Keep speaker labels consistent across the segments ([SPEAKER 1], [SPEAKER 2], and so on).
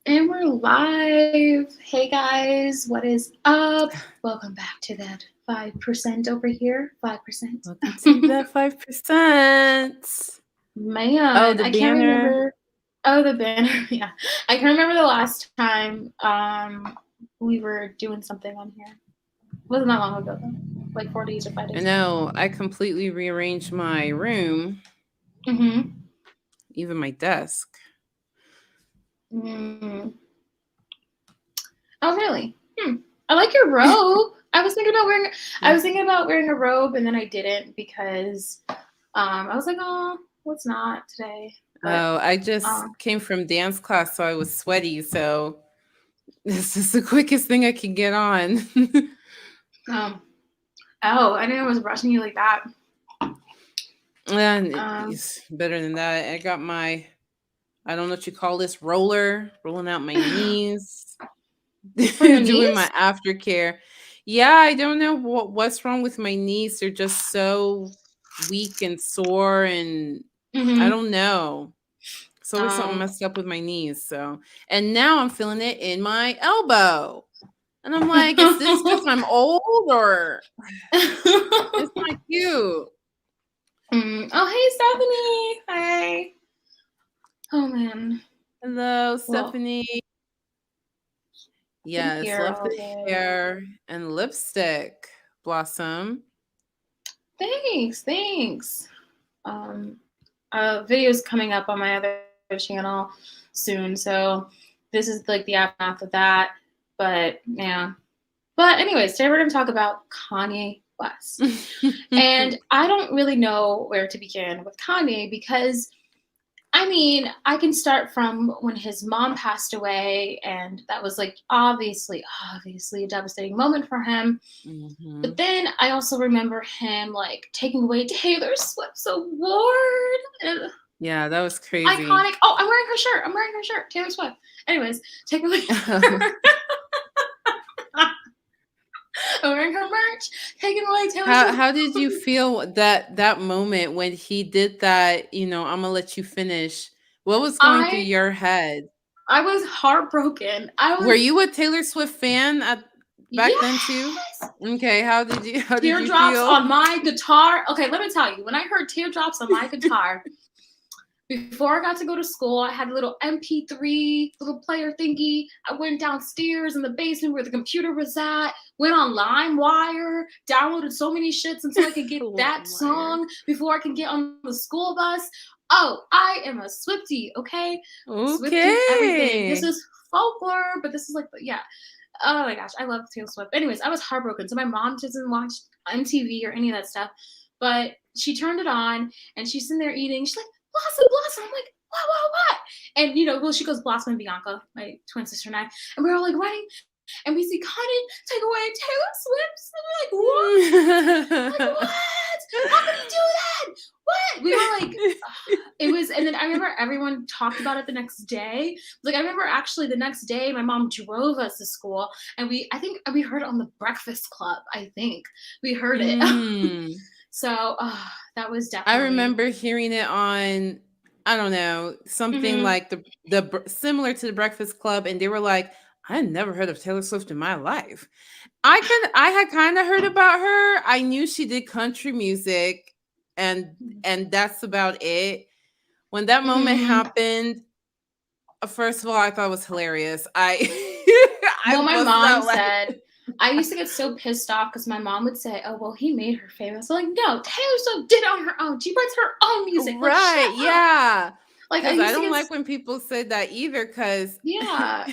[SPEAKER 1] And we're live. Hey guys, what is up? Welcome back to that 5% over here. 5%.
[SPEAKER 2] Welcome to that 5%. Oh,
[SPEAKER 1] Man,
[SPEAKER 2] the
[SPEAKER 1] I can't
[SPEAKER 2] banner.
[SPEAKER 1] remember. Oh, the banner. Yeah. I can remember the last time we were doing something on here. Wasn't that long ago though. Like 4 days or 5
[SPEAKER 2] I
[SPEAKER 1] days ago.
[SPEAKER 2] know. I completely rearranged my room,
[SPEAKER 1] Mm-hmm.
[SPEAKER 2] even my desk.
[SPEAKER 1] Mm. Oh really? I like your robe. I was thinking about wearing a robe and then I didn't because I was like, oh, let's not today. But
[SPEAKER 2] Oh, I just
[SPEAKER 1] um,
[SPEAKER 2] came from dance class, so I was sweaty. So this is the quickest thing I can get on.
[SPEAKER 1] um, oh, I didn't know I was rushing you like that.
[SPEAKER 2] And
[SPEAKER 1] Um,
[SPEAKER 2] it's better than that. I got my, I don't know what you call this, roller, rolling out my knees,
[SPEAKER 1] for your
[SPEAKER 2] doing my
[SPEAKER 1] knees?
[SPEAKER 2] aftercare. Yeah, I don't know what's wrong with my knees. They're just so weak and sore, and I
[SPEAKER 1] Mm-hmm.
[SPEAKER 2] don't know. It's always something
[SPEAKER 1] Um,
[SPEAKER 2] messed up with my knees. So, and now I'm feeling it in my elbow, and I'm like, is this because I'm old or it's not cute?
[SPEAKER 1] Oh, hey, Stephanie. Hi. Oh man.
[SPEAKER 2] Hello,
[SPEAKER 1] Well,
[SPEAKER 2] Stephanie.
[SPEAKER 1] been
[SPEAKER 2] Yes,
[SPEAKER 1] here
[SPEAKER 2] love
[SPEAKER 1] all
[SPEAKER 2] the
[SPEAKER 1] day.
[SPEAKER 2] hair and lipstick, Blossom.
[SPEAKER 1] Thanks. Um, videos coming up on my other channel soon, so this is like the aftermath of that. But yeah. But anyways, today we're gonna talk about Kanye West. And I don't really know where to begin with Kanye because I mean, I can start from when his mom passed away, and that was like obviously a devastating moment for him. But
[SPEAKER 2] Mhm.
[SPEAKER 1] then I also remember him like taking away Taylor Swift's award. And
[SPEAKER 2] Yeah, that was crazy.
[SPEAKER 1] iconic. Oh, I'm wearing her shirt. I'm wearing her shirt. Taylor Swift. Anyways, take away. I'm wearing her merch. Taking away Taylor Swift.
[SPEAKER 2] How did you feel that moment when he did that, I'm gonna let you finish. What was going through
[SPEAKER 1] I
[SPEAKER 2] your head?
[SPEAKER 1] I was heartbroken. I
[SPEAKER 2] Were
[SPEAKER 1] was
[SPEAKER 2] you a Taylor Swift fan back then too?
[SPEAKER 1] yes.
[SPEAKER 2] Okay, how did you
[SPEAKER 1] Teardrops
[SPEAKER 2] feel?
[SPEAKER 1] on my guitar. Okay, let me tell you. When I heard teardrops on my guitar, before I got to go to school, I had a little MP3 little player thingy. I went downstairs in the basement where the computer was at, went on LimeWire, downloaded so many shits until I could get that
[SPEAKER 2] Liar.
[SPEAKER 1] song before I can get on the school bus. Oh, I am a Swiftie, okay? Swiftie, everything. This
[SPEAKER 2] Okay.
[SPEAKER 1] is folklore, but this is like, yeah. Oh my gosh, I love Taylor Swift. Anyways, I was heartbroken. So my mom doesn't watch MTV or any of that stuff, but she turned it on and she's in there eating. She's like, Blossom. I'm like, what? And well, she goes Blossom and Bianca, my twin sister and I, and we're all like running, and we see Kanye take away Taylor Swift, and we're like, what? Like what? How could he do that? What? We were like, it was, and then I remember everyone talked about it the next day. Like I remember actually the next day, my mom drove us to school, and I think we heard it on the Breakfast Club. I think we heard it.
[SPEAKER 2] Mm.
[SPEAKER 1] So that was
[SPEAKER 2] I
[SPEAKER 1] definitely.
[SPEAKER 2] remember hearing it on, I don't know, something
[SPEAKER 1] Mm-hmm.
[SPEAKER 2] like similar to the Breakfast Club, and they were like, I never heard of Taylor Swift in my life. I had kind of heard about her. I knew she did country music, and that's about it. When that moment
[SPEAKER 1] Mm-hmm.
[SPEAKER 2] happened, first of all, I thought it was hilarious. I
[SPEAKER 1] Well,
[SPEAKER 2] I
[SPEAKER 1] my
[SPEAKER 2] busted
[SPEAKER 1] mom
[SPEAKER 2] out
[SPEAKER 1] said
[SPEAKER 2] laughing.
[SPEAKER 1] I used to get so pissed off because my mom would say, "Oh, well, he made her famous." I'm like, no, Taylor Swift did it on her own. She writes her own music. Like, shut
[SPEAKER 2] Right,
[SPEAKER 1] up.
[SPEAKER 2] yeah.
[SPEAKER 1] Like, I
[SPEAKER 2] Cause I
[SPEAKER 1] used to
[SPEAKER 2] don't
[SPEAKER 1] get,
[SPEAKER 2] like when people say that either. Cause
[SPEAKER 1] yeah.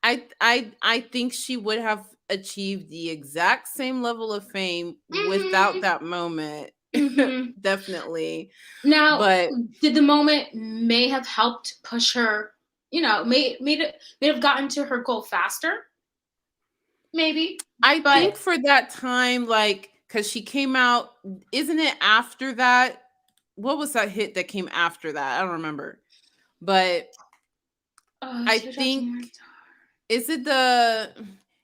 [SPEAKER 2] I think she would have achieved the exact same level of fame without
[SPEAKER 1] Mm-hmm.
[SPEAKER 2] that moment.
[SPEAKER 1] Mm-hmm.
[SPEAKER 2] Definitely.
[SPEAKER 1] Now,
[SPEAKER 2] But
[SPEAKER 1] did the moment may have helped push her? May have gotten to her goal faster, maybe.
[SPEAKER 2] I
[SPEAKER 1] But
[SPEAKER 2] think for that time, like, cause she came out, isn't it after that? What was that hit that came after that? I don't remember. But I
[SPEAKER 1] teardrops on
[SPEAKER 2] think,
[SPEAKER 1] my guitar.
[SPEAKER 2] is it the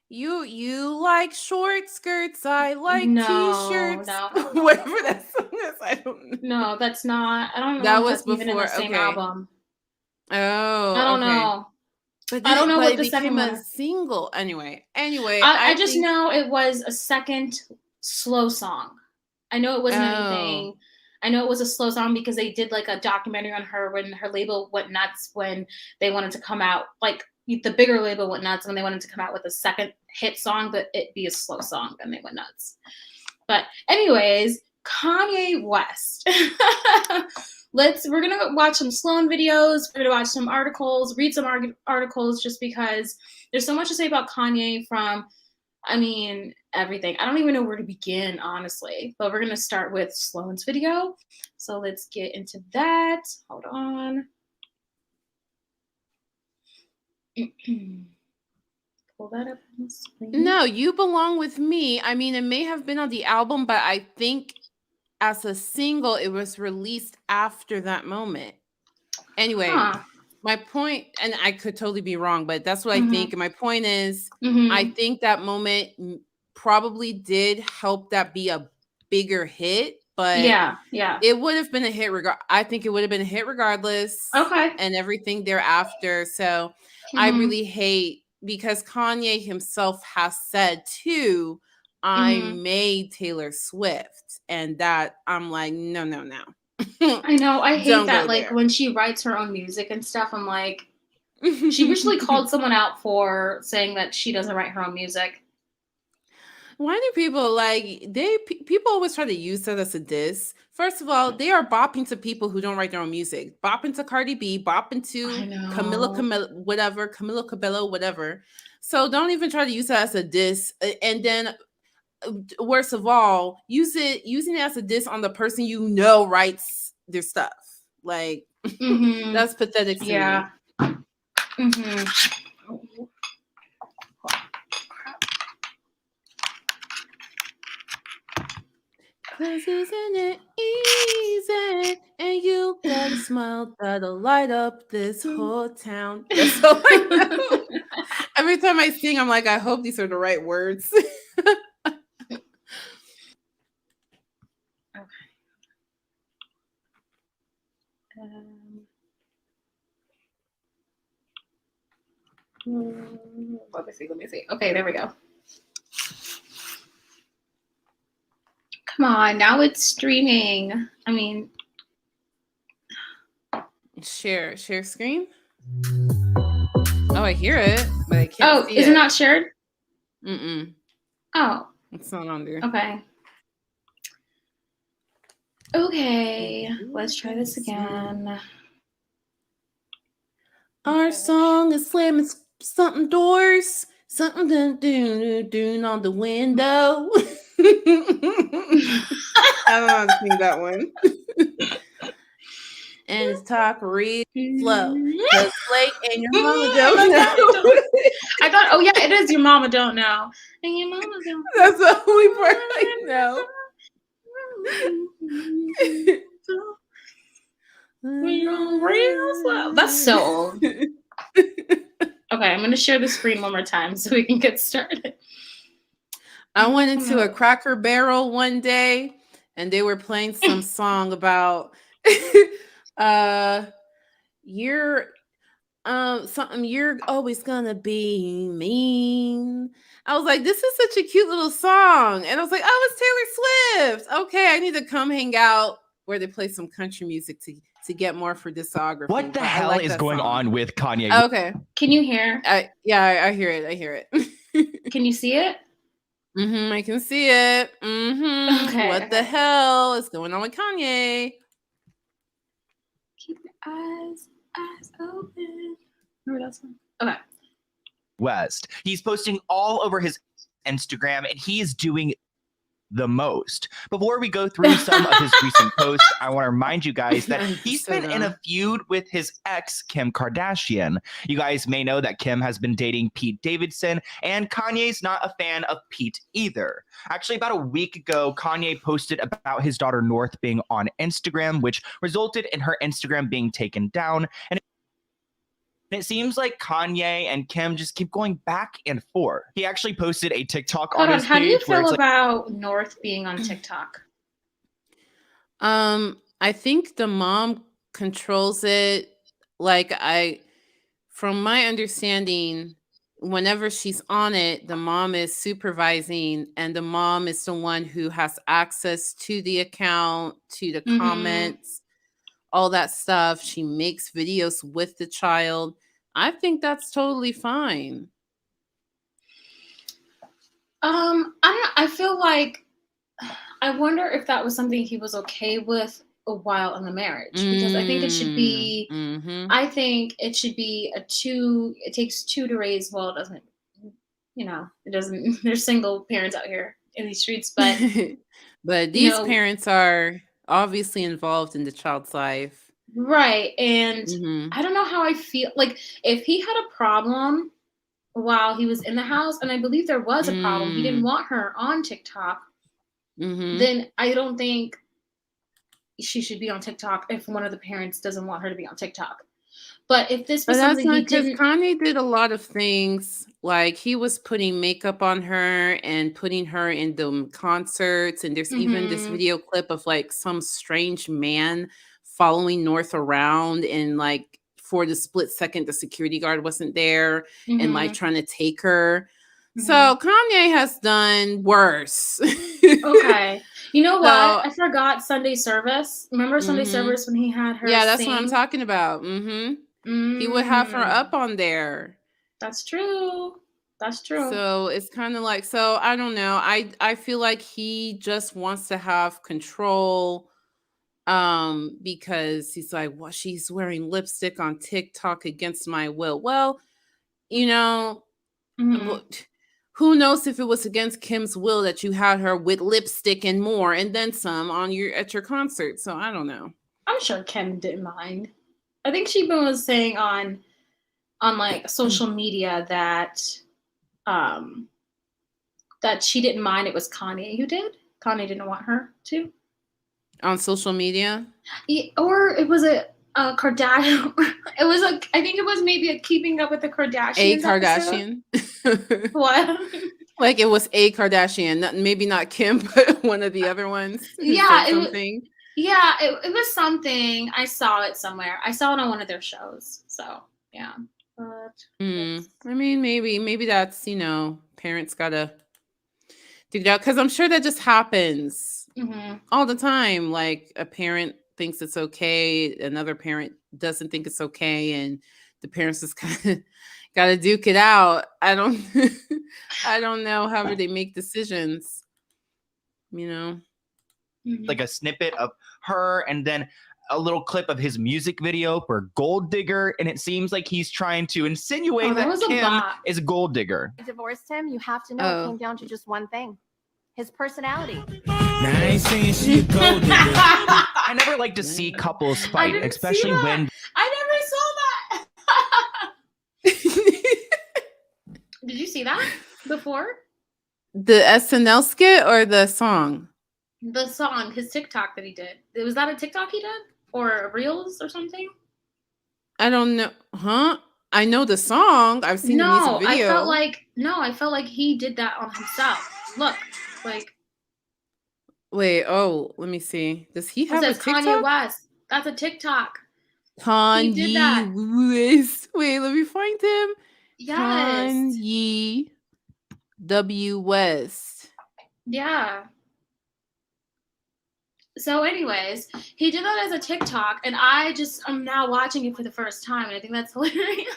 [SPEAKER 2] you like short skirts, I like
[SPEAKER 1] No,
[SPEAKER 2] t-shirts,
[SPEAKER 1] no,
[SPEAKER 2] whatever that song is, I don't know.
[SPEAKER 1] no. That's not. I don't know
[SPEAKER 2] That
[SPEAKER 1] if
[SPEAKER 2] was
[SPEAKER 1] that's even in the
[SPEAKER 2] before.
[SPEAKER 1] same
[SPEAKER 2] Okay.
[SPEAKER 1] album. I
[SPEAKER 2] Oh,
[SPEAKER 1] don't
[SPEAKER 2] okay.
[SPEAKER 1] know.
[SPEAKER 2] But
[SPEAKER 1] I don't know what
[SPEAKER 2] it
[SPEAKER 1] the second
[SPEAKER 2] became a
[SPEAKER 1] one.
[SPEAKER 2] single anyway. Anyway,
[SPEAKER 1] I
[SPEAKER 2] I
[SPEAKER 1] just
[SPEAKER 2] think.
[SPEAKER 1] know it was a second slow song. I know it wasn't anything. I know it was a slow song because they did like a documentary on her when her label went nuts when they wanted to come out, like the bigger label went nuts when they wanted to come out with a second hit song, but it be a slow song, and they went nuts. But anyways, Kanye West. We're gonna watch some Sloan videos. We're gonna watch some articles, read some articles, just because there's so much to say about Kanye from, I mean, everything. I don't even know where to begin, honestly. But we're gonna start with Sloan's video. So let's get into that. Hold on. Pull that up on the screen.
[SPEAKER 2] No, You Belong With Me. I mean, it may have been on the album, but I think as a single, it was released after that moment. Anyway, my point, and I could totally be wrong, but that's what I think. And my point is, I think that moment probably did help that be a bigger hit, but it would have been a hit. I think it would have been a hit regardless.
[SPEAKER 1] Okay.
[SPEAKER 2] And everything thereafter. So I really hate, because Kanye himself has said too, I made Taylor Swift, and that I'm like, no.
[SPEAKER 1] I know. I hate that. Like when she writes her own music and stuff, I'm like, she usually called someone out for saying that she doesn't write her own music.
[SPEAKER 2] Why do people people always try to use that as a diss? First of all, they are bopping to people who don't write their own music. Bopping to Cardi B, bopping to Camila Cabello, whatever. So don't even try to use that as a diss. And then, worst of all, using it as a diss on the person you know writes their stuff. Like, that's pathetic to me. Cause isn't it easy? And you got a smile that'll light up this whole town. That's all I know. Every time I sing, I'm like, I hope these are the right words.
[SPEAKER 1] Let me see. Okay, there we go. Come on, now it's streaming. I mean,
[SPEAKER 2] share screen. Oh, I hear it, but I can't see it.
[SPEAKER 1] Oh, is it not shared? Oh,
[SPEAKER 2] it's not on there.
[SPEAKER 1] Okay, let's try this again.
[SPEAKER 2] Our song is slamming something doors, something doing on the window. I don't know how to sing that one. And it's talk real slow. Cause late and your mama don't know.
[SPEAKER 1] I thought, oh yeah, it is Your Mama Don't Know. And your mama don't.
[SPEAKER 2] That's the only part I know.
[SPEAKER 1] Real slow. That's so old. Okay, I'm gonna share the screen one more time so we can get started.
[SPEAKER 2] I went into a Cracker Barrel one day, and they were playing some song about you're something, you're always gonna be mean. I was like, this is such a cute little song. And I was like, oh, it's Taylor Swift. Okay, I need to come hang out where they play some country music to get more for discography.
[SPEAKER 3] What the hell is going on with Kanye?
[SPEAKER 2] Okay.
[SPEAKER 1] Can you hear?
[SPEAKER 2] Yeah, I hear it.
[SPEAKER 1] Can you see it?
[SPEAKER 2] I can see it. Okay. What the hell is going on with Kanye?
[SPEAKER 1] Keep your eyes open. Remember that song? Okay.
[SPEAKER 3] West. He's posting all over his Instagram, and he is doing the most. Before we go through some of his recent posts, I want to remind you guys that he's been in a feud with his ex, Kim Kardashian. You guys may know that Kim has been dating Pete Davidson, and Kanye's not a fan of Pete either. Actually, about a week ago, Kanye posted about his daughter North being on Instagram, which resulted in her Instagram being taken down. And it seems like Kanye and Kim just keep going back and forth. He actually posted a TikTok on his page.
[SPEAKER 1] How do you feel about North being on TikTok?
[SPEAKER 2] I think the mom controls it. Like, From my understanding, whenever she's on it, the mom is supervising, and the mom is the one who has access to the account, to the comments, all that stuff. She makes videos with the child. I think that's totally fine.
[SPEAKER 1] I don't know. I feel like I wonder if that was something he was okay with a while in the marriage, because I think it should be. I think it should be it takes two to raise. Well, it doesn't. It doesn't. There's single parents out here in these streets, but
[SPEAKER 2] but these parents are obviously involved in the child's life,
[SPEAKER 1] right? And I don't know how I feel. Like, if he had a problem while he was in the house, and I believe there was a problem, he didn't want her on TikTok. Then I don't think she should be on TikTok if one of the parents doesn't want her to be on TikTok. But if this was something he didn't,
[SPEAKER 2] Kanye did a lot of things. Like, he was putting makeup on her and putting her in the concerts, and there's even this video clip of like some strange man following North around, and like for the split second the security guard wasn't there, and like trying to take her. So Kanye has done worse.
[SPEAKER 1] Okay. You know what? I forgot Sunday service. Remember Sunday service when he had her
[SPEAKER 2] Yeah, that's
[SPEAKER 1] sing?
[SPEAKER 2] what I'm talking about. He would have her up on there.
[SPEAKER 1] That's true. That's true.
[SPEAKER 2] So it's kind of like, so I don't know. I feel like he just wants to have control, because he's like, well, she's wearing lipstick on TikTok against my will. Well, who knows if it was against Kim's will that you had her with lipstick and more and then some at your concert. So I don't know.
[SPEAKER 1] I'm sure Kim didn't mind. I think she was saying on like social media that that she didn't mind it was Kanye who did. Kanye didn't want her to.
[SPEAKER 2] On social media?
[SPEAKER 1] Yeah, or it was a Kardashian. It was I think it was maybe a Keeping Up with the Kardashians.
[SPEAKER 2] A Kardashian?
[SPEAKER 1] What?
[SPEAKER 2] Like, it was a Kardashian, maybe not Kim, but one of the other ones.
[SPEAKER 1] Yeah, it was something. I saw it somewhere. I saw it on one of their shows. So yeah. But
[SPEAKER 2] I mean, maybe that's, parents gotta figure it out, because I'm sure that just happens all the time. Like, a parent thinks it's okay, another parent doesn't think it's okay, and the parents just kind of gotta duke it out. I don't know how they make decisions,
[SPEAKER 3] like a snippet of her and then a little clip of his music video for Gold Digger, and it seems like he's trying to insinuate that Kim is a gold digger.
[SPEAKER 4] I divorced him. You have to know it came down to just one thing: his personality.
[SPEAKER 3] Now, I ain't saying she a gold digger. I never like to see couples fight, especially when
[SPEAKER 1] I never saw that. Did you see that before?
[SPEAKER 2] The SNL skit or the song?
[SPEAKER 1] The song, his TikTok that he did. Was that a TikTok he did? Or Reels or something?
[SPEAKER 2] I don't know. Huh? I know the song. I've seen the music video.
[SPEAKER 1] I felt like he did that on himself. Look, like.
[SPEAKER 2] Wait, let me see. Does he have a TikTok?
[SPEAKER 1] Kanye West. That's a TikTok.
[SPEAKER 2] Kanye West. Wait, let me find him.
[SPEAKER 1] Yes.
[SPEAKER 2] Kanye W. West.
[SPEAKER 1] Yeah. So anyways, he did that as a TikTok, and I'm now watching it for the first time, and I think that's hilarious.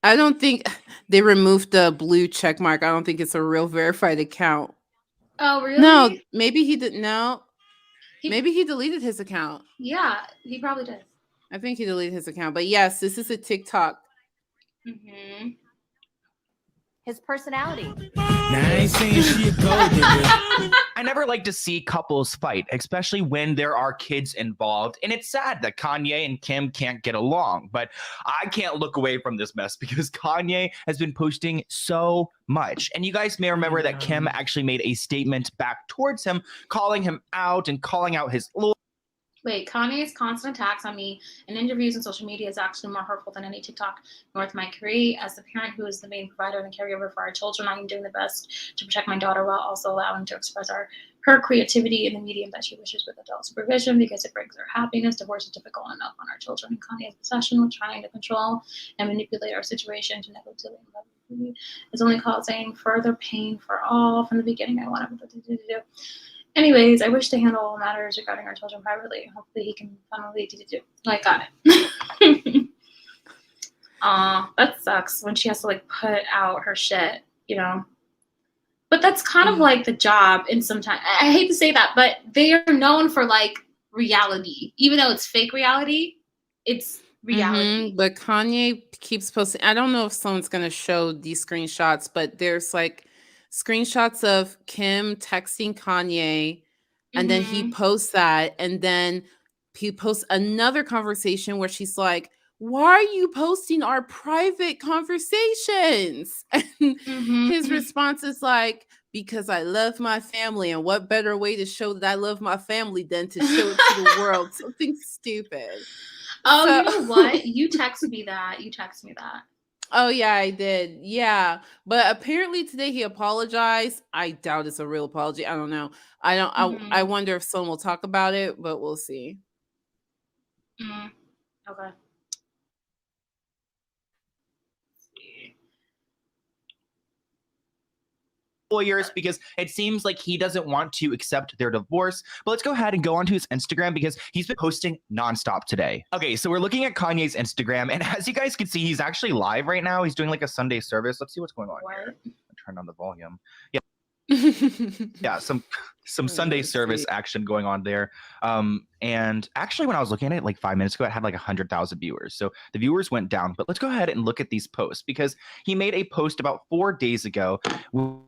[SPEAKER 2] I don't think they removed the blue check mark. I don't think it's a real verified account.
[SPEAKER 1] Oh, really?
[SPEAKER 2] No, maybe he didn't. No. Maybe he deleted his account.
[SPEAKER 1] Yeah, he probably did.
[SPEAKER 2] I think he deleted his account. But yes, this is a TikTok.
[SPEAKER 4] His personality.
[SPEAKER 3] Now, I ain't saying she a gold digger. I never like to see couples fight, especially when there are kids involved. And it's sad that Kanye and Kim can't get along. But I can't look away from this mess because Kanye has been posting so much. And you guys may remember that Kim actually made a statement back towards him, calling him out and calling out his...
[SPEAKER 1] Wait, Kanye's constant attacks on me in interviews and social media is actually more hurtful than any TikTok north of my career. As the parent who is the main provider and caregiver for our children, I am doing the best to protect my daughter while also allowing to express our her creativity in the medium that she wishes with adult supervision because it brings her happiness. Divorce is difficult enough on our children. Kanye's obsession with trying to control and manipulate our situation to negatively is only causing further pain for all. From the beginning, I wanted to do. Anyways, I wish to handle all matters regarding our children privately. Hopefully, he can finally do. Like, got it. That sucks when she has to like put out her shit, you know. But that's kind of like the job in some time. I hate to say that, but they are known for like reality. Even though it's fake reality, it's reality.
[SPEAKER 2] But Kanye keeps posting. I don't know if someone's going to show these screenshots, but there's like screenshots of Kim texting Kanye, and then he posts that, and then he posts another conversation where she's like, why are you posting our private conversations? And his response is like, because I love my family, and what better way to show that I love my family than to show it to the world? Something stupid.
[SPEAKER 1] Oh, so, you know what? You texted me that.
[SPEAKER 2] Oh, yeah, I did. Yeah. But apparently today he apologized. I doubt it's a real apology. I don't know. I wonder if someone will talk about it, but we'll see.
[SPEAKER 1] Okay.
[SPEAKER 3] Lawyers, because it seems like he doesn't want to accept their divorce. But let's go ahead and go onto his Instagram because he's been posting nonstop today. Okay, so we're looking at Kanye's Instagram, and as you guys can see, he's actually live right now. He's doing like a Sunday service. Let's see what's going on here. Turn on the volume. Yeah. Yeah, some Sunday service action going on there. And actually, when I was looking at it like 5 minutes ago, it had like 100,000 viewers. So the viewers went down. But let's go ahead and look at these posts because he made a post about 4 days ago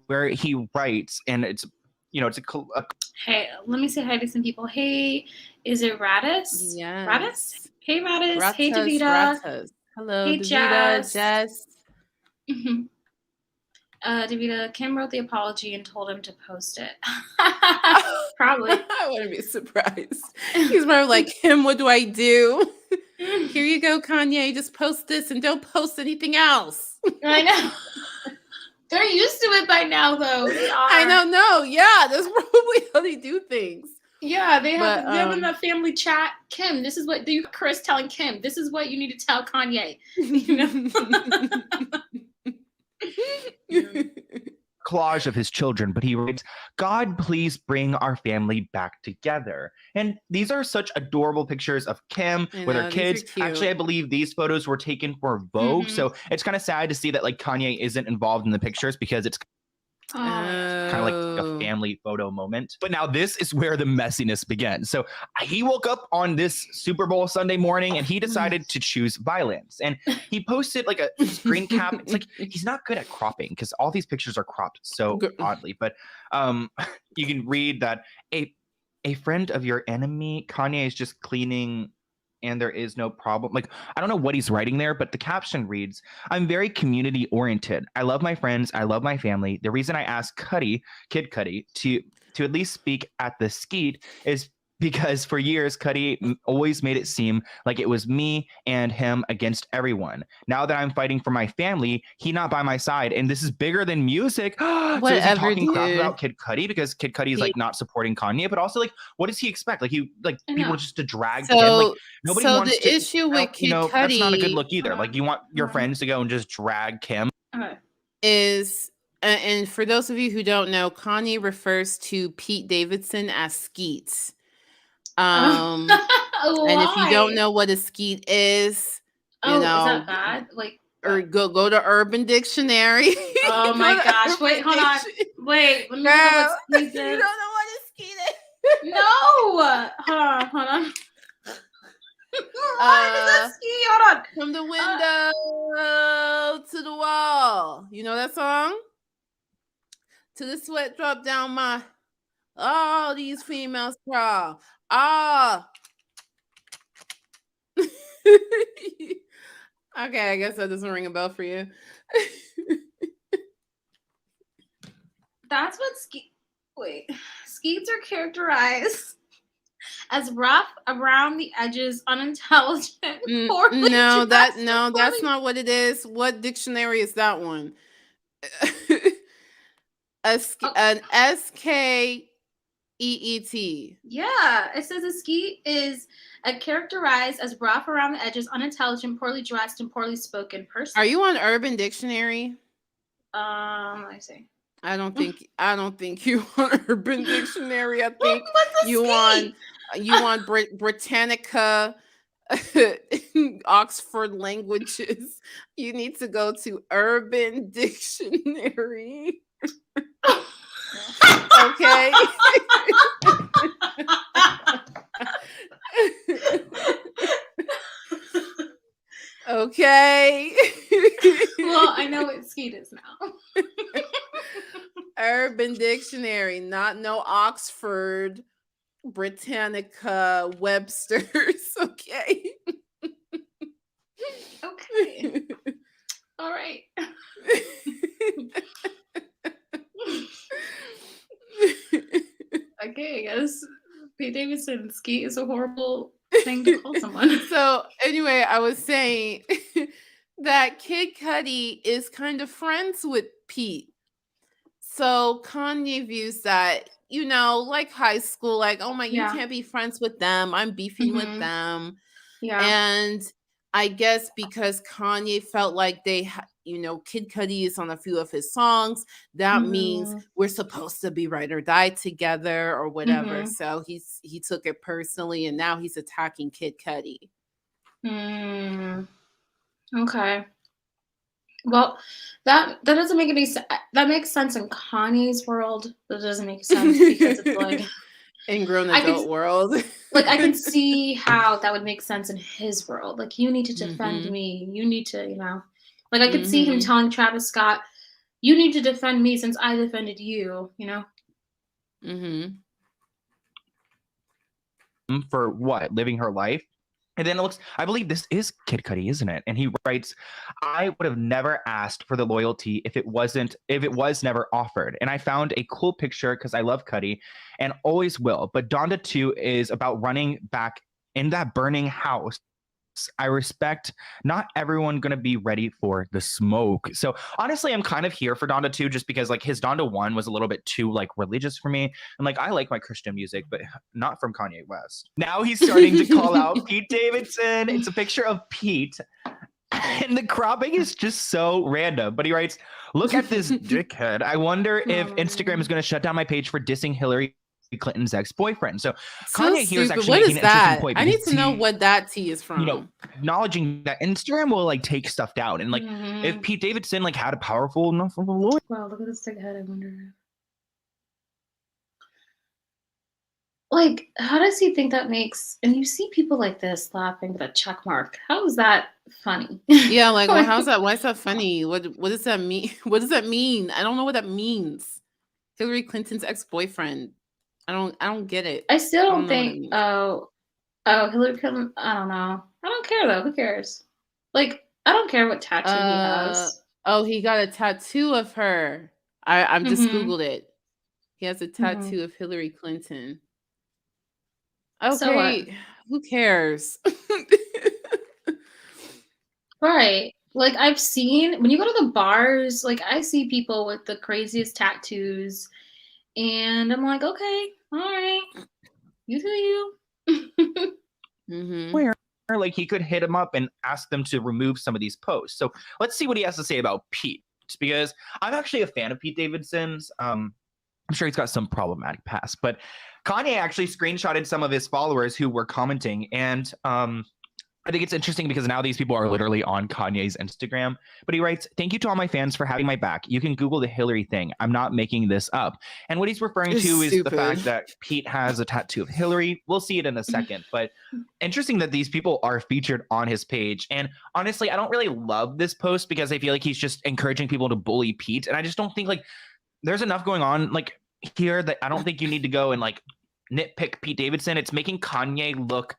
[SPEAKER 3] where he writes, and it's, you know, it's a
[SPEAKER 1] hey, let me say hi to some people. Hey, is it Radis?
[SPEAKER 2] Yes.
[SPEAKER 1] Radis? Hey, Radis. Hey, Davida.
[SPEAKER 2] Hello,
[SPEAKER 1] hey,
[SPEAKER 2] Davida.
[SPEAKER 1] Jess. Davida, Kim wrote the apology and told him to post it. Probably.
[SPEAKER 2] I wouldn't be surprised. He's probably like, Kim, what do I do? Here you go, Kanye. Just post this and don't post anything else.
[SPEAKER 1] I know. They're used to it by now, though. They are.
[SPEAKER 2] I don't know. Yeah, that's probably how they do things.
[SPEAKER 1] Yeah, they have in the family chat. Kim, this is what Chris telling Kim. This is what you need to tell Kanye. You know.
[SPEAKER 3] collage of his children, but he writes, God, please bring our family back together. And these are such adorable pictures of Kim with her kids. Actually, I believe these photos were taken for Vogue. So it's kind of sad to see that like Kanye isn't involved in the pictures because it's kind of like a family photo moment. But now this is where the messiness begins. So he woke up on this Super Bowl Sunday morning and he decided to choose violence. And he posted like a screen cap. It's like he's not good at cropping because all these pictures are cropped so oddly. But you can read that a friend of your enemy, Kanye is just cleaning and there is no problem. Like, I don't know what he's writing there, but the caption reads, I'm very community oriented. I love my friends. I love my family. The reason I asked Kid Cudi, to at least speak at the skeet is because for years, Cudi always made it seem like it was me and him against everyone. Now that I'm fighting for my family, he not by my side. And this is bigger than music. So is he talking crap about Kid Cudi because Kid Cudi is like not supporting Kanye? But also like, what does he expect? Like people just to drag him. Like nobody wants
[SPEAKER 2] the issue with Kid Cudi,
[SPEAKER 3] that's not a good look either. Like you want your friends to go and just drag Kim.
[SPEAKER 2] Is and for those of you who don't know, Kanye refers to Pete Davidson as skeets. And if you don't know what a skeet is, you know,
[SPEAKER 1] is that bad? Like,
[SPEAKER 2] or go to Urban Dictionary.
[SPEAKER 1] Oh my gosh! Wait, hold on. Wait, let me know what skeet is.
[SPEAKER 2] You don't know what a skeet is?
[SPEAKER 1] No, hold on. What is that skeet? Hold on.
[SPEAKER 2] From the window to the wall. You know that song? To the sweat drop down my. All these females crawl. Okay, I guess that doesn't ring a bell for you.
[SPEAKER 1] That's what skeets are characterized as rough around the edges, unintelligent.
[SPEAKER 2] No, that's not what it is. What dictionary is that one? An SK EET.
[SPEAKER 1] Yeah, it says a skeet is a characterized as rough around the edges, unintelligent, poorly dressed, and poorly spoken person.
[SPEAKER 2] Are you on Urban Dictionary?
[SPEAKER 1] I see.
[SPEAKER 2] I don't think you on Urban Dictionary. I think
[SPEAKER 1] What's a
[SPEAKER 2] you on Britannica, Oxford Languages. You need to go to Urban Dictionary. Okay. Okay.
[SPEAKER 1] Well, I know what skeet is now.
[SPEAKER 2] Urban Dictionary, not no Oxford, Britannica, Webster's. Okay.
[SPEAKER 1] Okay. All right. Okay, I guess Pete Davidson skeet is a horrible thing to call someone.
[SPEAKER 2] So anyway, I was saying that Kid Cudi is kind of friends with Pete. So Kanye views that, like high school, like, oh my, you can't be friends with them. I'm beefing with them.
[SPEAKER 1] Yeah.
[SPEAKER 2] And I guess because Kanye felt like they, Kid Cudi is on a few of his songs, that means we're supposed to be ride or die together or whatever. So he took it personally, and now he's attacking Kid Cudi.
[SPEAKER 1] Okay. Well, that doesn't make any sense. That makes sense in Kanye's world. That doesn't make sense because it's like
[SPEAKER 2] in grown adult world.
[SPEAKER 1] Like I can see how that would make sense in his world. Like you need to defend me. You need to, like I could see him telling Travis Scott, "You need to defend me since I defended you."
[SPEAKER 3] For what? Living her life. And then I believe this is Kid Cudi, isn't it? And he writes, I would have never asked for the loyalty if it was never offered. And I found a cool picture because I love Cudi and always will. But Donda 2 is about running back in that burning house. I respect not everyone going to be ready for the smoke. So honestly, I'm kind of here for Donda 2 just because like his Donda 1 was a little bit too like religious for me. And like I like my Christian music, but not from Kanye West. Now he's starting to call out Pete Davidson. It's a picture of Pete. And the cropping is just so random. But he writes, look at this dickhead. I wonder if Instagram is going to shut down my page for dissing Hillary Clinton's ex-boyfriend. So Kanye here is actually
[SPEAKER 2] what
[SPEAKER 3] making
[SPEAKER 2] is
[SPEAKER 3] an interesting
[SPEAKER 2] that?
[SPEAKER 3] point.
[SPEAKER 2] I need to know what that tea is from.
[SPEAKER 3] Acknowledging that Instagram will like take stuff down. And like if Pete Davidson like had a powerful enough of a lawyer.
[SPEAKER 1] Wow, look at this big head. I wonder. Like, how does he think that makes? And you see people like this laughing with a check mark. How is that funny?
[SPEAKER 2] Yeah, like, well, how's that? Why is that funny? What does that mean? What does that mean? I don't know what that means. Hillary Clinton's ex-boyfriend. I don't get it.
[SPEAKER 1] I still don't think. Oh, Hillary Clinton. I don't know. I don't care though. Who cares? Like, I don't care what tattoo he has.
[SPEAKER 2] Oh, he got a tattoo of her. I'm just Googled it. He has a tattoo of Hillary Clinton. Okay, so who cares?
[SPEAKER 1] Right. Like I've seen when you go to the bars, like I see people with the craziest tattoos, and I'm like, okay, all right, you do you.
[SPEAKER 3] Where like he could hit him up and ask them to remove some of these posts. So let's see what he has to say about Pete, because I'm actually a fan of Pete Davidson's. I'm sure he's got some problematic past, but Kanye actually screenshotted some of his followers who were commenting, and I think it's interesting because now these people are literally on Kanye's Instagram. But he writes, thank you to all my fans for having my back. You can Google the Hillary thing. I'm not making this up. And what he's referring to is the fact that Pete has a tattoo of Hillary. We'll see it in a second. But interesting that these people are featured on his page. And honestly, I don't really love this post because I feel like he's just encouraging people to bully Pete. And I just don't think like there's enough going on like here that I don't think you need to go and like nitpick Pete Davidson. It's making Kanye look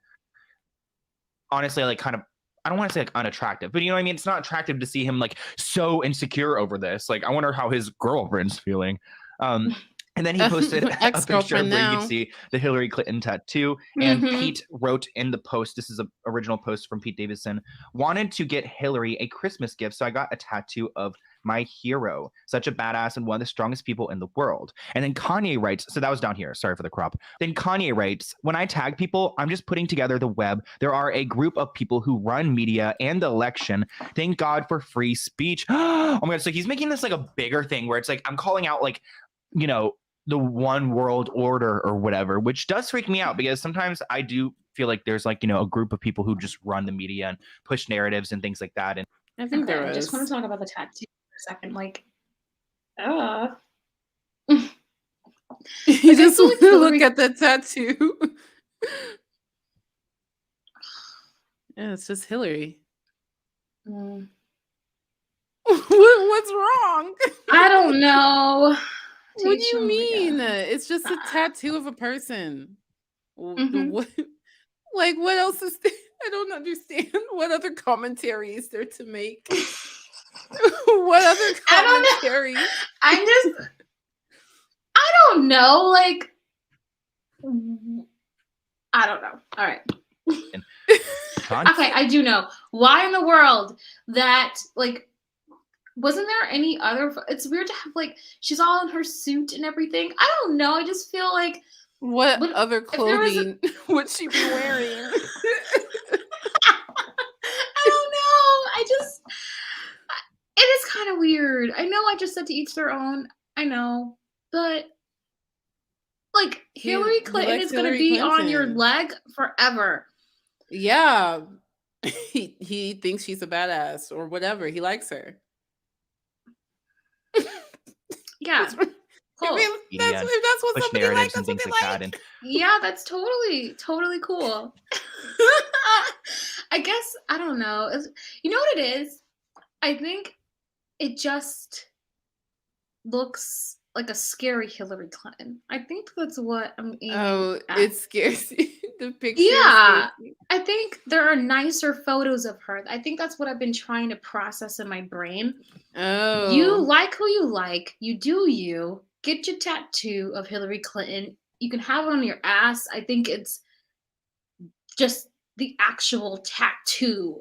[SPEAKER 3] honestly like kind of, I don't want to say like unattractive, but you know what I mean? It's not attractive to see him like so insecure over this. Like I wonder how his girlfriend's feeling. And then he posted a picture where you can see the Hillary Clinton tattoo. And Pete wrote in the post, this is an original post from Pete Davidson, wanted to get Hillary a Christmas gift. So I got a tattoo of my hero, such a badass and one of the strongest people in the world. And then Kanye writes, so that was down here. Sorry for the crop. Then Kanye writes, when I tag people, I'm just putting together the web. There are a group of people who run media and the election. Thank God for free speech. Oh my God. So he's making this like a bigger thing where it's like, I'm calling out like, you know, the one world order or whatever, which does freak me out because sometimes I do feel like there's like, you know, a group of people who just run the media and push narratives and things like that. And
[SPEAKER 2] I think there
[SPEAKER 1] I
[SPEAKER 2] is.
[SPEAKER 1] just want to talk about the tattoo for a second. Like,
[SPEAKER 2] You just want to look at the tattoo. Yeah, it's just Hillary. What's wrong?
[SPEAKER 1] I don't know.
[SPEAKER 2] What do you mean? It's just a tattoo of a person. What? Like, what else is there? I don't understand. What other commentary is there to make? What other commentary?
[SPEAKER 1] I don't know. Like, I don't know. All right. Okay, I do know. Why in the world that, like, wasn't there any other? It's weird to have, like, she's all in her suit and everything. I don't know. I just feel like.
[SPEAKER 2] What other clothing would she be wearing?
[SPEAKER 1] I don't know. It is kind of weird. I know I just said to each their own. I know. But, like, Hillary Clinton is going to be on your leg forever.
[SPEAKER 2] Yeah. He thinks she's a badass or whatever. He likes her.
[SPEAKER 1] Yeah. Cool.
[SPEAKER 2] I mean, that's what somebody likes. That's what they like.
[SPEAKER 3] And
[SPEAKER 1] yeah, that's totally cool. I guess, I don't know. You know what it is? I think it just looks like a scary Hillary Clinton. I think that's what I'm aiming at.
[SPEAKER 2] It scares you. The picture.
[SPEAKER 1] Yeah. I think there are nicer photos of her. I think that's what I've been trying to process in my brain.
[SPEAKER 2] Oh.
[SPEAKER 1] You like who you like. You do you. Get your tattoo of Hillary Clinton. You can have it on your ass. I think it's just the actual tattoo.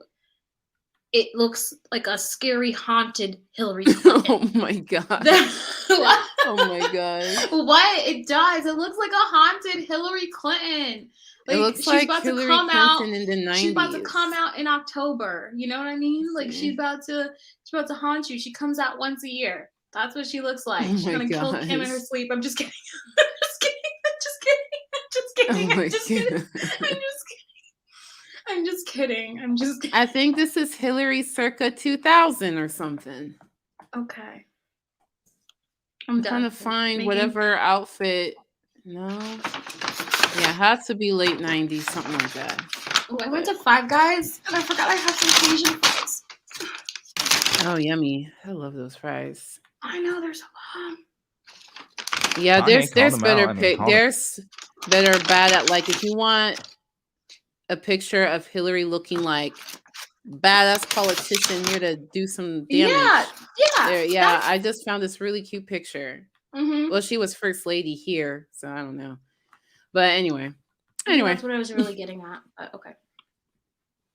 [SPEAKER 1] It looks like a scary, haunted Hillary Clinton.
[SPEAKER 2] Oh my God. Oh my God.
[SPEAKER 1] What? It does. It looks like a haunted Hillary Clinton.
[SPEAKER 2] Like, it looks
[SPEAKER 1] she's
[SPEAKER 2] like
[SPEAKER 1] about
[SPEAKER 2] Hillary
[SPEAKER 1] to come
[SPEAKER 2] Clinton
[SPEAKER 1] out
[SPEAKER 2] in the 90s.
[SPEAKER 1] She's about to come out in October. You know what I mean? Like she's about to haunt you. She comes out once a year. That's what she looks like. She's gonna kill Kim in her sleep. I'm just kidding. I'm just kidding.
[SPEAKER 2] I think this is Hillary circa 2000 or something.
[SPEAKER 1] Okay.
[SPEAKER 2] I'm trying to find whatever outfit. No. Yeah, it has to be late 90s, something like that.
[SPEAKER 1] Oh, I went to Five Guys and I forgot I had some Asian fries.
[SPEAKER 2] Oh, yummy. I love those fries.
[SPEAKER 1] I know, there's a lot.
[SPEAKER 2] Yeah, there's better there's better bad at, like, if you want a picture of Hillary looking like badass politician here to do some damage. Yeah. I just found this really cute picture.
[SPEAKER 1] Mm-hmm.
[SPEAKER 2] Well, she was first lady here, so I don't know. But anyway,
[SPEAKER 1] that's what I was really getting at. But okay.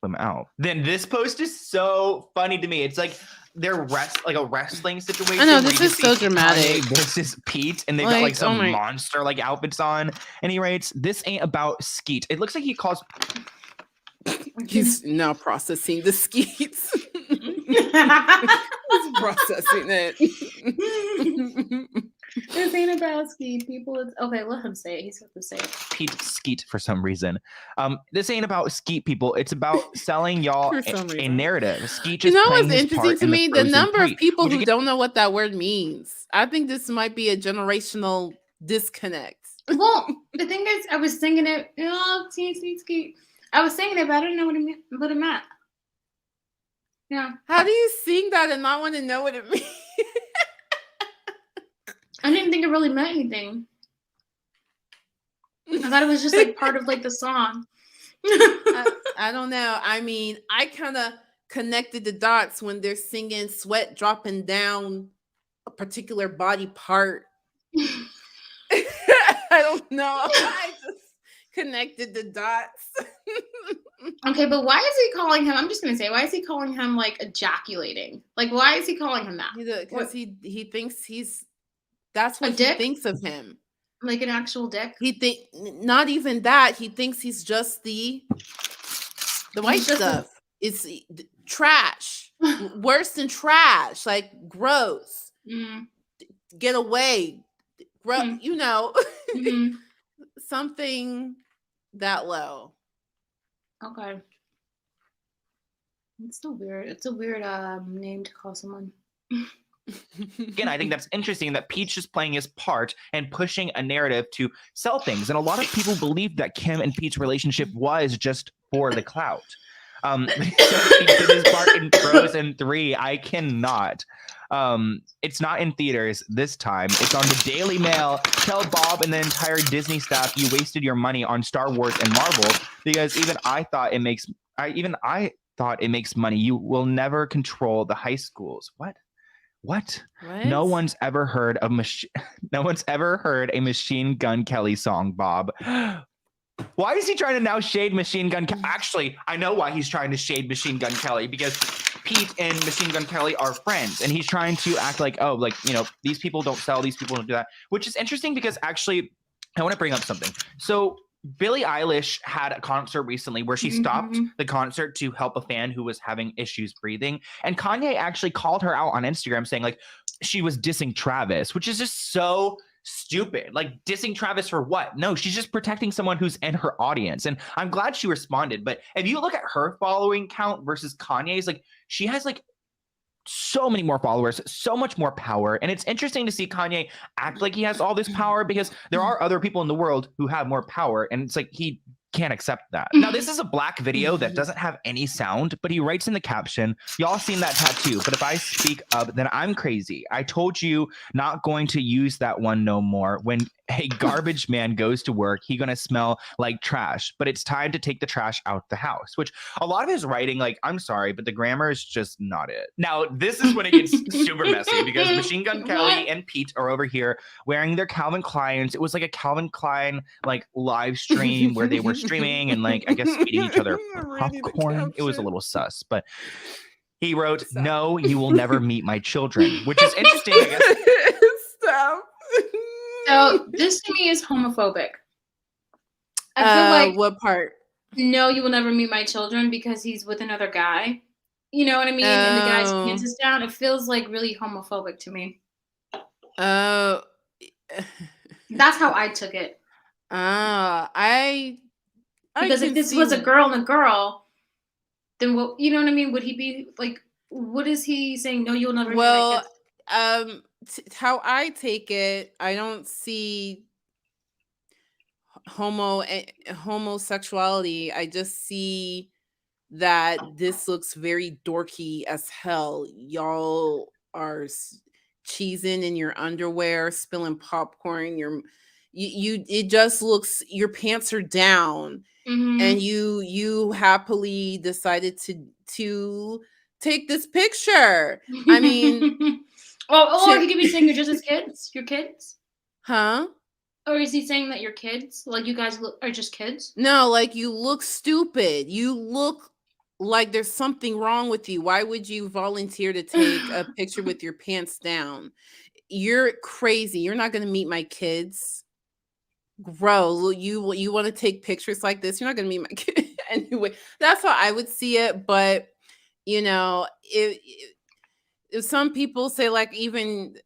[SPEAKER 3] Them out. Then this post is so funny to me. It's like they're like a wrestling situation.
[SPEAKER 2] I know, this is so dramatic.
[SPEAKER 3] This is Pete, and they've got like some monster like outfits on. And he writes, "This ain't about skeet." It looks like he calls.
[SPEAKER 2] He's now processing the skeets. He's processing it.
[SPEAKER 1] This ain't about skeet, people. Okay, let him say it. He's got to say it.
[SPEAKER 3] Pete skeet for some reason. This ain't about skeet, people. It's about selling y'all a narrative. Skeet just
[SPEAKER 2] what's interesting to me? The number of people who don't know what that word means. I think this might be a generational disconnect.
[SPEAKER 1] Well, the thing is, I was singing it. Skeet. I was singing it, but I didn't know what it meant. Yeah.
[SPEAKER 2] How do you sing that and not want to know what it means?
[SPEAKER 1] I didn't think it really meant anything. I thought it was just like part of like the song.
[SPEAKER 2] I don't know. I mean, I kind of connected the dots when they're singing sweat dropping down a particular body part. I don't know. I just connected the dots.
[SPEAKER 1] Okay, but why is he calling him? I'm just gonna say, why is he calling him like ejaculating? Like, why is he calling him that?
[SPEAKER 2] Because he thinks that's what
[SPEAKER 1] A
[SPEAKER 2] he
[SPEAKER 1] dick?
[SPEAKER 2] thinks of him.
[SPEAKER 1] Like an actual dick?
[SPEAKER 2] Not even that. He thinks he's just the white stuff. It's trash. Worse than trash. Like gross. Get away. You know. Something that low.
[SPEAKER 1] Okay. It's still weird. It's a weird name to call someone.
[SPEAKER 3] Again, I think that's interesting that Peach is playing his part and pushing a narrative to sell things. And a lot of people believe that Kim and Pete's relationship was just for the clout. So he did his part in Frozen 3. I cannot. It's not in theaters this time. It's on the Daily Mail. Tell Bob and the entire Disney staff you wasted your money on Star Wars and Marvel because even I thought it makes money. You will never control the high schools. What? No one's ever heard a Machine Gun Kelly song, Bob. Why is he trying to now shade Machine Gun Kelly? Actually, I know why he's trying to shade Machine Gun Kelly because Pete and Machine Gun Kelly are friends, and he's trying to act like, oh, like, you know, these people don't sell, these people don't do that, which is interesting because actually, I want to bring up something. So Billie Eilish had a concert recently where she stopped the concert to help a fan who was having issues breathing. And Kanye actually called her out on Instagram saying like she was dissing Travis, which is just so stupid. Like dissing Travis for what? No, she's just protecting someone who's in her audience. And I'm glad she responded. But if you look at her following count versus Kanye's, like she has like so many more followers, so much more power. And it's interesting to see Kanye act like he has all this power because there are other people in the world who have more power. And it's like he can't accept that. Now, this is a black video that doesn't have any sound, but he writes in the caption, y'all seen that tattoo, but if I speak up, then I'm crazy. I told you not going to use that one no more. When a garbage man goes to work, he gonna smell like trash, but it's time to take the trash out the house, which a lot of his writing, like, I'm sorry, but the grammar is just not it. Now, this is when it gets super messy because Machine Gun Kelly and Pete are over here wearing their Calvin Kleins. It was like a Calvin Klein like live stream where they were streaming and like I guess feeding each other popcorn. It was a little sus, but he wrote, "No, you will never meet my children," which is interesting, I guess.
[SPEAKER 2] Stop.
[SPEAKER 1] So this to me is homophobic. I feel like
[SPEAKER 2] what part?
[SPEAKER 1] No, you will never meet my children because he's with another guy. You know what I mean? And the guy's pants is down. It feels like really homophobic to me.
[SPEAKER 2] Oh.
[SPEAKER 1] That's how I took it. Because if this was a girl and a girl, then what? You know what I mean? Would he be like? What is he saying? No, you'll never.
[SPEAKER 2] Well, how I take it, I don't see homosexuality. I just see that this looks very dorky as hell. Y'all are cheesing in your underwear, spilling popcorn. It just looks, your pants are down, and you happily decided to take this picture. I mean,
[SPEAKER 1] or he could be saying you're just his kids, your kids,
[SPEAKER 2] huh?
[SPEAKER 1] Or is he saying that your kids, like you guys are just kids?
[SPEAKER 2] No, like you look stupid. You look like there's something wrong with you. Why would you volunteer to take a picture with your pants down? You're crazy. You're not going to meet my kids. Bro, you want to take pictures like this? You're not going to meet my kids. Anyway, that's how I would see it. But, you know, if some people say, like, even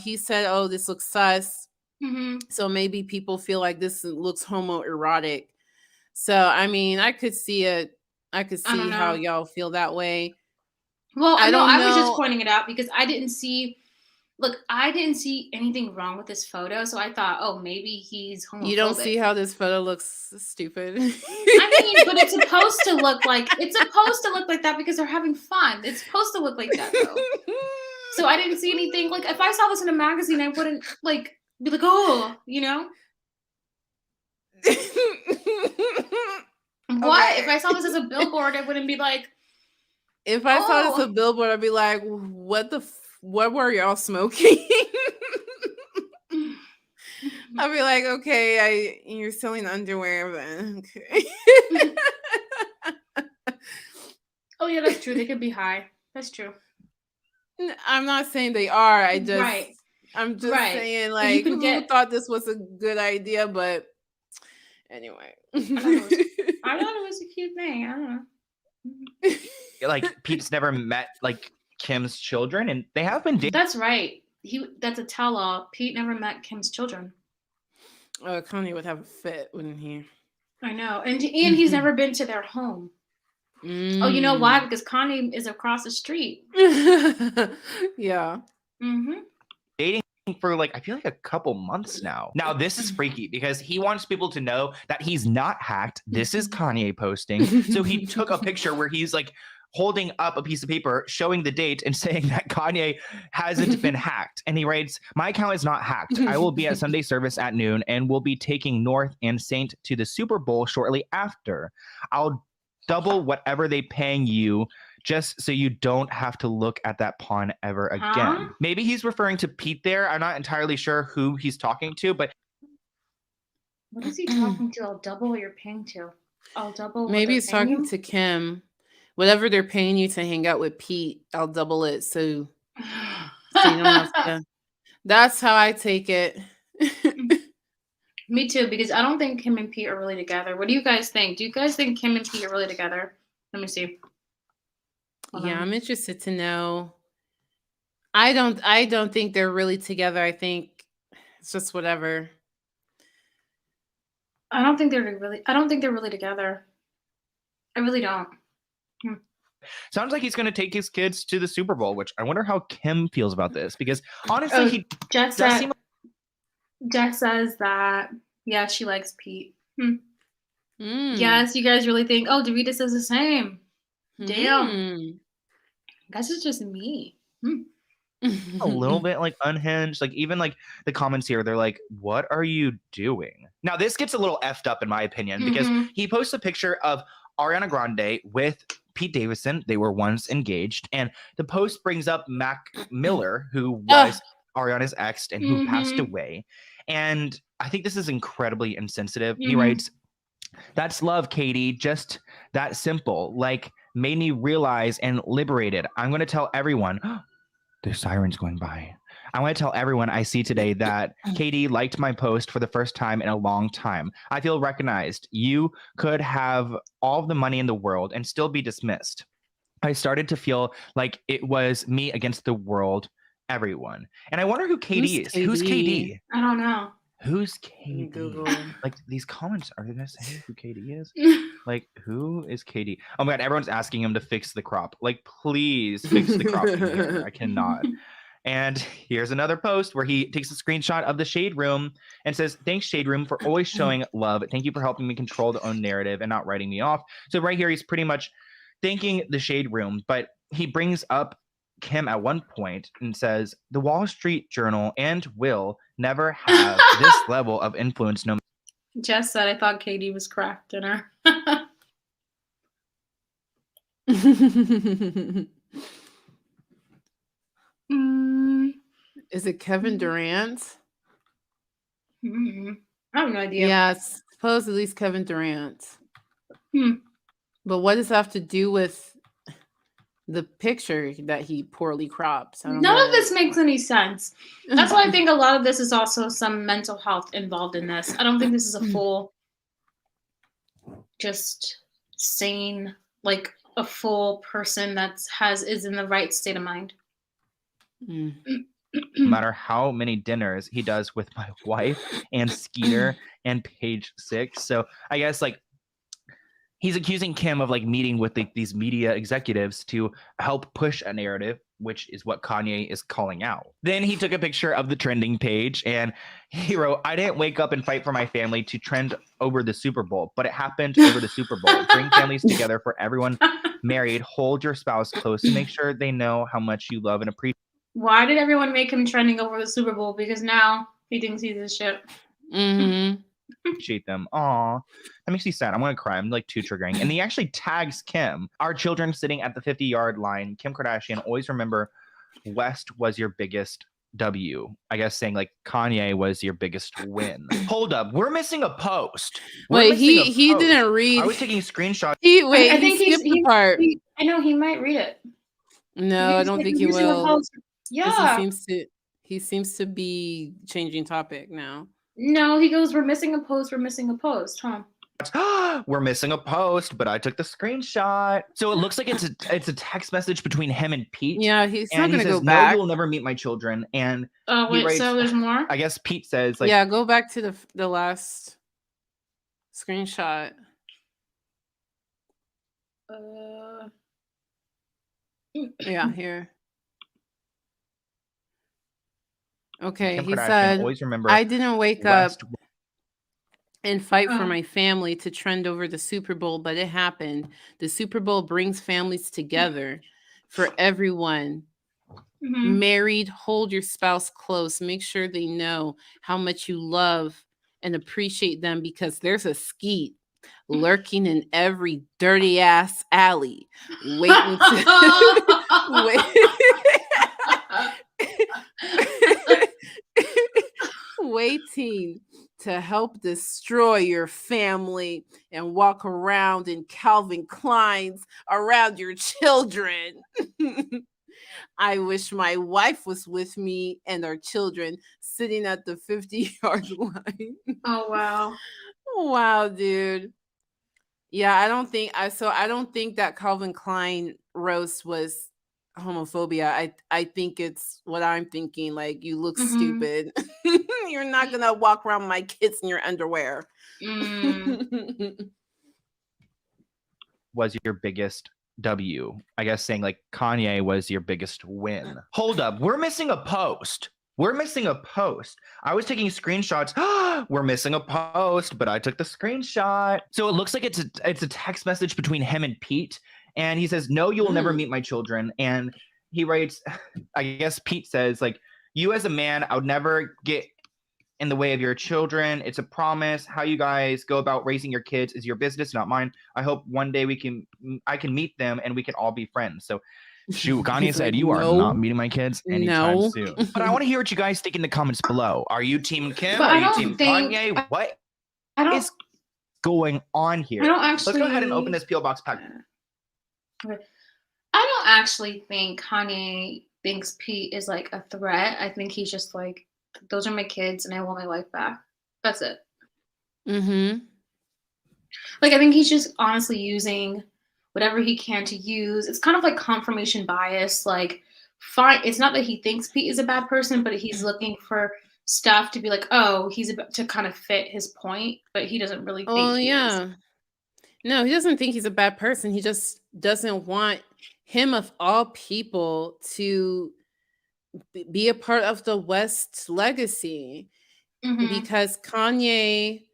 [SPEAKER 2] he said, oh, this looks sus. So maybe people feel like this looks homoerotic. So, I mean, I could see it. I could see how y'all feel that way.
[SPEAKER 1] Well, I was just pointing it out because I didn't see anything wrong with this photo. So I thought, oh, maybe he's homophobic.
[SPEAKER 2] You don't see how this photo looks stupid.
[SPEAKER 1] I mean, but it's supposed to look like that because they're having fun. It's supposed to look like that, though. So I didn't see anything. Like, if I saw this in a magazine, I wouldn't, like, be like, oh, you know? What? Okay. If I saw this as a billboard, I wouldn't be like.
[SPEAKER 2] If I saw this as a billboard, I'd be like, what were y'all smoking? I'd be like, okay, you're selling underwear, then. Okay.
[SPEAKER 1] Oh yeah, that's true. They could be high. That's true.
[SPEAKER 2] I'm not saying they are. I'm just
[SPEAKER 1] Right.
[SPEAKER 2] saying,
[SPEAKER 1] You
[SPEAKER 2] like,
[SPEAKER 1] can
[SPEAKER 2] who
[SPEAKER 1] get-
[SPEAKER 2] thought this was a good idea? But anyway,
[SPEAKER 1] I thought it was a cute thing. I don't know.
[SPEAKER 3] Like Pete's never met like Kim's children, and they have been dating.
[SPEAKER 1] That's right. That's a tell-all. Pete never met Kim's children.
[SPEAKER 2] Kanye would have a fit, wouldn't he?
[SPEAKER 1] I know, and he's never been to their home. Oh, you know why? Because Kanye is across the street.
[SPEAKER 2] Yeah.
[SPEAKER 3] Dating for like, I feel like a couple months now. Now this is freaky because he wants people to know that he's not hacked. This is Kanye posting. So he took a picture where he's like holding up a piece of paper showing the date and saying that Kanye hasn't been hacked. And he writes, "My account is not hacked. I will be at Sunday service at noon and will be taking North and Saint to the Super Bowl shortly after. I'll double whatever they paying you just so you don't have to look at that pawn ever again." Maybe he's referring to Pete there. I'm not entirely sure who he's talking to, but
[SPEAKER 1] what is he talking to? I'll double what you're paying to. I'll double.
[SPEAKER 2] Maybe he's talking to Kim. Whatever they're paying you to hang out with Pete, I'll double it so you don't have to. That's how I take it.
[SPEAKER 1] Me too, because I don't think Kim and Pete are really together. What do you guys think? Do you guys think Kim and Pete are really together? Let me see.
[SPEAKER 2] I'm interested to know. I don't think they're really together. I think it's just whatever.
[SPEAKER 1] I don't think they're really together. I really don't.
[SPEAKER 3] Sounds like he's going to take his kids to the Super Bowl, which I wonder how Kim feels about this, because honestly,
[SPEAKER 1] Jess says that, yeah, she likes Pete. Yes, you guys really think, oh, Davida says the same. Damn. Guess it's just me.
[SPEAKER 3] A little bit like unhinged. Like even like the comments here, they're like, "What are you doing?" Now this gets a little effed up in my opinion because he posts a picture of Ariana Grande with Pete Davidson. They were once engaged, and the post brings up Mac Miller, who was Ariana's ex and who passed away. And I think this is incredibly insensitive. He writes, "That's love, Katie. Just that simple. Like made me realize and liberated. I'm going to tell everyone." There's sirens going by. I want to tell everyone I see today that Katie liked my post for the first time in a long time. I feel recognized. You could have all the money in the world and still be dismissed. I started to feel like it was me against the world, everyone. And I wonder who Katie is. Who's Katie?
[SPEAKER 1] I don't know.
[SPEAKER 3] Who's Katie? Like these comments, are they gonna say who Katie is? Like, who is Katie? Oh my god, everyone's asking him to fix the crop. Like, please fix the crop in here. I cannot. And here's another post where he takes a screenshot of the Shade Room and says, "Thanks, Shade Room, for always showing love. Thank you for helping me control the own narrative and not writing me off." So right here, he's pretty much thanking the Shade Room, but he brings up Kim at one point and says, "The Wall Street Journal and will never have this level of influence." No.
[SPEAKER 1] Jess said, "I thought Katie was cracked dinner."
[SPEAKER 2] Is it Kevin Durant?
[SPEAKER 1] I have no idea.
[SPEAKER 2] Yeah, it's supposedly it's Kevin Durant. But what does that have to do with the picture that he poorly crops?
[SPEAKER 1] None of this makes any sense. That's why I think a lot of this is also some mental health involved in this. I don't think this is a full, just sane, like a full person that is in the right state of mind.
[SPEAKER 3] No matter how many dinners he does with my wife and Skeeter and Page Six. So I guess like he's accusing Kim of like meeting with these media executives to help push a narrative, which is what Kanye is calling out. Then he took a picture of the trending page and he wrote, "I didn't wake up and fight for my family to trend over the Super Bowl, but it happened over the Super Bowl. Bring families together for everyone married. Hold your spouse close to make sure they know how much you love and appreciate."
[SPEAKER 1] Why did everyone make him trending over the Super Bowl? Because now he thinks he's a shit.
[SPEAKER 3] Appreciate them. Aw, that makes me sad. I'm gonna cry. I'm like too triggering. And he actually tags Kim. "Our children sitting at the 50-yard line. Kim Kardashian, always remember West was your biggest W, I guess saying like Kanye was your biggest win. Hold up, we're missing a post.
[SPEAKER 2] Wait, he didn't read.
[SPEAKER 3] I was taking screenshots.
[SPEAKER 2] He
[SPEAKER 1] I think
[SPEAKER 2] skipped the part.
[SPEAKER 1] I know he might read it.
[SPEAKER 2] No, I don't think he will.
[SPEAKER 1] Yeah.
[SPEAKER 2] He seems to be changing topic now.
[SPEAKER 1] No, he goes, we're missing a post, huh?
[SPEAKER 3] We're missing a post, but I took the screenshot. So it looks like it's a text message between him and Pete.
[SPEAKER 2] Yeah, he's not
[SPEAKER 3] and
[SPEAKER 2] gonna
[SPEAKER 3] he says,
[SPEAKER 2] go back.
[SPEAKER 3] No, you will never meet my children. And
[SPEAKER 1] oh wait, so there's more?
[SPEAKER 3] I guess Pete says like,
[SPEAKER 2] yeah, go back to the last screenshot. Yeah, here. Okay,
[SPEAKER 3] Kim
[SPEAKER 2] he
[SPEAKER 3] Kardashian,
[SPEAKER 2] said,
[SPEAKER 3] always remember
[SPEAKER 2] I didn't wake up
[SPEAKER 3] West.
[SPEAKER 2] and fight for my family to trend over the Super Bowl, but it happened. The Super Bowl brings families together for everyone.
[SPEAKER 1] Mhm.
[SPEAKER 2] Married, hold your spouse close. Make sure they know how much you love and appreciate them, because there's a skeet lurking in every dirty ass alley, waiting waiting to help destroy your family and walk around in Calvin Klein's around your children. I wish my wife was with me and our children sitting at the 50-yard line.
[SPEAKER 1] Oh wow.
[SPEAKER 2] Wow, dude. Yeah, I don't think that Calvin Klein roast was homophobia. I think it's what I'm thinking, like, you look stupid. You're not gonna walk around my kids in your underwear.
[SPEAKER 3] Was your biggest W, I guess saying like Kanye was your biggest win. Hold up, we're missing a post. I was taking screenshots. We're missing a post, but I took the screenshot. So it looks like it's a text message between him and Pete. And he says, no, you will never meet my children. And he writes, I guess Pete says, like, you as a man, I would never get in the way of your children. It's a promise. How you guys go about raising your kids is your business, not mine. I hope one day I can meet them and we can all be friends. So shoot, Kanye said, you are not meeting my kids anytime soon. But I want to hear what you guys think in the comments below. Are you team Kim? Are you team Kanye? What is going on here? Let's go ahead and open this P.O. Box pack.
[SPEAKER 1] Okay. I don't actually think Kanye thinks Pete is like a threat. I think he's just like, those are my kids and I want my life back. That's it. Like, I think he's just honestly using whatever he can to use. It's kind of like confirmation bias. Like, fine, it's not that he thinks Pete is a bad person, but he's looking for stuff to be like, oh, he's about to kind of fit his point, but he doesn't really think he is.
[SPEAKER 2] No, he doesn't think he's a bad person. He just doesn't want him, of all people, to be a part of the West legacy, because Kanye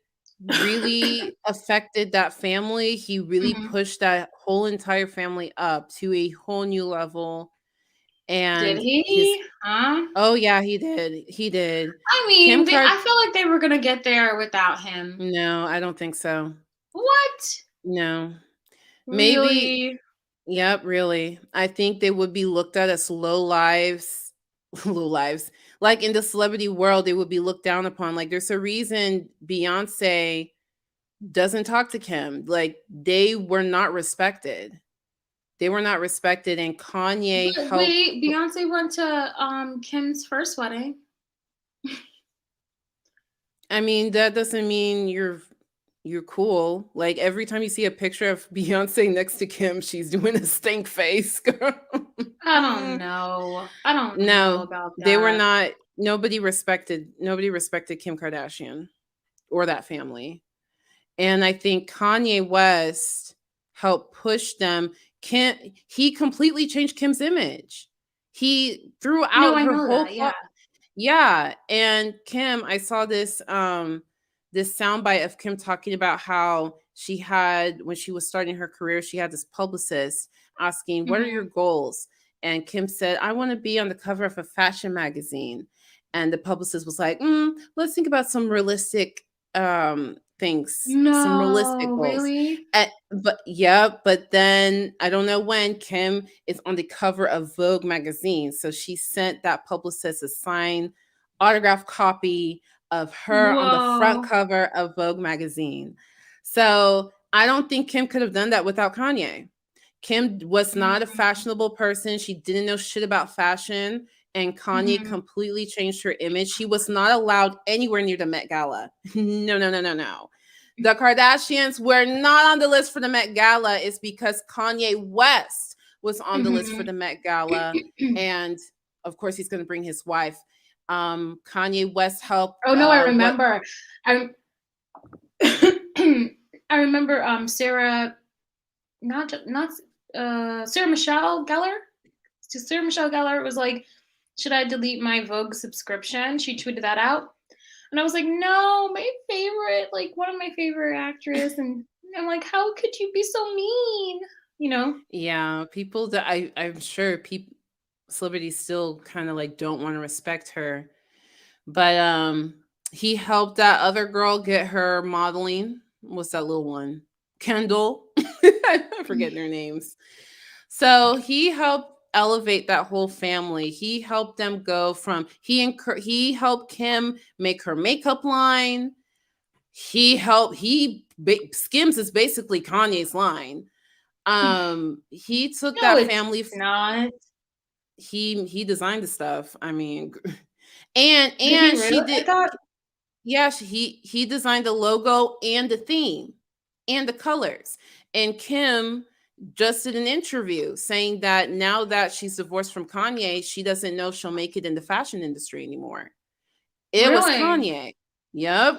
[SPEAKER 2] really affected that family. He really pushed that whole entire family up to a whole new level. And
[SPEAKER 1] did he?
[SPEAKER 2] Oh yeah, he did.
[SPEAKER 1] I mean, I feel like they were gonna get there without him.
[SPEAKER 2] No, I don't think so.
[SPEAKER 1] What?
[SPEAKER 2] No.
[SPEAKER 1] Really?
[SPEAKER 2] Maybe. Yep, really. I think they would be looked at as low lives. Like, in the celebrity world, they would be looked down upon. Like, there's a reason Beyonce doesn't talk to Kim. Like, they were not respected. And Kanye helped.
[SPEAKER 1] Wait, Beyonce went to Kim's first wedding.
[SPEAKER 2] I mean, that doesn't mean you're cool. Like, every time you see a picture of Beyonce next to Kim, she's doing a stink face.
[SPEAKER 1] I don't know. know about that.
[SPEAKER 2] They were not. Nobody respected Kim Kardashian or that family. And I think Kanye West helped push them. He completely changed Kim's image. He threw out her whole yeah. And Kim, I saw this this soundbite of Kim talking about how she had, when she was starting her career, she had this publicist asking, what are your goals? And Kim said, I want to be on the cover of a fashion magazine. And the publicist was like, let's think about some realistic things, some realistic
[SPEAKER 1] No,
[SPEAKER 2] goals.
[SPEAKER 1] really?
[SPEAKER 2] But then I don't know when Kim is on the cover of Vogue magazine. So she sent that publicist a signed autograph copy of her on the front
[SPEAKER 1] Whoa.
[SPEAKER 2] cover of Vogue magazine. So I don't think Kim could have done that without Kanye. Kim was not a fashionable person. She didn't know shit about fashion. And Kanye completely changed her image. She was not allowed anywhere near the Met Gala. No, no, no, no, no. The Kardashians were not on the list for the Met Gala. It's because Kanye West was on the list for the Met Gala. And of course, he's going to bring his wife. Kanye West helped.
[SPEAKER 1] Oh no, I remember. I remember Sarah, not Sarah Michelle Gellar. Sarah Michelle Gellar was like, should I delete my Vogue subscription? She tweeted that out. And I was like, no, my favorite, like one of my favorite actors. And I'm like, how could you be so mean? You know?
[SPEAKER 2] Yeah, people that I'm sure celebrities still kind of like don't want to respect her. But he helped that other girl get her modeling. What's that little one? Kendall. I'm forgetting their names. So he helped elevate that whole family. He helped them go from he helped Kim make her makeup line. Skims is basically Kanye's line. He took that family.
[SPEAKER 1] It's not.
[SPEAKER 2] He designed the stuff. I mean, and
[SPEAKER 1] Really?
[SPEAKER 2] she did. Yeah, he designed the logo and the theme and the colors. And Kim just did an interview saying that now that she's divorced from Kanye, she doesn't know if she'll make it in the fashion industry anymore. It was Kanye. Yep.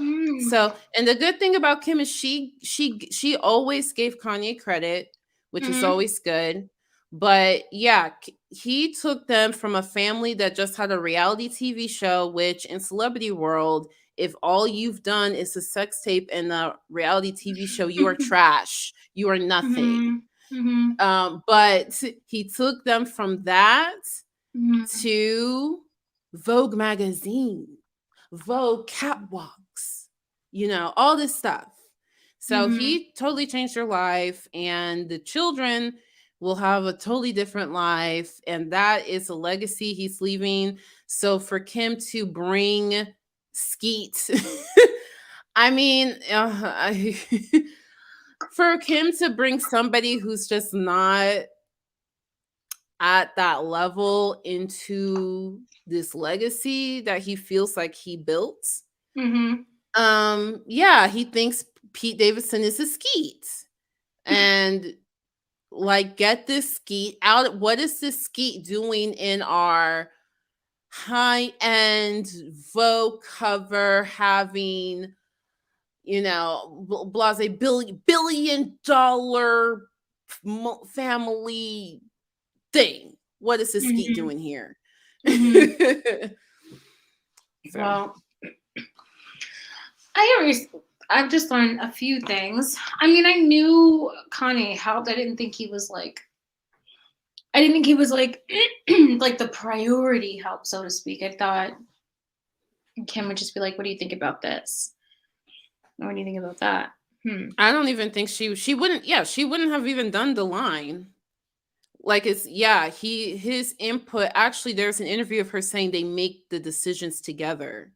[SPEAKER 2] So, and the good thing about Kim is she always gave Kanye credit, which is always good. But yeah, he took them from a family that just had a reality TV show, which in celebrity world, if all you've done is a sex tape and a reality TV show, you are trash. You are nothing. But he took them from that to Vogue magazine, Vogue catwalks, all this stuff. So he totally changed their life, and the children will have a totally different life. And that is a legacy he's leaving. So for Kim to bring Skeet, I mean, for Kim to bring somebody who's just not at that level into this legacy that he feels like he built. Yeah, he thinks Pete Davidson is a Skeet. And like, get this Skeet out. What is this Skeet doing in our high-end Vogue cover, having blase billion dollar family thing? What is this Skeet doing here?
[SPEAKER 1] Well, I've just learned a few things. I mean, I knew Kanye helped. I didn't think he was like like the priority help, so to speak. I thought Kim would just be like, what do you think about this? What do you think about that?
[SPEAKER 2] I don't even think she wouldn't have even done the line. Like, his input. Actually, there's an interview of her saying they make the decisions together.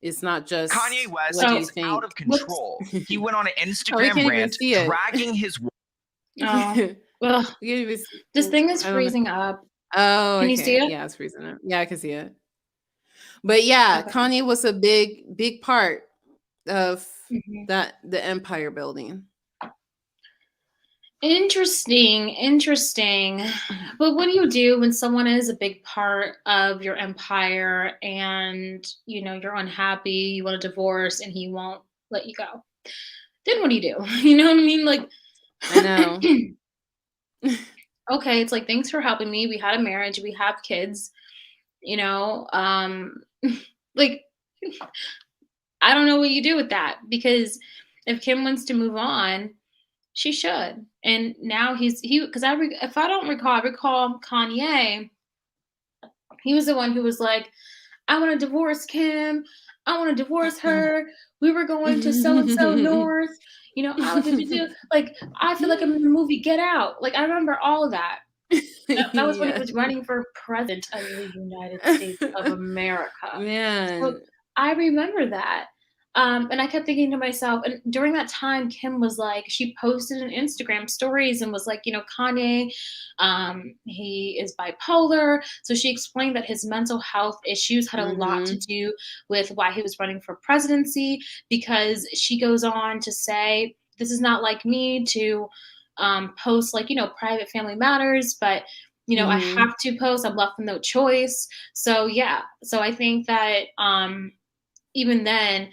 [SPEAKER 2] It's not just
[SPEAKER 3] Kanye West is out of control. He went on an Instagram rant dragging his.
[SPEAKER 1] Well, this thing is freezing up.
[SPEAKER 2] Oh,
[SPEAKER 1] can you see it?
[SPEAKER 2] Yeah, it's freezing up. Yeah, I can see it. But yeah, Kanye was a big part of the empire building.
[SPEAKER 1] Interesting. But what do you do when someone is a big part of your empire and you're unhappy, you want a divorce, and he won't let you go? Then what do you do? You know what I mean? Like,
[SPEAKER 2] I know.
[SPEAKER 1] Okay, it's like, thanks for helping me. We had a marriage, we have kids, like, I don't know what you do with that, because if Kim wants to move on, she should. And now because if I don't recall, I recall Kanye, he was the one who was like, I want to divorce Kim. I want to divorce her. We were going to so and so north. You know, I would do like I feel like I'm in the movie Get Out. Like I remember all of that. That was when he
[SPEAKER 2] Yeah.
[SPEAKER 1] was running for president of the United States of America.
[SPEAKER 2] Man.
[SPEAKER 1] So I remember that. And I kept thinking to myself, and during that time, Kim was like, she posted an Instagram stories and was like, you know, Kanye, he is bipolar. So she explained that his mental health issues had a lot to do with why he was running for presidency, because she goes on to say, this is not like me to post like, you know, private family matters, but you know, I have to post, I'm left with no choice. So yeah. So I think that even then,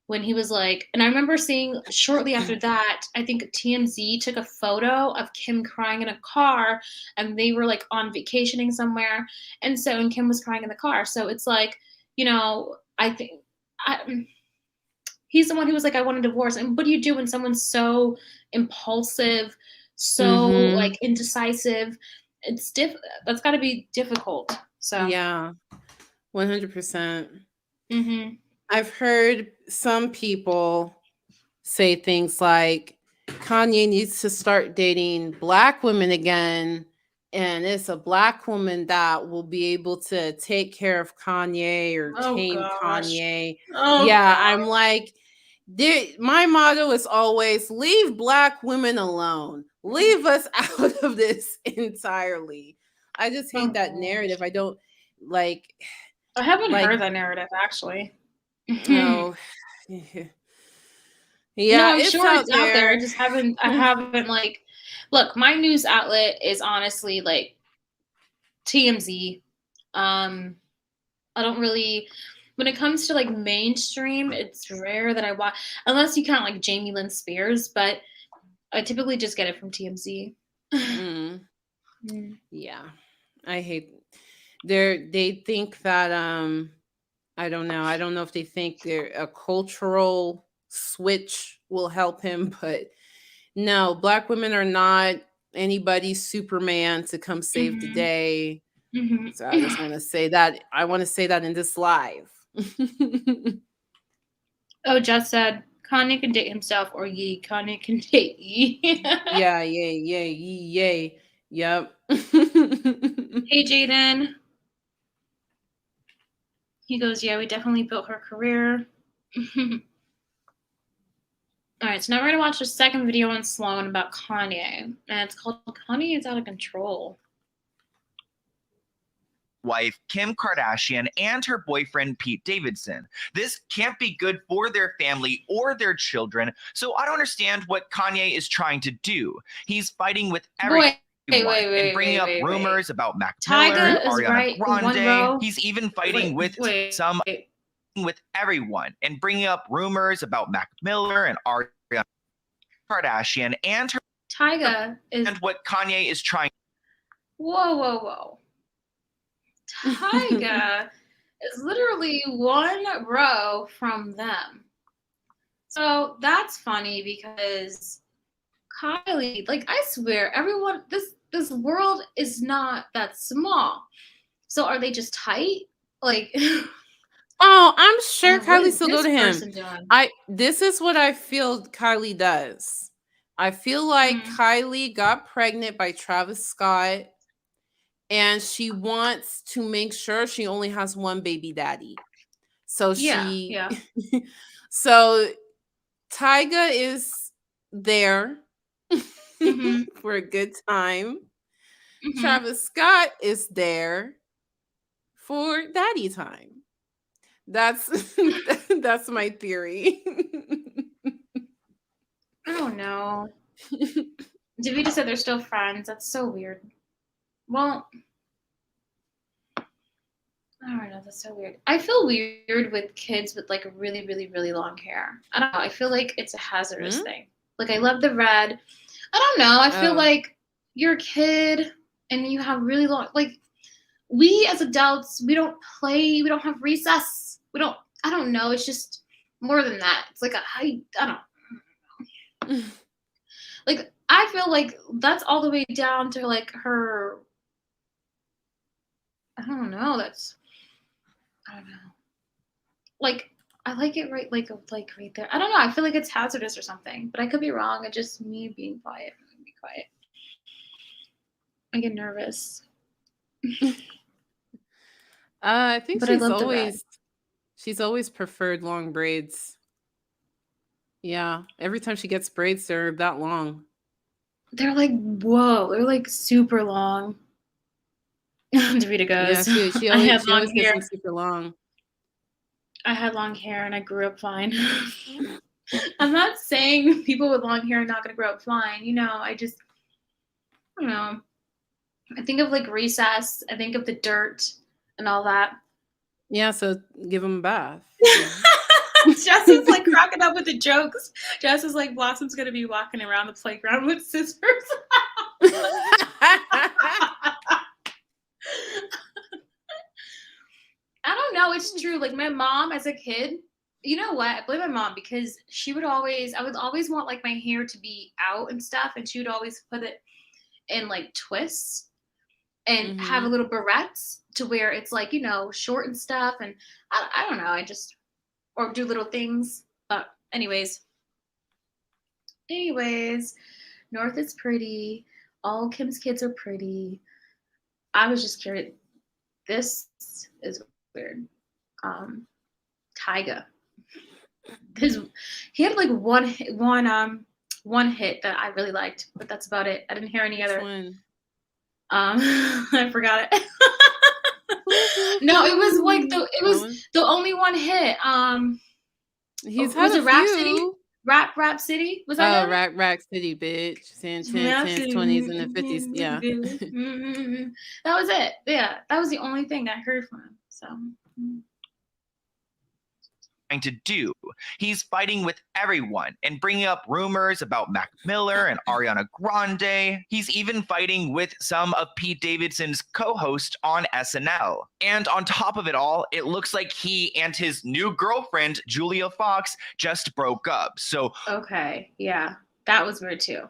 [SPEAKER 1] when he was like, and I remember seeing shortly after that, I think TMZ took a photo of Kim crying in a car, and they were like on vacationing somewhere. And so, and Kim was crying in the car. So it's like, you know, I think he's the one who was like, I want a divorce. And what do you do when someone's so impulsive, so like indecisive? It's that's got to be difficult. So
[SPEAKER 2] yeah, 100%.
[SPEAKER 1] Mm-hmm.
[SPEAKER 2] I've heard some people say things like Kanye needs to start dating Black women again, and it's a Black woman that will be able to take care of Kanye or tame Kanye. I'm like, my motto is always leave Black women alone. Leave us out of this entirely. I just hate that narrative. I don't like.
[SPEAKER 1] I haven't heard that narrative actually.
[SPEAKER 2] No. Yeah,
[SPEAKER 1] no, I'm
[SPEAKER 2] it's
[SPEAKER 1] sure it's out there. I just haven't. I haven't like. Look, my news outlet is honestly like TMZ. I don't really. When it comes to like mainstream, it's rare that I watch, unless you count like Jamie Lynn Spears. But I typically just get it from TMZ.
[SPEAKER 2] Yeah, I hate. They think that I don't know. I don't know if they think a cultural switch will help him, but no, Black women are not anybody's Superman to come save the day. So I just want to say that. I want to say that in this live.
[SPEAKER 1] Oh, Jess said Kanye can date himself, or Yee. Kanye can date Yee.
[SPEAKER 2] Yeah, yay. Yep.
[SPEAKER 1] Hey, Jaden. He goes, yeah, we definitely built her career. All right, so now we're going to watch the second video on Sloan about Kanye. And it's called Kanye is Out of Control.
[SPEAKER 3] Wife Kim Kardashian and her boyfriend Pete Davidson. This can't be good for their family or their children, so I don't understand what Kanye is trying to do. He's fighting with everyone and bringing up rumors about Mac Miller and Ariana Grande. He's even fighting with everyone and bringing up rumors about Mac Miller and Ariana Kardashian and her
[SPEAKER 1] Tyga is
[SPEAKER 3] and what Kanye is trying.
[SPEAKER 1] Whoa. Tyga is literally one row from them. So that's funny because Kylie, like I swear, everyone this world is not that small. So are they just tight? Like
[SPEAKER 2] oh, I'm sure Kylie still go to him.
[SPEAKER 1] Doing?
[SPEAKER 2] This is what I feel Kylie does. I feel like Kylie got pregnant by Travis Scott, and she wants to make sure she only has one baby daddy. So so Tyga is there for a good time. Travis Scott is there for daddy time. That's my theory.
[SPEAKER 1] I don't know. Davida said they're still friends. That's so weird. Well, I don't know. That's so weird. I feel weird with kids with like really, really, really long hair. I don't know. I feel like it's a hazardous thing. Like I love the red. I don't know. I feel like you're a kid and you have really long. Like we as adults, we don't play. We don't have recess. We don't. I don't know. It's just more than that. It's like I don't know. Like I feel like that's all the way down to like her. I don't know. I don't know. Like I like it right there. I don't know. I feel like it's hazardous or something, but I could be wrong. It's just me being quiet. Be quiet. I get nervous.
[SPEAKER 2] I think
[SPEAKER 1] But I love the red.
[SPEAKER 2] she's always preferred long braids. Yeah, every time she gets braids, they're that long.
[SPEAKER 1] They're like, whoa, they're like super long. Davida goes,
[SPEAKER 2] Yeah, she
[SPEAKER 1] I
[SPEAKER 2] always
[SPEAKER 1] had long
[SPEAKER 2] gets
[SPEAKER 1] hair.
[SPEAKER 2] them super long.
[SPEAKER 1] I had long hair and I grew up fine. I'm not saying people with long hair are not going to grow up fine. You know, I don't know. I think of like recess. I think of the dirt and all that.
[SPEAKER 2] Yeah, so give them a bath.
[SPEAKER 1] Jess is like cracking up with the jokes. Jess is like, Blossom's going to be walking around the playground with scissors. I don't know. It's true. Like my mom as a kid, you know what? I blame my mom because I would always want like my hair to be out and stuff. And she would always put it in like twists and have a little barrettes to where it's like, you know, short and stuff. And I don't know. Or do little things. But anyways, North is pretty. All Kim's kids are pretty. I was just curious. This is weird. Tyga. He had like one hit that I really liked, but that's about it. I didn't hear any other. I forgot it. No, it was like the only one hit.
[SPEAKER 2] He's had
[SPEAKER 1] was
[SPEAKER 2] a
[SPEAKER 1] it Rap
[SPEAKER 2] few.
[SPEAKER 1] City? Rap City? Was that?
[SPEAKER 2] Oh, Rack City, bitch. 10s, 20s, and the 50s. Yeah.
[SPEAKER 1] That was it. Yeah, that was the only thing I heard from him. So.
[SPEAKER 3] To do. He's fighting with everyone and bringing up rumors about Mac Miller and Ariana Grande. He's even fighting with some of Pete Davidson's co-hosts on SNL. And on top of it all, it looks like he and his new girlfriend, Julia Fox, just broke up. So
[SPEAKER 1] okay, yeah, that was weird too.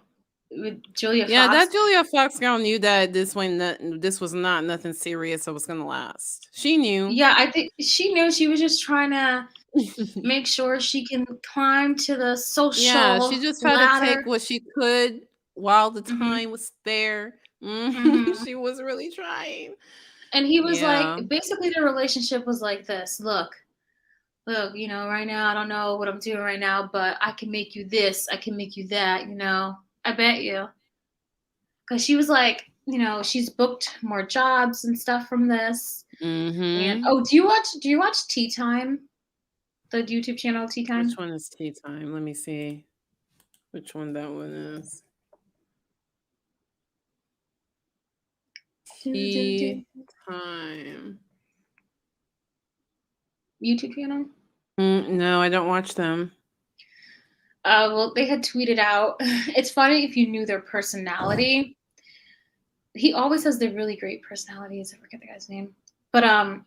[SPEAKER 1] With Julia Fox.
[SPEAKER 2] Yeah, that Julia Fox girl knew that this was not nothing serious that was gonna last. She knew.
[SPEAKER 1] Yeah, I think she knew. She was just trying to make sure she can climb to the social.
[SPEAKER 2] Yeah, she just tried
[SPEAKER 1] ladder.
[SPEAKER 2] to take what she could while the time was there. She was really trying.
[SPEAKER 1] And he was like, basically the relationship was like this. Look, you know, right now I don't know what I'm doing right now, but I can make you this, I can make you that, you know. I bet you. Because she was like, you know, she's booked more jobs and stuff from this. And do you watch Tea Time? The YouTube channel Tea Time?
[SPEAKER 2] Which one is Tea Time? Let me see which one that one is. Tea Time.
[SPEAKER 1] YouTube channel?
[SPEAKER 2] No, I don't watch them.
[SPEAKER 1] Well, they had tweeted out. It's funny if you knew their personality. He always has the really great personalities. I forget the guy's name. But what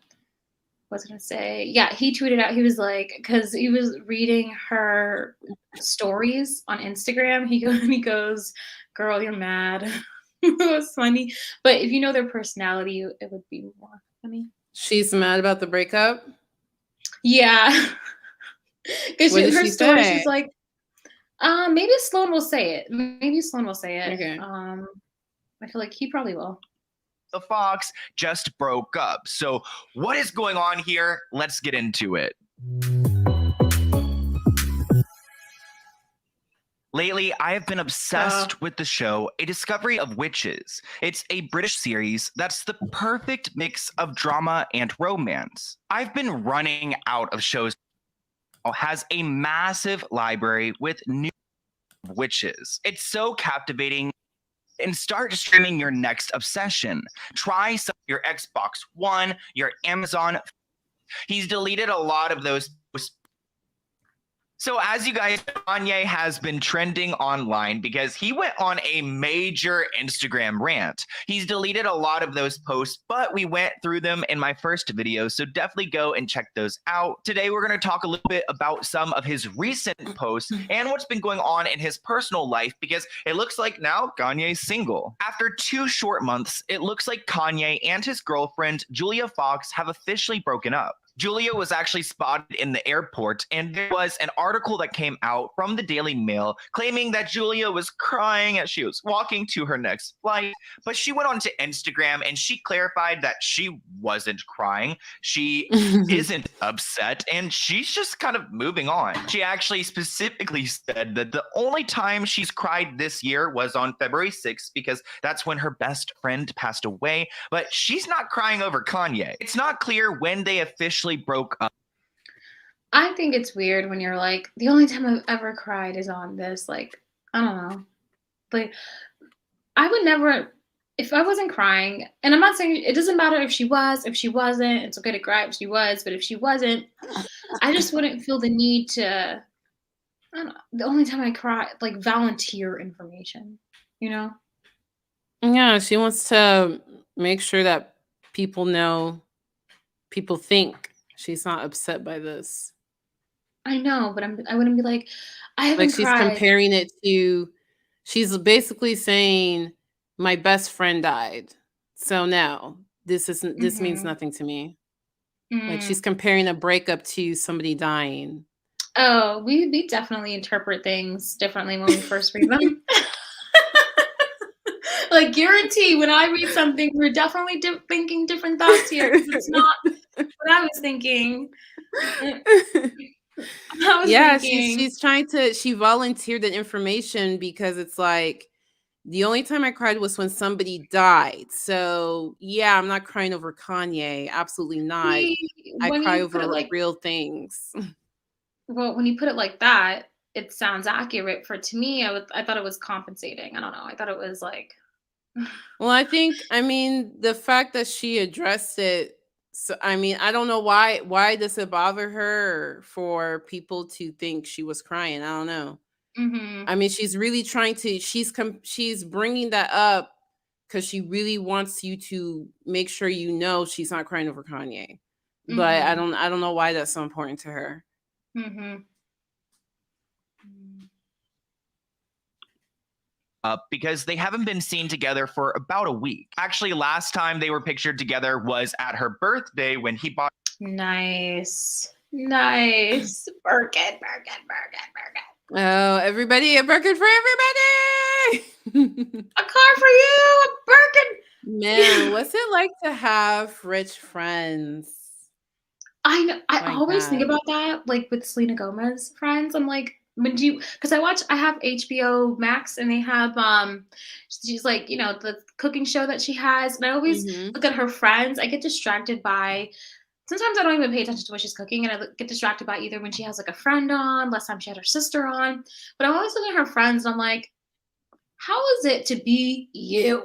[SPEAKER 1] was I gonna say? Yeah, he tweeted out. He was like, because he was reading her stories on Instagram. He goes, "Girl, you're mad." It was funny. But if you know their personality, it would be more funny.
[SPEAKER 2] She's mad about the breakup?
[SPEAKER 1] Yeah. Because her story, she's like, maybe Sloan will say it. Okay. I feel like he probably will.
[SPEAKER 3] The Fox just broke up. So what is going on here? Let's get into it. Lately, I have been obsessed with the show A Discovery of Witches. It's a British series that's the perfect mix of drama and romance. I've been running out of shows. Has a massive library with new witches. It's so captivating. And start streaming your next obsession. Try some your Xbox One, your Amazon. He's deleted a lot of those. So as you guys, Kanye has been trending online because he went on a major Instagram rant. He's deleted a lot of those posts, but we went through them in my first video, so definitely go and check those out. Today, we're going to talk a little bit about some of his recent posts and what's been going on in his personal life, because it looks like now Kanye's single. After 2 short months, it looks like Kanye and his girlfriend, Julia Fox, have officially broken up. Julia was actually spotted in the airport, and there was an article that came out from the Daily Mail claiming that Julia was crying as she was walking to her next flight. But she went onto Instagram and she clarified that she wasn't crying. She isn't upset, and she's just kind of moving on. She actually specifically said that the only time she's cried this year was on February 6th, because that's when her best friend passed away. But she's not crying over Kanye. It's not clear when they officially broke up.
[SPEAKER 1] I think it's weird when you're like, the only time I've ever cried is on this. Like, I don't know. Like, I would never, if I wasn't crying, and I'm not saying it doesn't matter if she was, if she wasn't, it's okay to cry if she was, but if she wasn't, I just wouldn't feel the need to, I don't know, the only time I cry, like, volunteer information, you know?
[SPEAKER 2] Yeah, she wants to make sure that people know, people think she's not upset by this.
[SPEAKER 1] I know, but I wouldn't be like, I haven't
[SPEAKER 2] Like, she's
[SPEAKER 1] cried.
[SPEAKER 2] comparing it to, she's basically saying, my best friend died. So no, this means nothing to me. Like, she's comparing a breakup to somebody dying.
[SPEAKER 1] Oh, we definitely interpret things differently when we first read them. Like, guarantee when I read something, we're definitely thinking different thoughts here. It's not what I was thinking.
[SPEAKER 2] She's trying to, she volunteered the information because it's like, the only time I cried was when somebody died. So yeah, I'm not crying over Kanye. Absolutely not. I cry over real things.
[SPEAKER 1] Well, when you put it like that, it sounds accurate. To me, I thought it was compensating. I don't know. I thought it was like.
[SPEAKER 2] Well, I mean, the fact that she addressed it. So, I mean, I don't know why does it bother her for people to think she was crying? I don't know. I mean, she's really trying to, she's bringing that up because she really wants you to make sure you know she's not crying over Kanye. But I don't know why that's so important to her.
[SPEAKER 3] Because they haven't been seen together for about a week. Actually, last time they were pictured together was at her birthday when he bought.
[SPEAKER 1] Nice. Birkin.
[SPEAKER 2] Oh, everybody, a Birkin for everybody!
[SPEAKER 1] A car for you, a Birkin.
[SPEAKER 2] Man, what's it like to have rich friends?
[SPEAKER 1] I know. I always think about that, like with Selena Gomez friends. I'm like, because I have HBO Max, and they have she's like, the cooking show that she has, and I always look at her friends. I get distracted by, sometimes I don't even pay attention to what she's cooking, and I get distracted by either when she has like a friend on, last time she had her sister on, but I'm always looking at her friends and I'm like, how is it to be you?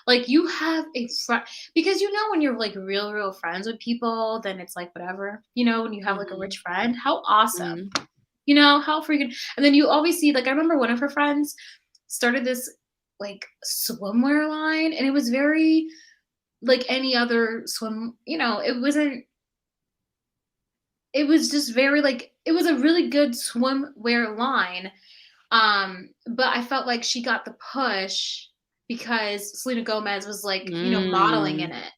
[SPEAKER 1] Like, you have a friend, because when you're like real friends with people, then it's like whatever, when you have like a rich friend, how awesome. How freaking, and then you always see, like, I remember one of her friends started this like swimwear line, and it was very like any other swim, it was just very like, it was a really good swimwear line. But I felt like she got the push because Selena Gomez was like, modeling in it.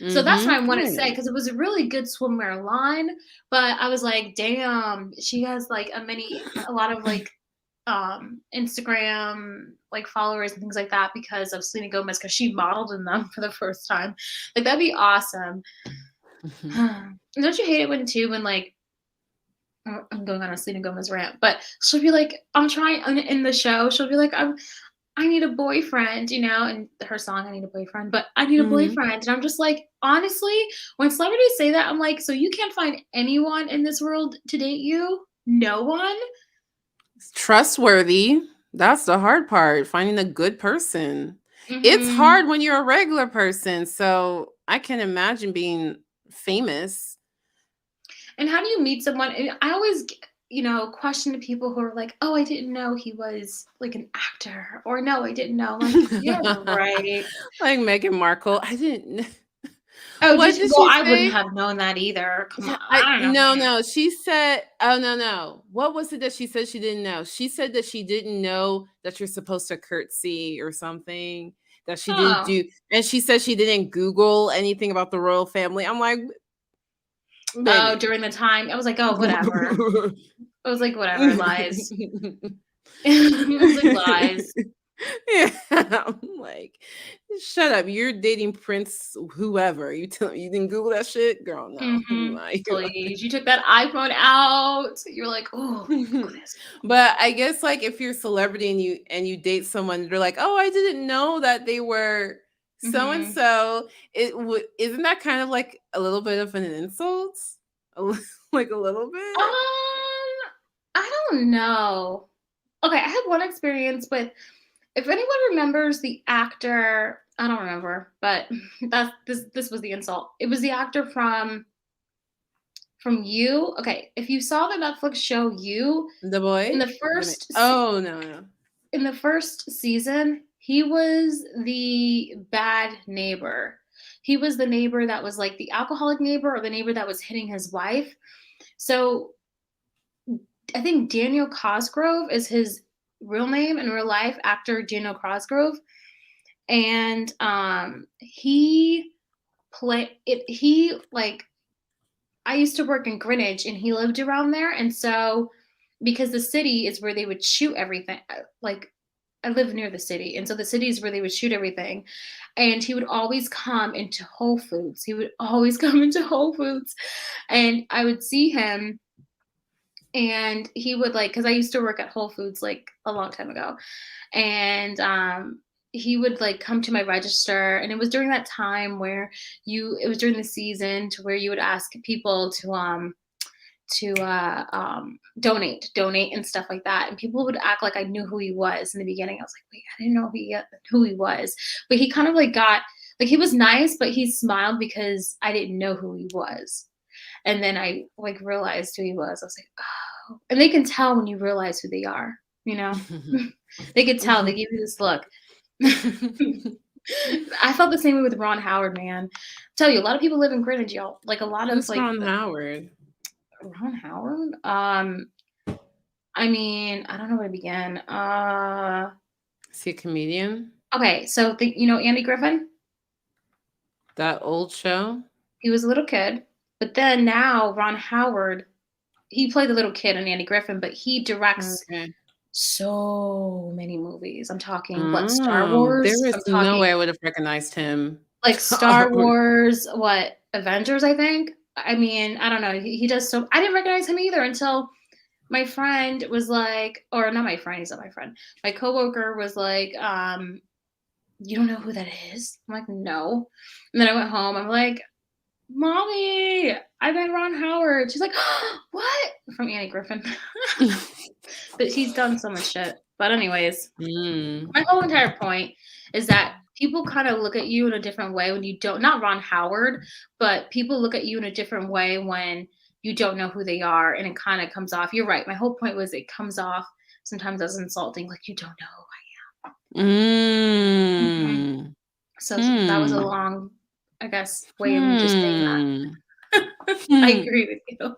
[SPEAKER 1] So that's what I want to say, because it was a really good swimwear line, but I was like, damn, she has like a lot of like Instagram like followers and things like that because of Selena Gomez, because she modeled in them for the first time. Like, that'd be awesome. Don't you hate it when like, I'm going on a Selena Gomez rant, but she'll be like, I'm trying in the show, she'll be like, I need a boyfriend, and her song, I Need a Boyfriend, but I need a boyfriend. And I'm just like, honestly, when celebrities say that, I'm like, so you can't find anyone in this world to date you? No one?
[SPEAKER 2] Trustworthy. That's the hard part, finding a good person. It's hard when you're a regular person, so I can imagine being famous.
[SPEAKER 1] And how do you meet someone? And I always, question the people who are like, oh, I didn't know he was like an actor, or no, I didn't know. Like, yeah, right.
[SPEAKER 2] Like Meghan Markle. I didn't.
[SPEAKER 1] Oh, what did she say? I wouldn't have known that either. Come on. I don't know.
[SPEAKER 2] No. She said, oh, no. What was it that she said she didn't know? She said that she didn't know that you're supposed to curtsy or something, that she didn't do. And she said she didn't Google anything about the royal family. I'm like,
[SPEAKER 1] Oh, during the time, I was like, oh, whatever. I was like, whatever, lies. I was like, lies.
[SPEAKER 2] Yeah, I'm like, shut up. You're dating Prince whoever. You didn't Google that shit? Girl, no.
[SPEAKER 1] Please. You took that iPhone out. You're like, oh,
[SPEAKER 2] but I guess like if you're a celebrity and you date someone, they're like, oh, I didn't know that they were so and so. Isn't that kind of like a little bit of an insult? Like a little bit?
[SPEAKER 1] I don't know. Okay, I had one experience with, if anyone remembers the actor, I don't remember, but this was the insult. It was the actor from You. Okay, if you saw the Netflix show You,
[SPEAKER 2] The Boy?
[SPEAKER 1] in the first
[SPEAKER 2] no.
[SPEAKER 1] In the first season, he was the bad neighbor. He was the neighbor that was like the alcoholic neighbor, or the neighbor that was hitting his wife. So I think Daniel Cosgrove is his real name in real life, actor Daniel Cosgrove. And he I used to work in Greenwich and he lived around there. And so because the city is where they would shoot everything, like I live near the city. And so the city is where they would shoot everything. And he would always come into Whole Foods. And I would see him. And he would because I used to work at Whole Foods like a long time ago. And he would come to my register, and it was during that time where it was during the season to where you would ask people to donate and stuff like that. And people would act like I knew who he was in the beginning. I was like, wait, I didn't know who he was. But he kind of he was nice, but he smiled because I didn't know who he was. And then I realized who he was. I was like, oh. And they can tell when you realize who they are, They could tell. They give you this look. I felt the same way with Ron Howard, man. I tell you, a lot of people live in Greenwich, y'all. A lot of
[SPEAKER 2] Ron Howard.
[SPEAKER 1] Ron Howard? I mean, I don't know where to begin.
[SPEAKER 2] Is he a comedian?
[SPEAKER 1] Okay, so Andy Griffin?
[SPEAKER 2] That old show?
[SPEAKER 1] He was a little kid. But then now Ron Howard, he played the little kid in Andy Griffin, but he directs so many movies. I'm talking Star Wars.
[SPEAKER 2] There is no way I would have recognized him.
[SPEAKER 1] Star Wars, Avengers, I think. I mean, I don't know. He does so. I didn't recognize him either until my friend was like, or not my friend. He's not my friend. My coworker was like, you don't know who that is? I'm like, no. And then I went home. I'm like, Mommy, I met Ron Howard. She's like, oh, what? From Andy Griffin. But he's done so much shit. But anyways, my whole entire point is that people kind of look at you in a different way when you don't, not Ron Howard, but people look at you in a different way when you don't know who they are, and it kind of comes off. You're right. My whole point was it comes off sometimes as insulting, like you don't know who I am. So that was a long, I guess, way of me just saying that. I agree with you.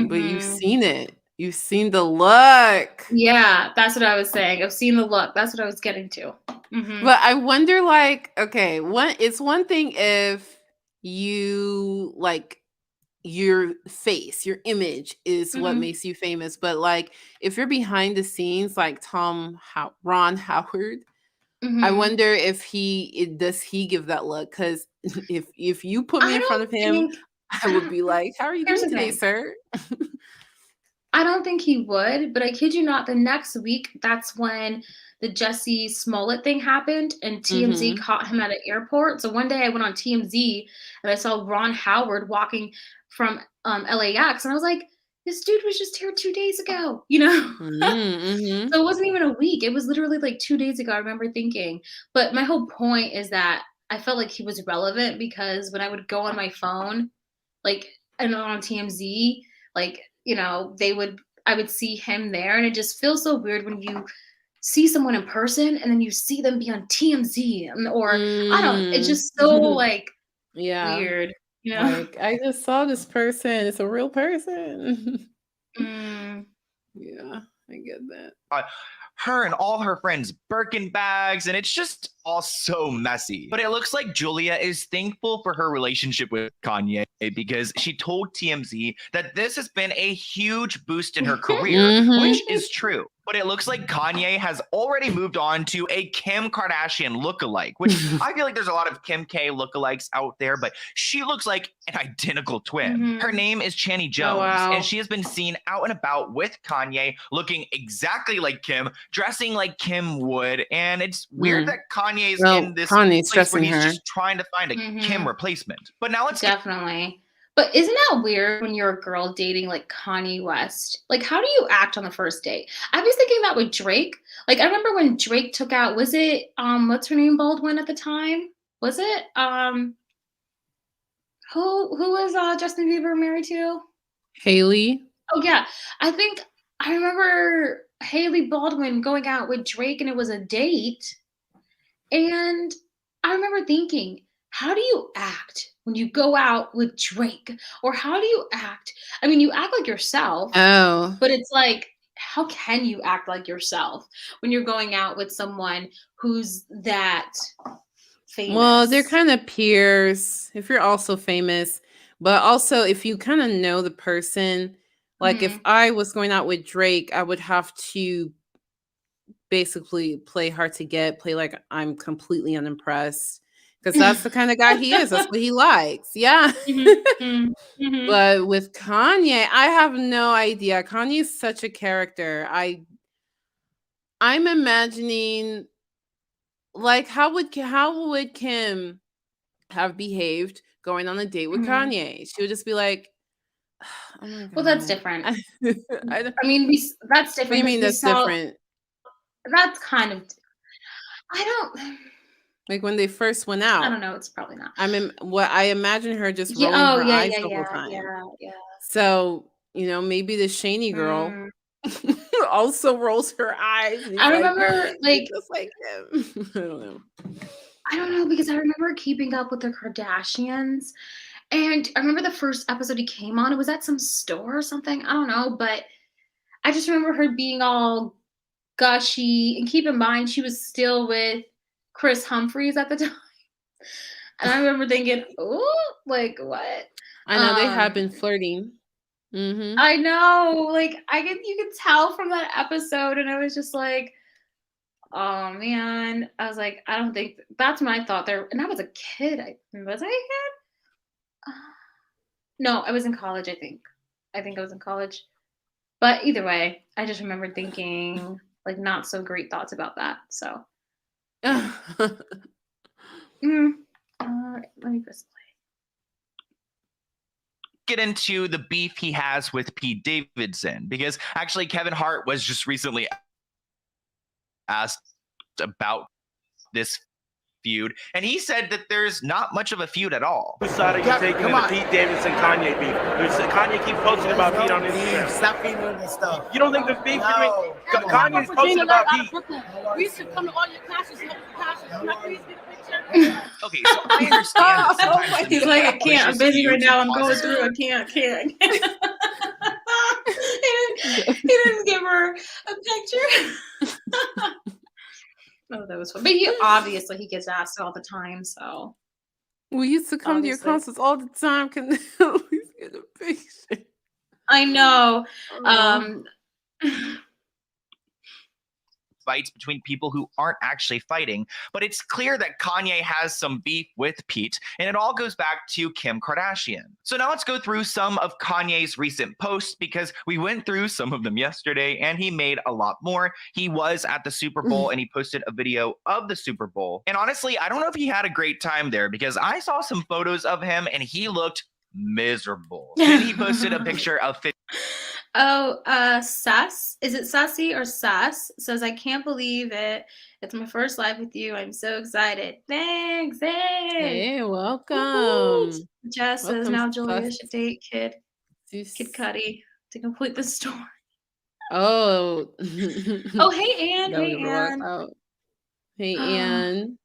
[SPEAKER 2] But you've seen it. You've seen the look.
[SPEAKER 1] Yeah, that's what I was saying. I've seen the look. That's what I was getting to.
[SPEAKER 2] But I wonder, okay, it's one thing if you your face, your image is what makes you famous. But if you're behind the scenes, like Ron Howard, I wonder if does he give that look? Because if you put me in front of him, I would be like, how are you doing today, sir?
[SPEAKER 1] I don't think he would, but I kid you not, the next week, that's when the Jussie Smollett thing happened, and TMZ caught him at an airport. So one day I went on TMZ and I saw Ron Howard walking from LAX, and I was like, this dude was just here 2 days ago, So it wasn't even a week. It was literally 2 days ago, I remember thinking. But my whole point is that I felt like he was relevant because when I would go on my phone, and on TMZ, I would see him there, and it just feels so weird when you see someone in person and then you see them be on TMZ, or I don't. It's just so weird,
[SPEAKER 2] I just saw this person. It's a real person. Yeah, I get that.
[SPEAKER 3] her and all her friends' Birkin bags, and it's just all so messy. But it looks like Julia is thankful for her relationship with Kanye because she told TMZ that this has been a huge boost in her career, which is true. But it looks like Kanye has already moved on to a Kim Kardashian lookalike, which I feel like there's a lot of Kim K lookalikes out there, but she looks like an identical twin. Her name is Channing Jones, and she has been seen out and about with Kanye, looking exactly like Kim, dressing like Kim would, and it's weird that Kanye's in this place where he's just trying to find a Kim replacement. But now let's
[SPEAKER 1] definitely. But isn't that weird when you're a girl dating like Kanye West? Like, how do you act on the first date? I was thinking that with Drake. Like, I remember when Drake took out, was it what's her name, Baldwin at the time? Was it who was Justin Bieber married to?
[SPEAKER 2] Haley.
[SPEAKER 1] Oh yeah, I think I remember Haley Baldwin going out with Drake, and it was a date. And I remember thinking, how do you act when you go out with Drake? Or how do you act? I mean, you act like yourself.
[SPEAKER 2] Oh.
[SPEAKER 1] But it's like, how can you act like yourself when you're going out with someone who's that famous?
[SPEAKER 2] Well, they're kind of peers if you're also famous. But also, if you kind of know the person, like if I was going out with Drake, I would have to basically play hard to get, play like I'm completely unimpressed. Because that's the kind of guy he is. That's what he likes. Yeah. But with Kanye, I have no idea. Kanye is such a character. I'm imagining, like, how would Kim have behaved going on a date with Kanye? She would just be like, oh my God.
[SPEAKER 1] Well, that's different.
[SPEAKER 2] I
[SPEAKER 1] mean, that's different.
[SPEAKER 2] What do you mean that's different?
[SPEAKER 1] That's kind of, I don't.
[SPEAKER 2] Like when they first went out.
[SPEAKER 1] I don't know. It's probably not.
[SPEAKER 2] I imagine her just rolling her eyes the whole time.
[SPEAKER 1] Yeah.
[SPEAKER 2] So, maybe the Shani girl also rolls her eyes.
[SPEAKER 1] I remember, like,
[SPEAKER 2] just like him. I don't know.
[SPEAKER 1] I don't know, because I remember keeping up with the Kardashians. And I remember the first episode he came on. It was at some store or something. I don't know. But I just remember her being all gushy. And keep in mind, she was still with Chris Humphries at the time. And I remember thinking, oh, like, what?
[SPEAKER 2] I know they have been flirting.
[SPEAKER 1] I know. Like, you could tell from that episode. And I was just like, oh, man. I was like, I don't think that's when I thought there. And I was a kid. Was I a kid? No, I was in college, I think. I think I was in college. But either way, I just remember thinking, like, not so great thoughts about that. So. Let me press play.
[SPEAKER 3] Get into the beef he has with Pete Davidson, because actually Kevin Hart was just recently asked about this feud, and he said that there's not much of a feud at all.
[SPEAKER 5] Whose side are you taking in the Pete Davidson Kanye beef? Kanye keeps posting about Pete on Instagram.
[SPEAKER 6] Stop feeding this stuff.
[SPEAKER 5] You don't think there's beef between Kanye's posting about Pete?
[SPEAKER 7] We used to come to all your classes, help your classes. Can I please get a picture?
[SPEAKER 3] Okay, so I understand. That
[SPEAKER 1] He's like, I can't. I'm busy right now. I'm going through. I can't. He didn't give her a picture. Oh, that was fun. But obviously he gets asked all the time, so.
[SPEAKER 2] We used to come to your concerts all the time. Can at least get a picture?
[SPEAKER 1] I know.
[SPEAKER 3] Fights between people who aren't actually fighting, but it's clear that Kanye has some beef with Pete, and it all goes back to Kim Kardashian. So now let's go through some of Kanye's recent posts, because we went through some of them yesterday and he made a lot more. He was at the Super Bowl and he posted a video of the Super Bowl, and honestly, I don't know if he had a great time there, because I saw some photos of him and he looked miserable. Then he posted a picture of
[SPEAKER 1] Sass, is it Sassy or Sass? Says, I can't believe it. It's my first live with you. I'm so excited. Thanks.
[SPEAKER 2] Hey, welcome.
[SPEAKER 1] Jess says, now Julia should date Kid
[SPEAKER 2] Kid
[SPEAKER 1] Cudi to complete the story.
[SPEAKER 2] Oh.
[SPEAKER 1] Oh, hey, Ann. Hey, Ann.
[SPEAKER 2] Hey, Ann.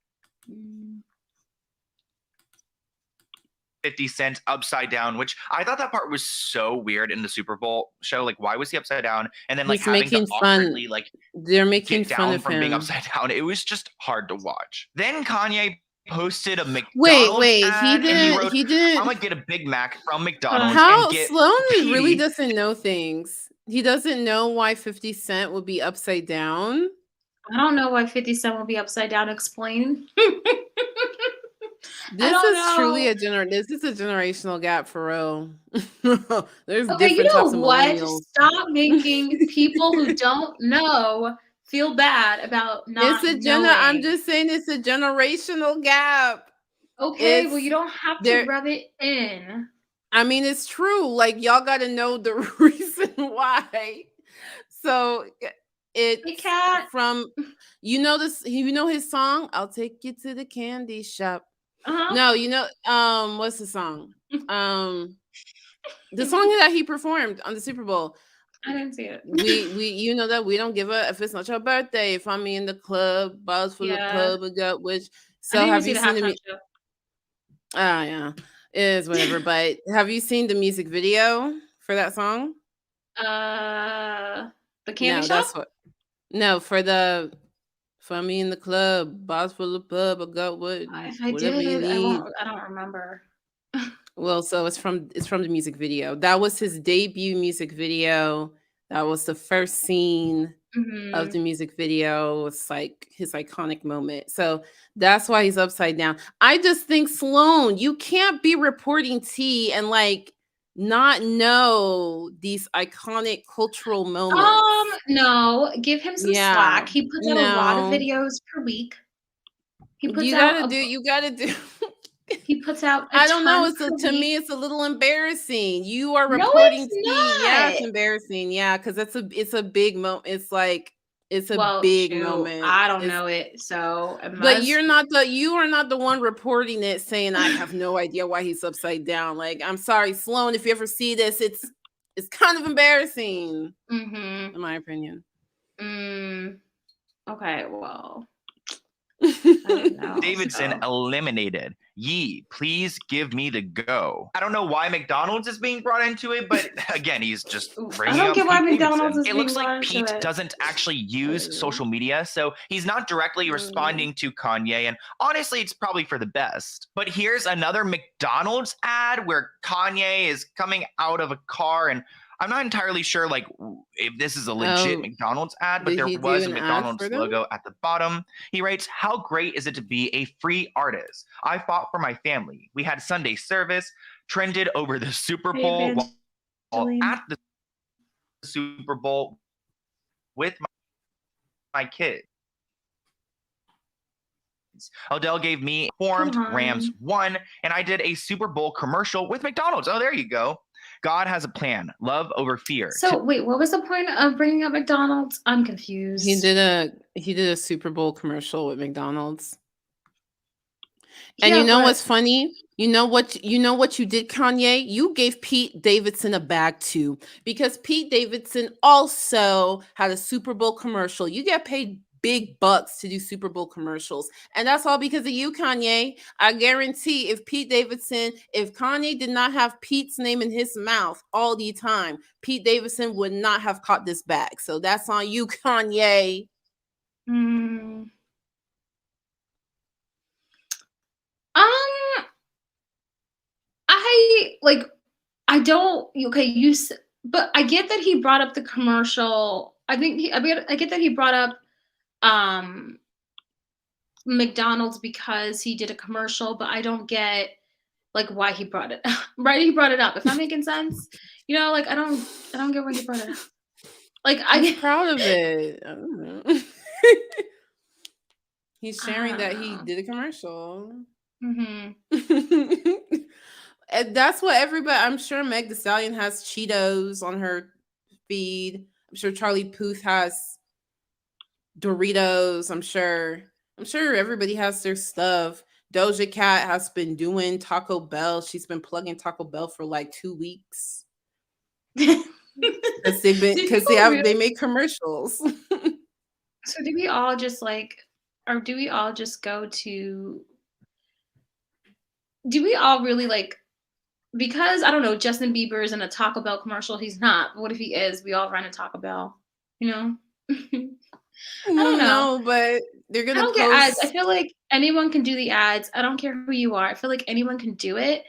[SPEAKER 3] 50 Cent upside down, which I thought that part was so weird in the Super Bowl show. Like, why was he upside down? And then like
[SPEAKER 2] He's
[SPEAKER 3] having to
[SPEAKER 2] making fun.
[SPEAKER 3] awkwardly like
[SPEAKER 2] They're making
[SPEAKER 3] get
[SPEAKER 2] fun
[SPEAKER 3] down
[SPEAKER 2] of
[SPEAKER 3] from being
[SPEAKER 2] him.
[SPEAKER 3] upside down. It was just hard to watch. Then Kanye posted a
[SPEAKER 2] Wait,
[SPEAKER 3] McDonald's
[SPEAKER 2] he
[SPEAKER 3] ad and he
[SPEAKER 2] didn't.
[SPEAKER 3] wrote,
[SPEAKER 2] He
[SPEAKER 3] I'm
[SPEAKER 2] didn't.
[SPEAKER 3] gonna get a Big Mac from McDonald's
[SPEAKER 2] How
[SPEAKER 3] and get
[SPEAKER 2] Sloan really
[SPEAKER 3] Petey.
[SPEAKER 2] doesn't know things. He doesn't know why 50 Cent would be upside down.
[SPEAKER 1] I don't know why 50 Cent will be upside down. Explain.
[SPEAKER 2] This
[SPEAKER 1] don't
[SPEAKER 2] is truly
[SPEAKER 1] know.
[SPEAKER 2] this is a generational gap for real. There's
[SPEAKER 1] Okay, you
[SPEAKER 2] different
[SPEAKER 1] know
[SPEAKER 2] types of
[SPEAKER 1] what?
[SPEAKER 2] millennials.
[SPEAKER 1] Stop making people who don't know feel bad about not knowing.
[SPEAKER 2] I'm just saying it's a generational gap.
[SPEAKER 1] Okay, well, you don't have to rub it in.
[SPEAKER 2] I mean, it's true. Like, y'all got to know the reason why. So it's from, you know his song, I'll take you to the candy shop. No, what's the song? The song that he performed on the Super Bowl.
[SPEAKER 1] I didn't see it.
[SPEAKER 2] we you know that we don't give a if it's not your birthday. If I'm in the club, balls full of pub, we got which. So have you seen the? Yeah, it is whatever. But have you seen the music video for that song?
[SPEAKER 1] The candy shop.
[SPEAKER 2] That's what. No, for me in the club, balls full of pub, I got what.
[SPEAKER 1] If I did, I don't remember.
[SPEAKER 2] Well, so it's from the music video. That was his debut music video. That was the first scene of the music video. It's like his iconic moment. So that's why he's upside down. I just think, Sloan, you can't be reporting tea and like not know these iconic cultural moments.
[SPEAKER 1] No, give him some slack. He puts out a lot of videos per week.
[SPEAKER 2] You gotta do.
[SPEAKER 1] He puts out.
[SPEAKER 2] I don't know. To me, it's a little embarrassing. You are reporting tea. Yeah, it's embarrassing. Yeah, because it's a big moment. It's like big moment.
[SPEAKER 1] I don't know it, so.
[SPEAKER 2] But you are not the one reporting it, saying I have no idea why he's upside down. Like, I'm sorry, Sloan. If you ever see this, it's kind of embarrassing, in my opinion.
[SPEAKER 1] Okay, well.
[SPEAKER 3] Davidson eliminated. Yee, please give me the go. I don't know why McDonald's is being brought into it, but again, he's just bringing up. I don't get why McDonald's is being brought into it. It looks like Pete doesn't actually use social media, so he's not directly responding to Kanye, and honestly, it's probably for the best. But here's another McDonald's ad where Kanye is coming out of a car, and I'm not entirely sure like if this is a legit McDonald's ad, but there was a McDonald's logo at the bottom. He writes, "How great is it to be a free artist? I fought for my family. We had Sunday service, trended over the Super Bowl while at the Super Bowl with my kids. Odell gave me formed, Rams won, and I did a Super Bowl commercial with McDonald's." Oh, there you go. God has a plan. Love over fear.
[SPEAKER 1] So wait, what was the point of bringing up McDonald's? I'm confused.
[SPEAKER 2] He did a Super Bowl commercial with McDonald's. And you know what's funny? You know what you did, Kanye? You gave Pete Davidson a bag too, because Pete Davidson also had a Super Bowl commercial. You get paid big bucks to do Super Bowl commercials, and that's all because of you, Kanye. I guarantee if Kanye did not have Pete's name in his mouth all the time, Pete Davidson would not have caught this bag. So that's on you, Kanye.
[SPEAKER 1] But I get that he brought up the commercial. I get that he brought up McDonald's because he did a commercial, but I don't get like why he brought it up. Right? He brought it up. If I'm making sense, like I don't get why he brought it up. Like I'm
[SPEAKER 2] proud of it. I don't know. He's sharing that he did a commercial. And that's what everybody. I'm sure Meg Thee Stallion has Cheetos on her feed. I'm sure Charlie Puth has Doritos. I'm sure everybody has their stuff. Doja Cat has been doing Taco Bell. She's been plugging Taco Bell for like 2 weeks. Because they make commercials.
[SPEAKER 1] So do we all just go to? Do we all really like because I don't know, Justin Bieber is in a Taco Bell commercial. He's not. But what if he is? We all run a Taco Bell, you know? I don't know.
[SPEAKER 2] No, but they're
[SPEAKER 1] I
[SPEAKER 2] gonna
[SPEAKER 1] don't get ads. I
[SPEAKER 2] post.
[SPEAKER 1] feel like anyone can do the ads. I don't care who you are. I feel like anyone can do it.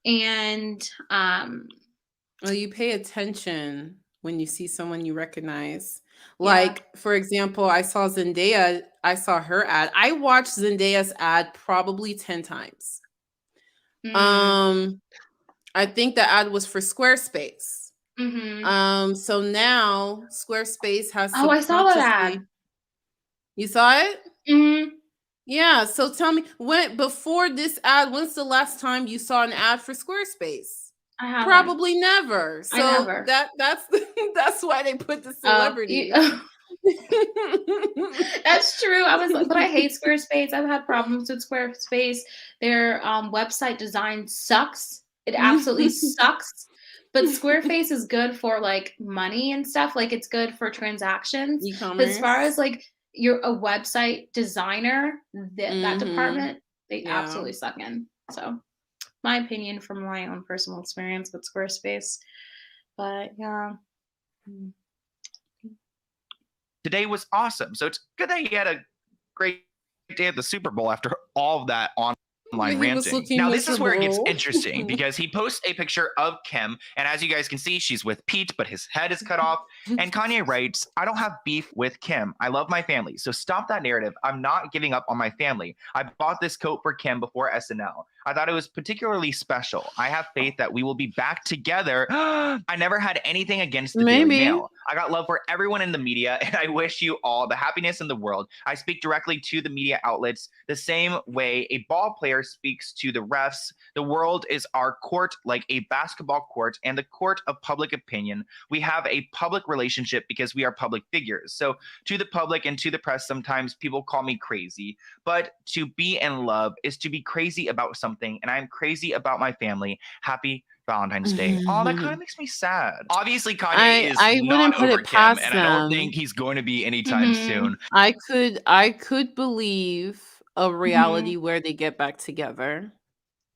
[SPEAKER 1] And
[SPEAKER 2] Well, you pay attention when you see someone you recognize.
[SPEAKER 1] yeah.
[SPEAKER 2] Like, for example, I saw Zendaya. I saw her ad. I watched Zendaya's ad probably 10 times.
[SPEAKER 1] Mm,
[SPEAKER 2] I think the ad was for Squarespace.
[SPEAKER 1] mhm.
[SPEAKER 2] So now Squarespace has
[SPEAKER 1] Oh, I saw that ad.
[SPEAKER 2] subconsciously. You saw it?
[SPEAKER 1] Mhm.
[SPEAKER 2] Yeah. So tell me, before this ad, when's the last time you saw an ad for Squarespace?
[SPEAKER 1] I haven't.
[SPEAKER 2] Probably never.
[SPEAKER 1] I
[SPEAKER 2] So
[SPEAKER 1] never.
[SPEAKER 2] that's that's why they put the
[SPEAKER 1] Oh,
[SPEAKER 2] celebrities.
[SPEAKER 1] that's true. I was like, but I hate Squarespace. I've had problems with Squarespace. Their website design sucks. It absolutely sucks. But Squarespace is good for like money and stuff. Like it's good for transactions. But as far
[SPEAKER 2] E-commerce.
[SPEAKER 1] as like you're a website designer, that department, they
[SPEAKER 2] Yeah.
[SPEAKER 1] absolutely suck in. So my opinion from my own personal experience with Squarespace. But yeah.
[SPEAKER 3] Today was awesome. So it's good that he had a great day at the Super Bowl after all of that online
[SPEAKER 2] He was
[SPEAKER 3] ranting.
[SPEAKER 2] looking
[SPEAKER 3] Now, this is where it gets
[SPEAKER 2] miserable.
[SPEAKER 3] interesting because he posts a picture of Kim, and as you guys can see, she's with Pete, but his head is cut off. And Kanye writes, I don't have beef with Kim. I love my family. So stop that narrative. I'm not giving up on my family. I bought this coat for Kim before SNL. I thought it was particularly special. I have faith that we will be back together. I never had anything against the Daily
[SPEAKER 2] Maybe.
[SPEAKER 3] Mail. I got love for everyone in the media, and I wish you all the happiness in the world. I speak directly to the media outlets the same way a ball player speaks to the refs. The world is our court, like a basketball court, and the court of public opinion. We have a public relationship because we are public figures. So to the public and to the press, sometimes people call me crazy, but to be in love is to be crazy about something, and I'm crazy about my family. Happy Valentine's Day. Oh, that kind of makes me sad. Obviously, Kanye is
[SPEAKER 2] I
[SPEAKER 3] not
[SPEAKER 2] wouldn't put
[SPEAKER 3] over
[SPEAKER 2] it
[SPEAKER 3] Kim,
[SPEAKER 2] past
[SPEAKER 3] and I don't
[SPEAKER 2] them.
[SPEAKER 3] think he's going to be anytime soon.
[SPEAKER 2] I could believe a reality where they get back together.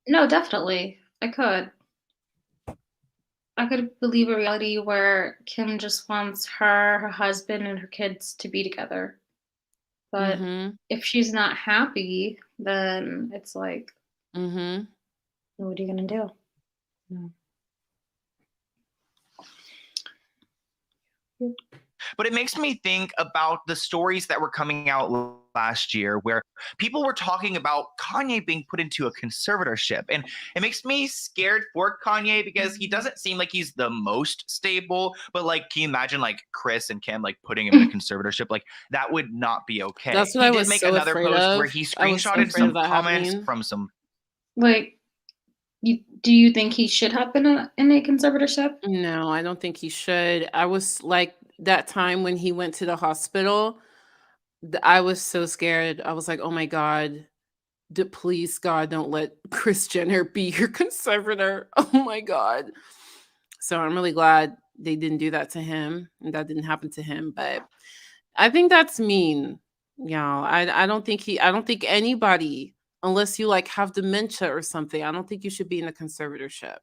[SPEAKER 1] No, definitely. I could believe a reality where Kim just wants her husband, and her kids to be together. But if she's not happy, then it's like, what are you gonna do?
[SPEAKER 3] But it makes me think about the stories that were coming out last year where people were talking about Kanye being put into a conservatorship. And it makes me scared for Kanye because he doesn't seem like he's the most stable. But like, can you imagine like Chris and Kim like putting him in a conservatorship? Like that would not be okay.
[SPEAKER 2] That's what
[SPEAKER 3] he
[SPEAKER 2] I
[SPEAKER 3] did
[SPEAKER 2] was
[SPEAKER 3] make
[SPEAKER 2] so
[SPEAKER 3] another
[SPEAKER 2] afraid
[SPEAKER 3] post
[SPEAKER 2] of.
[SPEAKER 3] where he
[SPEAKER 2] I was so
[SPEAKER 3] screenshotted
[SPEAKER 2] afraid
[SPEAKER 3] some
[SPEAKER 2] of that
[SPEAKER 3] comments
[SPEAKER 2] happening.
[SPEAKER 3] from some.
[SPEAKER 1] Like, do you think he should have been in a conservatorship?
[SPEAKER 2] No, I don't think he should. I was like that time when he went to the hospital. I was so scared. I was like, oh my God, please, God, don't let Kris Jenner be your conservator. Oh my God. So I'm really glad they didn't do that to him and that didn't happen to him. But I think that's mean. Yeah, I don't think anybody, unless you like have dementia or something, I don't think you should be in a conservatorship.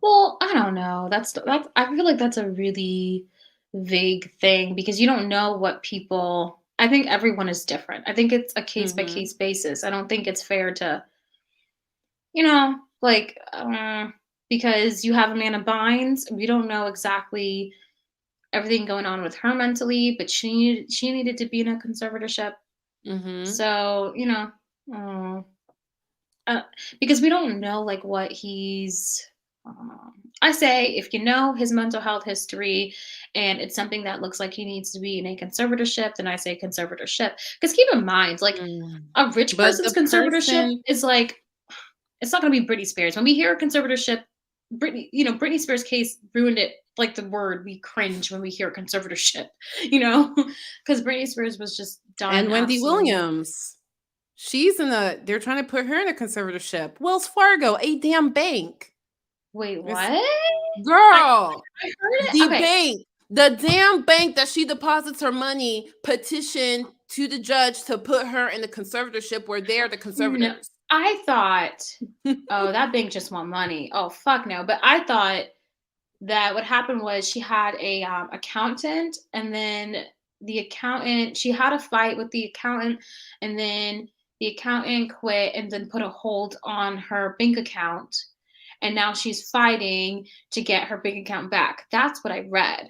[SPEAKER 1] Well, I don't know. That's I feel like that's a really vague thing because you don't know what people. I think everyone is different. I think it's a case by case basis. I don't think it's fair to, like, because you have Amanda Bynes, we don't know exactly everything going on with her mentally, but she needed to be in a conservatorship. So because we don't know like what he's. I say if you know his mental health history and it's something that looks like he needs to be in a conservatorship, then I say conservatorship. Because keep in mind, like a rich
[SPEAKER 2] But
[SPEAKER 1] person's
[SPEAKER 2] the
[SPEAKER 1] conservatorship
[SPEAKER 2] person,
[SPEAKER 1] is like, it's not going to be Britney Spears. When we hear a conservatorship, Britney Spears' case ruined it. Like the word, we cringe when we hear conservatorship, because Britney Spears was just done.
[SPEAKER 2] and Wendy
[SPEAKER 1] absolutely.
[SPEAKER 2] Williams, they're trying to put her in a conservatorship. Wells Fargo, a damn bank.
[SPEAKER 1] Wait, what?
[SPEAKER 2] Girl,
[SPEAKER 1] I heard it.
[SPEAKER 2] the
[SPEAKER 1] Okay.
[SPEAKER 2] bank, the damn bank that she deposits her money, petitioned to the judge to put her in the conservatorship where they're the conservators.
[SPEAKER 1] I thought, oh, that bank just want money. Oh, fuck no. But I thought that what happened was she had a accountant, and then she had a fight with the accountant, and then the accountant quit and then put a hold on her bank account, and now she's fighting to get her bank account back. That's what I read.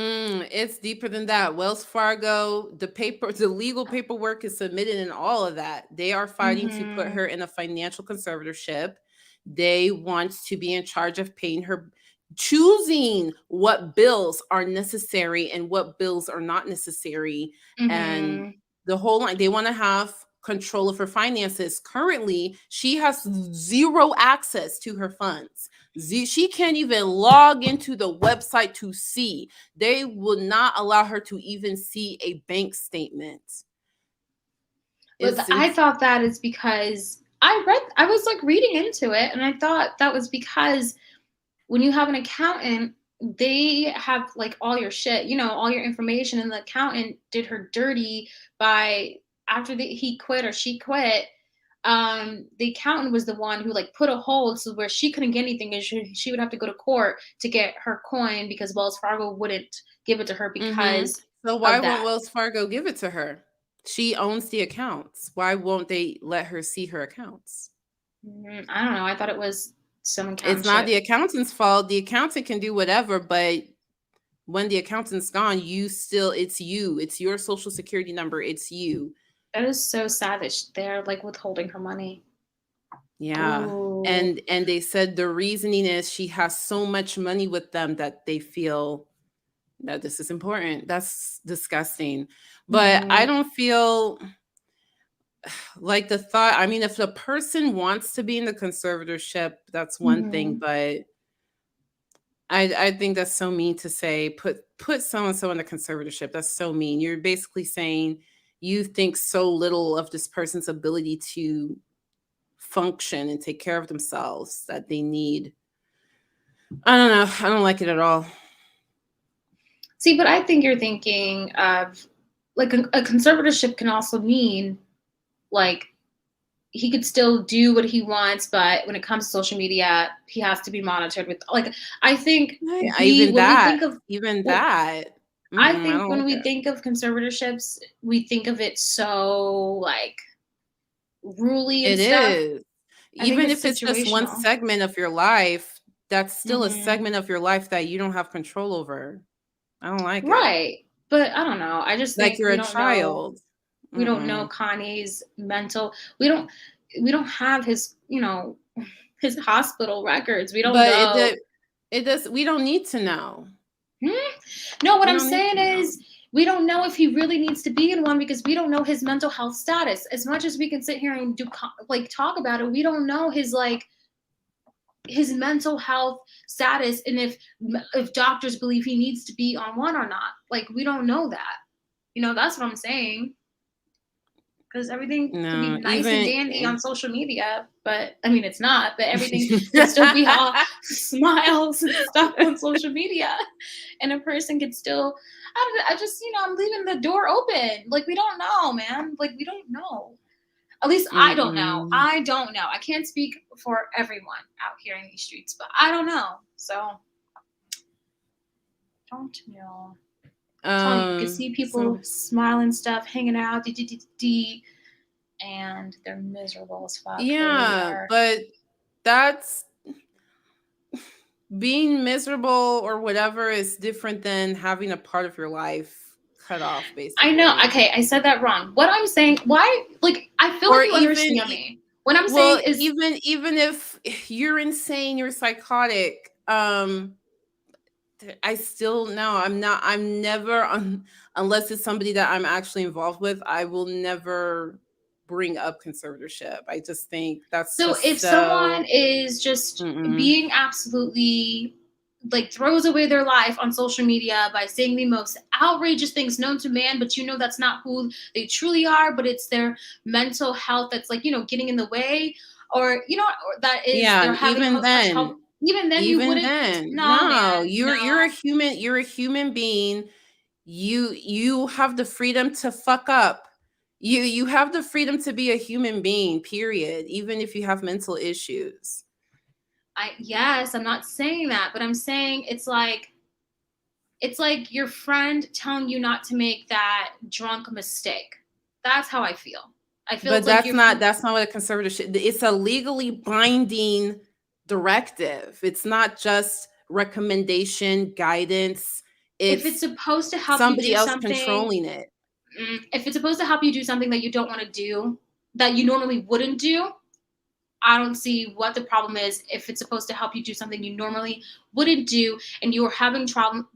[SPEAKER 2] It's deeper than that. Wells Fargo, the legal paperwork is submitted and all of that. They are fighting to put her in a financial conservatorship. They want to be in charge of paying her, choosing what bills are necessary and what bills are not necessary. And the whole line, they want to have control of her finances. Currently, she has zero access to her funds. She can't even log into the website to see. They will not allow her to even see a bank statement.
[SPEAKER 1] But I thought that is because I was like reading into it, and I thought that was because when you have an accountant, they have like all your shit, all your information, and the accountant did her dirty by after he quit or she quit. The accountant was the one who like put a hold so where she couldn't get anything, and she would have to go to court to get her coin because Wells Fargo wouldn't give it to her because
[SPEAKER 2] So why won't Wells Fargo give it to her? She owns the accounts. Why won't they let her see her accounts?
[SPEAKER 1] I don't know. I thought it was some accountant.
[SPEAKER 2] It's not the accountant's fault. The accountant can do whatever, but when the accountant's gone, it's you. It's your social security number. It's you.
[SPEAKER 1] That is so savage. They're like withholding her money.
[SPEAKER 2] Yeah. Ooh. And they said the reasoning is she has so much money with them that they feel that this is important. That's disgusting. But I don't feel like the thought, I mean, if the person wants to be in the conservatorship, that's one thing, but I think that's so mean to say, put so-and-so in the conservatorship. That's so mean. You're basically saying you think so little of this person's ability to function and take care of themselves that they need. I don't know. I don't like it at all.
[SPEAKER 1] See, but I think you're thinking of like a conservatorship can also mean like he could still do what he wants, but when it comes to social media, he has to be monitored with like, I think
[SPEAKER 2] I think
[SPEAKER 1] when we think of conservatorships, we think of it so like ruly and stuff. It is.
[SPEAKER 2] Even if it's just one segment of your life, that's still a segment of your life that you don't have control over. I don't like it.
[SPEAKER 1] Right. But I don't know. I just think
[SPEAKER 2] like you're a child.
[SPEAKER 1] We don't know Kanye's mental. We don't have his, his hospital records. We don't know.
[SPEAKER 2] It does. We don't need to know.
[SPEAKER 1] No, what I'm saying is we don't know if he really needs to be in one because we don't know his mental health status. As much as we can sit here and talk about it, we don't know his mental health status and if doctors believe he needs to be on one or not. Like, we don't know that. That's what I'm saying. Because everything can be nice and dandy on social media, but I mean, it's not, but everything can still be all smiles and stuff on social media. And a person can still, I just, I'm leaving the door open. Like, we don't know, man. Like, we don't know. At least I don't know. I don't know. I can't speak for everyone out here in these streets, but I don't know. So, don't know. You can see people smiling stuff, hanging out, and they're miserable as fuck.
[SPEAKER 2] Yeah, but that's being miserable or whatever is different than having a part of your life cut off, basically.
[SPEAKER 1] I know. Okay, I said that wrong. What I'm saying, why? Like, I feel like you understand me. What I'm saying is,
[SPEAKER 2] even if you're insane, you're psychotic. I still I'm never unless it's somebody that I'm actually involved with, I will never bring up conservatorship. I just think that's
[SPEAKER 1] so if someone is just being absolutely like throws away their life on social media by saying the most outrageous things known to man, but that's not who they truly are, but it's their mental health that's like, getting in the way, or that is they're having
[SPEAKER 2] even then
[SPEAKER 1] trouble. Even then, you wouldn't.
[SPEAKER 2] No, you're a human. You're a human being. You have the freedom to fuck up. You have the freedom to be a human being, period, even if you have mental issues.
[SPEAKER 1] Yes, I'm not saying that, but I'm saying it's like your friend telling you not to make that drunk mistake. That's how I feel. I feel
[SPEAKER 2] But
[SPEAKER 1] it's like
[SPEAKER 2] that's not what a conservatorship. It's a legally binding directive. It's not just recommendation, guidance.
[SPEAKER 1] if it's supposed to help you
[SPEAKER 2] somebody
[SPEAKER 1] do
[SPEAKER 2] else
[SPEAKER 1] something,
[SPEAKER 2] controlling it.
[SPEAKER 1] if it's supposed to help you do something that you don't want to do, that you normally wouldn't do, I don't see what the problem is. If it's supposed to help you do something you normally wouldn't do and you are having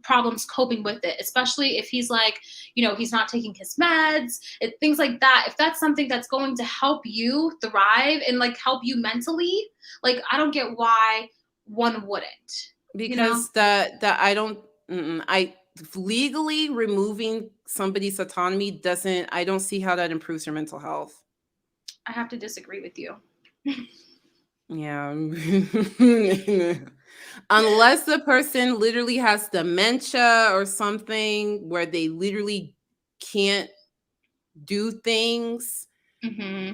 [SPEAKER 1] problems coping with it, especially if he's like, he's not taking his meds, things like that. If that's something that's going to help you thrive and like help you mentally, like I don't get why one wouldn't.
[SPEAKER 2] Because I legally removing somebody's autonomy I don't see how that improves your mental health.
[SPEAKER 1] I have to disagree with you.
[SPEAKER 2] Yeah. Unless the person literally has dementia or something where they literally can't do things.
[SPEAKER 1] Mm-hmm.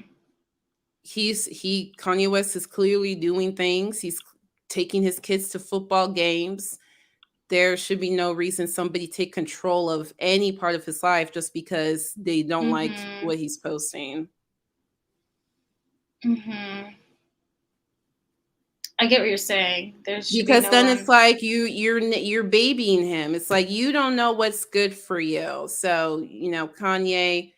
[SPEAKER 2] Kanye West is clearly doing things. He's taking his kids to football games. There should be no reason somebody take control of any part of his life just because they don't like what he's posting.
[SPEAKER 1] Mm-hmm. I get what you're saying.
[SPEAKER 2] Because then it's like you're babying him. It's like you don't know what's good for you. So, Kanye,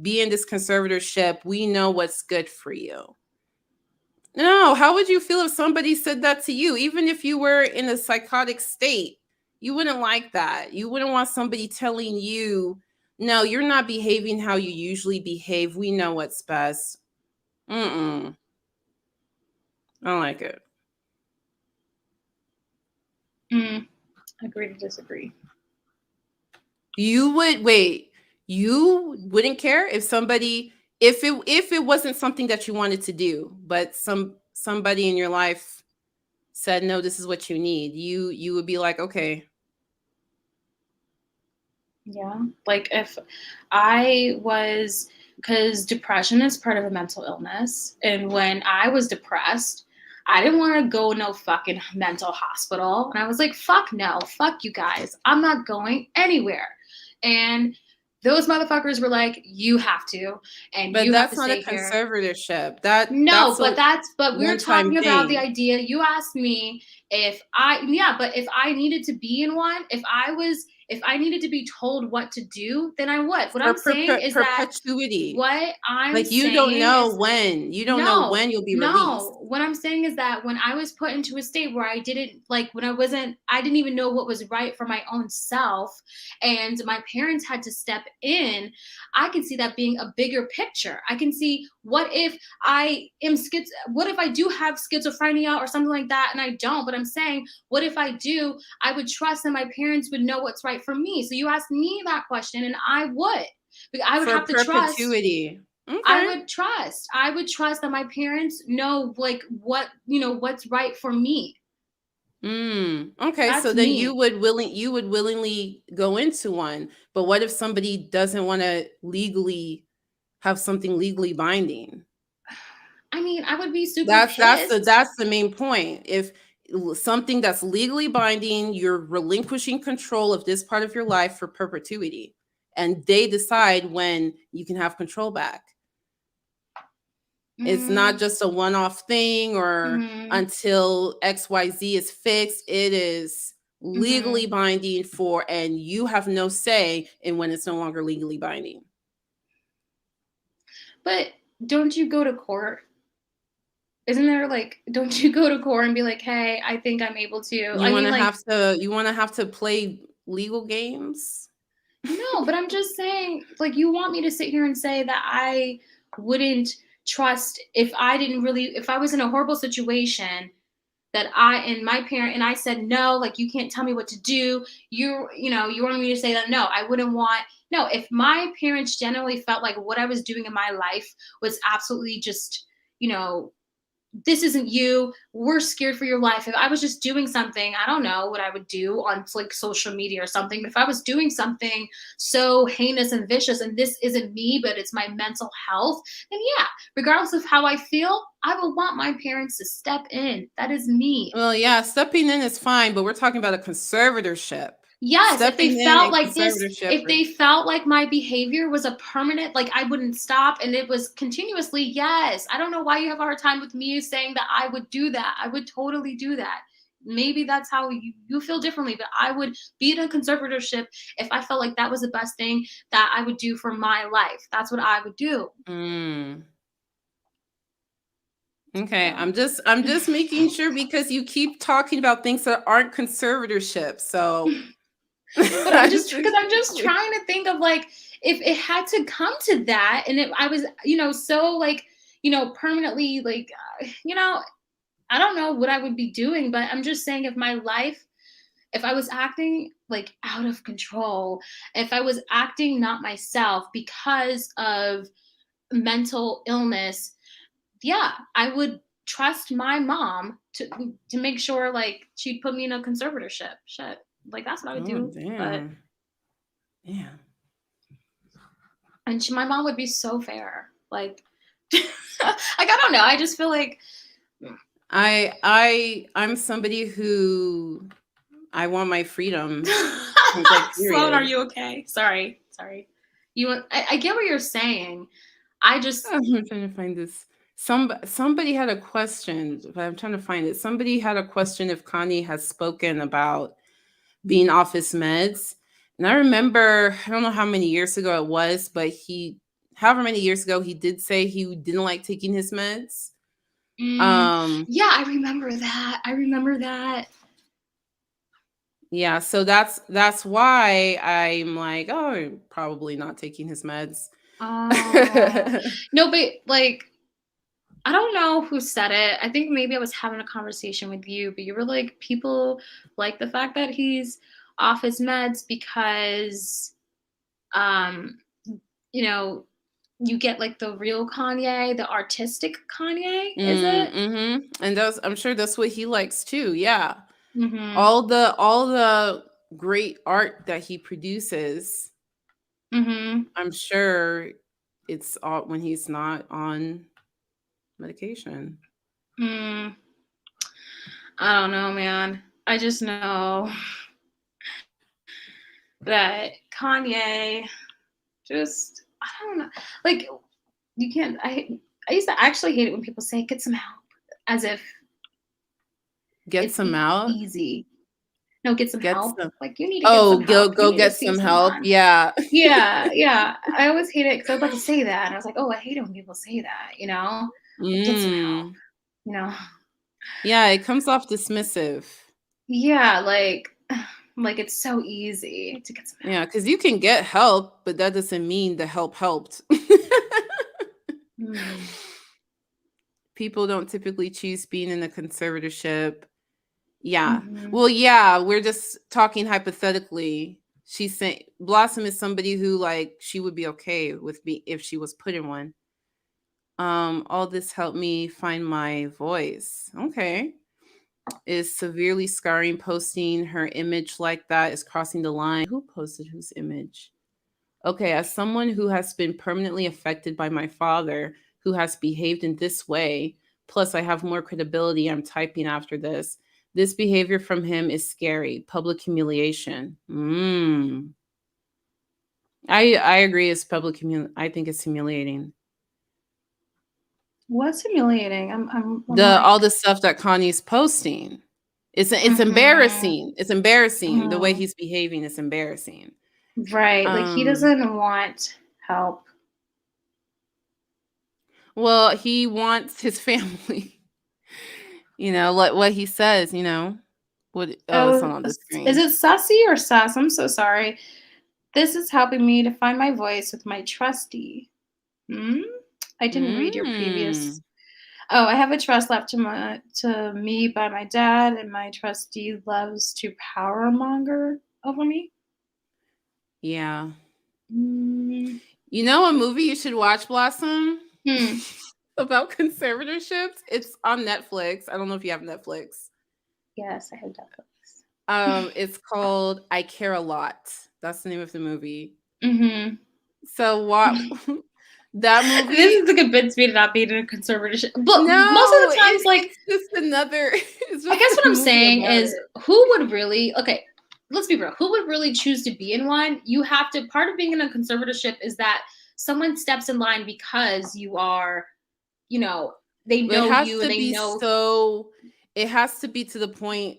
[SPEAKER 2] be in this conservatorship. We know what's good for you. No, how would you feel if somebody said that to you? Even if you were in a psychotic state, you wouldn't like that. You wouldn't want somebody telling you, no, you're not behaving how you usually behave. We know what's best. I don't like it.
[SPEAKER 1] Agree to disagree.
[SPEAKER 2] You wouldn't care if somebody, if it wasn't something that you wanted to do, but somebody in your life said, no, this is what you need. You would be like, okay.
[SPEAKER 1] Yeah. Like if I was, because depression is part of a mental illness. And when I was depressed, I didn't want to go no fucking mental hospital. And I was like, fuck no, fuck you guys. I'm not going anywhere. And those motherfuckers were like, you have to, and
[SPEAKER 2] but
[SPEAKER 1] you have
[SPEAKER 2] that's
[SPEAKER 1] to
[SPEAKER 2] not
[SPEAKER 1] stay
[SPEAKER 2] a conservatorship. But
[SPEAKER 1] we were talking about the idea. You asked me if I needed to be in one, if I needed to be told what to do, then I would. What I'm saying is
[SPEAKER 2] perpetuity.
[SPEAKER 1] What I'm
[SPEAKER 2] like you
[SPEAKER 1] saying
[SPEAKER 2] don't know
[SPEAKER 1] is,
[SPEAKER 2] when know when you'll be released.
[SPEAKER 1] No, what I'm saying is that when I was put into a state where I didn't even know what was right for my own self, and my parents had to step in, I can see that being a bigger picture. I can see what if I do have schizophrenia or something like that, and I don't, but I'm saying, what if I do? I would trust that my parents would know what's right for me. So you asked me that question, and I would. I would have to trust.
[SPEAKER 2] Okay.
[SPEAKER 1] I would trust that my parents know what's right for me.
[SPEAKER 2] Okay.
[SPEAKER 1] That's
[SPEAKER 2] so then
[SPEAKER 1] me.
[SPEAKER 2] you would willingly go into one. But what if somebody doesn't want to legally have something legally binding?
[SPEAKER 1] I mean, I would be super
[SPEAKER 2] pissed. That's the main point. If something that's legally binding, you're relinquishing control of this part of your life for perpetuity. And they decide when you can have control back. It's not just a one-off thing or until XYZ is fixed. It is legally binding and you have no say in when it's no longer legally binding.
[SPEAKER 1] But don't you go to court? Isn't there don't you go to court and be like, hey, I think I'm able to?
[SPEAKER 2] You want to have to play legal games?
[SPEAKER 1] No, but I'm just saying, you want me to sit here and say that I wouldn't trust if I was in a horrible situation that I said, no, you can't tell me what to do. You want me to say that? No, I wouldn't want. No, if my parents generally felt like what I was doing in my life was absolutely just, this isn't you. We're scared for your life. If I was just doing something, I don't know what I would do on like social media or something. But if I was doing something so heinous and vicious and this isn't me, but it's my mental health, then yeah, regardless of how I feel, I will want my parents to step in. That is me.
[SPEAKER 2] Well, yeah, stepping in is fine, but we're talking about a conservatorship.
[SPEAKER 1] Yes, if
[SPEAKER 2] Stepping
[SPEAKER 1] they
[SPEAKER 2] in
[SPEAKER 1] felt
[SPEAKER 2] and
[SPEAKER 1] like this,
[SPEAKER 2] conservatorship
[SPEAKER 1] if they felt like my behavior was a permanent, like I wouldn't stop and it was continuously, yes. I don't know why you have a hard time with me saying that I would do that. I would totally do that. Maybe that's how you feel differently, but I would be in a conservatorship if I felt like that was the best thing that I would do for my life. That's what I would do.
[SPEAKER 2] Okay,
[SPEAKER 1] So.
[SPEAKER 2] I'm just making sure because you keep talking about things that aren't conservatorships. So
[SPEAKER 1] But I'm just trying to think of like if it had to come to that and I was, so like, permanently like, I don't know what I would be doing, but I'm just saying if my life, if I was acting like out of control, if I was acting not myself because of mental illness, yeah, I would trust my mom to make sure like she'd put me in a conservatorship. Shit. Like that's what I would do.
[SPEAKER 2] damn.
[SPEAKER 1] But
[SPEAKER 2] yeah.
[SPEAKER 1] and my mom would be so fair. Like I don't know. I just feel like
[SPEAKER 2] I'm somebody who I want my freedom.
[SPEAKER 1] Sloan, are you okay? Sorry. I get what you're saying. I'm
[SPEAKER 2] trying to find this. Somebody had a question, but I'm trying to find it. Somebody had a question if Kanye has spoken about being off his meds. And I remember, I don't know how many years ago it was, but however many years ago, he did say he didn't like taking his meds.
[SPEAKER 1] Yeah, I remember that.
[SPEAKER 2] Yeah, so that's why I'm like, oh, probably not taking his meds.
[SPEAKER 1] No, but like, I don't know who said it. I think maybe I was having a conversation with you, but you were like, people like the fact that he's off his meds because, you get like the real Kanye, the artistic Kanye, is it?
[SPEAKER 2] Mm-hmm. And I'm sure that's what he likes too. Yeah.
[SPEAKER 1] Mm-hmm.
[SPEAKER 2] All the great art that he produces.
[SPEAKER 1] Mm-hmm.
[SPEAKER 2] I'm sure it's all when he's not on medication.
[SPEAKER 1] I don't know, man. I just know that Kanye just, I don't know. Like, you can't, I used to actually hate it when people say, get some help, as if
[SPEAKER 2] Get some out.
[SPEAKER 1] Easy. No, get some help. Like, you need to
[SPEAKER 2] go get some help. Yeah.
[SPEAKER 1] Yeah. I always hate it because I was about to say that. And I was like, oh, I hate it when people say that, Get some help,
[SPEAKER 2] Yeah, it comes off dismissive.
[SPEAKER 1] Yeah, like it's so easy to get some help.
[SPEAKER 2] Yeah, because you can get help, but that doesn't mean the help helped. People don't typically choose being in a conservatorship. Yeah. Well, yeah, we're just talking hypothetically. She's saying Blossom is somebody who like she would be okay with me if she was put in one. All this helped me find my voice. Okay. Is severely scarring. Posting her image like that is crossing the line. Who posted whose image? Okay, as someone who has been permanently affected by my father, who has behaved in this way, plus I have more credibility, I'm typing after this. This behavior from him is scary. Public humiliation. I agree. It's public humiliation. I think it's humiliating.
[SPEAKER 1] What's humiliating? I'm
[SPEAKER 2] all the stuff that Kanye's posting. It's embarrassing. It's embarrassing. The way he's behaving is embarrassing.
[SPEAKER 1] Right. Like he doesn't want help.
[SPEAKER 2] Well, he wants his family. Like what he says, What it's not on the screen.
[SPEAKER 1] Is it Sussy or Sus? I'm so sorry. This is helping me to find my voice with my trustee. I didn't read your previous. Oh, I have a trust left to me by my dad, and my trustee loves to power monger over me.
[SPEAKER 2] Yeah. A movie you should watch, Blossom? about conservatorships. It's on Netflix. I don't know if you have Netflix.
[SPEAKER 1] Yes, I have Netflix.
[SPEAKER 2] It's called I Care a Lot. That's the name of the movie.
[SPEAKER 1] Mm-hmm.
[SPEAKER 2] So what that movie,
[SPEAKER 1] this is to convince me to not be in a conservatorship. But
[SPEAKER 2] no,
[SPEAKER 1] most of the times,
[SPEAKER 2] it's just another. It's just
[SPEAKER 1] I guess what
[SPEAKER 2] a
[SPEAKER 1] I'm
[SPEAKER 2] movie
[SPEAKER 1] saying
[SPEAKER 2] about
[SPEAKER 1] is,
[SPEAKER 2] it.
[SPEAKER 1] who would really, okay, let's be real, who would really choose to be in one? You have to, part of being in a conservatorship is that someone steps in line because you are, you know, they know
[SPEAKER 2] It has
[SPEAKER 1] you
[SPEAKER 2] to
[SPEAKER 1] and they
[SPEAKER 2] be
[SPEAKER 1] know.
[SPEAKER 2] so. It has to be to the point.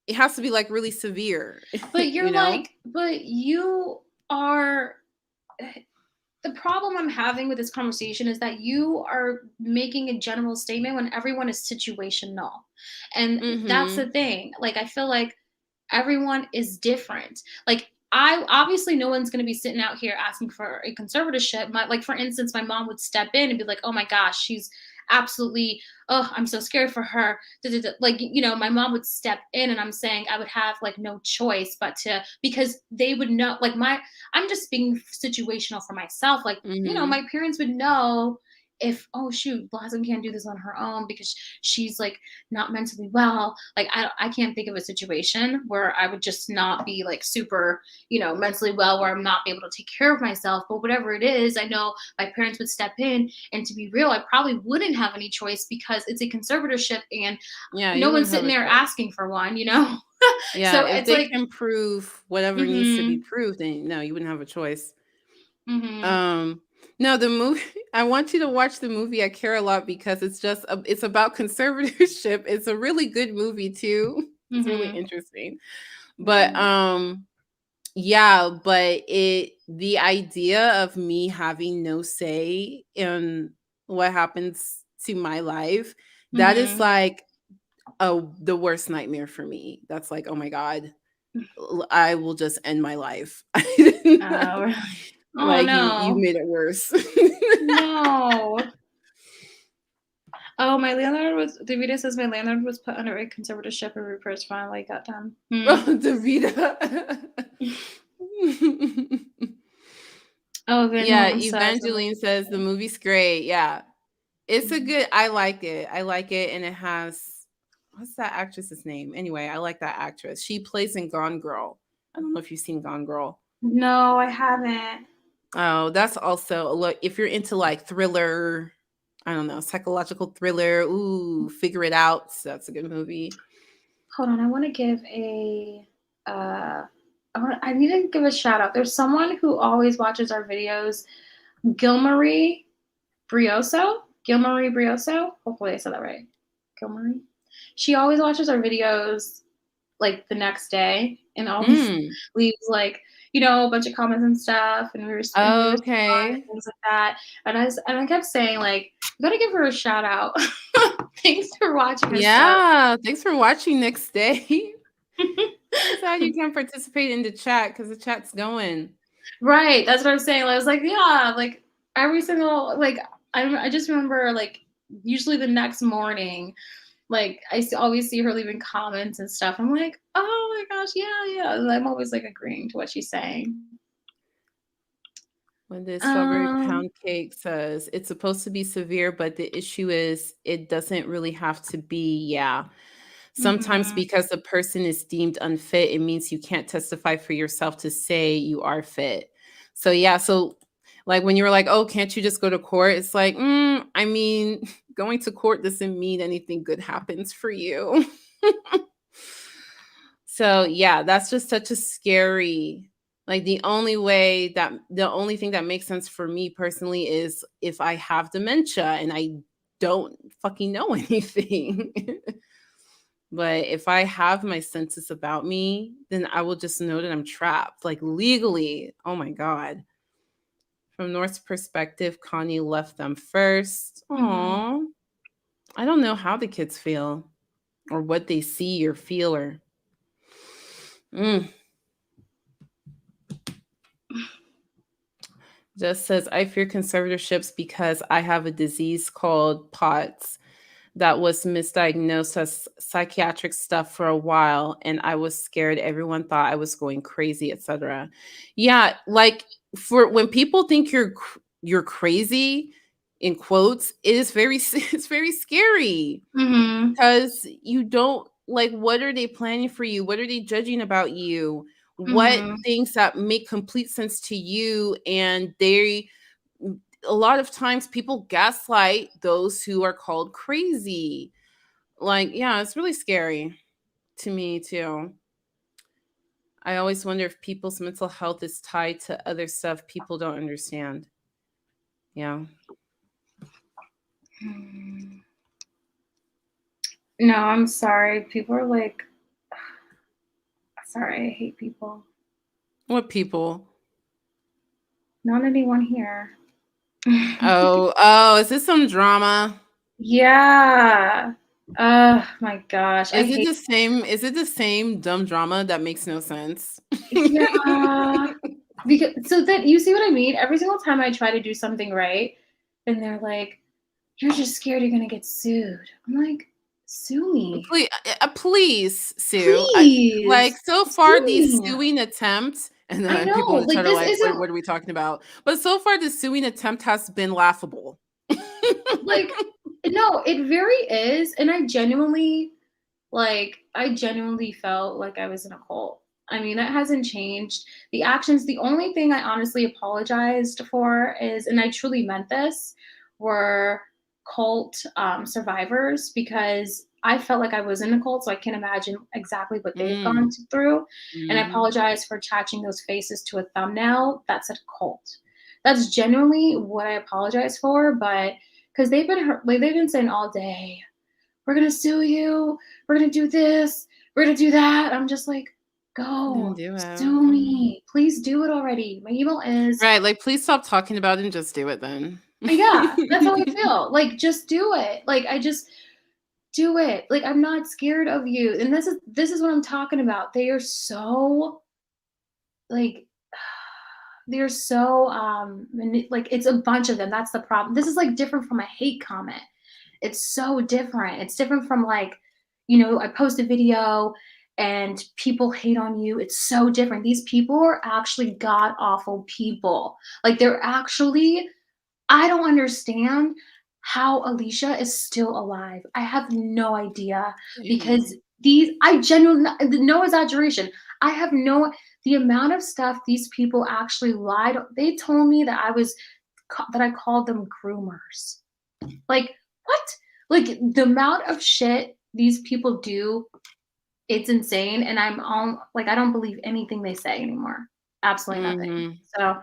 [SPEAKER 2] It has to be like really severe.
[SPEAKER 1] But you're
[SPEAKER 2] you know?
[SPEAKER 1] like, but you are. The problem I'm having with this conversation is that you are making a general statement when everyone is situational. And that's the thing. Like, I feel like everyone is different. Like, I obviously no one's going to be sitting out here asking for a conservatorship. Like, for instance, my mom would step in and be like, oh my gosh, she's absolutely, oh, I'm so scared for her. Like, you know, my mom would step in, and I'm saying I would have like no choice but to, because they would know, like, I'm just being situational for myself. Like, you know, my parents would know if, oh shoot, Blossom can't do this on her own because she's like not mentally well. Like, I can't think of a situation where I would just not be like super, you know, mentally well, where I'm not able to take care of myself. But whatever it is, I know my parents would step in, and to be real, I probably wouldn't have any choice because it's a conservatorship and no one's sitting there asking for one, you know?
[SPEAKER 2] Yeah,
[SPEAKER 1] So
[SPEAKER 2] if
[SPEAKER 1] it's
[SPEAKER 2] they
[SPEAKER 1] like,
[SPEAKER 2] can prove whatever needs to be proved, then no, you wouldn't have a choice. No, the movie. I want you to watch the movie I Care a Lot because it's just it's about conservatorship. It's a really good movie too. It's really interesting. But yeah, but the idea of me having no say in what happens to my life, that is like the worst nightmare for me. That's like, oh my God, I will just end my life.
[SPEAKER 1] oh,
[SPEAKER 2] Like
[SPEAKER 1] no.
[SPEAKER 2] you made it worse.
[SPEAKER 1] No. Oh, my landlord was, Davida says my landlord was put under a conservatorship and repairs finally got done.
[SPEAKER 2] Oh, Davida.
[SPEAKER 1] Oh,
[SPEAKER 2] Yeah,
[SPEAKER 1] Evangeline
[SPEAKER 2] Evangeline says the movie's great. Yeah. It's a good, I like it. I like it. And it has, what's that actress's name? Anyway, I like that actress. She plays in Gone Girl. I don't know if you've seen Gone Girl.
[SPEAKER 1] No, I haven't.
[SPEAKER 2] Oh, that's also, look, if you're into like thriller, I don't know, psychological thriller, ooh, Figure It Out. So that's a good movie.
[SPEAKER 1] Hold on, I want to give a, I need to give a shout out. There's someone who always watches our videos, Gilmarie Brioso. Hopefully I said that right. Gilmarie. She always watches our videos like the next day and always leaves like, you know, a bunch of comments and stuff, and we were
[SPEAKER 2] okay,
[SPEAKER 1] and things like that. And I kept saying like, you gotta give her a shout out. Thanks for watching.
[SPEAKER 2] Yeah, thanks for watching next day. Sad you can't participate in the chat because the chat's going.
[SPEAKER 1] Right, that's what I'm saying. I was like, yeah, like every single, like I just remember like usually the next morning, like I always see her leaving comments and stuff. I'm like, oh my gosh, yeah. And I'm always like agreeing to what she's saying.
[SPEAKER 2] When the strawberry pound cake says it's supposed to be severe, but the issue is it doesn't really have to be. Yeah. Sometimes because the person is deemed unfit, it means you can't testify for yourself to say you are fit. So yeah, so like when you were like, oh, can't you just go to court? It's like, I mean, going to court doesn't mean anything good happens for you. So yeah, that's just such a scary, like the only thing that makes sense for me personally is if I have dementia and I don't fucking know anything. But if I have my senses about me, then I will just know that I'm trapped, like legally. Oh my God. From North's perspective, Kanye left them first. Aww. I don't know how the kids feel or what they see or feel or. Just says, I fear conservatorships because I have a disease called POTS that was misdiagnosed as psychiatric stuff for a while, and I was scared. Everyone thought I was going crazy, etc. Yeah, like for when people think you're crazy, in quotes, is it's very scary
[SPEAKER 1] Mm-hmm.
[SPEAKER 2] because you don't like, what are they planning for you? What are they judging about you? What
[SPEAKER 1] Mm-hmm.
[SPEAKER 2] things that make complete sense to you? And a lot of times people gaslight those who are called crazy. Like, yeah, it's really scary to me too. I always wonder if people's mental health is tied to other stuff people don't understand. Yeah.
[SPEAKER 1] No, I'm sorry. People are like, sorry, I hate people.
[SPEAKER 2] What people?
[SPEAKER 1] Not anyone here.
[SPEAKER 2] Oh, is this some drama?
[SPEAKER 1] Yeah. Oh my gosh.
[SPEAKER 2] Is it the same dumb drama that makes no sense?
[SPEAKER 1] Yeah. Because so that you see what I mean? Every single time I try to do something right, and they're like, "You're just scared you're gonna get sued." I'm like, "Sue me,
[SPEAKER 2] Please, Sue. Like,
[SPEAKER 1] please,
[SPEAKER 2] so far,
[SPEAKER 1] sue
[SPEAKER 2] these
[SPEAKER 1] me."
[SPEAKER 2] suing attempts, and
[SPEAKER 1] I
[SPEAKER 2] then people
[SPEAKER 1] know,
[SPEAKER 2] in the
[SPEAKER 1] like
[SPEAKER 2] chat are
[SPEAKER 1] this
[SPEAKER 2] like,
[SPEAKER 1] isn't
[SPEAKER 2] what are we talking about? But so far, the suing attempt has been laughable.
[SPEAKER 1] like no, it very is, and I genuinely felt like I was in a cult. I mean, that hasn't changed. The actions, the only thing I honestly apologized for is, and I truly meant this, were cult survivors because I felt like I was in a cult, so I can imagine exactly what they've
[SPEAKER 2] Mm.
[SPEAKER 1] gone through. And I
[SPEAKER 2] Mhm.
[SPEAKER 1] apologize for attaching those faces to a thumbnail that said cult. That's genuinely what I apologize for, but because they've been saying all day, we're gonna sue you, we're gonna do this, we're gonna do that. I'm just like,
[SPEAKER 2] Then
[SPEAKER 1] go,
[SPEAKER 2] do it.
[SPEAKER 1] sue me. Please do it already. My email is
[SPEAKER 2] Right, like, please stop talking about it and just do it then.
[SPEAKER 1] yeah, that's how I feel. Like, just do it. Like, I just do it. Like, I'm not scared of you. And this is what I'm talking about. They are so like they're so like it's a bunch of them. That's the problem. This is like different from a hate comment. It's so different. It's different from like, I post a video and people hate on you. It's so different. These people are actually god awful people. Like they're actually, I don't understand how Alicia is still alive. I have no idea because I genuinely, no exaggeration. I have the amount of stuff these people actually lied. They told me that that I called them groomers. Like, what? Like, the amount of shit these people do, it's insane. And I'm all like, I don't believe anything they say anymore. Absolutely nothing. So,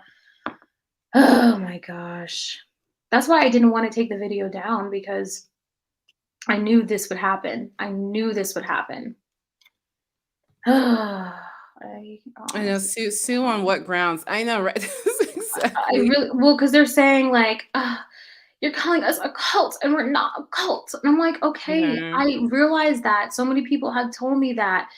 [SPEAKER 1] oh my gosh. That's why I didn't want to take the video down because I knew this would happen. I knew this would happen. I
[SPEAKER 2] know, sue on what grounds? I know, right? Exactly.
[SPEAKER 1] Because they're saying like, you're calling us a cult and we're not a cult. And I'm like, okay, I realize that so many people have told me that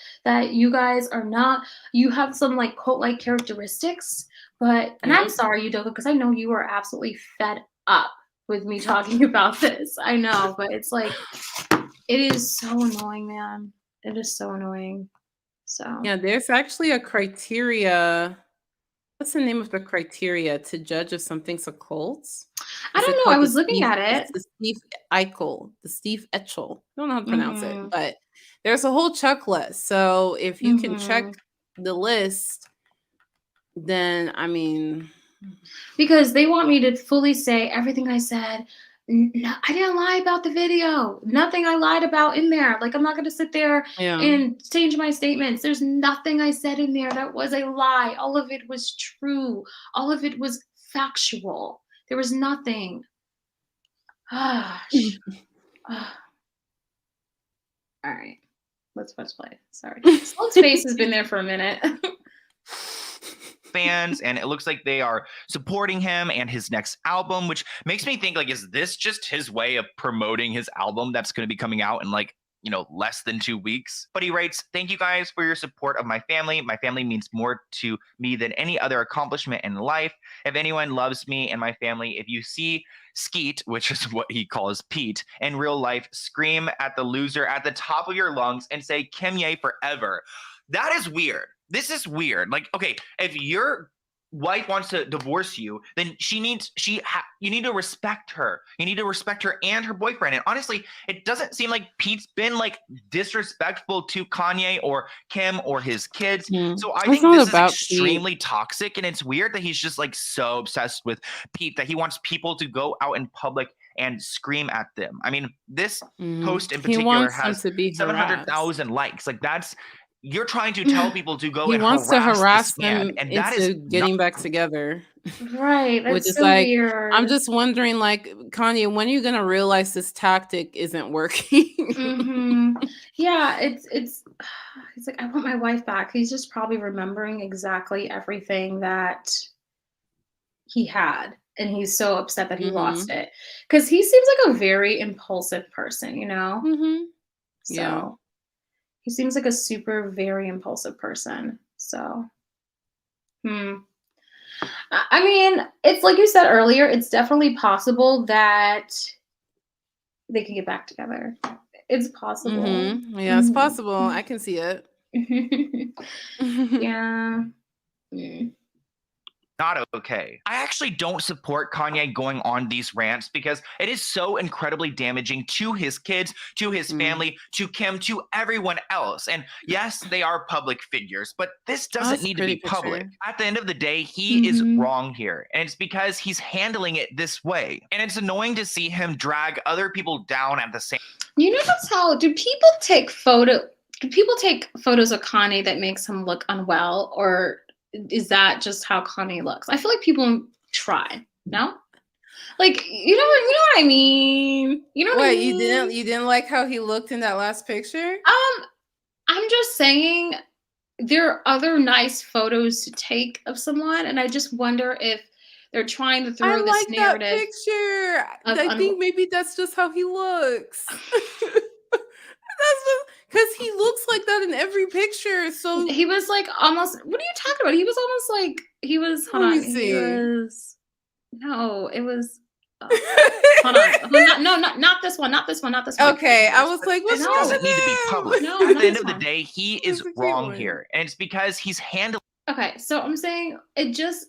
[SPEAKER 1] you guys are not, you have some like cult-like characteristics, and I'm sorry, Udoka, because I know you are absolutely fed up with me talking about this. I know, but it's like, it is so annoying, man. It is so annoying. So
[SPEAKER 2] yeah, there's actually a criteria. What's the name of the criteria to judge if something's a cult?
[SPEAKER 1] I don't know. I was looking at it.
[SPEAKER 2] It's the Steve Etchell. I don't know how to pronounce it, but there's a whole checklist. So if you can check the list, then I mean,
[SPEAKER 1] because they want me to fully say everything I said. No, I didn't lie about the video. Nothing I lied about in there. Like, I'm not going to sit there and change my statements. There's nothing I said in there that was a lie. All of it was true. All of it was factual. There was nothing. All right. Let's play. Sorry. Sloan's face has been there for a minute.
[SPEAKER 3] Fans, and it looks like they are supporting him and his next album, which makes me think, like, is this just his way of promoting his album that's going to be coming out in like, less than 2 weeks? But he writes, "Thank you guys for your support of my family. My family means more to me than any other accomplishment in life. If anyone loves me and my family, if you see Skeet," which is what he calls Pete, "in real life, scream at the loser at the top of your lungs and say Kanye forever." That is weird. This is weird. Like, okay, if you're wife wants to divorce you, then you need to respect her. You need to respect her and her boyfriend. And honestly, it doesn't seem like Pete's been like disrespectful to Kanye or Kim or his kids. So I think this is extremely toxic, and it's weird that he's just like so obsessed with Pete that he wants people to go out in public and scream at them. I mean, this post in particular has 700,000 likes. Like you're trying to tell people to go and harass this man, and that is
[SPEAKER 2] getting back together.
[SPEAKER 1] Right. That's
[SPEAKER 2] which is
[SPEAKER 1] so
[SPEAKER 2] like,
[SPEAKER 1] weird.
[SPEAKER 2] I'm just wondering, like, Kanye, when are you gonna realize this tactic isn't working?
[SPEAKER 1] Yeah, it's like, I want my wife back. He's just probably remembering exactly everything that he had, and he's so upset that he lost it, because he seems like a very impulsive person, you know. So he seems like a very impulsive person. So I mean, it's like you said earlier, it's definitely possible that they can get back together. It's possible.
[SPEAKER 2] Yeah, it's possible. I can see it.
[SPEAKER 1] Yeah.
[SPEAKER 3] Not okay. I actually don't support Kanye going on these rants because it is so incredibly damaging to his kids, to his family, to Kim, to everyone else. And yes, they are public figures, but this doesn't need to be public. At the end of the day, he is wrong here. And it's because he's handling it this way. And it's annoying to see him drag other people down at the same.
[SPEAKER 1] You know, that's how, do people take photos of Kanye that makes him look unwell, or is that just how Kanye looks? I feel like people try. No, like you know what I mean. You know what I mean?
[SPEAKER 2] You didn't like how he looked in that last picture?
[SPEAKER 1] I'm just saying there are other nice photos to take of someone, and I just wonder if they're trying to throw this narrative.
[SPEAKER 2] That picture. I think maybe that's just how he looks. That's just because he looks like that in every picture. So
[SPEAKER 1] he was like almost. What are you talking about? He was almost like he was. Hold on. He was. No, it was. Hold on. Not this one. Not this one. Not this one.
[SPEAKER 2] Okay, I was like,
[SPEAKER 3] this doesn't need to be public. No, at the end of the day, he is wrong here, and it's because he's handling.
[SPEAKER 1] Okay, so I'm saying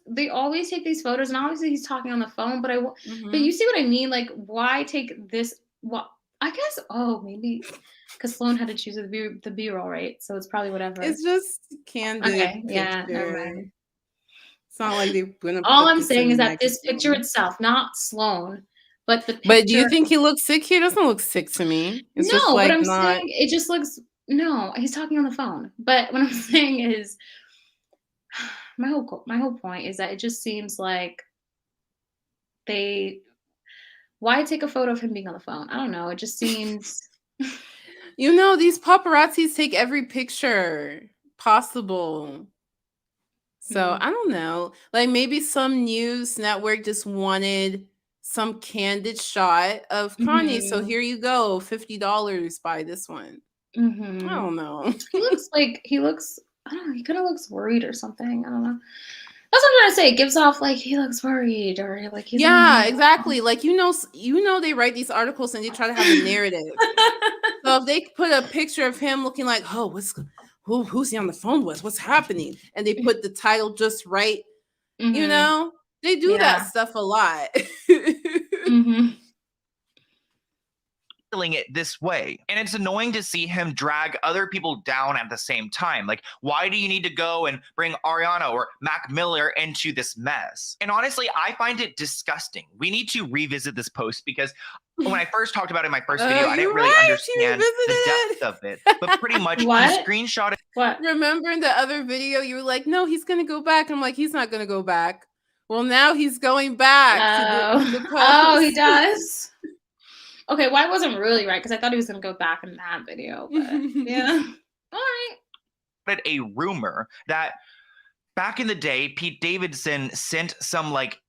[SPEAKER 1] they always take these photos, and obviously he's talking on the phone, but but you see what I mean? Like, why take this? Well, I guess, maybe because Sloan had to choose the B-roll, right? So it's probably whatever.
[SPEAKER 2] It's just candid.
[SPEAKER 1] Okay, yeah, never mind.
[SPEAKER 2] It's not like they're gonna.
[SPEAKER 1] All I'm saying is that this picture itself, not Sloan, but the picture.
[SPEAKER 2] But do you think he looks sick here? It doesn't look sick to me. It's
[SPEAKER 1] no,
[SPEAKER 2] just like
[SPEAKER 1] but I'm saying it just looks. No, he's talking on the phone. But what I'm saying is, my whole point is that it just seems like why take a photo of him being on the phone? I don't know. It just seems.
[SPEAKER 2] You know, these paparazzis take every picture possible. So I don't know. Like maybe some news network just wanted some candid shot of Kanye. So here you go, $50. Buy this one. I don't know.
[SPEAKER 1] He looks. I don't know. He kind of looks worried or something. I don't know. That's what I'm trying to say. It gives off like he looks worried or like he's.
[SPEAKER 2] Yeah, exactly. Like you know, they write these articles and they try to have a narrative. So if they put a picture of him looking like, oh, who's he on the phone with? What's happening? And they put the title just right. You know, they do that stuff a lot.
[SPEAKER 3] It this way, and it's annoying to see him drag other people down at the same time. Like, why do you need to go and bring Ariana or Mac Miller into this mess? And honestly, I find it disgusting. We need to revisit this post because when I first talked about it in my first video, I didn't really understand the depth of it. But pretty much, he screenshotted.
[SPEAKER 2] What? Remember in the other video, you were like, "No, he's gonna go back." I'm like, "He's not gonna go back." Well, now he's going back. To the post.
[SPEAKER 1] Oh, he does. Okay, well, I wasn't really right because I thought he was going to go back in that video. But yeah. All right.
[SPEAKER 3] But a rumor that back in the day, Pete Davidson sent some like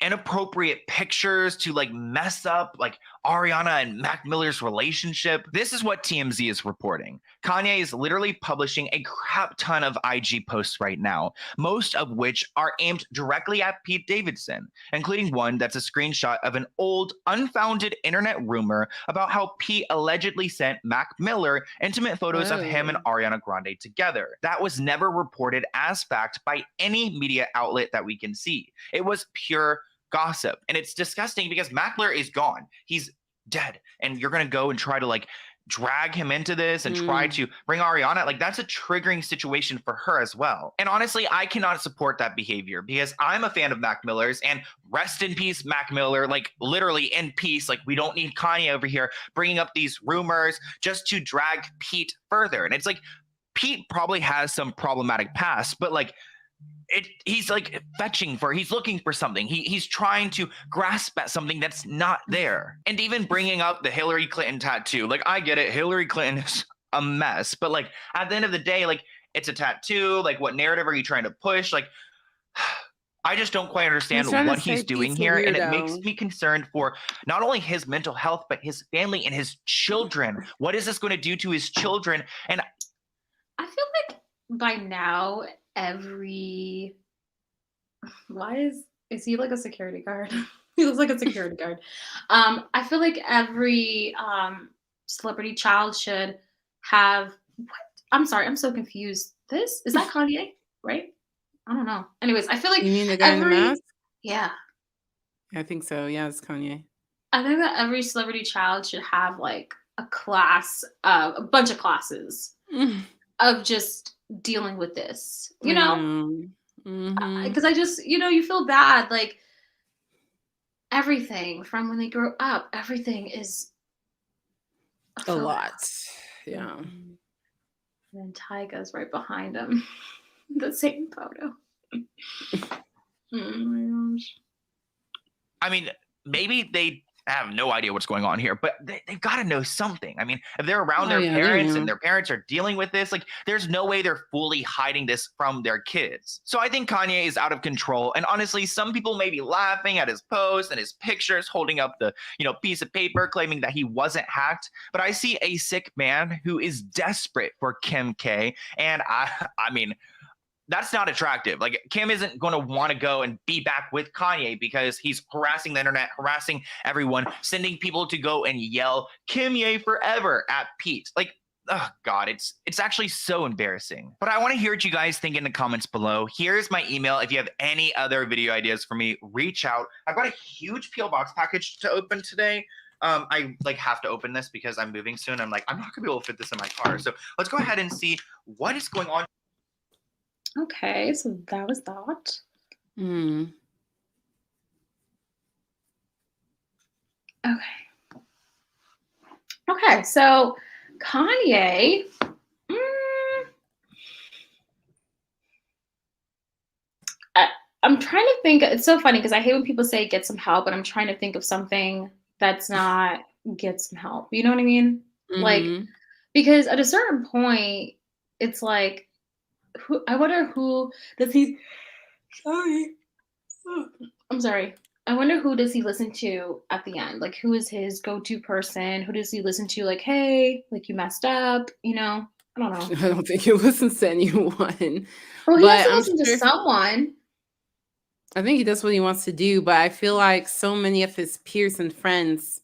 [SPEAKER 3] inappropriate pictures to like mess up like Ariana and Mac Miller's relationship. This is what TMZ is reporting. Kanye is literally publishing a crap ton of IG posts right now, most of which are aimed directly at Pete Davidson, including one that's a screenshot of an old, unfounded internet rumor about how Pete allegedly sent Mac Miller intimate photos of him and Ariana Grande together. That was never reported as fact by any media outlet that we can see. It was pure gossip. And it's disgusting because Mac Miller is gone. He's dead. And you're going to go and try to like drag him into this and try to bring Ariana. Like that's a triggering situation for her as well. And honestly, I cannot support that behavior because I'm a fan of Mac Miller's, and rest in peace, Mac Miller, like literally in peace. Like we don't need Kanye over here bringing up these rumors just to drag Pete further. And it's like, Pete probably has some problematic past, but like, he's like he's looking for something. He's trying to grasp at something that's not there. And even bringing up the Hillary Clinton tattoo, like I get it, Hillary Clinton is a mess, but like at the end of the day, like it's a tattoo. Like what narrative are you trying to push? Like I just don't quite understand what he's doing here. And it makes me concerned for not only his mental health, but his family and his children. What is this going to do to his children? And
[SPEAKER 1] I feel like by now, is he like a security guard? He looks like a security guard. I feel like every celebrity child should have what? I'm sorry, I'm so confused. This is that Kanye, right? I don't know. Anyways, I feel like
[SPEAKER 2] you mean the guy in the mask?
[SPEAKER 1] Yeah.
[SPEAKER 2] I think so. Yeah, it's Kanye.
[SPEAKER 1] I think that every celebrity child should have like a class, a bunch of classes of just dealing with this, you know, because I just, you feel bad, like everything from when they grow up, everything is
[SPEAKER 2] a lot. Yeah.
[SPEAKER 1] And then Tyga's right behind him. The same photo. Oh my gosh.
[SPEAKER 3] I mean, maybe they have no idea what's going on here, but they've got to know something. I mean, if they're around their parents and their parents are dealing with this, like there's no way they're fully hiding this from their kids. So I think Kanye is out of control. And honestly, some people may be laughing at his posts and his pictures, holding up the, piece of paper claiming that he wasn't hacked. But I see a sick man who is desperate for Kim K. And I mean, that's not attractive. Like Kim isn't going to want to go and be back with Kanye because he's harassing the internet, harassing everyone, sending people to go and yell Kimye forever at Pete. Like, oh God, it's actually so embarrassing. But I want to hear what you guys think in the comments below. Here's my email. If you have any other video ideas for me, reach out. I've got a huge P.O. Box package to open today. I have to open this because I'm moving soon. I'm not gonna be able to fit this in my car. So let's go ahead and see what is going on.
[SPEAKER 1] Okay, so that was that. Okay, so Kanye. I'm trying to think. It's so funny because I hate when people say get some help, and I'm trying to think of something that's not get some help. You know what I mean? Like, because at a certain point, it's like, I wonder who does he. Sorry. I'm sorry. I wonder who does he listen to at the end? Like, who is his go-to person? Who does he listen to? Like, hey, like you messed up, I don't know.
[SPEAKER 2] I don't think he listens to anyone.
[SPEAKER 1] Well, he has to listen to someone.
[SPEAKER 2] I think he does what he wants to do, but I feel like so many of his peers and friends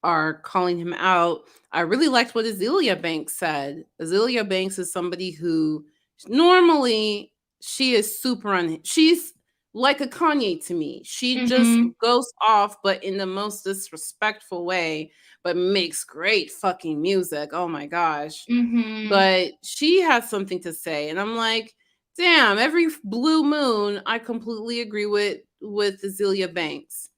[SPEAKER 2] are calling him out. I really liked what Azealia Banks said. Azealia Banks is somebody who normally she is she's like a Kanye to me. She just goes off, but in the most disrespectful way, but makes great fucking music. Oh my gosh. But she has something to say. And I'm like, damn, every blue moon, I completely agree with Azealia Banks.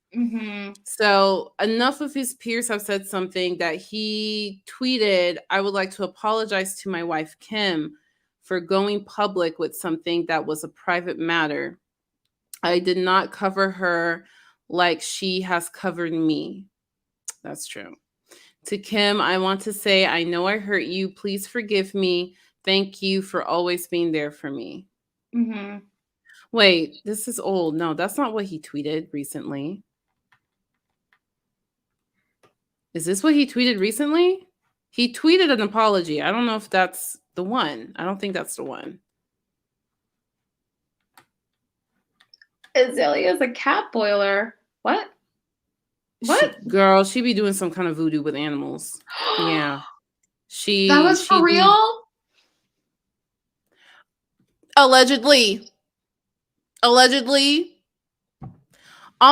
[SPEAKER 2] So enough of his peers have said something that he tweeted. I would like to apologize to my wife, Kim, for going public with something that was a private matter. I did not cover her like she has covered me. That's true. To Kim, I want to say, I know I hurt you. Please forgive me. Thank you for always being there for me. Wait, this is old. No, that's not what he tweeted recently. Is this what he tweeted recently? He tweeted an apology. I don't know if that's the one. I don't think that's the one.
[SPEAKER 1] Azalea's a cat boiler. What?
[SPEAKER 2] Girl, she be doing some kind of voodoo with animals. Yeah.
[SPEAKER 1] That was for real?
[SPEAKER 2] Allegedly. All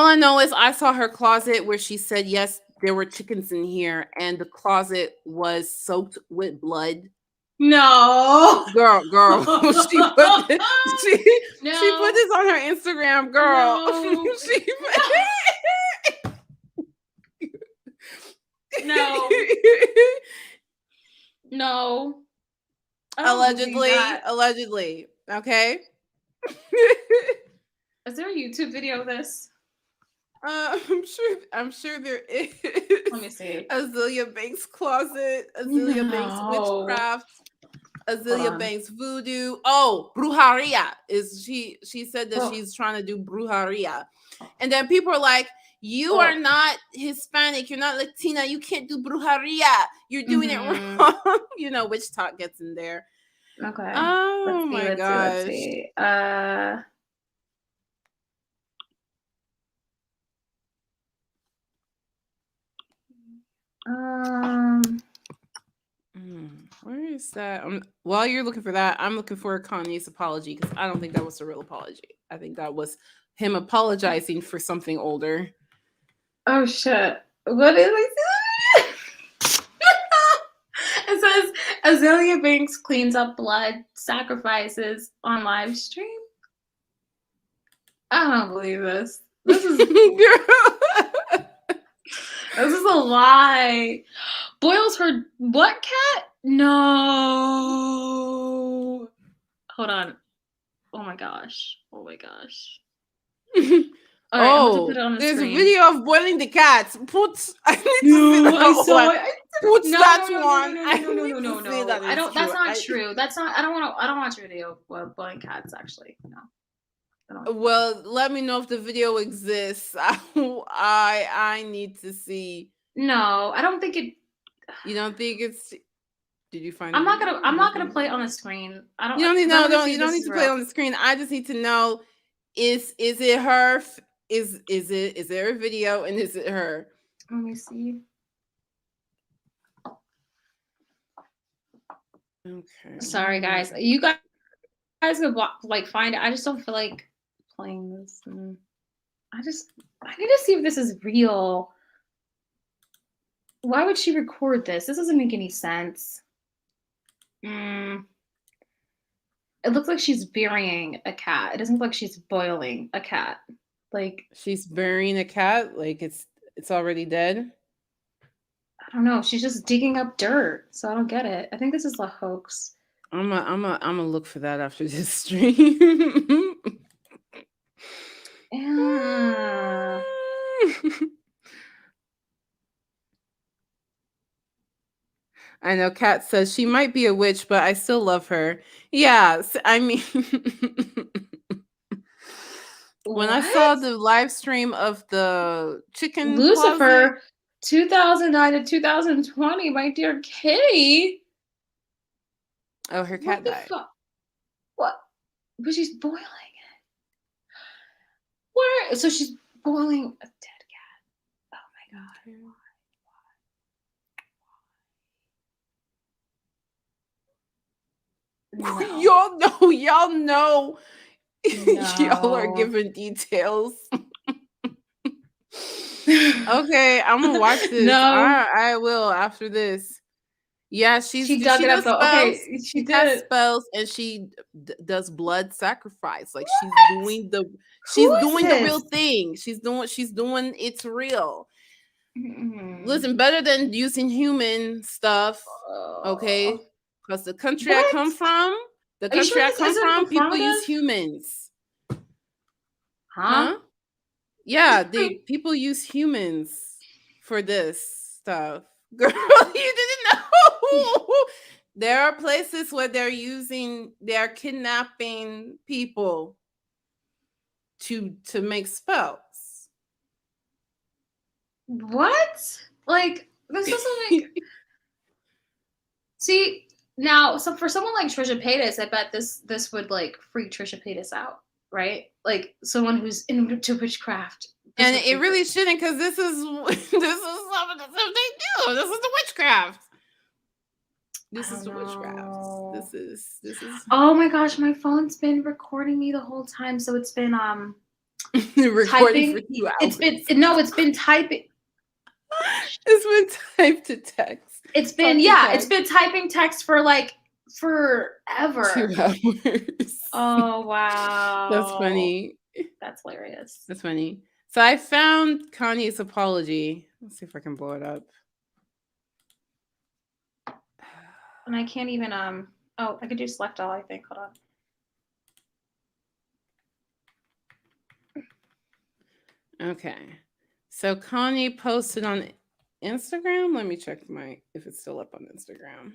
[SPEAKER 2] I know is I saw her closet where she said, yes, there were chickens in here, and the closet was soaked with blood.
[SPEAKER 1] No.
[SPEAKER 2] Girl. She put this on her Instagram, girl.
[SPEAKER 1] No. No. No.
[SPEAKER 2] Allegedly. Okay.
[SPEAKER 1] Is there a YouTube video of this?
[SPEAKER 2] I'm sure there is.
[SPEAKER 1] Let me see.
[SPEAKER 2] Azalea Banks closet, Azalea Banks witchcraft, Azalea Banks voodoo. Oh, brujeria is she said that she's trying to do brujeria. And then people are like, you are not Hispanic, you're not Latina, you can't do brujeria. You're doing it wrong. You know, witch talk gets in there.
[SPEAKER 1] Okay.
[SPEAKER 2] Oh my gosh.
[SPEAKER 1] Let's see.
[SPEAKER 2] Where is that? While you're looking for that, I'm looking for Kanye's apology because I don't think that was a real apology. I think that was him apologizing for something older.
[SPEAKER 1] Oh shit! What is it? It says Azalea Banks cleans up blood sacrifices on live stream. I don't believe this. This is this is a lie. Boils her what cat? No. Hold on. Oh my gosh. All right, I'm gonna put it on the
[SPEAKER 2] there's
[SPEAKER 1] screen.
[SPEAKER 2] a video of boiling the cats. I saw it. That's one.
[SPEAKER 1] No. I don't. That's not true. That's not. I don't watch a video of boiling cats. Actually, no.
[SPEAKER 2] Well, let me know if the video exists. I need to see.
[SPEAKER 1] No, I don't think it.
[SPEAKER 2] You don't think it's? Did you find?
[SPEAKER 1] I'm not gonna play it on the screen. I don't.
[SPEAKER 2] You don't need You don't need to play it on the screen. I just need to know: is it her? Is there a video and is it her?
[SPEAKER 1] Let me see.
[SPEAKER 2] Okay.
[SPEAKER 1] Sorry, guys. You guys could find it. I just don't feel like playing this. I need to see if this is real. Why would she record this? This doesn't make any sense. It looks like she's burying a cat. It doesn't look like she's boiling a cat. Like
[SPEAKER 2] she's burying a cat, like it's already dead.
[SPEAKER 1] I don't know. She's just digging up dirt, so I don't get it. I think this is a hoax.
[SPEAKER 2] I'm gonna look for that after this stream.
[SPEAKER 1] Yeah.
[SPEAKER 2] I know Kat says she might be a witch, but I still love her. Yeah, I mean. When I saw the live stream of the chicken
[SPEAKER 1] Lucifer, 2009 to 2020, my dear kitty.
[SPEAKER 2] Oh, her cat died.
[SPEAKER 1] What? But she's boiling it. Where? So she's boiling a dead cat. Oh my
[SPEAKER 2] god. No. Y'all know. Y'all are giving details. Okay, I'm gonna watch this.
[SPEAKER 1] No,
[SPEAKER 2] I will after this. Yeah, she dug it up. Okay, she did spells and she does blood sacrifice. Like she's doing the real thing. She's doing it's real. Listen, better than using human stuff. Okay, because the country I come from. The country I come from, people use humans.
[SPEAKER 1] Huh?
[SPEAKER 2] Yeah, people use humans for this stuff. Girl, you didn't know. There are places where they're kidnapping people. to make spells.
[SPEAKER 1] What? Like, this doesn't make... See, now, so for someone like Trisha Paytas, I bet this would, like, freak Trisha Paytas out, right? Like, someone who's into witchcraft.
[SPEAKER 2] And it really shouldn't, because this is some of the stuff they do. This is the witchcraft. This is the witchcraft. This is.
[SPEAKER 1] Oh my gosh, my phone's been recording me the whole time, so it's been
[SPEAKER 2] recording
[SPEAKER 1] typing.
[SPEAKER 2] for 2 hours.
[SPEAKER 1] It's been typing.
[SPEAKER 2] It's been typed to text.
[SPEAKER 1] It's been it's been typing text for like forever.
[SPEAKER 2] 2 hours.
[SPEAKER 1] Oh wow.
[SPEAKER 2] That's funny.
[SPEAKER 1] That's hilarious.
[SPEAKER 2] That's funny. So I found Kanye's apology. Let's see if I can blow it up.
[SPEAKER 1] And I can't even I could do select all, I think. Hold on.
[SPEAKER 2] Okay. So Kanye posted on Instagram. Let me check if it's still up on Instagram.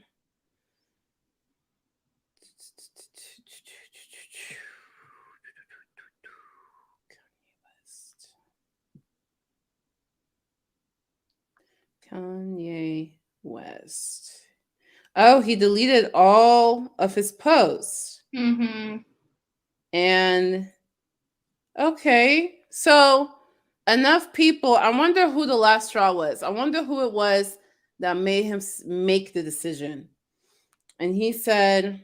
[SPEAKER 2] Kanye West. Oh, he deleted all of his posts.
[SPEAKER 1] Mm-hmm.
[SPEAKER 2] And okay, so enough people. I wonder who the last straw was. I wonder who it was that made him make the decision. And he said,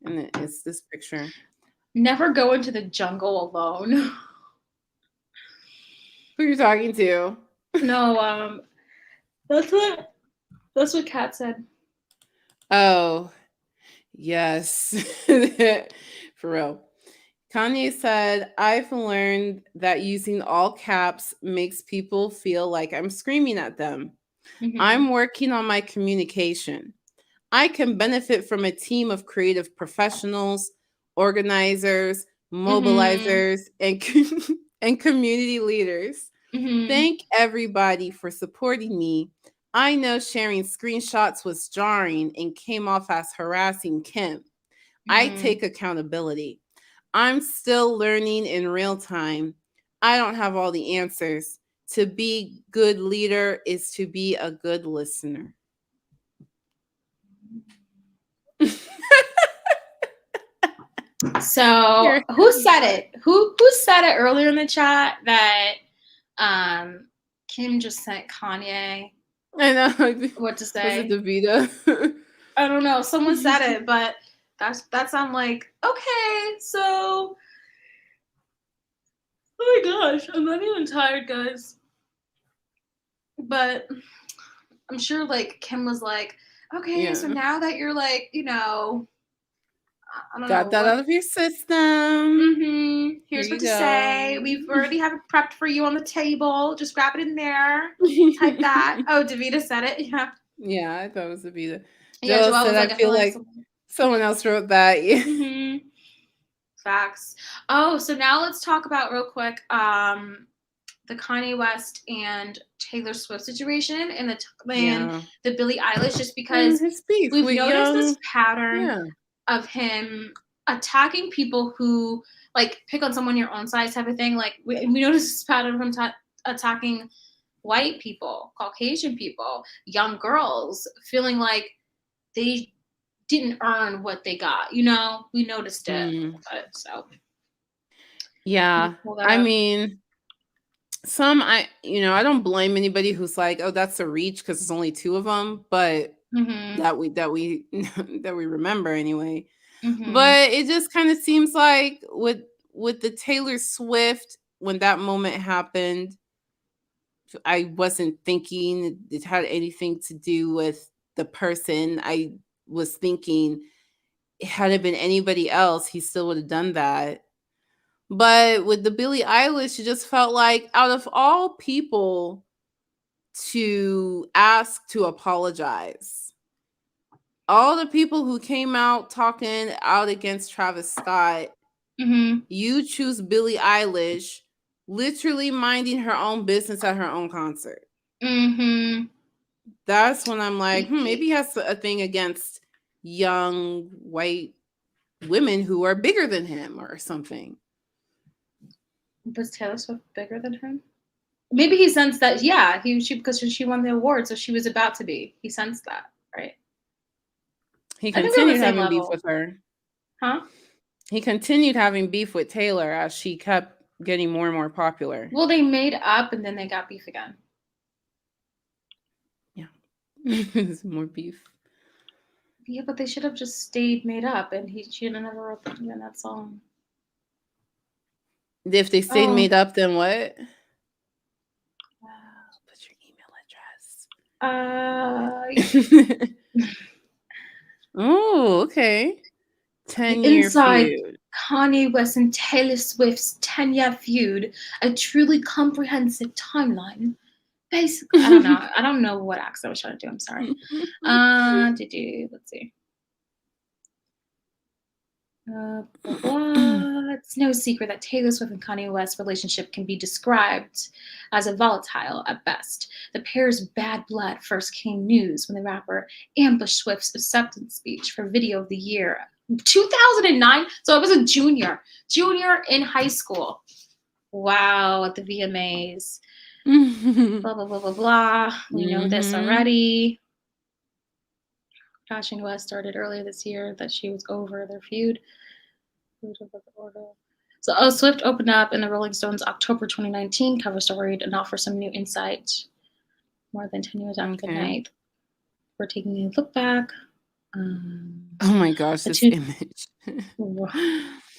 [SPEAKER 2] and it's this picture.
[SPEAKER 1] Never go into the jungle alone.
[SPEAKER 2] Who are you talking to?
[SPEAKER 1] No, that's what Kat said.
[SPEAKER 2] Oh, yes. For real. Kanye said, I've learned that using all caps makes people feel like I'm screaming at them.
[SPEAKER 1] Mm-hmm.
[SPEAKER 2] I'm working on my communication. I can benefit from a team of creative professionals, organizers, mobilizers, and community leaders.
[SPEAKER 1] Mm-hmm.
[SPEAKER 2] Thank everybody for supporting me. I know sharing screenshots was jarring and came off as harassing Kim. I take accountability. I'm still learning in real time. I don't have all the answers. To be good leader is to be a good listener.
[SPEAKER 1] So who said it? Who said it earlier in the chat that Kim just sent Kanye?
[SPEAKER 2] I know
[SPEAKER 1] what to say.
[SPEAKER 2] Was it Davida?
[SPEAKER 1] I don't know. Someone said it, but that's I'm like, okay, so oh my gosh, I'm not even tired, guys. But I'm sure like Kim was like, okay, so now that you're like, I don't
[SPEAKER 2] got
[SPEAKER 1] know,
[SPEAKER 2] that out of your system.
[SPEAKER 1] Mm-hmm. Here's what to say. We've already have it prepped for you on the table. Just grab it in there. Type that. Oh, Davida said it. Yeah.
[SPEAKER 2] Yeah, I thought it was Davida.
[SPEAKER 1] Yeah,
[SPEAKER 2] Joel said, I feel like someone else wrote that. Yeah.
[SPEAKER 1] Mm-hmm. Facts. Oh, so now let's talk about real quick the Kanye West and Taylor Swift situation and the Billie Eilish, just because we've noticed this pattern of him attacking people who like pick on someone your own size type of thing. Like we noticed this pattern of him attacking white people, Caucasian people, young girls, feeling like they didn't earn what they got. We noticed it. So
[SPEAKER 2] yeah, I mean, I don't blame anybody who's like, oh, that's a reach because it's only 2 of them, but that we remember anyway. But it just kind of seems like with the Taylor Swift, when that moment happened, I wasn't thinking it had anything to do with the person. I was thinking, had it been anybody else, he still would have done that. But with the Billie Eilish, it just felt like out of all people to ask to apologize, all the people who came out talking out against Travis Scott, you choose Billie Eilish, literally minding her own business at her own concert. That's when I'm like, maybe he has a thing against young white women who are bigger than him or something.
[SPEAKER 1] Was Taylor Swift bigger than him? Maybe he sensed that. Yeah, because she won the award, so she was about to be. He sensed that, right?
[SPEAKER 2] He
[SPEAKER 1] I think they're on the
[SPEAKER 2] continued
[SPEAKER 1] same
[SPEAKER 2] having beef
[SPEAKER 1] level.
[SPEAKER 2] with her.
[SPEAKER 1] Huh?
[SPEAKER 2] He continued having beef with Taylor as she kept getting more and more popular.
[SPEAKER 1] Well, they made up and then they got beef again.
[SPEAKER 2] Yeah. There's more beef.
[SPEAKER 1] Yeah, but they should have just stayed made up, and she never wrote that song.
[SPEAKER 2] If they stayed made up, then what? Put your email address. Oh, okay. 10-year feud.
[SPEAKER 1] Kanye West and Taylor Swift's 10-year feud, a truly comprehensive timeline. Basically, I don't know. I don't know what accent I was trying to do. I'm sorry. Let's see. It's no secret that Taylor Swift and Kanye West's relationship can be described as a volatile at best. The pair's bad blood first came news when the rapper ambushed Swift's acceptance speech for Video of the Year 2009. So I was a junior in high school. Wow, at the VMAs. Blah, blah, blah, blah, blah. We know this already. Kanye West started earlier this year that she was over their feud. So Swift opened up in the Rolling Stones October 2019 cover story and offer some new insight more than 10 years after the night. We're taking a look back.
[SPEAKER 2] Oh my gosh, this image.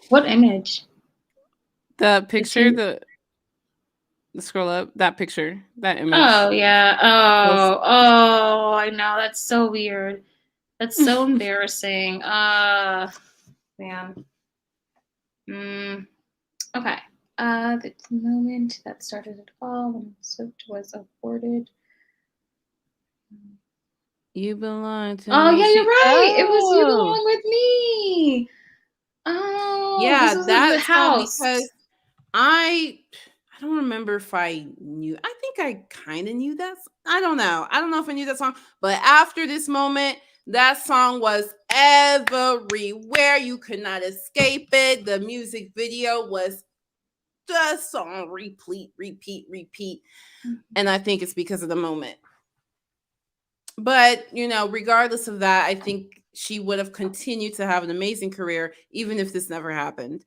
[SPEAKER 1] What image?
[SPEAKER 2] The picture, the scroll up, that picture, that image.
[SPEAKER 1] Oh, yeah. Oh, I know. That's so weird. That's so embarrassing. Man. Okay. The moment that started it all when Swift was awarded.
[SPEAKER 2] You belong to me.
[SPEAKER 1] Oh, yeah, you're right. It was You Belong With Me. Oh,
[SPEAKER 2] yeah,
[SPEAKER 1] this was
[SPEAKER 2] that's
[SPEAKER 1] the house.
[SPEAKER 2] Because I don't remember if I knew. I think I kind of knew that. I don't know. I don't know if I knew that song. But after this moment, that song was everywhere. You could not escape it. The music video was just on repeat. And I think it's because of the moment. But, regardless of that, I think she would have continued to have an amazing career, even if this never happened.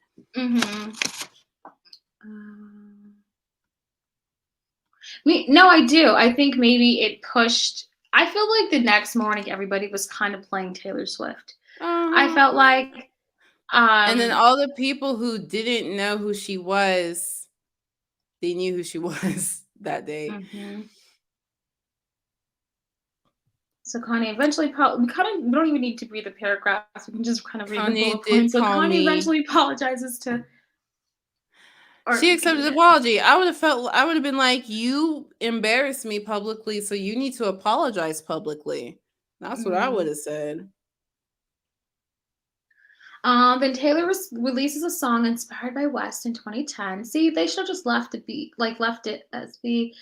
[SPEAKER 1] No, I do. I think maybe it pushed. I feel like the next morning, everybody was kind of playing Taylor Swift. I felt like.
[SPEAKER 2] And then all the people who didn't know who she was, they knew who she was that day.
[SPEAKER 1] So Kanye eventually, we don't even need to read the paragraphs. We can just kind of read the bullet
[SPEAKER 2] did
[SPEAKER 1] points. So
[SPEAKER 2] call
[SPEAKER 1] Kanye
[SPEAKER 2] me.
[SPEAKER 1] eventually apologizes to.
[SPEAKER 2] She accepted the apology. I would have been like, you embarrassed me publicly, so you need to apologize publicly. That's what I would have said.
[SPEAKER 1] Then Taylor releases a song inspired by West in 2010. See, they should have just left it as the.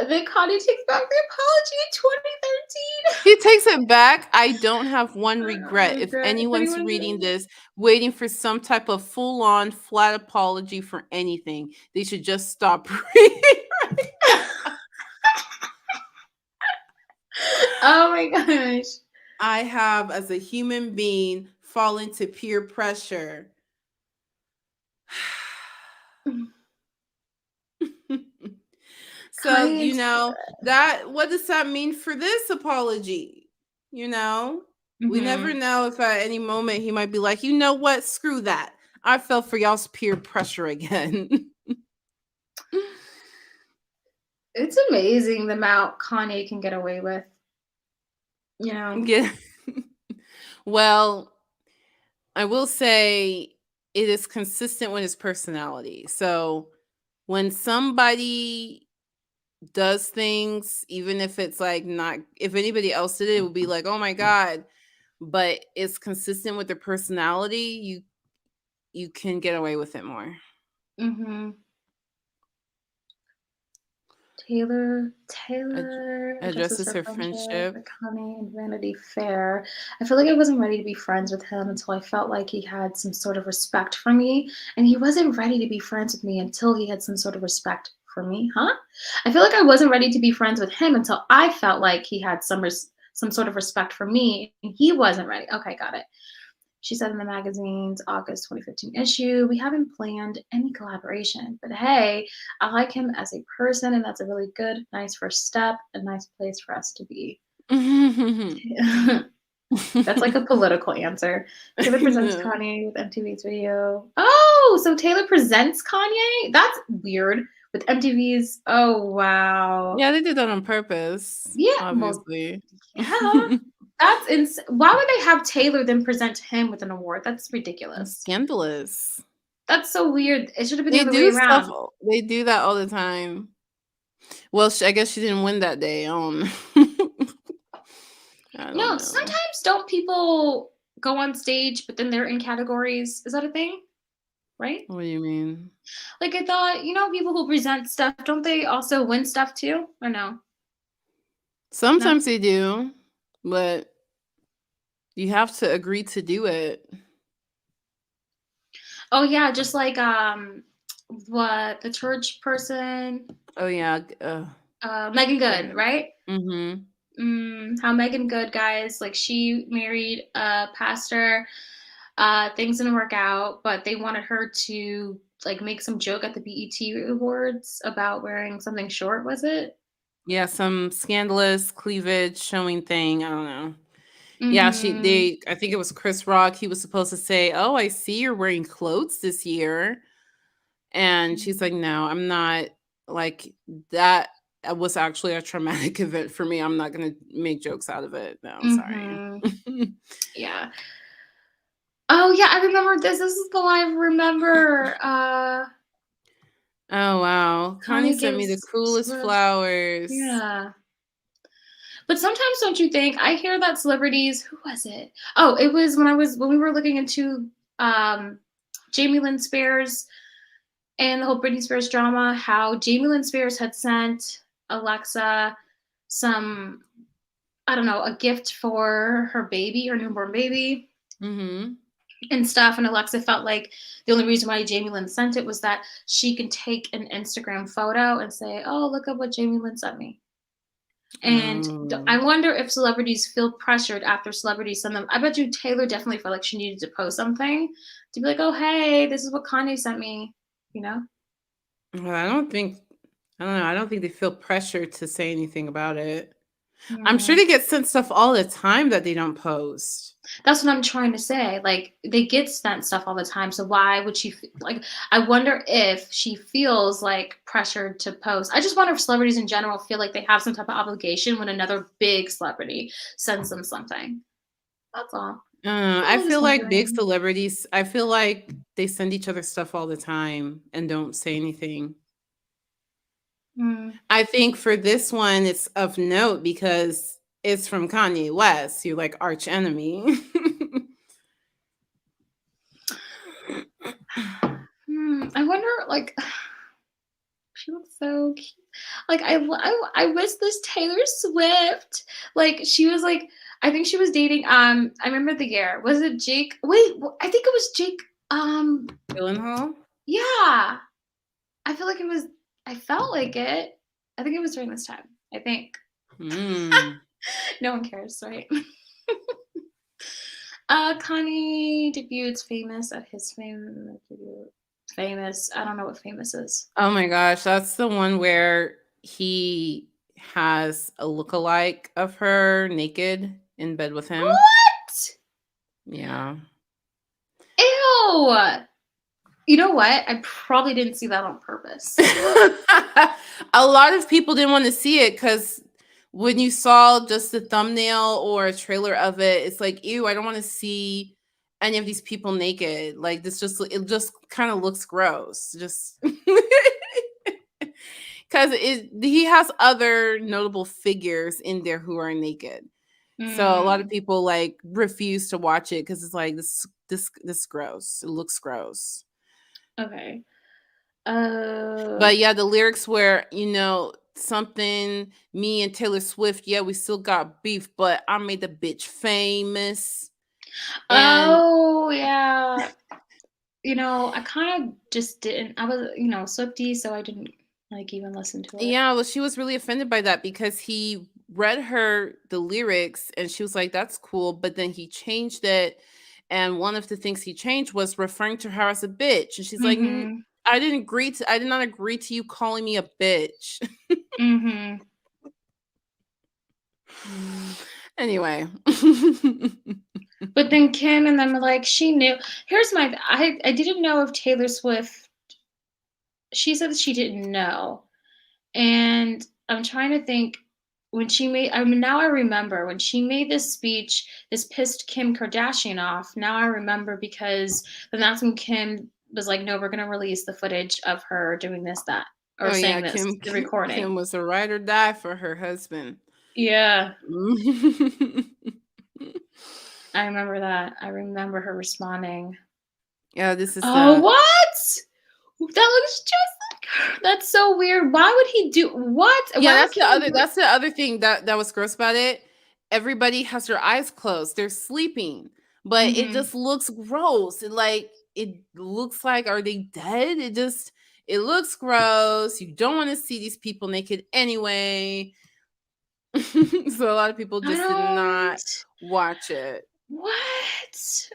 [SPEAKER 1] Then Kanye takes back the apology in 2013.
[SPEAKER 2] He takes it back. I don't have one regret. If anyone's reading this, waiting for some type of full-on flat apology for anything, they should just stop reading right now.
[SPEAKER 1] Oh my gosh.
[SPEAKER 2] I have, as a human being, fallen to peer pressure. So, what does that mean for this apology? We never know if at any moment he might be like, you know what? Screw that. I fell for y'all's peer pressure again.
[SPEAKER 1] It's amazing the amount Kanye can get away with.
[SPEAKER 2] Yeah. Well, I will say it is consistent with his personality. So when somebody does things, even if it's like not, if anybody else did it, it would be like, oh my God, but it's consistent with their personality, you can get away with it more.
[SPEAKER 1] Taylor
[SPEAKER 2] Addresses
[SPEAKER 1] addresses her
[SPEAKER 2] her
[SPEAKER 1] friendship
[SPEAKER 2] friendship.
[SPEAKER 1] with Kanye and Vanity Fair. I feel like I wasn't ready to be friends with him until I felt like he had some sort of respect for me, and he wasn't ready to be friends with me until he had some sort of respect for me. Huh? I feel like I wasn't ready to be friends with him until I felt like he had some sort of respect for me, and he wasn't ready. Okay, got it. She said in the magazine's August 2015 issue, "We haven't planned any collaboration, but hey, I like him as a person, and that's a really good, nice first step, a nice place for us to be." That's like a political answer. Taylor presents
[SPEAKER 2] Yeah.
[SPEAKER 1] Kanye with MTV's video. Oh, so Taylor presents Kanye? That's weird. With MTV's, oh wow.
[SPEAKER 2] Yeah, they did that on purpose,
[SPEAKER 1] Yeah, well,
[SPEAKER 2] obviously.
[SPEAKER 1] yeah. That's why would they have Taylor then present him with an award? That's ridiculous.
[SPEAKER 2] Scandalous.
[SPEAKER 1] That's so weird. It should have been the
[SPEAKER 2] They
[SPEAKER 1] other way
[SPEAKER 2] do stuff.
[SPEAKER 1] around.
[SPEAKER 2] They do that all the time. Well, I guess she didn't win that day. I don't
[SPEAKER 1] No,
[SPEAKER 2] know.
[SPEAKER 1] sometimes don't people go on stage, but then they're in categories? Is that a thing? Right?
[SPEAKER 2] What do you mean?
[SPEAKER 1] Like I thought, people who present stuff, don't they also win stuff too? Or no?
[SPEAKER 2] Sometimes they do, but you have to agree to do it.
[SPEAKER 1] Oh yeah, just like what the church person,
[SPEAKER 2] Oh yeah.
[SPEAKER 1] Megan Good, right?
[SPEAKER 2] Mm-hmm.
[SPEAKER 1] How Megan Good, guys, like she married a pastor. Things didn't work out, but they wanted her to like make some joke at the BET Awards about wearing something short. Was it?
[SPEAKER 2] Yeah, some scandalous cleavage showing thing. I don't know. Yeah,
[SPEAKER 1] Mhm.
[SPEAKER 2] I think it was Chris Rock. He was supposed to say, "Oh, I see you're wearing clothes this year." And she's like, "No, I'm not." Like that was actually a traumatic event for me. I'm not going to make jokes out of it. No, sorry.
[SPEAKER 1] Mhm. Yeah. Oh yeah, I remember this. This is the one I remember.
[SPEAKER 2] Oh, wow. Kanye
[SPEAKER 1] Kanye
[SPEAKER 2] sent me the
[SPEAKER 1] gives
[SPEAKER 2] coolest flowers.
[SPEAKER 1] yeah. But sometimes don't you think I hear that celebrities, who was it? Oh, it was when we were looking into Jamie Lynn Spears and the whole Britney Spears drama, how Jamie Lynn Spears had sent Alexa some, I don't know, a gift for her baby, her newborn baby.
[SPEAKER 2] Mm-hmm.
[SPEAKER 1] And stuff, and Alexa felt like the only reason why Jamie Lynn sent it was that she can take an Instagram photo and say, "Oh, look at what Jamie Lynn sent me." And I wonder if celebrities feel pressured after celebrities send them. I bet you Taylor definitely felt like she needed to post something to be like, "Oh, hey, this is what Kanye sent me," you know?
[SPEAKER 2] Well, I don't know. I don't think they feel pressured to say anything about it. I'm sure
[SPEAKER 1] Mm.
[SPEAKER 2] they get sent stuff all the time that they don't post.
[SPEAKER 1] That's what I'm trying to say. Like, they get sent stuff all the time, so why would she like, I wonder if she feels, like, pressured to post. I just wonder if celebrities in general feel like they have some type of obligation when another big celebrity sends them something. That's all.
[SPEAKER 2] I
[SPEAKER 1] I'm
[SPEAKER 2] feel
[SPEAKER 1] just
[SPEAKER 2] like big
[SPEAKER 1] wondering.
[SPEAKER 2] celebrities, I feel like they send each other stuff all the time and don't say anything.
[SPEAKER 1] Mm.
[SPEAKER 2] I think for this one, it's of note because it's from Kanye West, your like arch enemy.
[SPEAKER 1] I wonder, like, she looks so cute. Like, I wish this Taylor Swift, like, she was like, I think she was dating. I remember the year. Was it Jake? Wait, I think it was Jake.
[SPEAKER 2] Gyllenhaal?
[SPEAKER 1] Yeah. I feel like it was. I felt like it. I think it was during this time. I think.
[SPEAKER 2] Mm.
[SPEAKER 1] No one cares, right? Kanye debuts famous at his famous. I don't know what famous is.
[SPEAKER 2] Oh my gosh, that's the one where he has a lookalike of her naked in bed with him.
[SPEAKER 1] What?
[SPEAKER 2] Yeah.
[SPEAKER 1] Ew. You know what? I probably didn't see that on purpose.
[SPEAKER 2] A lot of people didn't want to see it because when you saw just the thumbnail or a trailer of it, it's like, ew, I don't want to see any of these people naked. Like it just kind of looks gross. Just because he has other notable figures in there who are naked. So a lot of people like refuse to watch it because it's like this gross. It looks gross.
[SPEAKER 1] Okay.
[SPEAKER 2] But yeah, the lyrics were, something, me and Taylor Swift, yeah, we still got beef, but I made the bitch famous. And
[SPEAKER 1] yeah. I kind of just didn't. I was, Swiftie, so I didn't even listen to it.
[SPEAKER 2] yeah, well, she was really offended by that because he read her the lyrics and she was like, that's cool. But then he changed it. And one of the things he changed was referring to her as a bitch. And she's like, I did not agree to you calling me a bitch. Anyway.
[SPEAKER 1] But then Kim and them were like, she knew. Here's I didn't know if Taylor Swift, she said that she didn't know. And I'm trying to think when she made, now I remember when she made this speech, this pissed Kim Kardashian off. Now I remember because then that's when Kim was like, no, we're going to release the footage of her doing this, that, or saying this, the recording.
[SPEAKER 2] Kim was a ride or die for her husband.
[SPEAKER 1] Yeah. I remember that. I remember her responding.
[SPEAKER 2] Yeah, this is
[SPEAKER 1] what? That looks just like her. That's so weird. Why would he do what?
[SPEAKER 2] Yeah, that's the other thing that was gross about it. Everybody has their eyes closed. They're sleeping. But it just looks gross. It looks like, are they dead? It looks gross. You don't want to see these people naked anyway. So a lot of people just did not watch it.
[SPEAKER 1] What?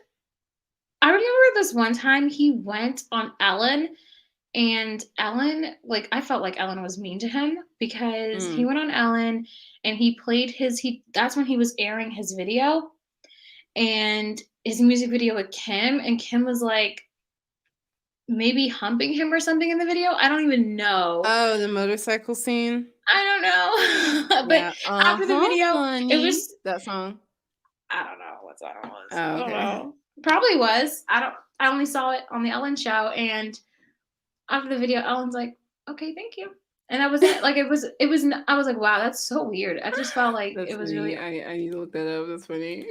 [SPEAKER 1] I remember this one time he went on Ellen, and Ellen, I felt like Ellen was mean to him because he went on Ellen and he played that's when he was airing his video and his music video with Kim, and Kim was like maybe humping him or something in the video. I don't even know.
[SPEAKER 2] Oh, the motorcycle scene?
[SPEAKER 1] I don't know. But
[SPEAKER 2] yeah.
[SPEAKER 1] after the video,
[SPEAKER 2] honey.
[SPEAKER 1] it was
[SPEAKER 2] that song.
[SPEAKER 1] I don't know what song it was.
[SPEAKER 2] Oh, okay.
[SPEAKER 1] I don't know. Probably was. I only saw it on the Ellen show, and after the video, Ellen's like, "Okay, thank you," and that was it. It was. I was like, "Wow, that's so weird." I just felt like it was
[SPEAKER 2] funny.
[SPEAKER 1] really.
[SPEAKER 2] I need to look that up. That's funny.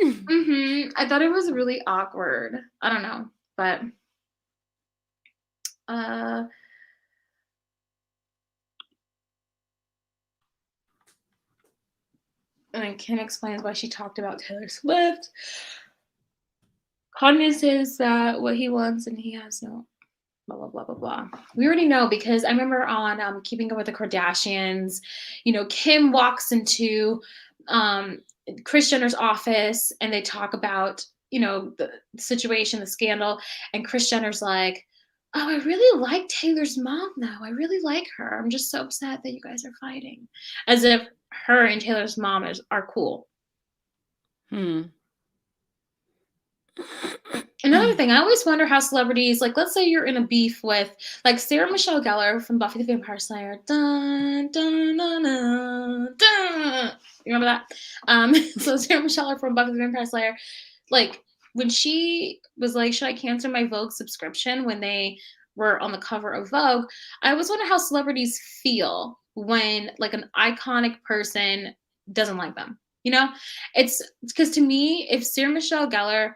[SPEAKER 1] I thought it was really awkward. I don't know, but and then Kim explains why she talked about Taylor Swift. Kanye says that what he wants and he has no blah, blah, blah, blah, blah. We already know because I remember on Keeping Up with the Kardashians, Kim walks into Kris Jenner's office and they talk about, the situation, the scandal. And Kris Jenner's like, oh, I really like Taylor's mom, though. I really like her. I'm just so upset that you guys are fighting. As if her and Taylor's mom are cool. Another thing, I always wonder how celebrities, let's say you're in a beef with, Sarah Michelle Gellar from Buffy the Vampire Slayer. Dun, dun, dun, dun, dun. You remember that? So Sarah Michelle from Buffy the Vampire Slayer, when she was like, should I cancel my Vogue subscription when they were on the cover of Vogue, I always wonder how celebrities feel when, an iconic person doesn't like them. It's because to me, if Sarah Michelle Gellar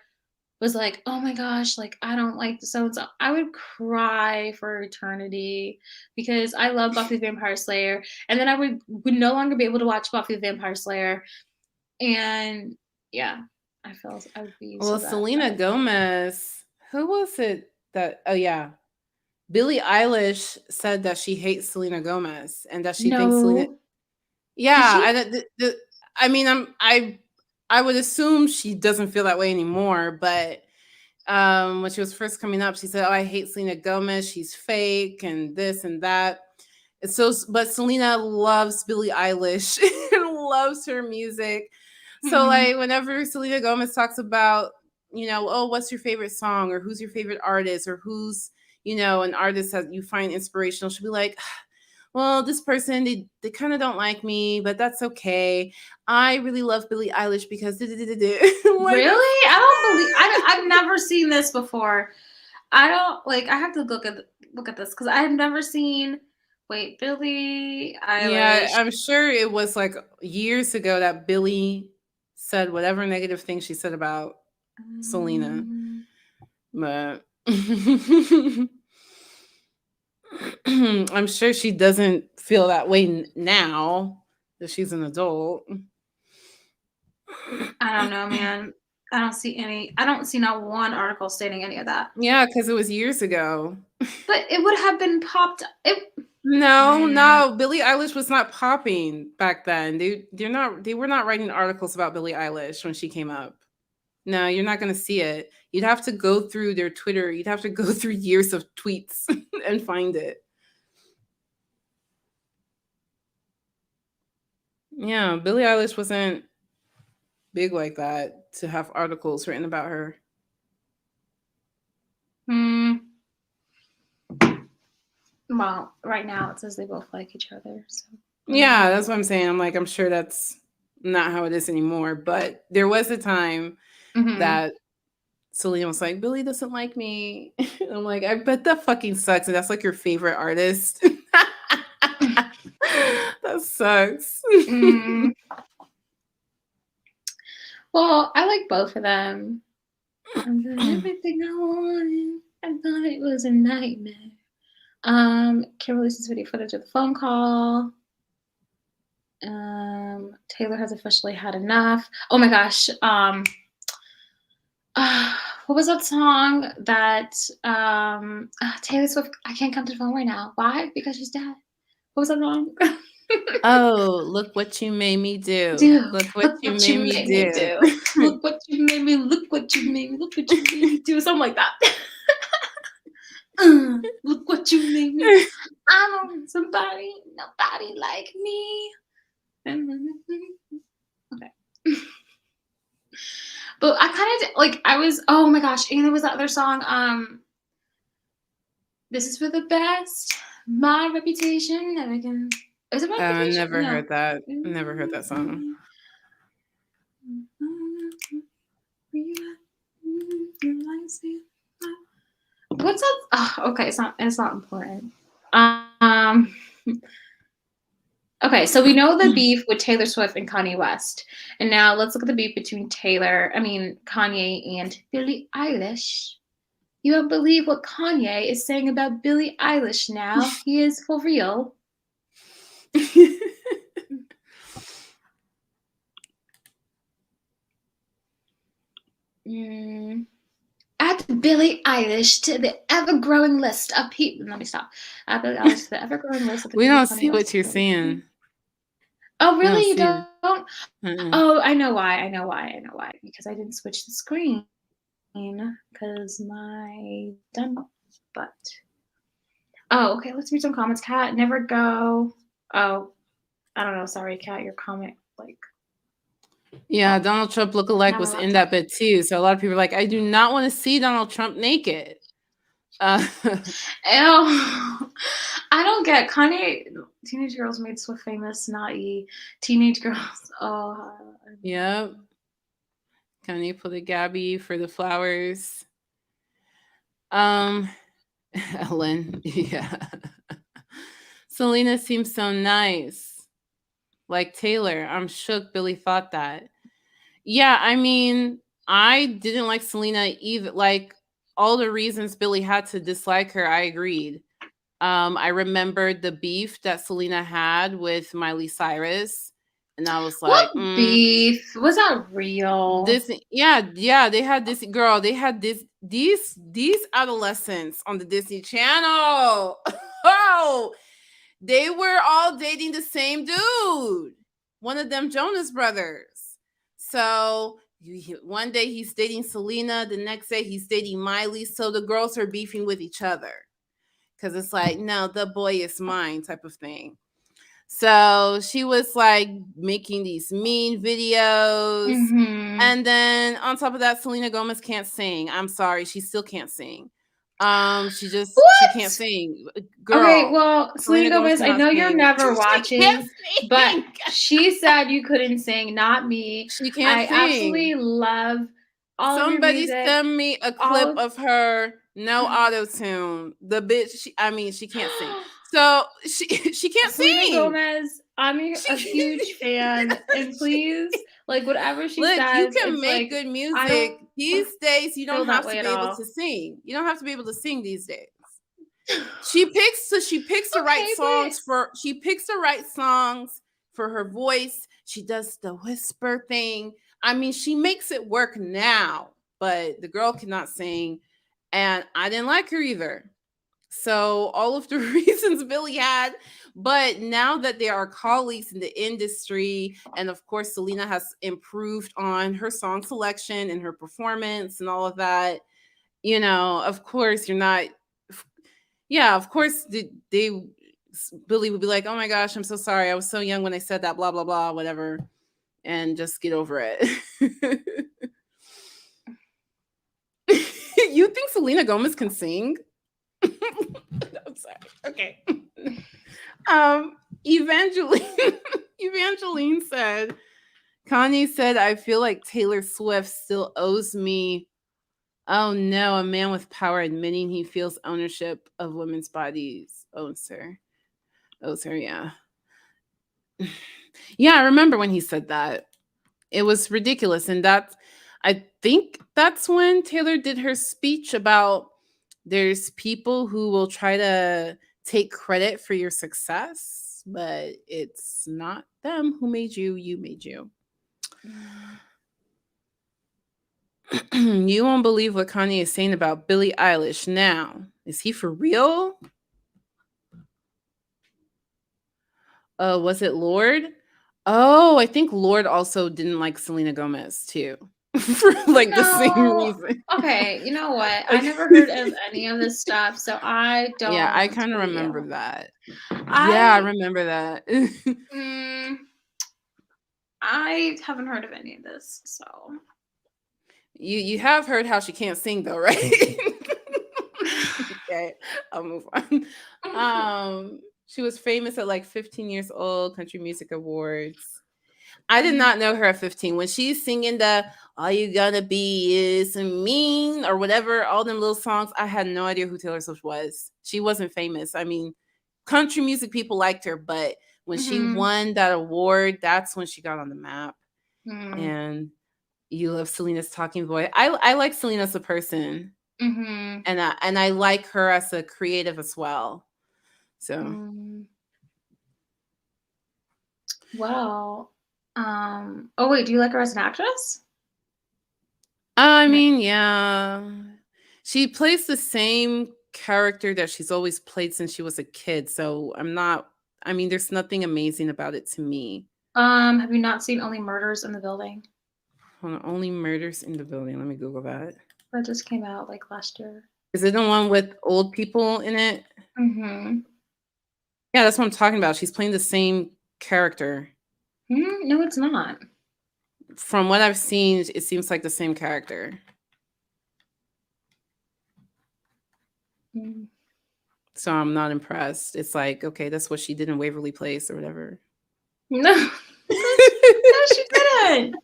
[SPEAKER 1] was like, oh my gosh, I don't like so-and-so, I would cry for eternity because I love Buffy the Vampire Slayer. And then I would no longer be able to watch Buffy the Vampire Slayer. And yeah, I would be
[SPEAKER 2] well, so Selena Gomez, who was it that, oh yeah, Billie Eilish said that she hates Selena Gomez and that she thinks Selena, yeah, I would assume she doesn't feel that way anymore, but when she was first coming up, she said, oh, I hate Selena Gomez. She's fake and this and that. And so, but Selena loves Billie Eilish and loves her music. So whenever Selena Gomez talks about, oh, what's your favorite song or who's your favorite artist or who's, an artist that you find inspirational, she'll be like, well, this person, they kind of don't like me, but that's okay. I really love Billie Eilish because
[SPEAKER 1] really? I've never seen this before. I don't I have to look at this because I have never seen Billie Eilish.
[SPEAKER 2] Yeah, I'm sure it was years ago that Billie said whatever negative thing she said about Selena. But I'm sure she doesn't feel that way now that she's an adult.
[SPEAKER 1] I don't know, man. I don't see not one article stating any of that.
[SPEAKER 2] Yeah, because it was years ago.
[SPEAKER 1] But it would have been popped.
[SPEAKER 2] No, Billie Eilish was not popping back then. They were not writing articles about Billie Eilish when she came up. No, you're not going to see it. You'd have to go through their Twitter. You'd have to go through years of tweets and find it. Yeah, Billie Eilish wasn't big like that to have articles written about her.
[SPEAKER 1] Well, right now it says they both like each other. So.
[SPEAKER 2] Yeah, that's what I'm saying. I'm sure that's not how it is anymore. But there was a time that Selena was like, Billie doesn't like me. I'm like, I bet that fucking sucks. And that's like your favorite artist. That sucks.
[SPEAKER 1] Well, I like both of them. I'm doing everything I wanted. I thought it was a nightmare. Kim releases video footage of the phone call. Taylor has officially had enough. Oh my gosh. What was that song that Taylor Swift? I can't come to the phone right now. Why? Because she's dead. What was that song?
[SPEAKER 2] Oh, look what you made me do. Look what you made me do.
[SPEAKER 1] Look what you made me. Look what you made me. Look what you made me do. Something like that. Look what you made me. I don't want somebody, nobody like me. Okay. But I kind of like, oh my gosh, and there was that other song, This Is For The Best, My Reputation, never can. Is it My Reputation?
[SPEAKER 2] Never heard that. Never heard that song.
[SPEAKER 1] What's that? Oh, okay, it's not important. Okay, so we know the beef with Taylor Swift and Kanye West. And now let's look at the beef between Kanye and Billie Eilish. You won't believe what Kanye is saying about Billie Eilish now. He is for real. Add Billie Eilish to the ever-growing list of people. Let me stop. Add Billie Eilish to the ever-growing list of the
[SPEAKER 2] We don't see what you're saying.
[SPEAKER 1] Oh, really? You don't?
[SPEAKER 2] Mm-mm.
[SPEAKER 1] Oh, I know why. Because I didn't switch the screen. Because my done. But. Oh, okay. Let's read some comments. Kat, never go. Oh, I don't know. Sorry, Kat. Your comment,
[SPEAKER 2] Yeah, Donald Trump lookalike was in that bit too. So a lot of people are like, I do not want to see Donald Trump naked.
[SPEAKER 1] Ew. I don't get Kanye. Teenage girls made Swift famous, not E. Teenage girls. Oh.
[SPEAKER 2] Yep. Kanye put a Gabby for the flowers. Ellen. Yeah. Selena seems so nice. Like Taylor. I'm shook Billie thought that. Yeah, I mean, I didn't like Selena either. Like, all the reasons Billie had to dislike her, I agreed. I remembered the beef that Selena had with Miley Cyrus, and I was like,
[SPEAKER 1] what beef? Was that real?
[SPEAKER 2] Yeah, they had this girl. They had these adolescents on the Disney Channel. Oh, they were all dating the same dude. One of them Jonas Brothers. So one day he's dating Selena, the next day he's dating Miley. So the girls are beefing with each other because it's like, no, the boy is mine type of thing. So she was like making these mean videos. And then on top of that, Selena Gomez can't sing. I'm sorry, she still can't sing. She can't sing. Girl,
[SPEAKER 1] okay, well, Selena Gomez, I know you're never watching, but she said you couldn't sing, not me.
[SPEAKER 2] She can't sing.
[SPEAKER 1] I absolutely love all
[SPEAKER 2] Somebody
[SPEAKER 1] of your music.
[SPEAKER 2] send me a clip of her, no auto-tune. The bitch, she can't sing. So she can't
[SPEAKER 1] Selena
[SPEAKER 2] sing.
[SPEAKER 1] Gomez, I'm a huge fan, and please, like whatever she says,
[SPEAKER 2] you can make good music these days. You don't have to be able to sing. You don't have to be able to sing these days. She picks the right songs
[SPEAKER 1] but-
[SPEAKER 2] she picks the right songs for her voice. She does the whisper thing. I mean, she makes it work now, but the girl cannot sing, and I didn't like her either. So all of the reasons Billy had, but now that they are colleagues in the industry, and of course Selena has improved on her song selection and her performance and all of that, you know, of course you're not. Yeah, of course Billy would be like, "Oh my gosh, I'm so sorry. I was so young when I said that, blah blah blah, whatever," and just get over it. You think Selena Gomez can sing? I'm sorry. Okay. Evangeline said, Kanye said, I feel like Taylor Swift still owes me. Oh no, a man with power admitting he feels ownership of women's bodies owes her. Yeah. Yeah, I remember when he said that. It was ridiculous. And I think that's when Taylor did her speech about there's people who will try to take credit for your success, but it's not them who made you, you made you. You won't believe what Kanye is saying about Billie Eilish now. Is he for real? Was it Lord? Oh, I think Lord also didn't like Selena Gomez too. For like the same reason.
[SPEAKER 1] Okay, you know what? I never heard of any of this stuff, so I don't.
[SPEAKER 2] Yeah, I kind of remember that. I remember that.
[SPEAKER 1] I haven't heard of any of this, so.
[SPEAKER 2] You have heard how she can't sing though, right? Okay, I'll move on. She was famous at like 15 years old, Country Music Awards. I did not know her at 15. When she's singing the All You Gonna Be Is Mean or whatever, all them little songs, I had no idea who Taylor Swift was. She wasn't famous. I mean, country music people liked her, but when she won that award, that's when she got on the map. And you love Selena's talking voice. I like Selena as a person. And I like her as a creative as well. So
[SPEAKER 1] well, oh wait, do you like her as an actress?
[SPEAKER 2] I mean, yeah. She plays the same character that she's always played since she was a kid. So there's nothing amazing about it to me.
[SPEAKER 1] Have you not seen Only Murders in the Building?
[SPEAKER 2] Hold on, Only Murders in the Building. Let me Google that.
[SPEAKER 1] That just came out like last year.
[SPEAKER 2] Is it the one with old people in it? Yeah, that's what I'm talking about. She's playing the same character.
[SPEAKER 1] No, it's not.
[SPEAKER 2] From what I've seen, it seems like the same character. So I'm not impressed. It's like, okay, that's what she did in Waverly Place or whatever.
[SPEAKER 1] No, no, she didn't.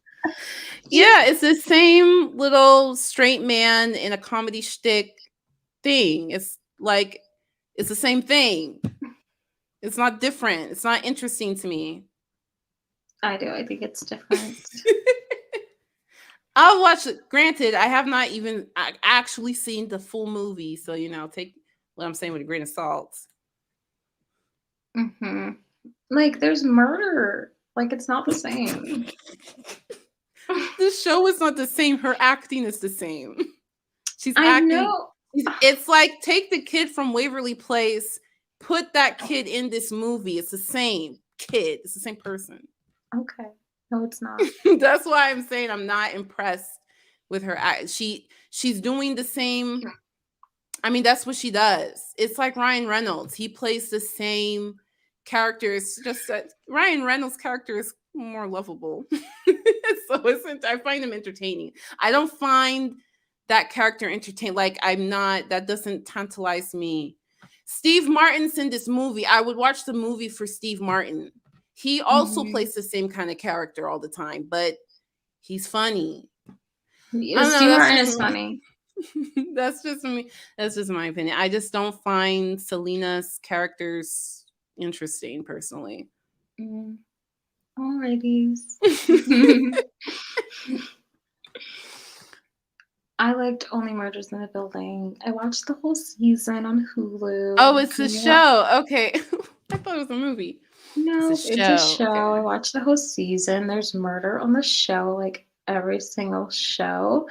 [SPEAKER 2] Yeah, it's the same little straight man in a comedy shtick thing. It's like, it's the same thing. It's not different. It's not interesting to me.
[SPEAKER 1] I do. I think it's different.
[SPEAKER 2] I'll watch it. Granted, I have not even actually seen the full movie. So, take what I'm saying with a grain of salt.
[SPEAKER 1] Like, there's murder. Like, it's not the same.
[SPEAKER 2] The show is not the same. Her acting is the same. She's
[SPEAKER 1] I
[SPEAKER 2] acting.
[SPEAKER 1] know.
[SPEAKER 2] It's like, take the kid from Waverly Place, put that kid in this movie. It's the same kid. It's the same person.
[SPEAKER 1] Okay. No, it's not.
[SPEAKER 2] That's why I'm saying I'm not impressed with her. She's doing the same. I mean, that's what she does. It's like Ryan Reynolds. He plays the same character. It's just that Ryan Reynolds' character is more lovable. So I find him entertaining. I don't find that character entertaining. Like, that doesn't tantalize me. Steve Martin's in this movie. I would watch the movie for Steve Martin. He also plays the same kind of character all the time, but he's funny.
[SPEAKER 1] Steve Martin is funny.
[SPEAKER 2] That's just me. That's just my opinion. I just don't find Selena's characters interesting, personally.
[SPEAKER 1] Alrighties. I liked Only Murders in the Building. I watched the whole season on Hulu.
[SPEAKER 2] Oh, it's a
[SPEAKER 1] Yeah.
[SPEAKER 2] show. Okay. I thought it was a movie.
[SPEAKER 1] No,
[SPEAKER 2] It's a
[SPEAKER 1] it's a
[SPEAKER 2] show.
[SPEAKER 1] show. I
[SPEAKER 2] Okay.
[SPEAKER 1] watched the whole season. There's murder on the show, like every single show.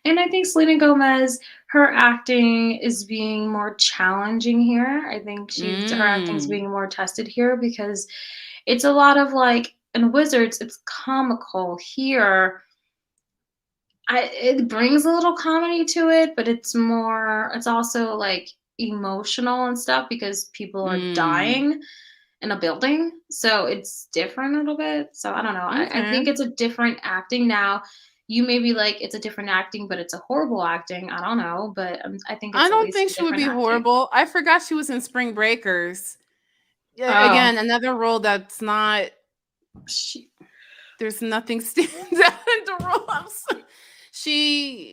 [SPEAKER 1] And I think Selena Gomez, her acting is being more challenging here. I think her acting is being more tested here because it's a lot of like in Wizards, it's comical. Here, it brings a little comedy to it, but it's also like emotional and stuff because people are dying in a building. So it's different a little bit. So I don't know. I think
[SPEAKER 2] Okay.
[SPEAKER 1] it's a different acting now. You may be like, it's a different acting, but it's a horrible acting. I don't know. But I think
[SPEAKER 2] I
[SPEAKER 1] it's at
[SPEAKER 2] don't
[SPEAKER 1] least
[SPEAKER 2] think
[SPEAKER 1] a
[SPEAKER 2] she would
[SPEAKER 1] different
[SPEAKER 2] be
[SPEAKER 1] acting.
[SPEAKER 2] horrible. I forgot she was in Spring Breakers. Yeah,
[SPEAKER 1] Oh,
[SPEAKER 2] again, another role that's not. There's nothing stands out in the role.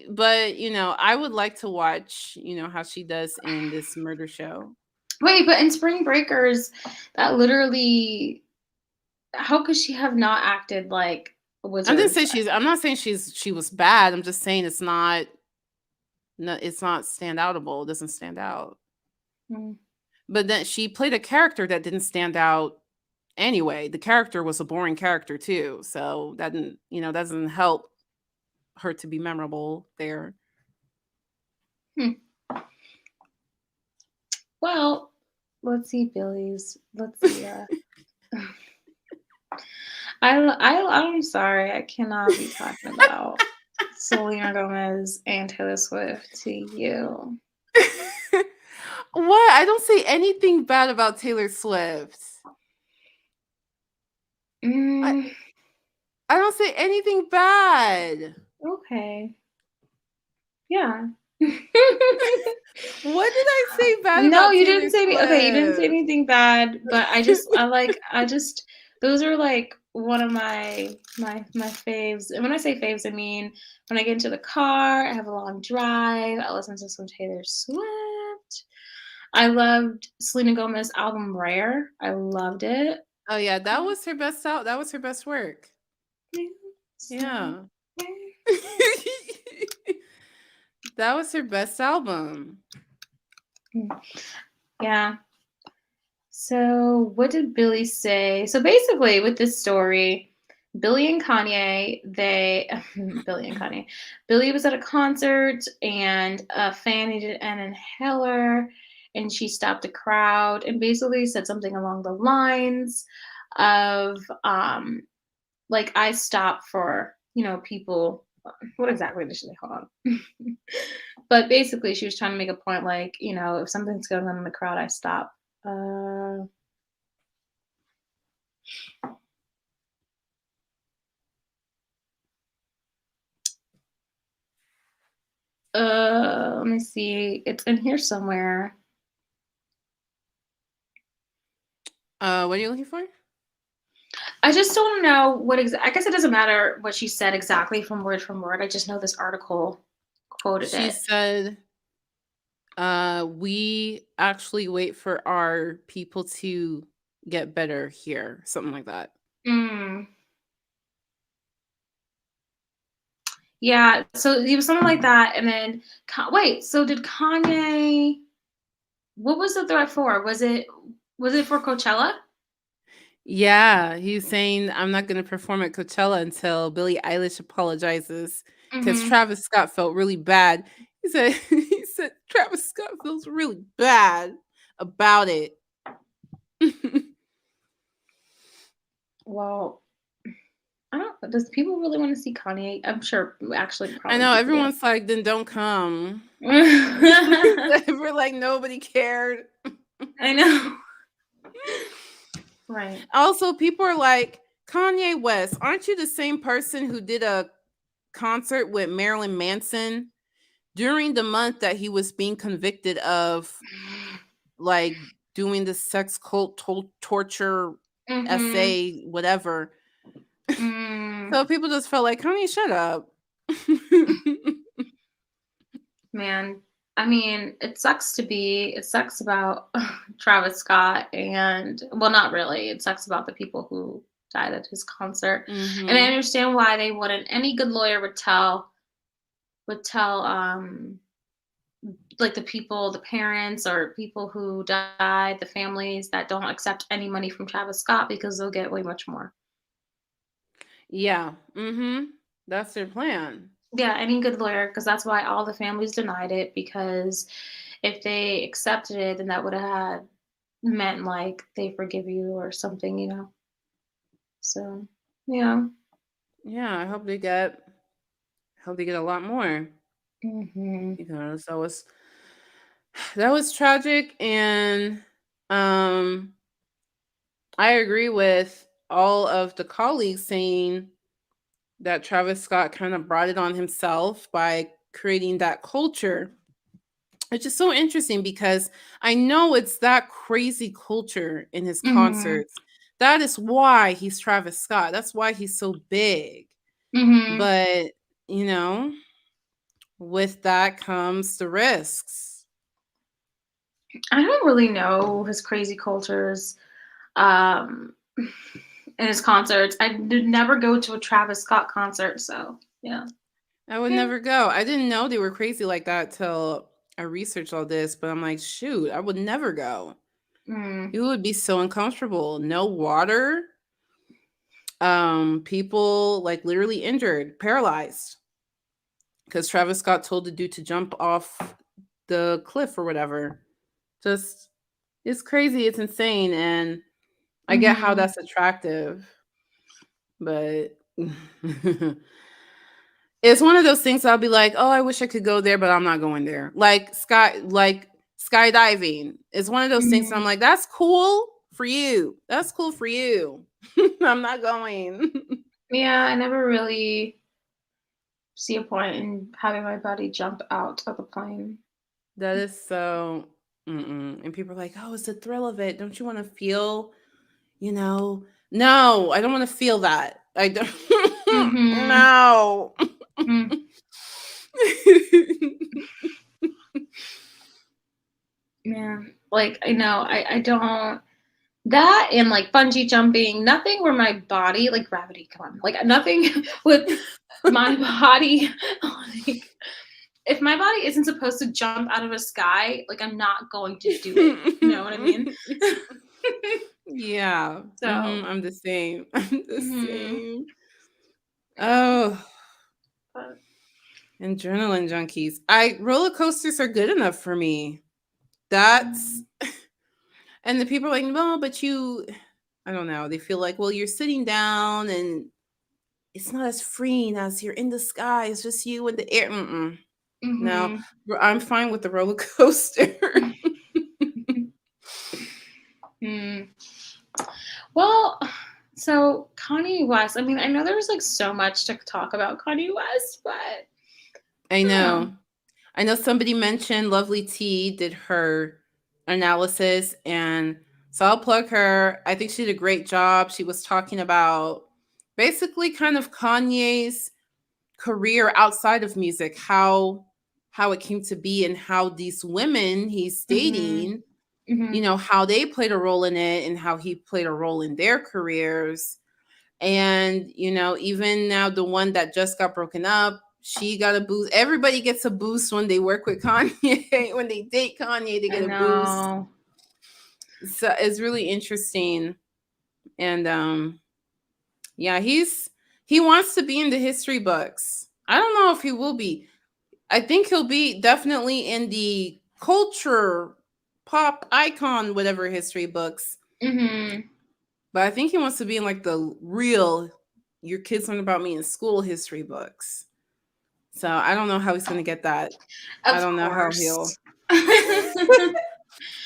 [SPEAKER 2] But I would like to watch, how she does in this murder show.
[SPEAKER 1] wait, but in Spring Breakers, that literally, how could she have not acted like a wizard?
[SPEAKER 2] I'm not saying she was bad. I'm just saying it's not. No, it's not standoutable. It doesn't stand out.
[SPEAKER 1] Hmm.
[SPEAKER 2] But then she played a character that didn't stand out anyway. The character was a boring character too, so that doesn't help her to be memorable there.
[SPEAKER 1] Well, let's see, Billy's. Let's see. I'm sorry, I cannot be talking about Selena Gomez and Taylor Swift to you.
[SPEAKER 2] What? I don't say anything bad about Taylor Swift. I don't say anything bad.
[SPEAKER 1] Okay. Yeah.
[SPEAKER 2] What did I say bad
[SPEAKER 1] No,
[SPEAKER 2] about
[SPEAKER 1] you
[SPEAKER 2] Taylor
[SPEAKER 1] didn't say okay, you didn't say
[SPEAKER 2] Swift?
[SPEAKER 1] anything bad, but I just those are like one of my faves. And when I say faves, I mean when I get into the car, I have a long drive, I listen to some Taylor Swift. I loved Selena Gomez's album Rare. I loved it.
[SPEAKER 2] Oh yeah, that was her best out. That was her best work. Yeah. That was her best album.
[SPEAKER 1] Yeah. So what did Billy say? So basically with this story, Billy and Kanye, Billy was at a concert and a fan needed an inhaler and she stopped the crowd and basically said something along the lines of like I stop for, people. What exactly did she say? Hold on. But basically she was trying to make a point like, if something's going on in the crowd, I stop. Let me see. It's in here somewhere.
[SPEAKER 2] What are you looking for?
[SPEAKER 1] I just don't know what I guess it doesn't matter what she said exactly from word. I just know this article quoted it.
[SPEAKER 2] She said, we actually wait for our people to get better here. Something like that.
[SPEAKER 1] Yeah, so it was something like that. And then, wait, so did Kanye, what was the threat for? Was it for Coachella?
[SPEAKER 2] Yeah, he's saying, I'm not going to perform at Coachella until Billie Eilish apologizes because Travis Scott felt really bad. He said Travis Scott feels really bad about it.
[SPEAKER 1] Well, I don't. Does people really want to see Kanye? I'm sure. Actually, probably.
[SPEAKER 2] I know everyone's like, then don't come. We're like, nobody cared.
[SPEAKER 1] I know. Right.
[SPEAKER 2] Also, people are like, Kanye West, aren't you the same person who did a concert with Marilyn Manson during the month that he was being convicted of like doing the sex cult torture essay, whatever? So people just felt like, Kanye, shut up.
[SPEAKER 1] Man, I mean, it sucks about Travis Scott and, well, not really. It sucks about the people who died at his concert. And I understand why they wouldn't. Any good lawyer would tell would tell like the parents or people who died, the families that don't accept any money from Travis Scott because they'll get way much more.
[SPEAKER 2] Yeah. That's their plan.
[SPEAKER 1] Yeah, any good lawyer, because that's why all the families denied it, because if they accepted it, then that would have had meant like they forgive you or something, you know. So yeah.
[SPEAKER 2] Yeah, I hope they get a lot more.
[SPEAKER 1] Hmm.
[SPEAKER 2] Because that was tragic, and um I agree with all of the colleagues saying that Travis Scott kind of brought it on himself by creating that culture. Which is so interesting because I know it's that crazy culture in his
[SPEAKER 1] Hmm.
[SPEAKER 2] concerts. That is why he's Travis Scott. That's why he's so big.
[SPEAKER 1] Hmm.
[SPEAKER 2] But, you know, with that comes the risks.
[SPEAKER 1] I don't really know his crazy cultures um in his concerts. I did never go to a Travis Scott concert, so yeah.
[SPEAKER 2] I would
[SPEAKER 1] Yeah.
[SPEAKER 2] never go. I didn't know they were crazy like that till I researched all this, but I'm like, shoot, I would never go.
[SPEAKER 1] Mm.
[SPEAKER 2] It would be so uncomfortable. No water. People like literally injured, paralyzed. Because Travis Scott told the dude to jump off the cliff or whatever. Just, it's crazy. It's insane. And I get how
[SPEAKER 1] Hmm.
[SPEAKER 2] that's attractive. But it's one of those things I'll be like, oh, I wish I could go there, but I'm not going there. Like skydiving. It's one of those things I'm
[SPEAKER 1] Hmm.
[SPEAKER 2] like, that's cool for you. That's cool for you. I'm not going.
[SPEAKER 1] Yeah, I never really see a point in having my buddy jump out of a plane.
[SPEAKER 2] That is so. And people are like, oh, it's the thrill of it. Don't you want to feel, you know? No, I don't want to feel that. I don't.
[SPEAKER 1] Hmm.
[SPEAKER 2] No.
[SPEAKER 1] Yeah, like I know I don't that and like bungee jumping, nothing where my body like gravity, come on, like nothing with my body. Like if my body isn't supposed to jump out of a sky, like I'm not going to do it. You know what I mean?
[SPEAKER 2] Yeah.
[SPEAKER 1] So,
[SPEAKER 2] I'm the same. I'm the
[SPEAKER 1] mhm,
[SPEAKER 2] same.
[SPEAKER 1] yeah,
[SPEAKER 2] Oh,
[SPEAKER 1] but
[SPEAKER 2] adrenaline junkies. I roller coasters are good enough for me. That's
[SPEAKER 1] mm,
[SPEAKER 2] and the people are like, no, but you I don't know. They feel like, well, you're sitting down and it's not as freeing as you're in the sky. It's just you in the air. No,
[SPEAKER 1] mhm.
[SPEAKER 2] I'm fine with the roller coaster.
[SPEAKER 1] Mm. Well, so Kanye West, I mean, I know there's like so much to talk about Kanye West, but
[SPEAKER 2] I
[SPEAKER 1] yeah.
[SPEAKER 2] know. I know somebody mentioned Lovely T did her analysis, and so I'll plug her. I think she did a great job. She was talking about basically kind of Kanye's career outside of music, how it came to be and how these women he's
[SPEAKER 1] Mhm.
[SPEAKER 2] dating,
[SPEAKER 1] Mhm.
[SPEAKER 2] how they played a role in it and how he played a role in their careers. And, even now the one that just got broken up, she got a boost. Everybody gets a boost when they work with Kanye. When they date Kanye, they
[SPEAKER 1] I
[SPEAKER 2] get a boost.
[SPEAKER 1] know.
[SPEAKER 2] So it's really interesting. And yeah, he wants to be in the history books. I don't know if he will be. I think he'll be definitely in the culture pop icon, whatever history books.
[SPEAKER 1] Mhm.
[SPEAKER 2] But I think he wants to be in like the real your kids learn about me in school history books. So I don't know how he's gonna get that. I
[SPEAKER 1] Of
[SPEAKER 2] don't know how he'll
[SPEAKER 1] course.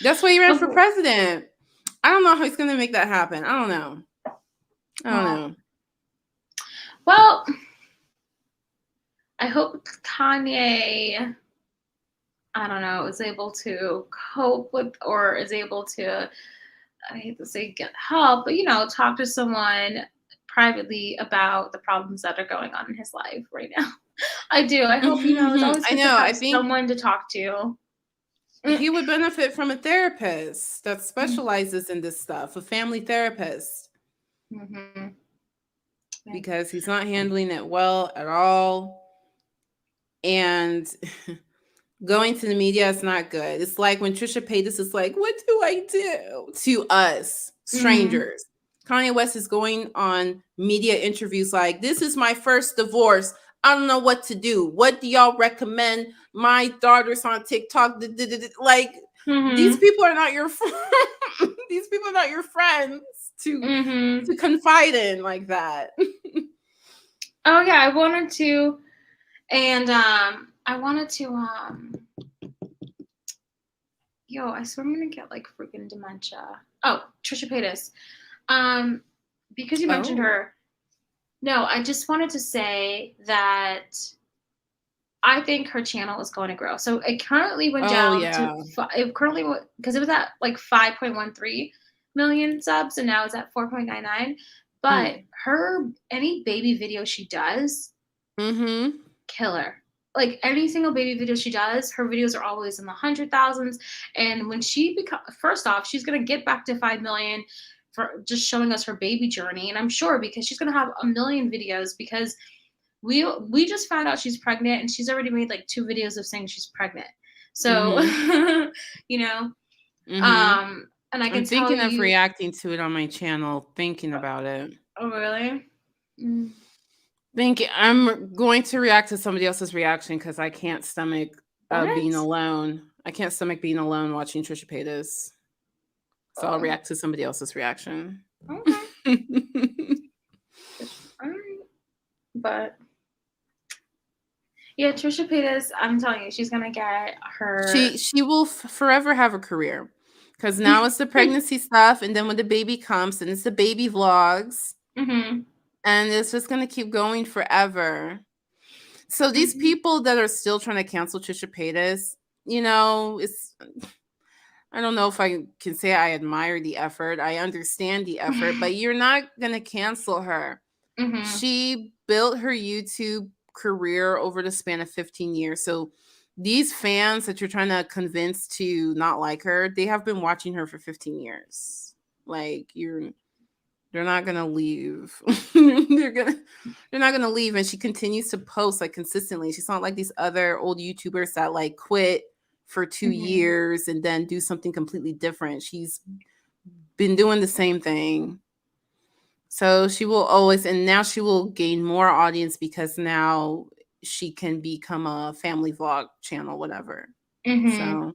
[SPEAKER 2] that's why he ran
[SPEAKER 1] Of
[SPEAKER 2] for
[SPEAKER 1] course.
[SPEAKER 2] president. I don't know how he's gonna make that happen. I don't know. I don't
[SPEAKER 1] Well,
[SPEAKER 2] know.
[SPEAKER 1] well, I hope Kanye, I don't know, is able to cope with or is able to, I hate to say get help, but talk to someone privately about the problems that are going on in his life right now. I do. I hope, it's always
[SPEAKER 2] I
[SPEAKER 1] good to
[SPEAKER 2] know. I
[SPEAKER 1] have
[SPEAKER 2] think
[SPEAKER 1] someone to talk to.
[SPEAKER 2] he would benefit from a therapist that
[SPEAKER 1] Mm-hmm.
[SPEAKER 2] specializes in this stuff, a family therapist,
[SPEAKER 1] Yeah.
[SPEAKER 2] because he's not handling it well at all. And going to the media is not good. It's like when Trisha Paytas is like, what do I do to us, strangers? Kanye West is going on media interviews like, this is my first divorce. I don't know what to do. What do y'all recommend? My daughter's on TikTok. Like, these people are not your these people are not your friends to confide in like that.
[SPEAKER 1] Oh yeah, I wanted to yo, I swear I'm gonna get like freaking dementia. Oh, Trisha Paytas. Because you mentioned her. No, I just wanted to say that I think her channel is going to grow. So it currently went down to because it was at like 5.13 million subs, and now it's at 4.99. But any baby video she does, killer. Like any single baby video she does, her videos are always in the 100,000s. And when she first off, she's gonna get back to 5 million for just showing us her baby journey. And I'm sure because she's gonna have a million videos, because we just found out she's pregnant, and she's already made like 2 videos of saying she's pregnant. So you know, and I can
[SPEAKER 2] I'm thinking of reacting to it on my channel, thinking about it.
[SPEAKER 1] Oh really?
[SPEAKER 2] I'm going to react to somebody else's reaction because I can't stomach being alone. I can't stomach being alone watching Trisha Paytas. So I'll react to somebody else's reaction.
[SPEAKER 1] Okay. All right. But yeah, Trisha Paytas, I'm telling you, she's gonna get her.
[SPEAKER 2] She will forever have a career, because now it's the pregnancy stuff, and then when the baby comes, and it's the baby vlogs. And it's just going to keep going forever. So these people that are still trying to cancel Trisha Paytas, you know, I don't know if I can say I admire the effort. I understand the effort, but you're not going to cancel her. She built her YouTube career over the span of 15 years. So these fans that you're trying to convince to not like her, they have been watching her for 15 years. Like, they're not gonna leave. They're not gonna leave. And she continues to post like consistently. She's not like these other old YouTubers that like quit for 2 years and then do something completely different. She's been doing the same thing. So she will always, and now she will gain more audience because now she can become a family vlog channel, whatever. So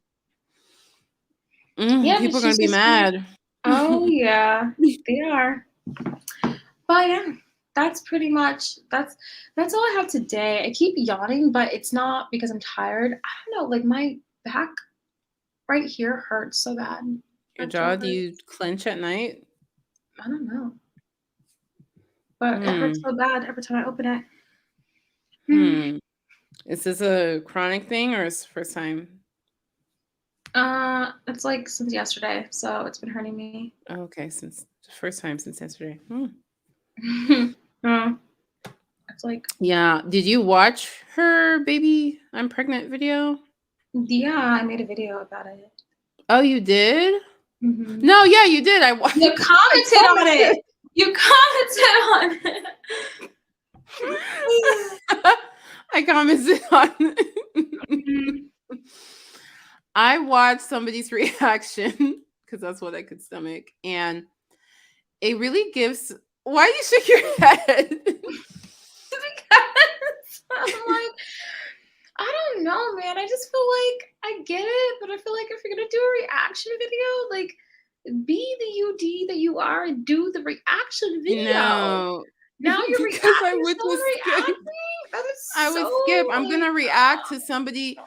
[SPEAKER 2] people are gonna be mad.
[SPEAKER 1] Oh yeah, they are. But yeah, that's pretty much that's all I have today. I keep yawning, but it's not because I'm tired. I don't know, like my back right here hurts so bad.
[SPEAKER 2] Your jaw, do you clench at night?
[SPEAKER 1] I don't know. But it hurts so bad every time I open it.
[SPEAKER 2] Is this a chronic thing or is it first time?
[SPEAKER 1] It's like since yesterday, so it's been hurting me.
[SPEAKER 2] Okay, since the first time since yesterday.
[SPEAKER 1] It's like,
[SPEAKER 2] yeah. Did you watch her baby I'm pregnant video?
[SPEAKER 1] Yeah, I made a video about it.
[SPEAKER 2] Oh, you did? No, yeah, you did. I watched.
[SPEAKER 1] You commented on it. You commented on it.
[SPEAKER 2] I commented on it. I watched somebody's reaction because that's what I could stomach. And it really gives. Why do you shake your head?
[SPEAKER 1] Because I'm like, I don't know, man. I just feel like I get it, but I feel like if you're going to do a reaction video, like, be the UD that you are and do the reaction video.
[SPEAKER 2] No.
[SPEAKER 1] Now you're reacting to someone reacting? That is so
[SPEAKER 2] I would skip. I'm going to react to somebody.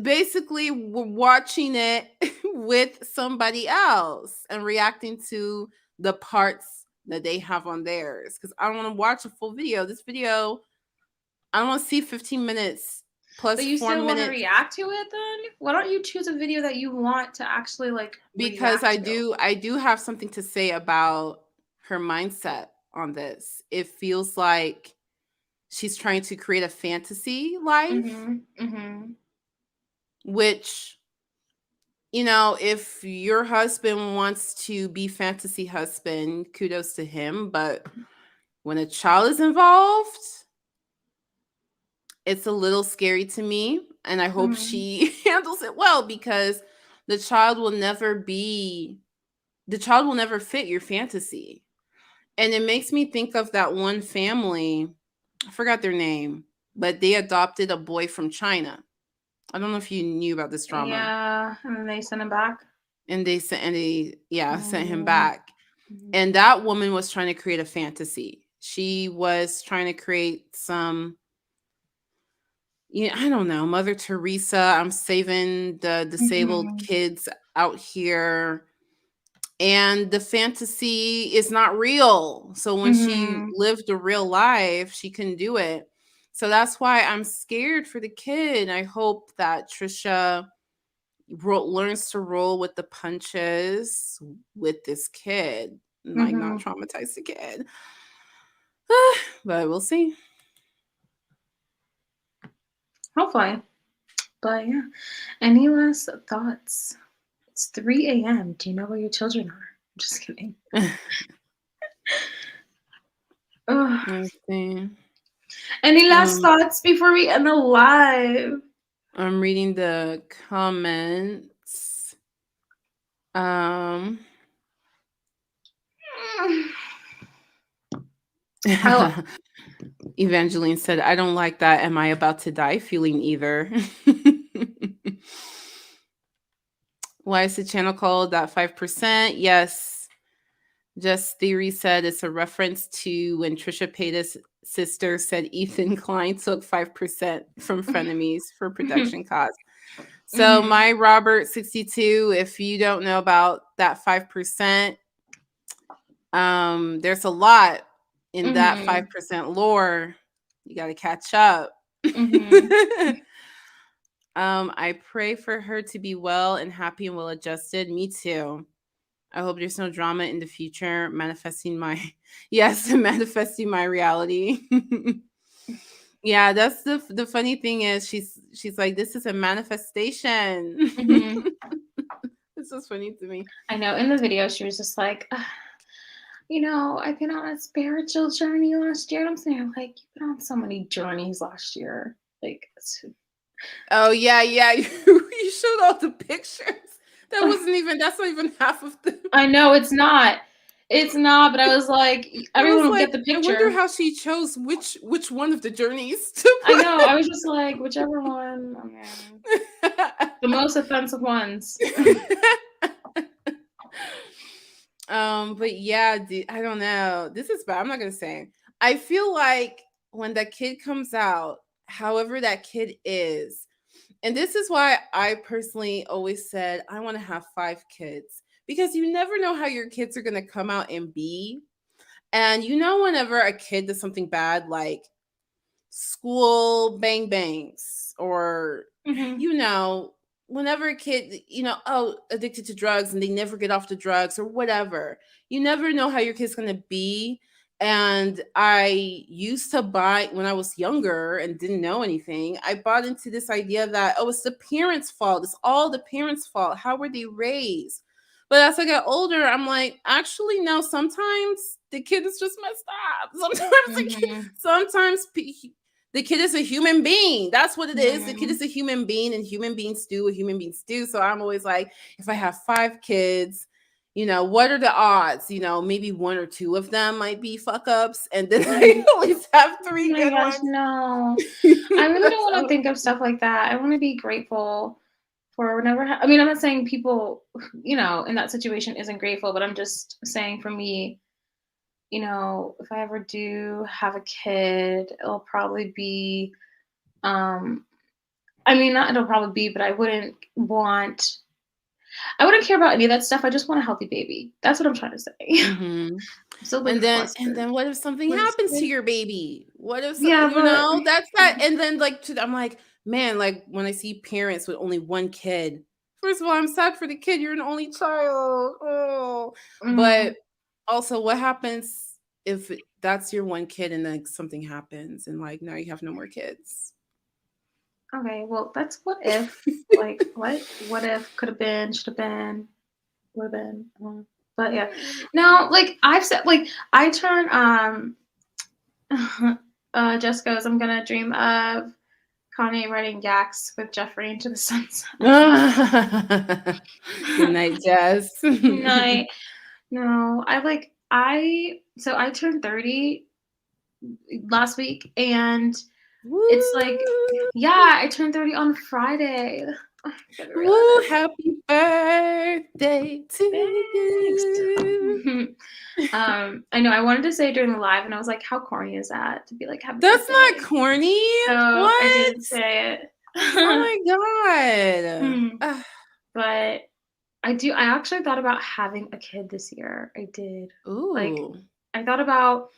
[SPEAKER 2] Basically, we're watching it with somebody else and reacting to the parts that they have on theirs. Because I don't want to watch a full video. This video, I don't want to see 15 minutes plus 4 minutes. But you still want to
[SPEAKER 1] react to it then? Why don't you choose a video that you want to actually like?
[SPEAKER 2] Because I do have something to say about her mindset on this. It feels like she's trying to create a fantasy life. Which, you know, if your husband wants to be fantasy husband, kudos to him. But when a child is involved, it's a little scary to me, and I hope she handles it well, because the child will never fit your fantasy. And it makes me think of that one family, I forgot their name, but they adopted a boy from China. I don't know if you knew about this drama.
[SPEAKER 1] Yeah, and then they sent him back.
[SPEAKER 2] And they sent him back. And that woman was trying to create a fantasy. She was trying to create some, I don't know, Mother Teresa, I'm saving the disabled kids out here. And the fantasy is not real. So when she lived a real life, she couldn't do it. So that's why I'm scared for the kid. I hope that Trisha learns to roll with the punches with this kid, and like not traumatize the kid. But we'll see.
[SPEAKER 1] Hopefully. But yeah. Any last thoughts? It's 3 a.m. Do you know where your children are? I'm just kidding.
[SPEAKER 2] I see.
[SPEAKER 1] Any last thoughts before we end the live?
[SPEAKER 2] I'm reading the comments. Evangeline said, I don't like that "am I about to die" feeling either. Why is the channel called that 5%? Yes. Just Theory said it's a reference to when Trisha Paytas' sister said Ethan Klein took 5% from frenemies for production costs. So my Robert 62, if you don't know about that 5%, there's a lot in that 5% lore. You got to catch up. I pray for her to be well and happy and well adjusted. Me too. I hope there's no drama in the future. Manifesting my reality. Yeah, that's the funny thing is she's like, this is a manifestation. This is funny to me.
[SPEAKER 1] I know in the video she was just like, I've been on a spiritual journey last year. And I'm saying, like, you've been on so many journeys last year. Like,
[SPEAKER 2] oh yeah. You showed all the pictures. That's not even half of the.
[SPEAKER 1] I know it's not, but I was like, everyone will get the picture.
[SPEAKER 2] I wonder how she chose which one of the journeys to
[SPEAKER 1] put. I know. I was just like, whichever one. The most offensive ones.
[SPEAKER 2] But yeah, I don't know. This is bad. I'm not gonna say. I feel like when that kid comes out, however that kid is, and this is why I personally always said I want to have 5 kids, because you never know how your kids are gonna come out and be. And whenever a kid does something bad, like school bang bangs, or whenever a kid, addicted to drugs and they never get off the drugs or whatever, you never know how your kid's going to be. And I used to buy, when I was younger and didn't know anything, I bought into this idea that, it's the parents' fault. It's all the parents' fault. How were they raised? But as I got older, I'm like, actually, no, sometimes the kid is just messed up. Sometimes the kid is a human being. That's what it is. The kid is a human being, and human beings do what human beings do. So I'm always like, if I have 5 kids, what are the odds? Maybe 1 or 2 of them might be fuck ups, and then I always have 3 good ones.
[SPEAKER 1] No, I really don't want to think of stuff like that. I want to be grateful for whenever. I'm not saying people, in that situation isn't grateful, but I'm just saying for me, if I ever do have a kid, it'll probably be, not it'll probably be, but I wouldn't care about any of that stuff. I just want a healthy baby. That's what I'm trying to say. So
[SPEAKER 2] and then what if something happens to your baby? What if that's that? And then I'm like, man, like when I see parents with only 1 kid, first of all, I'm sad for the kid. You're an only child. Oh, but also, what happens if that's your 1 kid and then something happens and now you have no more kids?
[SPEAKER 1] Okay, well, that's what if. What if, could have been, should have been, would have been. But yeah, no, I've said, I turn, Jess goes, I'm gonna dream of Kanye writing Yaks with Jeffrey into the sunset.
[SPEAKER 2] Good night, Jazz.
[SPEAKER 1] Night. No, so I turned 30 last week, and it's like, yeah, I turned 30 on Friday.
[SPEAKER 2] Woo, happy birthday to you.
[SPEAKER 1] I know I wanted to say it during the live, and I was like, how corny is that to be like, happy
[SPEAKER 2] That's
[SPEAKER 1] birthday?
[SPEAKER 2] not corny.
[SPEAKER 1] So
[SPEAKER 2] What?
[SPEAKER 1] I didn't say it.
[SPEAKER 2] Oh my god.
[SPEAKER 1] But I actually thought about having a kid this year. I did.
[SPEAKER 2] Ooh.
[SPEAKER 1] Like, I thought about,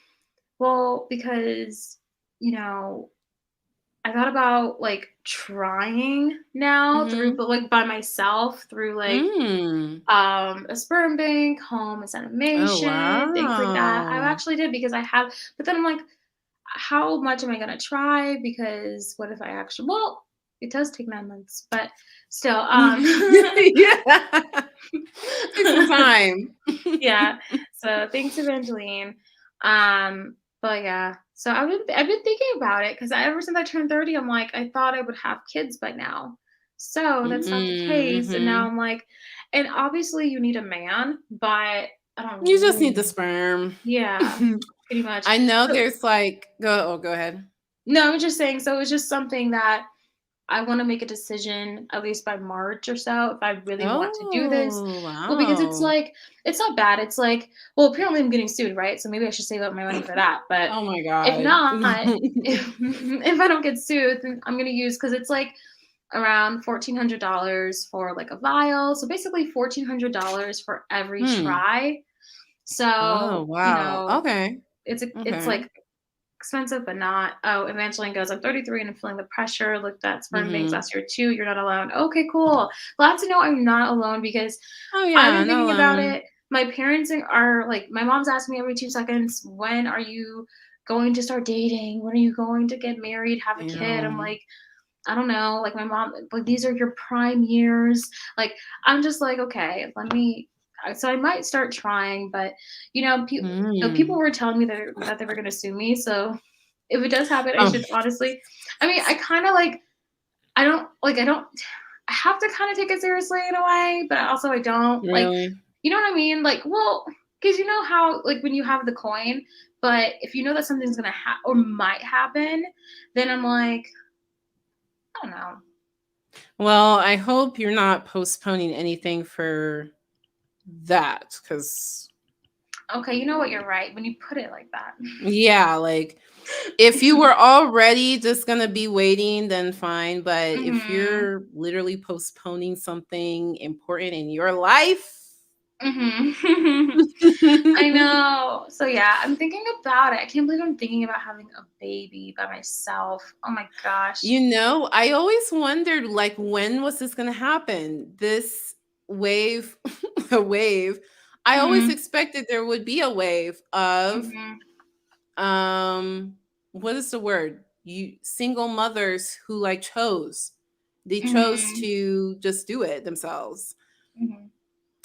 [SPEAKER 1] well, because, I thought about like trying now through, but like by myself through like a sperm bank, home insemination, things like that. I actually did because I have, but then I'm like, how much am I gonna try? Because what if I actually, well, it does take 9 months, but still,
[SPEAKER 2] yeah. Take some time.
[SPEAKER 1] Yeah. So thanks, Evangeline. But yeah, so I've been thinking about it because ever since I turned 30, I'm like, I thought I would have kids by now. So that's not the case. And now I'm like, and obviously you need a man, but I don't
[SPEAKER 2] You just need the sperm.
[SPEAKER 1] Yeah, pretty much.
[SPEAKER 2] I know there's like go ahead.
[SPEAKER 1] No, I was just saying, so it's just something that I want to make a decision at least by March or so if I really want to do this.
[SPEAKER 2] Wow.
[SPEAKER 1] Well, because it's like, it's not bad. It's like, well, apparently I'm getting sued, right? So maybe I should save up my money for that. But
[SPEAKER 2] oh my god,
[SPEAKER 1] if not, if I don't get sued, then I'm gonna use, because it's like around $1,400 for like a vial. So basically $1,400 for every try. So
[SPEAKER 2] oh wow, okay,
[SPEAKER 1] it's like expensive, but not. Oh, Evangeline goes, I'm 33 and I'm feeling the pressure. Looked at sperm banks last year too. You're not alone. Okay, cool. Glad to know I'm not alone, because I've been thinking about it. My parents are like, my mom's asking me every 2 seconds, when are you going to start dating? When are you going to get married, have a kid? I'm like, I don't know. Like my mom, like, these are your prime years. Like, I'm just like, okay, so I might start trying, but people were telling me that they were going to sue me. So if it does happen, I should honestly, I mean, I kind of like, I have to kind of take it seriously in a way, but also I don't.
[SPEAKER 2] Really?
[SPEAKER 1] Like, you know what I mean? Like, well, because you know how, like, when you have the coin, but if you know that something's going to or might happen, then I'm like, I don't know.
[SPEAKER 2] Well, I hope you're not postponing anything for that, because
[SPEAKER 1] okay, you know what, you're right when you put it like that.
[SPEAKER 2] Yeah, like if you were already just gonna be waiting, then fine. But if you're literally postponing something important in your life,
[SPEAKER 1] I know. So yeah, I'm thinking about it. I can't believe I'm thinking about having a baby by myself. Oh my gosh.
[SPEAKER 2] I always wondered, like, when was this gonna happen? This wave, a wave. I always expected there would be a wave of what is the word? Single mothers who like chose. They chose to just do it themselves.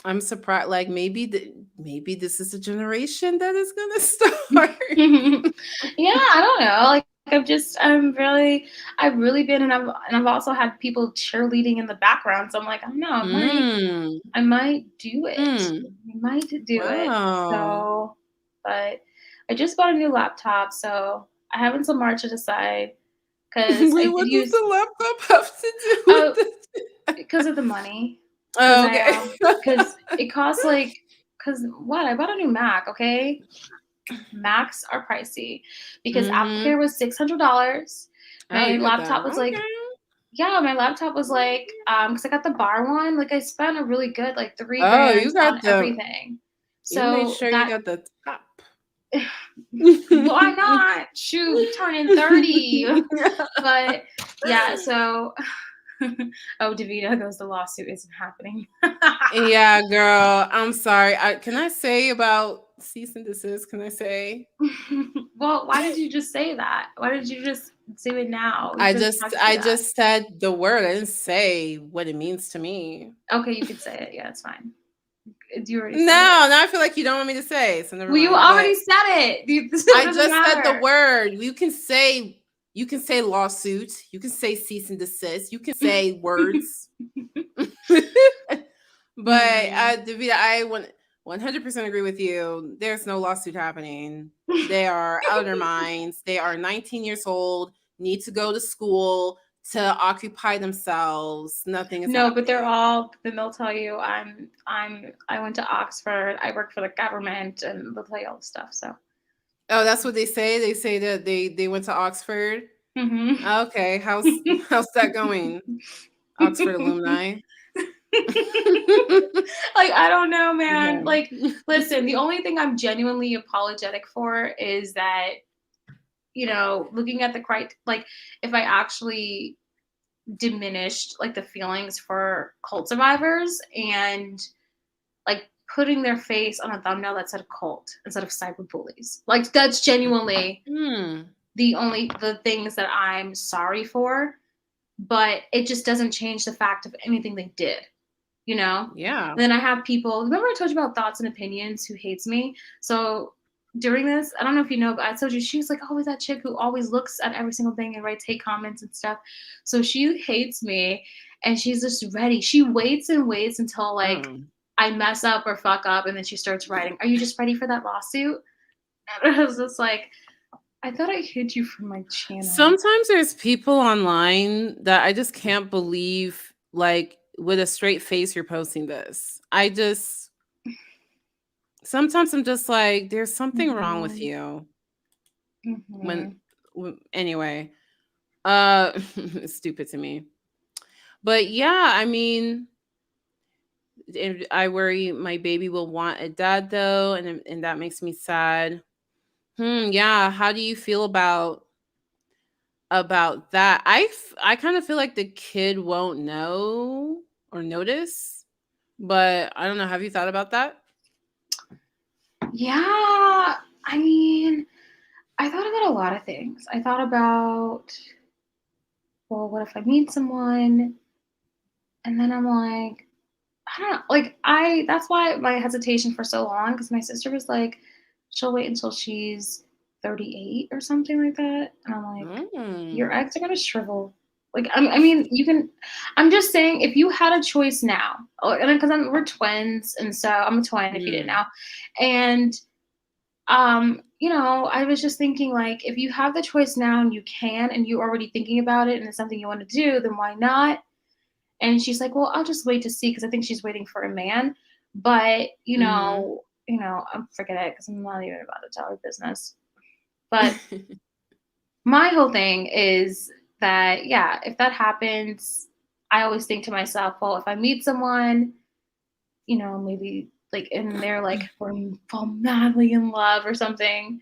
[SPEAKER 2] I'm surprised. Like maybe this is a generation that is gonna start.
[SPEAKER 1] Yeah, I don't know. Like I've really been, and I've also had people cheerleading in the background. So I'm like, I don't know, I might do it. I might do it. So, but I just bought a new laptop, so I have until March to decide. Because
[SPEAKER 2] what does the laptop have to do with this?
[SPEAKER 1] Because of the money.
[SPEAKER 2] Oh, okay.
[SPEAKER 1] Because it costs like, I bought a new Mac, okay? Macs are pricey. Because AppleCare was $600. My laptop was like, yeah, my laptop was like, because I got the bar one. Like I spent a really good, like $3,000 on everything. So
[SPEAKER 2] you made sure you got the top.
[SPEAKER 1] Why not? Shoot, turning 30. But yeah, so Davida goes, the lawsuit isn't happening.
[SPEAKER 2] Yeah, girl. I'm sorry. Can I say about cease and desist? Can I say?
[SPEAKER 1] Well, why did you just say that? Why did you just do it now?
[SPEAKER 2] I just said the word. I didn't say what it means to me.
[SPEAKER 1] Okay, you could say it. Yeah, it's fine. You already
[SPEAKER 2] said now I feel like you don't want me to say. So never mind.
[SPEAKER 1] You already said it.
[SPEAKER 2] I just said the word. You can say You can say lawsuit. You can say cease and desist. You can say words. But Davida, I 100% agree with you. There's no lawsuit happening. They are out of their minds. They are 19 years old, need to go to school to occupy themselves. Nothing is
[SPEAKER 1] No,
[SPEAKER 2] happening.
[SPEAKER 1] but they're all. Then they'll tell you, I went to Oxford. I work for the government, and they'll tell you all this stuff. So.
[SPEAKER 2] Oh, that's what they say. They say that they went to Oxford.
[SPEAKER 1] Mm-hmm.
[SPEAKER 2] Okay, how's that going? Oxford alumni.
[SPEAKER 1] Like, I don't know, man.
[SPEAKER 2] Okay.
[SPEAKER 1] Like, listen, the only thing I'm genuinely apologetic for is that, looking at like, if I actually diminished like the feelings for cult survivors and like putting their face on a thumbnail that said cult instead of cyberbullies. Like, that's genuinely the things that I'm sorry for, but it just doesn't change the fact of anything they did.
[SPEAKER 2] Yeah.
[SPEAKER 1] And then I have people, remember I told you about Thoughts and Opinions who hates me? So during this, I don't know if you know, but I told you she's like always that chick who always looks at every single thing and writes hate comments and stuff. So she hates me and she's just ready. She waits and waits until like I mess up or fuck up and then she starts writing, "Are you just ready for that lawsuit?" And I was just like, I thought I hid you from my channel.
[SPEAKER 2] Sometimes there's people online that I just can't believe, like, with a straight face you're posting this. Sometimes I'm just like, there's something wrong with you. Anyway, it's stupid to me. But yeah, I mean, I worry my baby will want a dad though, and that makes me sad. Yeah, how do you feel about that? I kind of feel like the kid won't know or notice, but I don't know. Have you thought about that?
[SPEAKER 1] Yeah, I mean, I thought about a lot of things. I thought about, well, what if I meet someone and then I'm like, I don't know. Like, that's why my hesitation for so long, because my sister was like, she'll wait until she's 38 or something like that. And I'm like, your eggs are going to shrivel. Like, I mean, I'm just saying, if you had a choice now, because we're twins, and so I'm a twin, if you didn't know. And, I was just thinking, like, if you have the choice now and you can, and you're already thinking about it and it's something you want to do, then why not? And she's like, well, I'll just wait to see, because I think she's waiting for a man. But, forget it, because I'm not even about to tell her business. But my whole thing is that, yeah, if that happens, I always think to myself, well, if I meet someone, maybe like, and they're like, fall madly in love or something,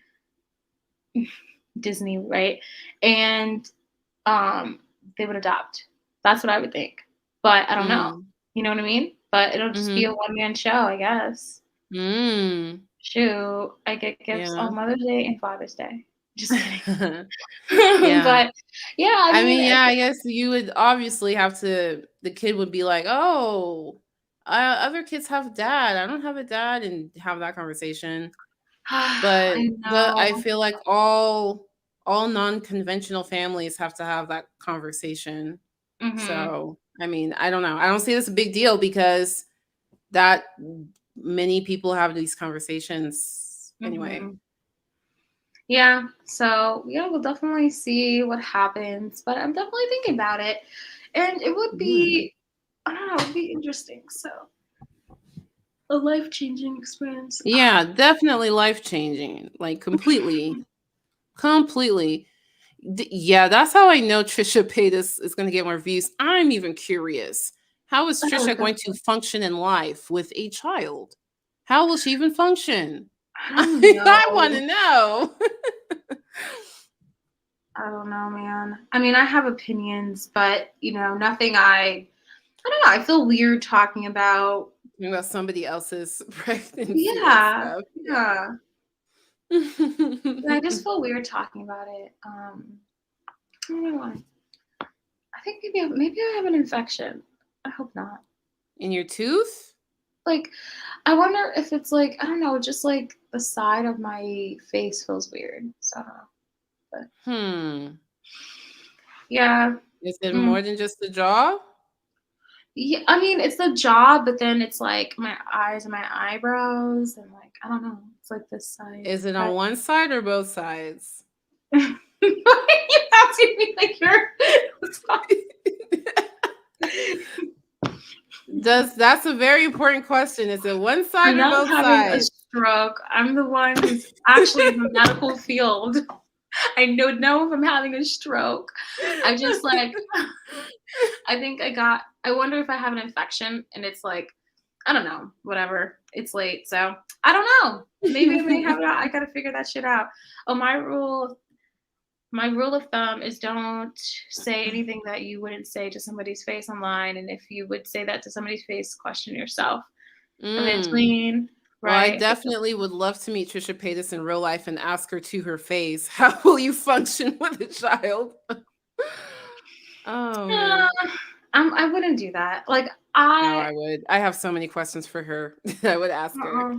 [SPEAKER 1] Disney, right? And they would adopt. That's what I would think. But I don't know. You know what I mean? But it'll just be a one-man show, I guess. Shoot, I get gifts on Mother's Day and Father's Day. Just kidding. But yeah,
[SPEAKER 2] I mean, I guess you would obviously have to. The kid would be like, "Oh, other kids have dad. I don't have a dad," and have that conversation. But I feel like all non-conventional families have to have that conversation. So, I mean, I don't know. I don't see this a big deal, because that many people have these conversations anyway.
[SPEAKER 1] Yeah. So yeah, we'll definitely see what happens. But I'm definitely thinking about it, and it would be, I don't know, it would be interesting. So a life-changing experience.
[SPEAKER 2] Yeah, definitely life-changing. Like, completely. Yeah, that's how I know Trisha Paytas is going to get more views. I'm even curious. How is Trisha going to function in life with a child? How will she even function? I want to know.
[SPEAKER 1] I don't know, man. I mean, I have opinions, but nothing. I don't know. I feel weird talking about
[SPEAKER 2] somebody else's pregnancy.
[SPEAKER 1] Yeah. I just feel weird talking about it. I don't know why. I think maybe I have an infection. I hope not.
[SPEAKER 2] In your tooth?
[SPEAKER 1] Like, I wonder if it's like, I don't know, just like the side of my face feels weird. So I don't know. But Yeah.
[SPEAKER 2] Is it
[SPEAKER 1] Mm.
[SPEAKER 2] more than just the jaw?
[SPEAKER 1] Yeah, I mean, it's the jaw, but then it's like my eyes and my eyebrows, and like I don't know. It's like this side.
[SPEAKER 2] Is it on one side or both sides?
[SPEAKER 1] You asking me like you're.
[SPEAKER 2] That's a very important question. Is it one side or both
[SPEAKER 1] having a
[SPEAKER 2] sides?
[SPEAKER 1] stroke. I'm the one who's actually in the medical field. I don't know if I'm having a stroke. I just like. I think I wonder if I have an infection, and it's like, I don't know, whatever. It's late, so I don't know. Maybe I may have it. I gotta figure that shit out. Oh, my rule of thumb is don't say anything that you wouldn't say to somebody's face online, and if you would say that to somebody's face, question yourself. Evangeline,
[SPEAKER 2] Well, I
[SPEAKER 1] right?
[SPEAKER 2] definitely would love to meet Trisha Paytas in real life and ask her to her face, how will you function with a child? Oh, man.
[SPEAKER 1] I wouldn't do that. Like
[SPEAKER 2] No, I would. I have so many questions for her. I would ask her.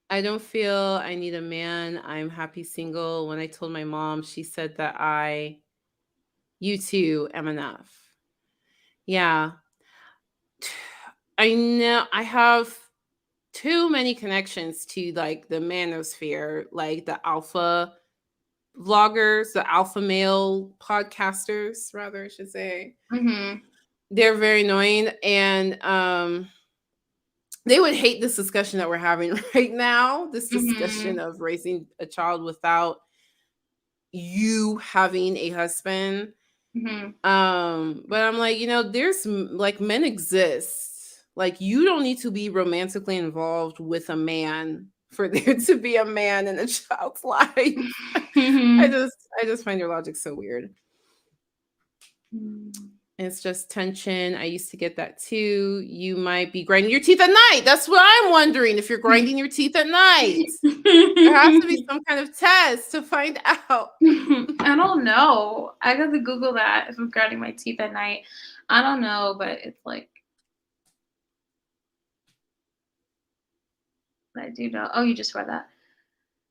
[SPEAKER 2] I don't feel I need a man. I'm happy single. When I told my mom, she said that you too, am enough. Yeah. I know I have too many connections to like the manosphere, like the alpha vloggers, the alpha male podcasters, rather, I should say. They're very annoying, and they would hate this discussion that we're having right now. This discussion of raising a child without you having a husband. But I'm like, there's like men exist. Like you don't need to be romantically involved with a man for there to be a man in a child's life. I just find your logic so weird. It's just tension. I used to get that too. You might be grinding your teeth at night. That's what I'm wondering, if you're grinding your teeth at night. There has to be some kind of test to find out.
[SPEAKER 1] I don't know. I got to Google that if I'm grinding my teeth at night. I don't know, but it's like, I do know. Oh, you just read that.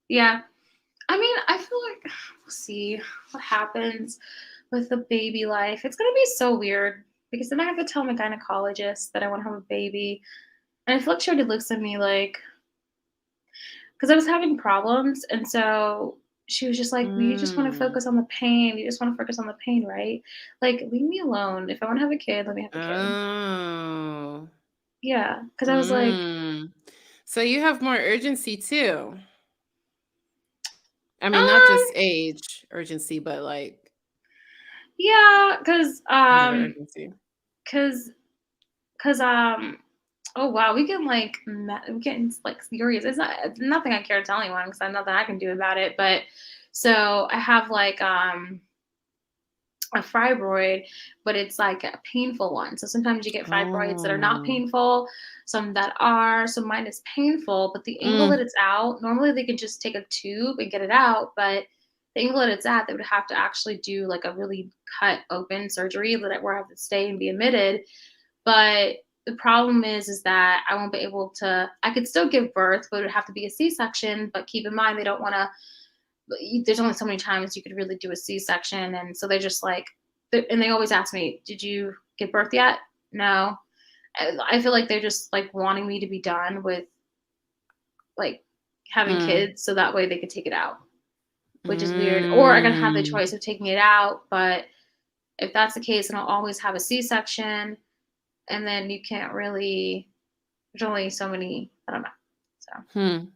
[SPEAKER 1] Yeah. I mean, I feel like we'll see what happens with the baby life. It's going to be so weird because then I have to tell my gynecologist that I want to have a baby. And I feel like she already looks at me like, because I was having problems. And so she was just like, well, you just want to focus on the pain. You just want to focus on the pain, right? Like, leave me alone. If I want to have a kid, let me have a kid.
[SPEAKER 2] Oh.
[SPEAKER 1] Yeah. Because I was like,
[SPEAKER 2] so you have more urgency too. I mean, not just age urgency, but like.
[SPEAKER 1] Yeah, because oh wow, we can like furious. It's nothing I care to tell anyone because I know that I can do about it. But so I have like a fibroid, but it's like a painful one. So sometimes you get fibroids that are not painful, some that are. So mine is painful, but the angle that it's out, normally they could just take a tube and get it out, but the angle that it's at, they would have to actually do like a really cut open surgery where I have to stay and be admitted. But the problem is that I won't be able to, I could still give birth, but it would have to be a C-section. But keep in mind, they don't want to, there's only so many times you could really do a C-section. And so they're just like, and they always ask me, did you give birth yet? No. I feel like they're just like wanting me to be done with like having kids so that way they could take it out, which is weird. Or I can have the choice of taking it out. But if that's the case, then I'll always have a C-section. And then you can't really, there's only so many, I don't know. So.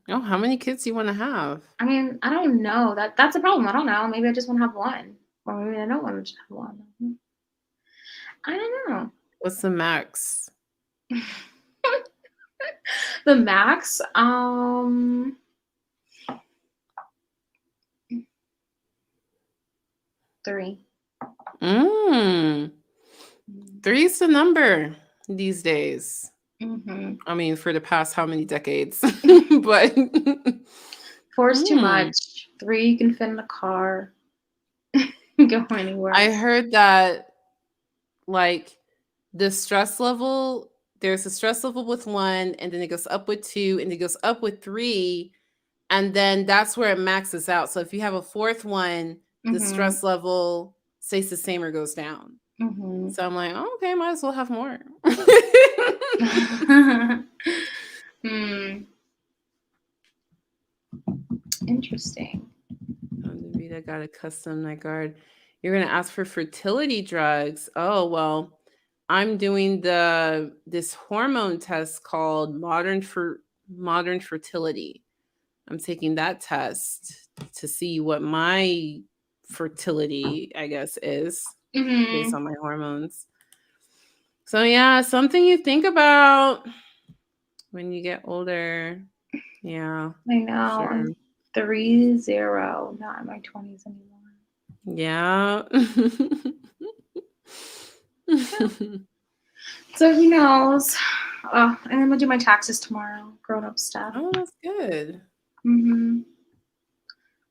[SPEAKER 2] Oh, how many kids do you want to have?
[SPEAKER 1] I mean, I don't know. That's a problem. I don't know. Maybe I just want to have one. Or maybe I don't want to just have one. I don't know.
[SPEAKER 2] What's the max?
[SPEAKER 1] The max? 3.
[SPEAKER 2] 3 is the number these days. I mean, for the past how many decades? But
[SPEAKER 1] 4 is too much. 3 you can fit in a car. Go anywhere.
[SPEAKER 2] I heard that like the stress level, there's a stress level with 1, and then it goes up with 2, and it goes up with 3 and then that's where it maxes out. So if you have a fourth one, the stress level stays the same or goes down. So I'm like, oh, okay, might as well have more.
[SPEAKER 1] Interesting.
[SPEAKER 2] I got a custom night guard. You're gonna ask for fertility drugs. Oh well, I'm doing this hormone test called modern fertility. I'm taking that test to see what my fertility, I guess, is based on my hormones. So yeah, something you think about when you get older. Yeah,
[SPEAKER 1] I know.
[SPEAKER 2] sure.
[SPEAKER 1] I'm 30, not in my 20s anymore.
[SPEAKER 2] Yeah.
[SPEAKER 1] So who knows? And I'm gonna do my taxes tomorrow. Grown up stuff.
[SPEAKER 2] Oh, that's good.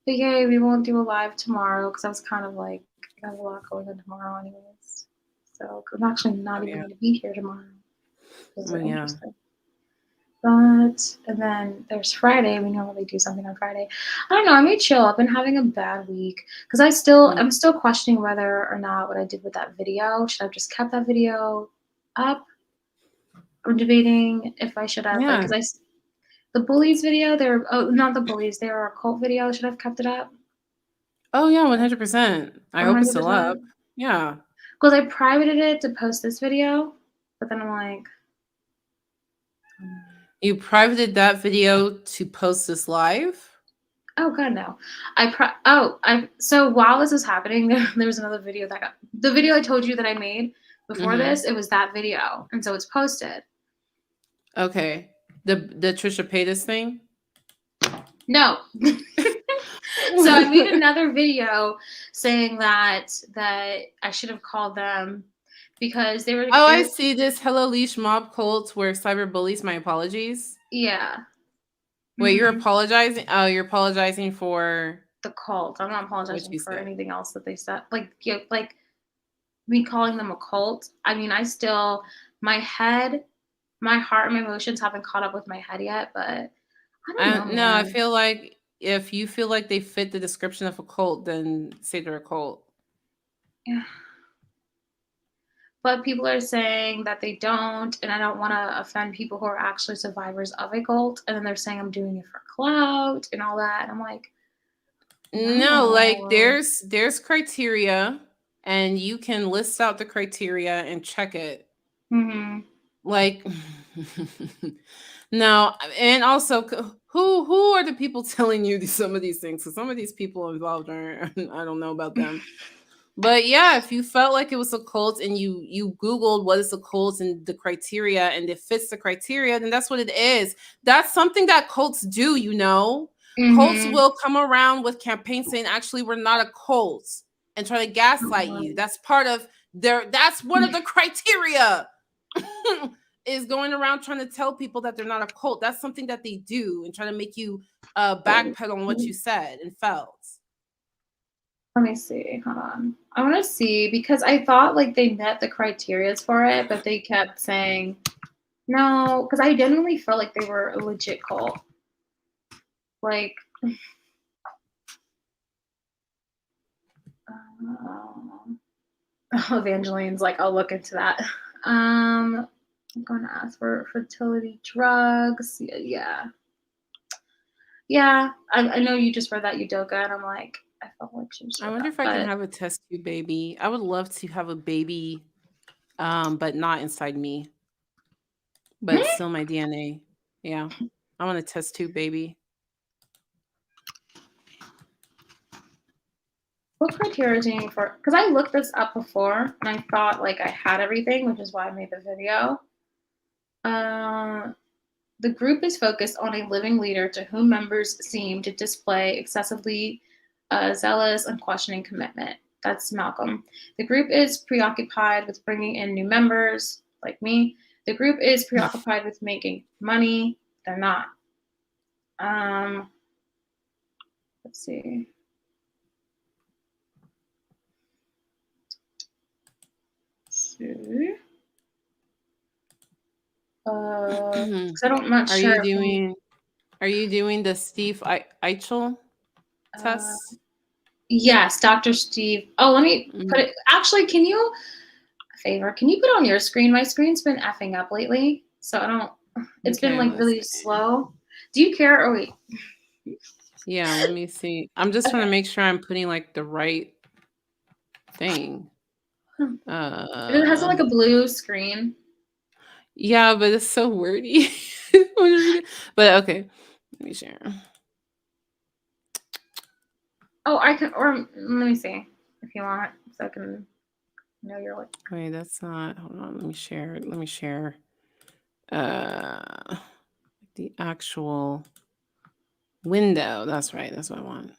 [SPEAKER 1] But yay, we won't do a live tomorrow because I was kind of like, I have a lot going on tomorrow anyways. So I'm actually not even going to be here tomorrow. Interesting. But, and then there's Friday. We normally do something on Friday. I don't know. I may chill. I've been having a bad week because I'm still questioning whether or not what I did with that video. Should I have just kept that video up? I'm debating if I should have, because the bullies video, not the bullies, they were a cult video. Should I have kept it up?
[SPEAKER 2] Oh yeah, 100%. I hope it's still up. Yeah.
[SPEAKER 1] Because I privated it to post this video, but then I'm like,
[SPEAKER 2] you privated that video to post this live?
[SPEAKER 1] Oh god, no. So while this was happening, there was another video the video I told you that I made before this, it was that video. And so it's posted.
[SPEAKER 2] Okay. The Trisha Paytas thing?
[SPEAKER 1] No. So I made another video saying that I should have called them because they were.
[SPEAKER 2] Oh, I see this. Hello Leash mob cults where cyber bullies. My apologies.
[SPEAKER 1] Yeah.
[SPEAKER 2] Wait, you're apologizing? Oh, you're apologizing for
[SPEAKER 1] the cult. I'm not apologizing for anything else that they said. Like me calling them a cult. I mean, my heart, my emotions haven't caught up with my head yet, but I don't know.
[SPEAKER 2] No, I feel like if you feel like they fit the description of a cult, then say they're a cult.
[SPEAKER 1] Yeah. But people are saying that they don't, and I don't want to offend people who are actually survivors of a cult. And then they're saying I'm doing it for clout and all that. And I'm like,
[SPEAKER 2] no, like there's criteria, and you can list out the criteria and check it. Like, no, and also who are the people telling you some of these things? Because some of these people involved I don't know about them. But yeah, if you felt like it was a cult and you Googled what is a cult and the criteria and it fits the criteria, then that's what it is. That's something that cults do, you know. Cults will come around with campaigns saying, actually, we're not a cult, and try to gaslight you. That's part of that's one of the criteria. Is going around trying to tell people that they're not a cult. That's something that they do and trying to make you backpedal on what you said and felt.
[SPEAKER 1] Let me see. Hold on. I want to see because I thought like they met the criteria for it, but they kept saying no. Because I genuinely felt like they were a legit cult. Like, Evangeline's like, I'll look into that. I'm gonna ask for fertility drugs. Yeah. I know you just read that Udoka, and I'm like. I felt like she was.
[SPEAKER 2] I wonder if I can have a test tube baby. I would love to have a baby, but not inside me. But still my DNA. Yeah. I want a test tube baby.
[SPEAKER 1] What criteria do you need for? Because I looked this up before, and I thought like I had everything, which is why I made the video. The group is focused on a living leader to whom members seem to display excessively zealous and questioning commitment. That's Malcolm. The group is preoccupied with bringing in new members, like me. The group is preoccupied with making money. They're not. Let's see. Because I'm not sure.
[SPEAKER 2] Are you doing? Are you doing the Steve Eichel test?
[SPEAKER 1] Yes, Dr. Steve. Oh, let me put it. Actually, can you put on your screen? My screen's been effing up lately, so I don't. It's been like really slow. Do you care? Oh wait.
[SPEAKER 2] Yeah, let me see. I'm just trying to make sure I'm putting like the right thing.
[SPEAKER 1] It has like a blue screen.
[SPEAKER 2] Yeah, but it's so wordy. But okay, let me share.
[SPEAKER 1] Oh, I can. Or let me see if you want, so I can know you're like.
[SPEAKER 2] Wait, that's not. Hold on. Let me share. The actual window. That's right. That's what I want.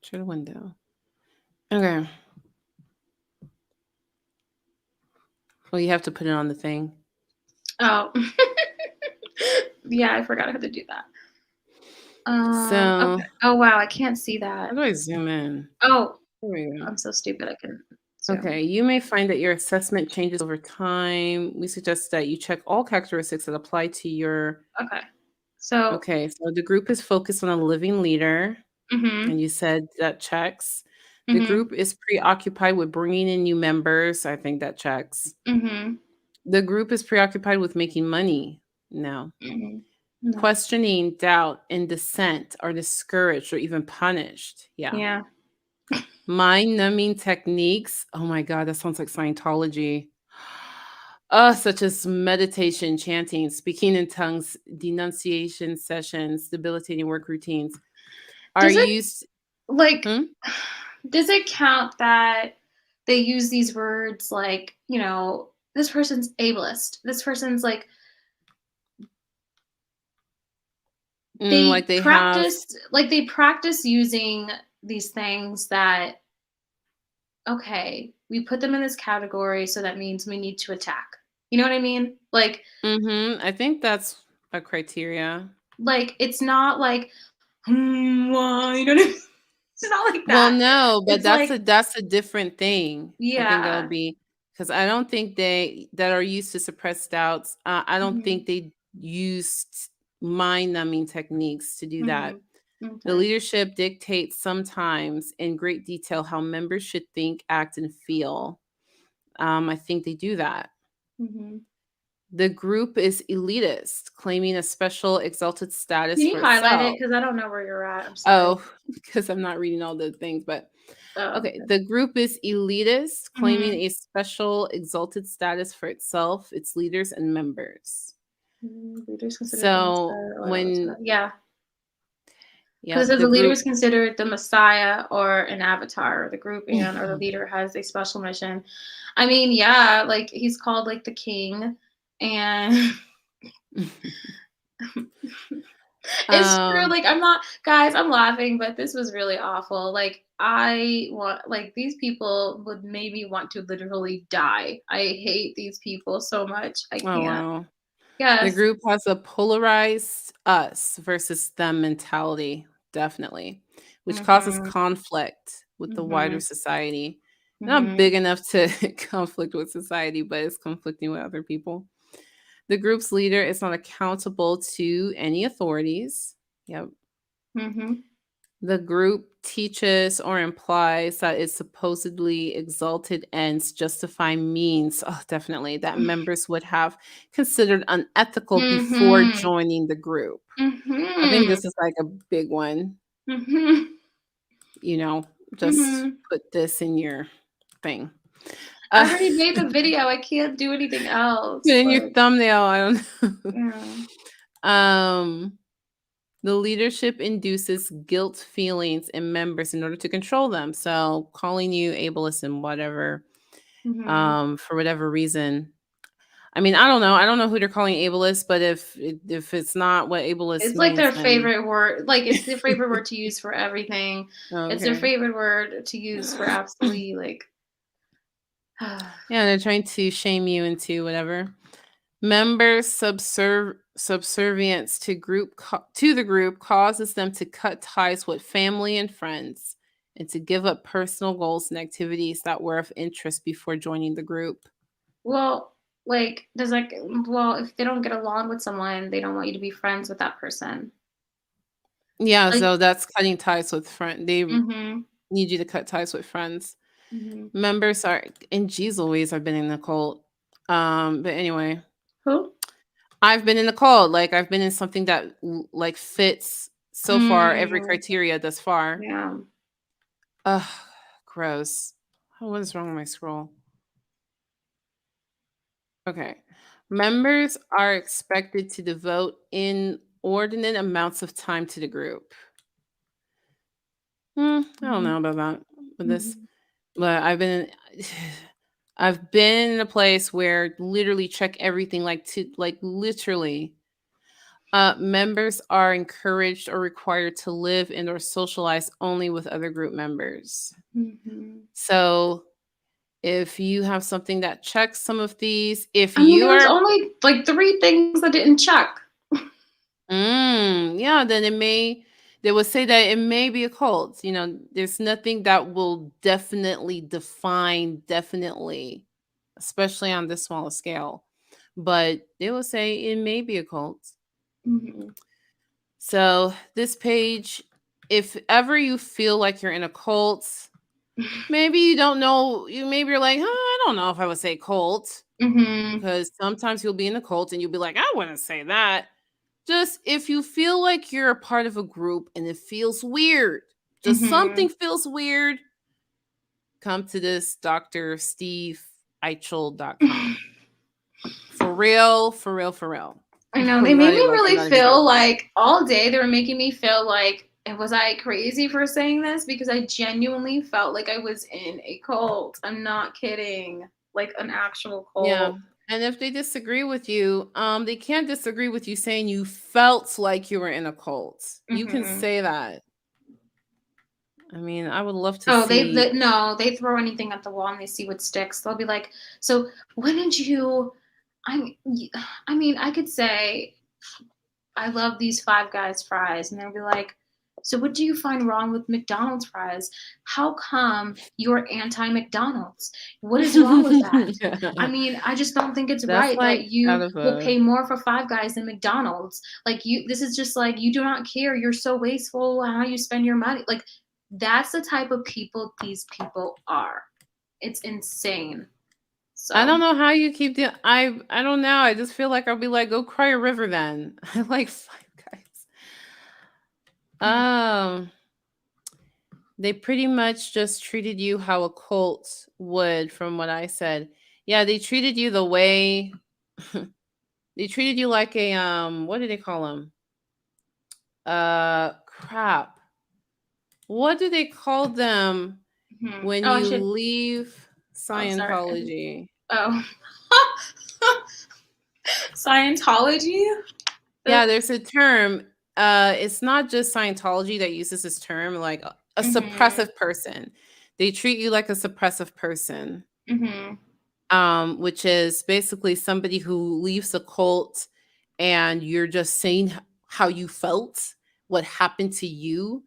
[SPEAKER 2] Share the window. Okay. Well, you have to put it on the thing.
[SPEAKER 1] Oh. Yeah, I forgot how to do that.
[SPEAKER 2] So.
[SPEAKER 1] Okay. Oh wow, I can't see that.
[SPEAKER 2] How do I zoom in?
[SPEAKER 1] Oh,
[SPEAKER 2] there we go.
[SPEAKER 1] I'm so stupid. I can. Zoom.
[SPEAKER 2] Okay, you may find that your assessment changes over time. We suggest that you check all characteristics that apply to your.
[SPEAKER 1] Okay. So
[SPEAKER 2] the group is focused on a living leader, and you said that checks. The group is preoccupied with bringing in new members. I think that checks. The group is preoccupied with making money. No.
[SPEAKER 1] No.
[SPEAKER 2] Questioning, doubt, and dissent are discouraged or even punished.
[SPEAKER 1] Yeah.
[SPEAKER 2] Mind-numbing techniques. Oh my God, that sounds like Scientology. Such as meditation, chanting, speaking in tongues, denunciation sessions, debilitating work routines are used.
[SPEAKER 1] Like, does it count that they use these words like, this person's ableist, this person's like, they practice using these things that, okay, we put them in this category, so that means we need to attack. You know what I mean? Like,
[SPEAKER 2] I think that's a criteria.
[SPEAKER 1] Like, it's not like, well, you know what I mean? It's not like that.
[SPEAKER 2] Well, no, but
[SPEAKER 1] it's
[SPEAKER 2] that's a different thing.
[SPEAKER 1] Yeah.
[SPEAKER 2] I think that'll be because I don't think they that are used to suppress doubts. I don't think they used mind-numbing techniques to do that.
[SPEAKER 1] Okay.
[SPEAKER 2] The leadership dictates sometimes in great detail how members should think, act, and feel. I think they do that. The group is elitist, claiming a special exalted status
[SPEAKER 1] Can you
[SPEAKER 2] for
[SPEAKER 1] highlight
[SPEAKER 2] itself.
[SPEAKER 1] it? Because I don't know where you're at. I'm sorry.
[SPEAKER 2] Because I'm not reading all the things, but okay. The group is elitist, claiming a special exalted status for itself, its leaders, and members. So when
[SPEAKER 1] because the leader is considered the messiah or an avatar, or the group or the leader has a special mission. I mean, yeah, like he's called like the king, and it's true. Like I'm laughing, but this was really awful. Like these people would make me want to literally die. I hate these people so much. I can't.
[SPEAKER 2] Oh, wow.
[SPEAKER 1] Yes.
[SPEAKER 2] The group has a polarized us versus them mentality, definitely, which causes conflict with the wider society. Not big enough to conflict with society, but it's conflicting with other people. The group's leader is not accountable to any authorities. Yep. The group teaches or implies that its supposedly exalted ends justify means, definitely, that members would have considered unethical before joining the group. I think this is like a big one. Just put this in your thing.
[SPEAKER 1] I already made the video. I can't do anything else.
[SPEAKER 2] In your thumbnail, I don't know. The leadership induces guilt feelings in members in order to control them. So calling you ableist and whatever, for whatever reason. I mean, I don't know. I don't know who they're calling ableist, but if it's not what ableist
[SPEAKER 1] it's
[SPEAKER 2] means,
[SPEAKER 1] like their favorite word. Like it's their favorite word to use for everything. Okay. It's their favorite word to use for absolutely like.
[SPEAKER 2] Yeah, they're trying to shame you into whatever. Members' subservience to the group causes them to cut ties with family and friends and to give up personal goals and activities that were of interest before joining the group.
[SPEAKER 1] Well, if they don't get along with someone, they don't want you to be friends with that person.
[SPEAKER 2] Yeah,
[SPEAKER 1] Like,
[SPEAKER 2] so that's cutting ties with friends. They
[SPEAKER 1] mm-hmm,
[SPEAKER 2] need you to cut ties with friends.
[SPEAKER 1] mm-hmm.
[SPEAKER 2] Members are in G's Louise. I've been in the cult. But anyway,
[SPEAKER 1] Who?
[SPEAKER 2] I've been in the cult. Like I've been in something that like fits so far every criteria thus far.
[SPEAKER 1] Yeah.
[SPEAKER 2] Ugh, gross. What is wrong with my scroll? Okay. Members are expected to devote inordinate amounts of time to the group. I don't know about that with this, but I've been in a place where literally check everything like literally. Members are encouraged or required to live and or socialize only with other group members.
[SPEAKER 1] Mm-hmm.
[SPEAKER 2] So if you have something that checks some of these, if
[SPEAKER 1] I mean,
[SPEAKER 2] you
[SPEAKER 1] there was
[SPEAKER 2] are
[SPEAKER 1] only like 3 things that didn't check.
[SPEAKER 2] yeah, then they would say that it may be a cult. You know, there's nothing that will definitely define definitely, especially on this small scale. But they will say it may be a cult.
[SPEAKER 1] Mm-hmm.
[SPEAKER 2] So this page, if ever you feel like you're in a cult, maybe you don't know, maybe you're like, I don't know if I would say cult.
[SPEAKER 1] Mm-hmm.
[SPEAKER 2] Because sometimes you'll be in a cult and you'll be like, I wouldn't say that. Just if you feel like you're a part of a group and it feels weird, just something feels weird, come to this drsteveichel.com. For real, for real, for real.
[SPEAKER 1] I know, they made me really feel like all day they were making me feel like, was I crazy for saying this? Because I genuinely felt like I was in a cult. I'm not kidding. Like an actual cult.
[SPEAKER 2] Yeah. And if they disagree with you, they can't disagree with you saying you felt like you were in a cult. You can say that. I mean, I would love to see.
[SPEAKER 1] They throw anything at the wall and they see what sticks. They'll be like, so when did you? I mean, I could say, I love these Five Guys fries, and they'll be like, so what do you find wrong with McDonald's fries? How come you're anti-McDonald's? What is wrong with that? I mean, I just don't think it's right that you will pay more for Five Guys than McDonald's. Like this is just like, you do not care. You're so wasteful how you spend your money. Like that's the type of people these people are. It's insane. So
[SPEAKER 2] I don't know how you keep the I don't know. I just feel like I'll be like, go cry a river then. I like Five Guys. They pretty much just treated you how a cult would, from what I said. Yeah, they treated you the way they treated you like a what do they call them? Crap. What do they call them when you leave Scientology?
[SPEAKER 1] Scientology?
[SPEAKER 2] Yeah, there's a term. It's not just Scientology that uses this term, like a suppressive person. They treat you like a suppressive person. Which is basically somebody who leaves a cult and you're just saying how you felt, what happened to you,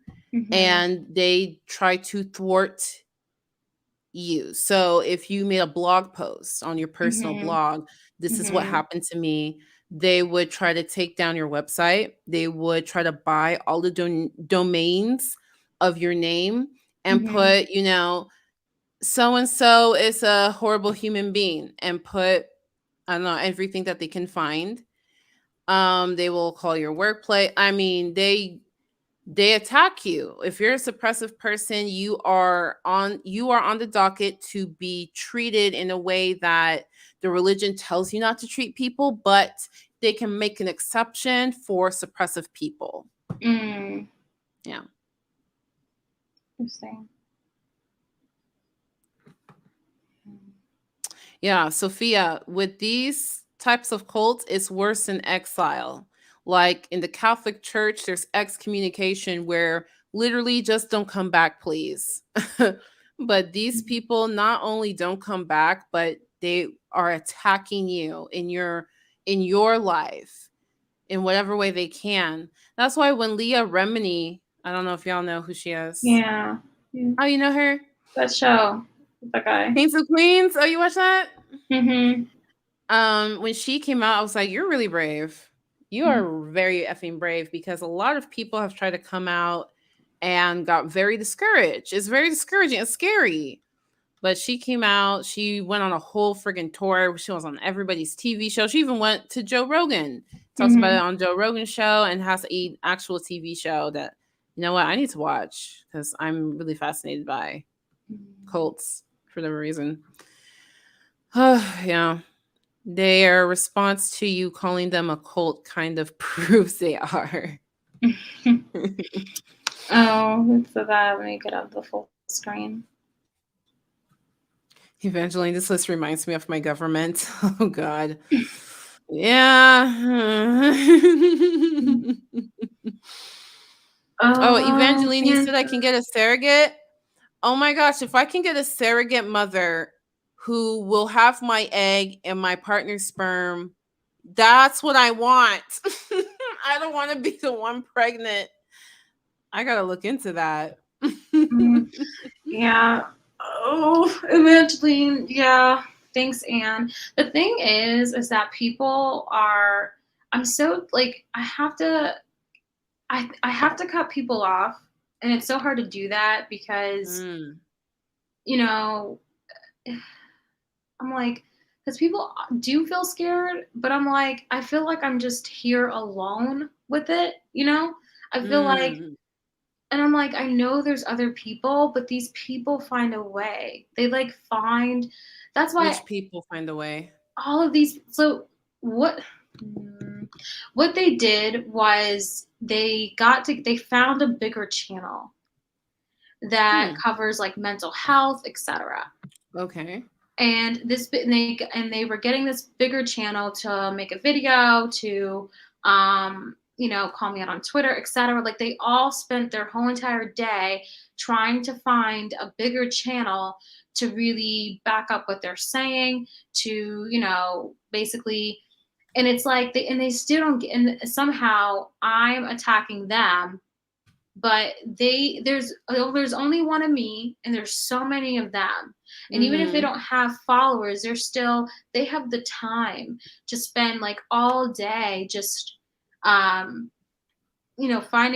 [SPEAKER 2] and they try to thwart you. So if you made a blog post on your personal blog, this is what happened to me, they would try to take down your website. They would try to buy all the domains of your name and put, so and so is a horrible human being, and put, I don't know, everything that they can find. They will call your workplace. I mean, they attack you. If you're a suppressive person, you are on the docket to be treated in a way that the religion tells you not to treat people, but they can make an exception for suppressive people. Yeah.
[SPEAKER 1] Interesting.
[SPEAKER 2] Yeah, Sophia, with these types of cults, it's worse than exile. Like in the Catholic Church, there's excommunication where literally just don't come back, please. But these people not only don't come back, but they are attacking you in your life in whatever way they can. That's why when Leah Remini, I don't know if y'all know who she is.
[SPEAKER 1] Yeah.
[SPEAKER 2] Oh, you know her?
[SPEAKER 1] That show. That guy.
[SPEAKER 2] Kings of Queens. Oh, you watch that?
[SPEAKER 1] Mm-hmm.
[SPEAKER 2] When she came out, I was like, you're really brave. You are very effing brave, because a lot of people have tried to come out and got very discouraged. It's very discouraging. It's scary. But she came out. She went on a whole friggin' tour. She was on everybody's TV show. She even went to Joe Rogan. Talks about it on Joe Rogan's show, and has an actual TV show that, you know what, I need to watch, because I'm really fascinated by cults for whatever reason. Yeah. Their response to you calling them a cult kind of proves they are.
[SPEAKER 1] Oh, so that, let me get up the full screen.
[SPEAKER 2] Evangeline, this list reminds me of my government. Oh, God. Yeah. Evangeline, you said I can get a surrogate? Oh, my gosh. If I can get a surrogate mother who will have my egg and my partner's sperm, that's what I want. I don't want to be the one pregnant. I got to look into that.
[SPEAKER 1] Yeah. Oh, Evangeline. Yeah. Thanks, Anne. The thing is that people are, I'm so like, I have to cut people off, and it's so hard to do that because, you know, I'm like, because people do feel scared, but I'm like, I feel like I'm just here alone with it, you know? I feel like, and I'm like, I know there's other people, but these people find a way. They like find, that's why.
[SPEAKER 2] Which people find a way?
[SPEAKER 1] All of these, so what they did was they found a bigger channel that covers like mental health, etc.
[SPEAKER 2] Okay.
[SPEAKER 1] And they were getting this bigger channel to make a video, to call me out on Twitter, etc. Like they all spent their whole entire day trying to find a bigger channel to really back up what they're saying, to, basically, and it's like they still don't get, and somehow I'm attacking them, but there's only one of me, and there's so many of them. And even if they don't have followers, they have the time to spend like all day just finding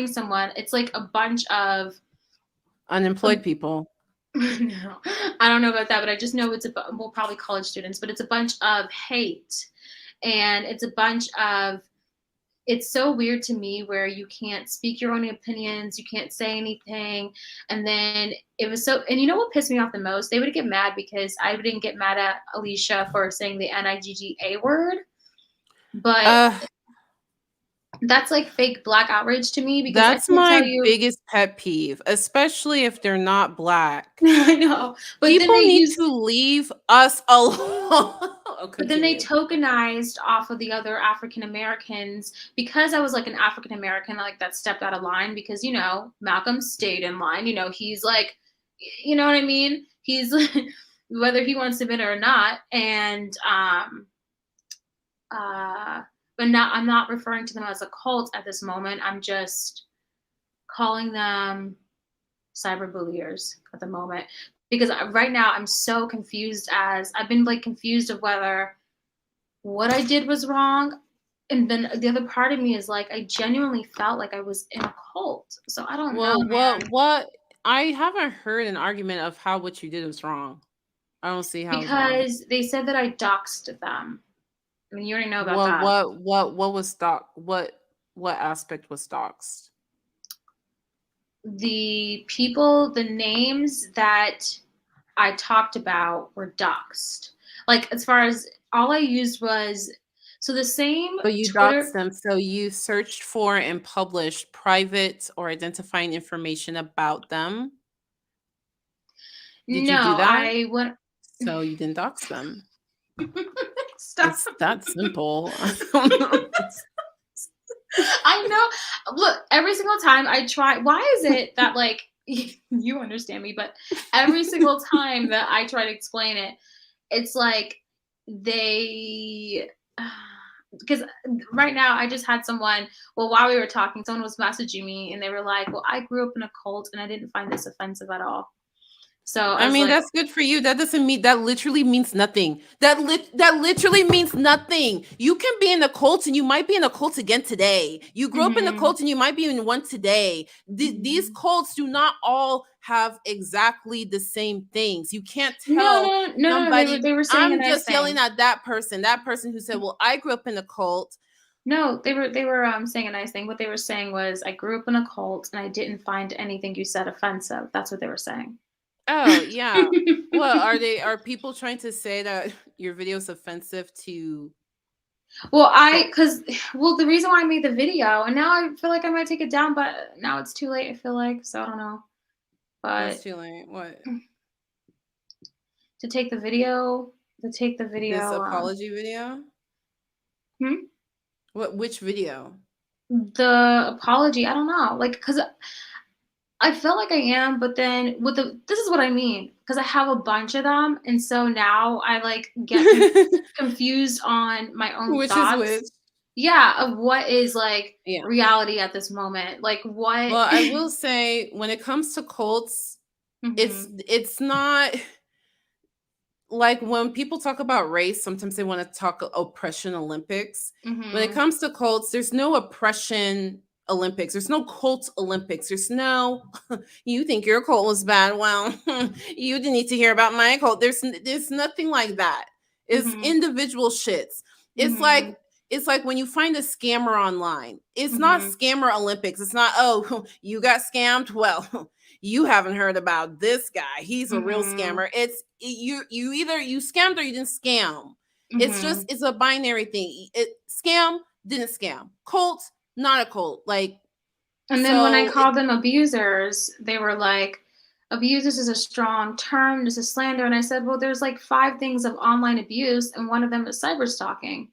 [SPEAKER 1] someone. It's like a bunch of
[SPEAKER 2] unemployed people.
[SPEAKER 1] No, I don't know about that, but I just know probably college students, but it's a bunch of hate, and it's a bunch of, it's so weird to me where you can't speak your own opinions, you can't say anything. And then it was so, and you know what pissed me off the most? They would get mad because I didn't get mad at Alicia for saying the NIGGA word, but that's like fake Black outrage to me, because
[SPEAKER 2] that's my biggest pet peeve, especially if they're not Black.
[SPEAKER 1] I know, but
[SPEAKER 2] people need to leave us alone.
[SPEAKER 1] But then they tokenized off of the other African Americans, because I was like an African American, like that stepped out of line, because Malcolm stayed in line. He's like, you know what I mean? He's whether he wants to admit it or not, and but I'm not referring to them as a cult at this moment. I'm just calling them cyberbulliers at the moment, because right now I'm so confused. I've been like confused of whether what I did was wrong, and then the other part of me is like, I genuinely felt like I was in a cult. So I don't know, man.
[SPEAKER 2] What I haven't heard an argument of how what you did was wrong. I don't see how,
[SPEAKER 1] because they said that I doxed them. I mean, you already know about that.
[SPEAKER 2] What was what aspect was doxed?
[SPEAKER 1] The names that I talked about were doxed. Like, as far as all I used was, so the same.
[SPEAKER 2] But you doxed them, so you searched for and published private or identifying information about them. Did you do that?
[SPEAKER 1] I went.
[SPEAKER 2] So you didn't dox them.
[SPEAKER 1] Stop.
[SPEAKER 2] It's that simple.
[SPEAKER 1] I know. Look, every single time I try, why is it that, like, you understand me, but every single time that I try to explain it, it's like because right now I just had someone, while we were talking, someone was messaging me and they were like, well, I grew up in a cult and I didn't find this offensive at all. So I
[SPEAKER 2] I
[SPEAKER 1] was
[SPEAKER 2] mean,
[SPEAKER 1] like,
[SPEAKER 2] that's good for you. That doesn't mean that literally means nothing. That literally means nothing. You can be in a cult and you might be in a cult again today. You grew up in a
[SPEAKER 1] mhm,
[SPEAKER 2] cult and you might be in one today. These
[SPEAKER 1] mhm.
[SPEAKER 2] cults do not all have exactly the same things. You can't
[SPEAKER 1] No,
[SPEAKER 2] tell
[SPEAKER 1] no, no, no.
[SPEAKER 2] somebody,
[SPEAKER 1] They were saying a
[SPEAKER 2] I'm
[SPEAKER 1] nice
[SPEAKER 2] just yelling
[SPEAKER 1] thing.
[SPEAKER 2] at that person who said, well, I grew up in a cult.
[SPEAKER 1] No, they were saying a nice thing. What they were saying was, I grew up in a cult and I didn't find anything you said offensive. That's what they were saying.
[SPEAKER 2] Oh, yeah. Well, are people trying to say that your video is offensive to
[SPEAKER 1] Well,
[SPEAKER 2] cult?
[SPEAKER 1] well, the reason why I made the video, and now I feel like I might take it down, but now it's too late, I feel like, so I don't know.
[SPEAKER 2] What's
[SPEAKER 1] But
[SPEAKER 2] too late? What?
[SPEAKER 1] to take the video,
[SPEAKER 2] This apology video?
[SPEAKER 1] hmm?
[SPEAKER 2] Which video?
[SPEAKER 1] The apology, I don't know, like, because I feel like I am, but then this is what I mean, because I have a bunch of them, and so now I like get confused on my own
[SPEAKER 2] Which is
[SPEAKER 1] thoughts.
[SPEAKER 2] which?
[SPEAKER 1] Yeah, of what is like
[SPEAKER 2] Yeah.
[SPEAKER 1] reality at this moment. Like what
[SPEAKER 2] Well, I will say when it comes to cults,
[SPEAKER 1] Mhm,
[SPEAKER 2] it's not like when people talk about race, sometimes they want to talk oppression Olympics. When it
[SPEAKER 1] mhm,
[SPEAKER 2] comes to cults, there's no oppression Olympics. There's no cult Olympics. There's no, you think your cult was bad. Well, you didn't need to hear about my cult. There's nothing like that. It's
[SPEAKER 1] mhm,
[SPEAKER 2] individual shits. It's like
[SPEAKER 1] mhm,
[SPEAKER 2] it's like when you find a scammer online. It's not
[SPEAKER 1] mhm,
[SPEAKER 2] scammer Olympics. It's not, oh, you got scammed. Well, you haven't heard about this guy. He's a real
[SPEAKER 1] mhm,
[SPEAKER 2] scammer. You either you scammed or you didn't scam.
[SPEAKER 1] mhm.
[SPEAKER 2] It's a binary thing. Scam, didn't scam. Cult, not a cult. Like,
[SPEAKER 1] And then when I
[SPEAKER 2] so it
[SPEAKER 1] called them abusers, they were like, "Abusers is a strong term. This is slander." And I said, "Well, there's like 5 things of online abuse, and one of them is cyber stalking."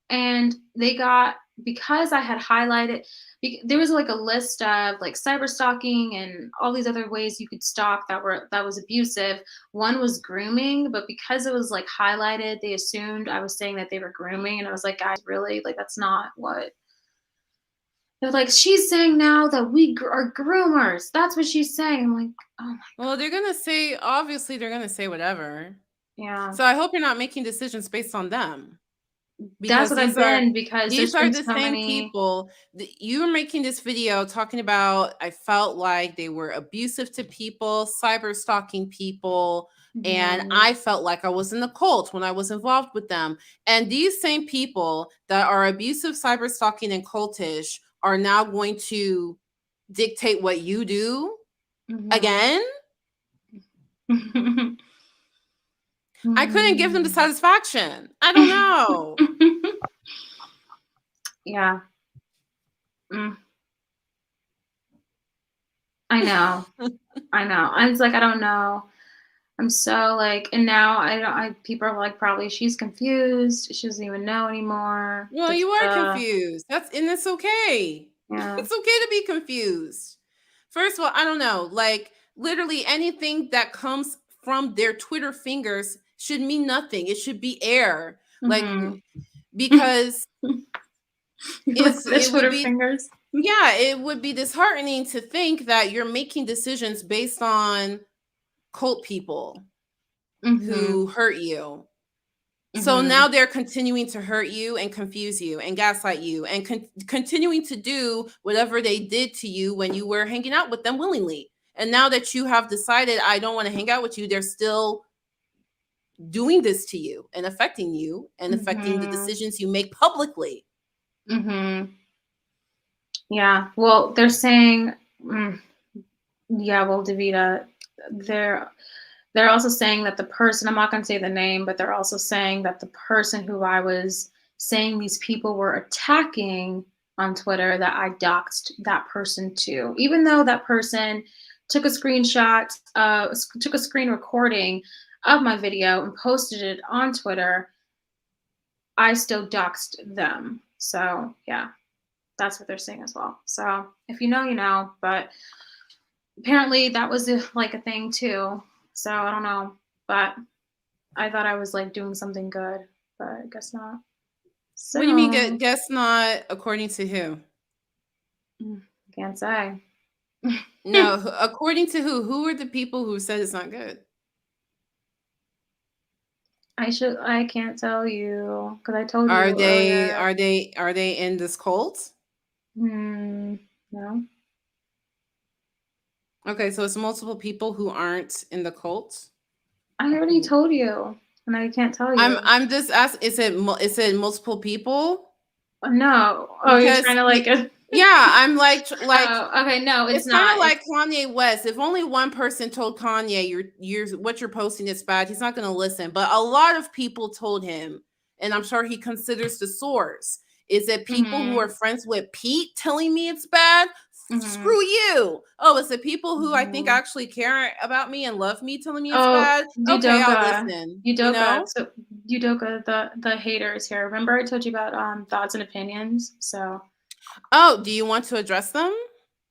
[SPEAKER 1] And they got, because I had highlighted, there was like a list of like cyber stalking and all these other ways you could stalk that was abusive. One was grooming, but because it was like highlighted, they assumed I was saying that they were grooming, and I was like, guys, really, like that's not what. They're like, she's saying now that we are groomers. That's what she's saying. I'm like, oh my,
[SPEAKER 2] well, they're gonna say, obviously they're gonna say whatever.
[SPEAKER 1] yeah.
[SPEAKER 2] So I hope you're not making decisions based on them.
[SPEAKER 1] That's
[SPEAKER 2] Because
[SPEAKER 1] what I've been, because
[SPEAKER 2] these
[SPEAKER 1] there's
[SPEAKER 2] are
[SPEAKER 1] been
[SPEAKER 2] the
[SPEAKER 1] so
[SPEAKER 2] same
[SPEAKER 1] many.
[SPEAKER 2] people that you were making this video talking about. I felt like they were abusive to people, cyber stalking people, and
[SPEAKER 1] Mhm,
[SPEAKER 2] I felt like I was in the cult when I was involved with them. And these same people that are abusive, cyber stalking, and cultish are now going to dictate what you do
[SPEAKER 1] mhm.
[SPEAKER 2] again. I couldn't give them the
[SPEAKER 1] Mm.
[SPEAKER 2] satisfaction. I don't know.
[SPEAKER 1] Yeah. Mm. I know. I know. I was like, I don't know. I'm so like, and now I don't. People are like, probably she's confused. She doesn't even know anymore.
[SPEAKER 2] Well,
[SPEAKER 1] Da,
[SPEAKER 2] you
[SPEAKER 1] da,
[SPEAKER 2] are
[SPEAKER 1] da.
[SPEAKER 2] confused. And it's okay.
[SPEAKER 1] Yeah.
[SPEAKER 2] It's okay to be confused. First of all, I don't know. Like literally anything that comes from their Twitter fingers should mean nothing. It should be air. Like
[SPEAKER 1] Mm-hmm.
[SPEAKER 2] because
[SPEAKER 1] Like the
[SPEAKER 2] it would
[SPEAKER 1] Twitter
[SPEAKER 2] be,
[SPEAKER 1] fingers.
[SPEAKER 2] yeah, it would be disheartening to think that you're making decisions based on cult people
[SPEAKER 1] Mm-hmm.
[SPEAKER 2] who hurt you. So
[SPEAKER 1] Mm-hmm.
[SPEAKER 2] now they're continuing to hurt you and confuse you and gaslight you and continuing to do whatever they did to you when you were hanging out with them willingly. And now that you have decided, I don't want to hang out with you, they're still doing this to you and affecting the
[SPEAKER 1] Mm-hmm.
[SPEAKER 2] decisions you make publicly.
[SPEAKER 1] Mm-hmm. Yeah. Well, they're saying, mm, yeah. Well, Davita, they're they're also saying that the person, I'm not going to say the name, but they're also saying that the person who I was saying these people were attacking on Twitter, that I doxed that person too. Even though that person took a screenshot, took a screen recording of my video and posted it on Twitter, I still doxed them. So yeah, that's what they're saying as well. So if you know, you know, but apparently that was like a thing too. So I don't know, but I thought I was like doing something good, but I guess not.
[SPEAKER 2] What do you mean
[SPEAKER 1] So
[SPEAKER 2] guess not according to who?
[SPEAKER 1] can't say.
[SPEAKER 2] No, according to who? Who are the people who said it's not good?
[SPEAKER 1] I can't tell you because I told you
[SPEAKER 2] Are they
[SPEAKER 1] earlier.
[SPEAKER 2] are they in this cult?
[SPEAKER 1] No.
[SPEAKER 2] Okay, so it's multiple people who aren't in the cult.
[SPEAKER 1] I already told you, and I can't tell you.
[SPEAKER 2] I'm just asking. Is it multiple people?
[SPEAKER 1] No. Oh, you're
[SPEAKER 2] Because
[SPEAKER 1] trying to like.
[SPEAKER 2] yeah, I'm like
[SPEAKER 1] Oh, okay. No, it's
[SPEAKER 2] kind
[SPEAKER 1] not.
[SPEAKER 2] of like Kanye West. If only one person told Kanye you're what you're posting is bad, he's not going to listen. But a lot of people told him, and I'm sure he considers the source. Is it people who are friends with Pete telling me it's bad? Screw you. Oh, is it people who I think actually care about me and love me telling me it's bad? Okay, I'll listen.
[SPEAKER 1] So Udoka, the haters here. Remember I told you about thoughts and opinions? So
[SPEAKER 2] Oh, do you want to address them?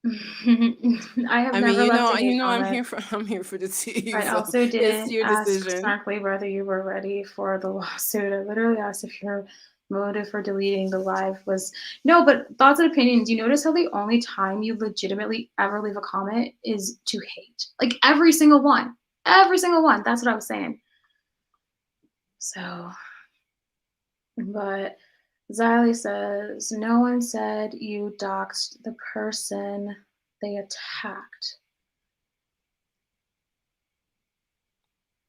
[SPEAKER 1] I have never left a hate
[SPEAKER 2] I'm
[SPEAKER 1] comment.
[SPEAKER 2] here for the tea.
[SPEAKER 1] I
[SPEAKER 2] So
[SPEAKER 1] also
[SPEAKER 2] it's
[SPEAKER 1] didn't
[SPEAKER 2] your
[SPEAKER 1] ask
[SPEAKER 2] decision.
[SPEAKER 1] smartly whether you were ready for the lawsuit. I literally asked if your motive for deleting the live was no, but thoughts and opinions. You notice how the only time you legitimately ever leave a comment is to hate. Like every single one. Every single one. That's what I was saying. So, but Xylee says, no one said you doxed the person they attacked.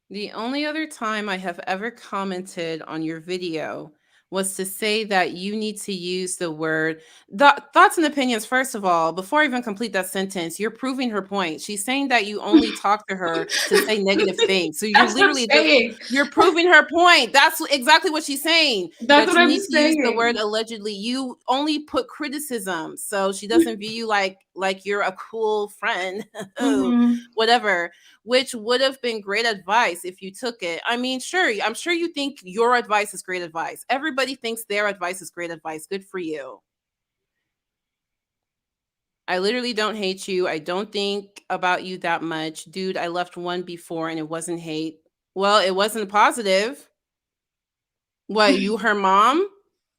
[SPEAKER 2] The only other time I have ever commented on your video was to say that you need to use the word thoughts and opinions. First of all, before I even complete that sentence, you're proving her point. She's saying that you only talk to her to say negative things. So you're literally you're proving her point. That's exactly what she's saying.
[SPEAKER 1] That's
[SPEAKER 2] that
[SPEAKER 1] what
[SPEAKER 2] you
[SPEAKER 1] I'm
[SPEAKER 2] need to use the
[SPEAKER 1] saying.
[SPEAKER 2] word allegedly. You only put criticism, so she doesn't view you like you're a cool friend. Whatever, which would have been great advice if you took it. I mean, sure, I'm sure you think your advice is great advice. Everybody thinks their advice is great advice. Good for you. I literally don't hate you. I don't think about you that much. Dude, I left one before and it wasn't hate. Well, it wasn't positive. What, you her mom?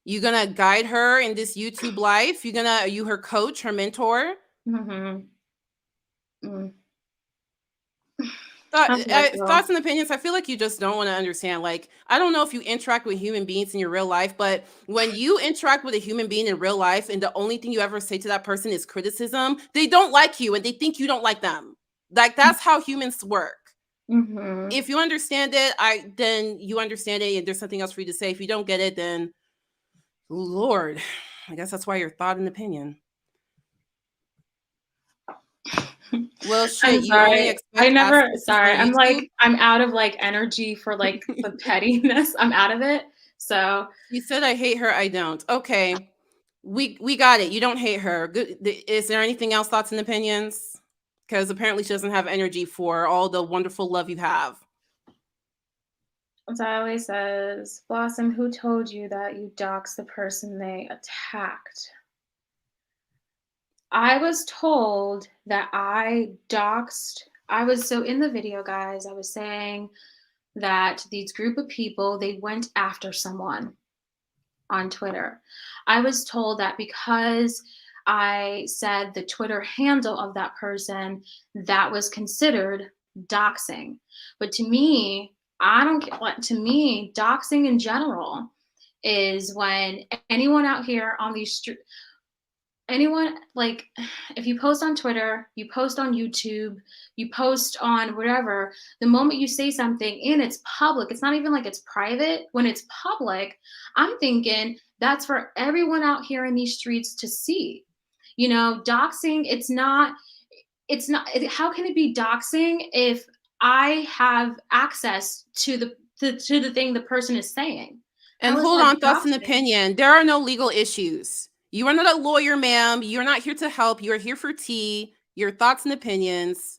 [SPEAKER 2] You gonna guide her in this YouTube life? Are you her coach, her mentor? Thoughts and opinions. I feel like you just don't want to understand. Like, I don't know if you interact with human beings in your real life, but when you interact with a human being in real life and the only thing you ever say to that person is criticism, they don't like you and they think you don't like them. Like, that's how humans work. If you understand it, then you understand it and there's something else for you to say. If you don't get it, then Lord, I guess that's why you're thought and opinion. Well, shit,
[SPEAKER 1] I'm sorry. I'm like, I'm out of like energy for like the pettiness. I'm out of it. So
[SPEAKER 2] you said I hate her. I don't. Okay. We got it. You don't hate her. Good. Is there anything else, thoughts and opinions? Because apparently she doesn't have energy for all the wonderful love you have.
[SPEAKER 1] Xylee says, Blossom, who told you that you doxed the person they attacked? I was told that I doxed. So in the video, guys, I was saying that these group of people, they went after someone on Twitter. I was told that because I said the Twitter handle of that person, that was considered doxing. But to me, I don't get what, to me, doxing in general is when anyone out here on these streets, anyone, like, if you post on Twitter, you post on YouTube, you post on whatever, the moment you say something and it's public, it's not even like it's private. When it's public, I'm thinking that's for everyone out here in these streets to see. You know, doxing, how can it be doxing if I have access to the thing the person is saying?
[SPEAKER 2] And hold on, thoughts and opinion. There are no legal issues. You are not a lawyer, ma'am. You're not here to help. You are here for tea. Your thoughts and opinions.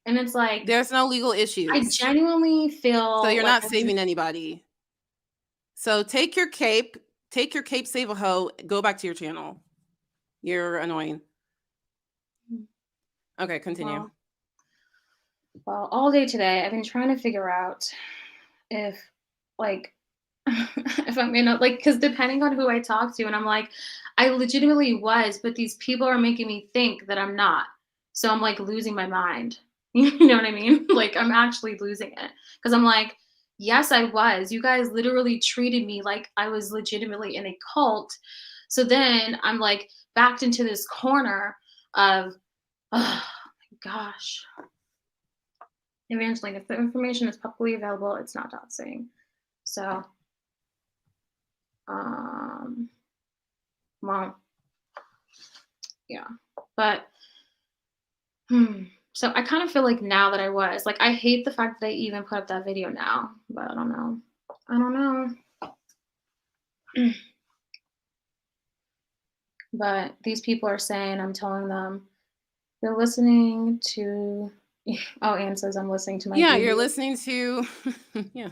[SPEAKER 1] And it's like,
[SPEAKER 2] there's no legal issues.
[SPEAKER 1] I genuinely feel
[SPEAKER 2] so you're not saving anybody. So take your cape, save a hoe, go back to your channel. You're annoying. Okay, continue.
[SPEAKER 1] Well, all day today, I've been trying to figure out if, like, if I'm in a, like, because depending on who I talk to, and I'm like, I legitimately was, but these people are making me think that I'm not. So I'm like losing my mind. You know what I mean? Like I'm actually losing it because I'm like, yes, I was. You guys literally treated me like I was legitimately in a cult. So then I'm like backed into this corner of, oh my gosh. Evangeline, if the information is publicly available, it's not doxing. So, well, yeah, but, so I kind of feel like now that I was, like, I hate the fact that I even put up that video now, but I don't know. I don't know. But these people are saying, I'm telling them, you're listening to, oh, Anne says I'm listening to my
[SPEAKER 2] Yeah,
[SPEAKER 1] baby.
[SPEAKER 2] you're listening to, yeah.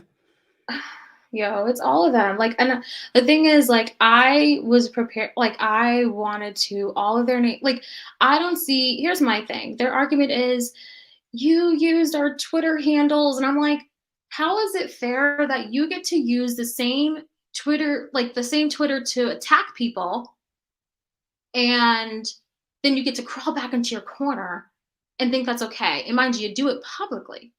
[SPEAKER 1] Yo, it's all of them. Like, and the thing is, like, I was prepared. Like, I wanted to all of their name. Like, I don't see. Here's my thing. Their argument is, you used our Twitter handles, and I'm like, how is it fair that you get to use the same Twitter, like the same Twitter to attack people, and then you get to crawl back into your corner and think that's okay? And mind you, you do it publicly.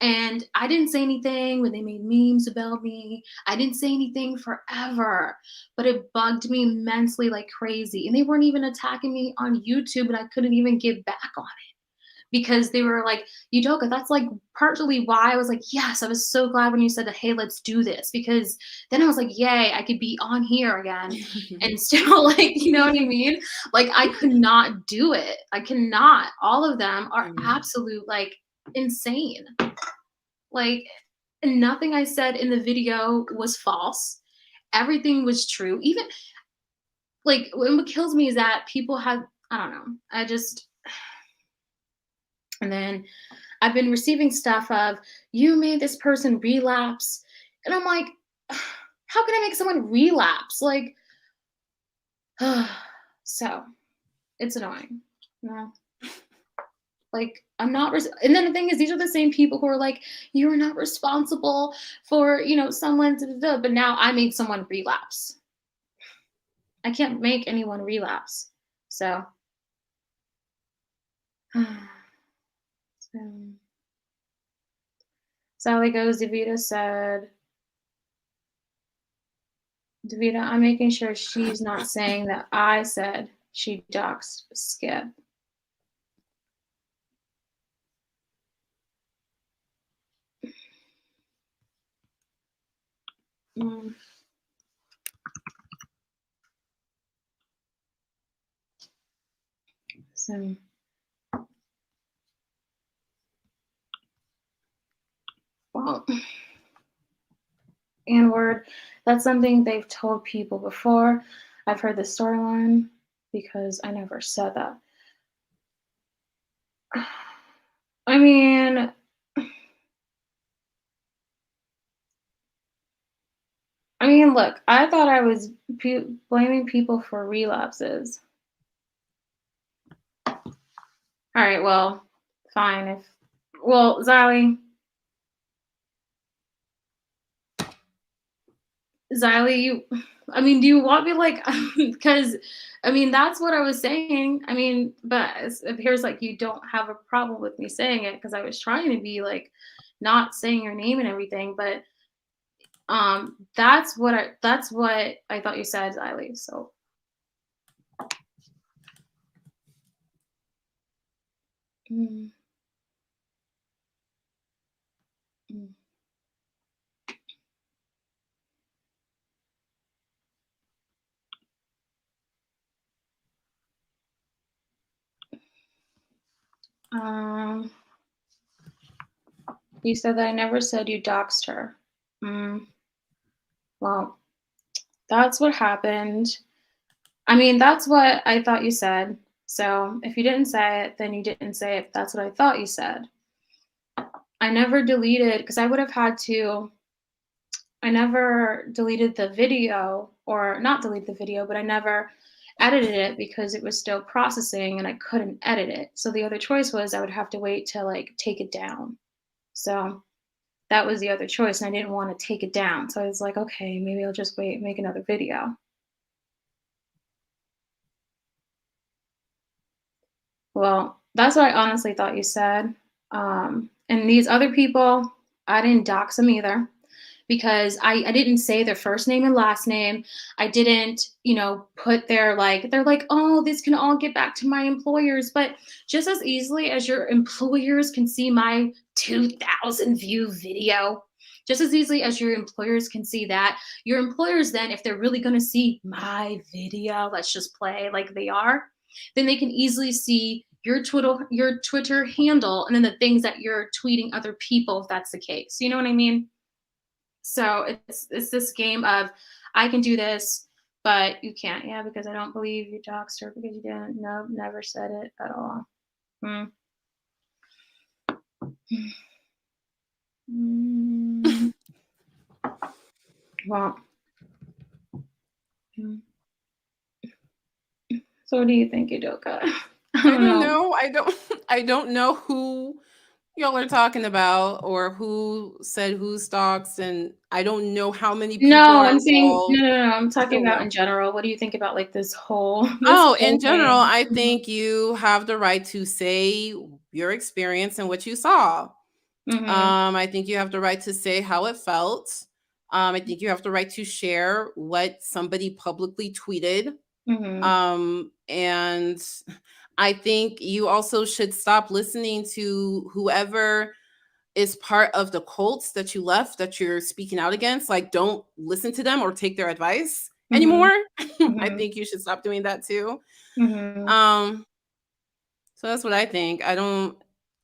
[SPEAKER 1] And I didn't say anything when they made memes about me. I didn't say anything forever, but it bugged me immensely like crazy. And they weren't even attacking me on YouTube, and I couldn't even get back on it because they were like, Udoka, that's like partially why I was like, yes, I was so glad when you said, hey, let's do this, because then I was like, yay, I could be on here again and still, like, you know what I mean? Like, I could not do it. I cannot. All of them are absolute, like, insane. Like, nothing I said in the video was false. Everything was true. Even, like, what kills me is that people have, I don't know, I just, and then I've been receiving stuff of, you made this person relapse. And I'm like, how can I make someone relapse? Like, so it's annoying. No. Like, I'm not, and then the thing is, these are the same people who are like, you're not responsible for, you know, someone, but now I made someone relapse. I can't make anyone relapse. So, Sally goes, Davita said, Davita, I'm making sure she's not saying that I said she doxed Skip. So, well, and word, that's something they've told people before. I've heard the storyline because I never said that. I mean, look, I thought I was blaming people for relapses. All right, well, fine. Well, Xylee, do you want me, like, because, that's what I was saying. But it appears like you don't have a problem with me saying it because I was trying to be, like, not saying your name and everything, but that's what I thought you said, Xylee, so. You said that I never said you doxed her. Well, that's what happened. That's what I thought you said. So if you didn't say it, then you didn't say it. That's what I thought you said. I never deleted, because I would have had to, I never deleted the video, or not delete the video, but I never edited it because it was still processing and I couldn't edit it. So the other choice was I would have to wait to, like, take it down. So that was the other choice, and I didn't want to take it down. So I was like, okay, maybe I'll just wait and make another video. Well, that's what I honestly thought you said. And these other people, I didn't dox them either, because I didn't say their first name and last name. I didn't, put their they're like, oh, this can all get back to my employers. But just as easily as your employers can see my 2,000 view video, just as easily as your employers can see that, your employers then, if they're really going to see my video, let's just play like they are, then they can easily see your Twitter handle, and then the things that you're tweeting other people, if that's the case. You know what I mean? So it's this game of, I can do this, but you can't. Yeah, because I don't believe you doxed her because you didn't. No, never said it at all. Well. So what do you think, Udoka?
[SPEAKER 2] I don't know. I don't know who y'all are talking about, or who said who stalks, and I don't know how many people are
[SPEAKER 1] I'm saying
[SPEAKER 2] involved.
[SPEAKER 1] no. I'm talking about in general. What do you think about this whole
[SPEAKER 2] in general, I think you have the right to say your experience and what you saw. I think you have the right to say how it felt. I think you have the right to share what somebody publicly tweeted. And I think you also should stop listening to whoever is part of the cults that you left, that you're speaking out against. Like, don't listen to them or take their advice anymore. I think you should stop doing that too. So that's what I think.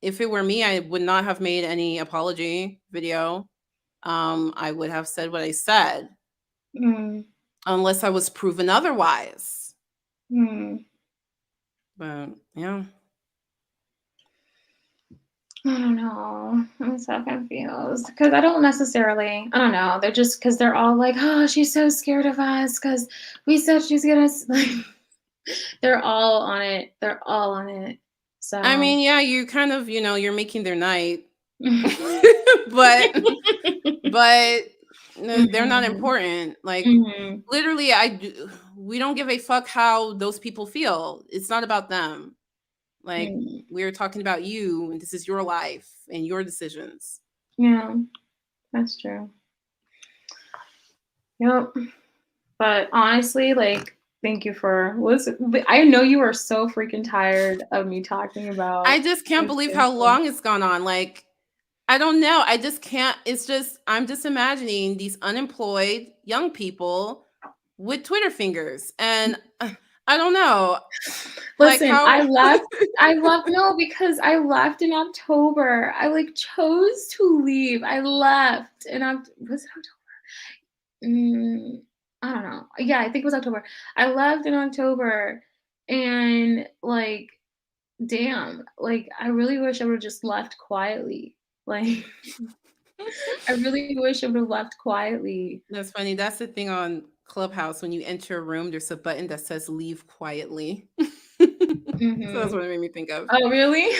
[SPEAKER 2] If it were me, I would not have made any apology video. I would have said what I said, unless I was proven otherwise. But yeah.
[SPEAKER 1] I don't know. I'm so confused because I don't know. They're just, because they're all like, oh, she's so scared of us because we said she's gonna, like, they're all on it. So
[SPEAKER 2] I mean, yeah, you kind of, you're making their night, but they're not important. Like, literally, we don't give a fuck how those people feel. It's not about them. Like, we're talking about you, and this is your life and your decisions.
[SPEAKER 1] Yeah, that's true. Yep. But honestly, like, thank you for listening. I know you are so freaking tired of me talking about.
[SPEAKER 2] I just can't believe how long it's gone on. Like, I don't know. I just can't. It's just, I'm just imagining these unemployed young people with Twitter fingers. And I don't know.
[SPEAKER 1] Listen, I left because I left in October. I chose to leave. I left and was it October? I don't know. Yeah, I think it was October. I left in October, and damn, I really wish I would have just left quietly. I really wish I would have left quietly.
[SPEAKER 2] That's funny. That's the thing on Clubhouse. When you enter a room, there's a button that says "Leave quietly." So that's what it made me think of.
[SPEAKER 1] Oh, really?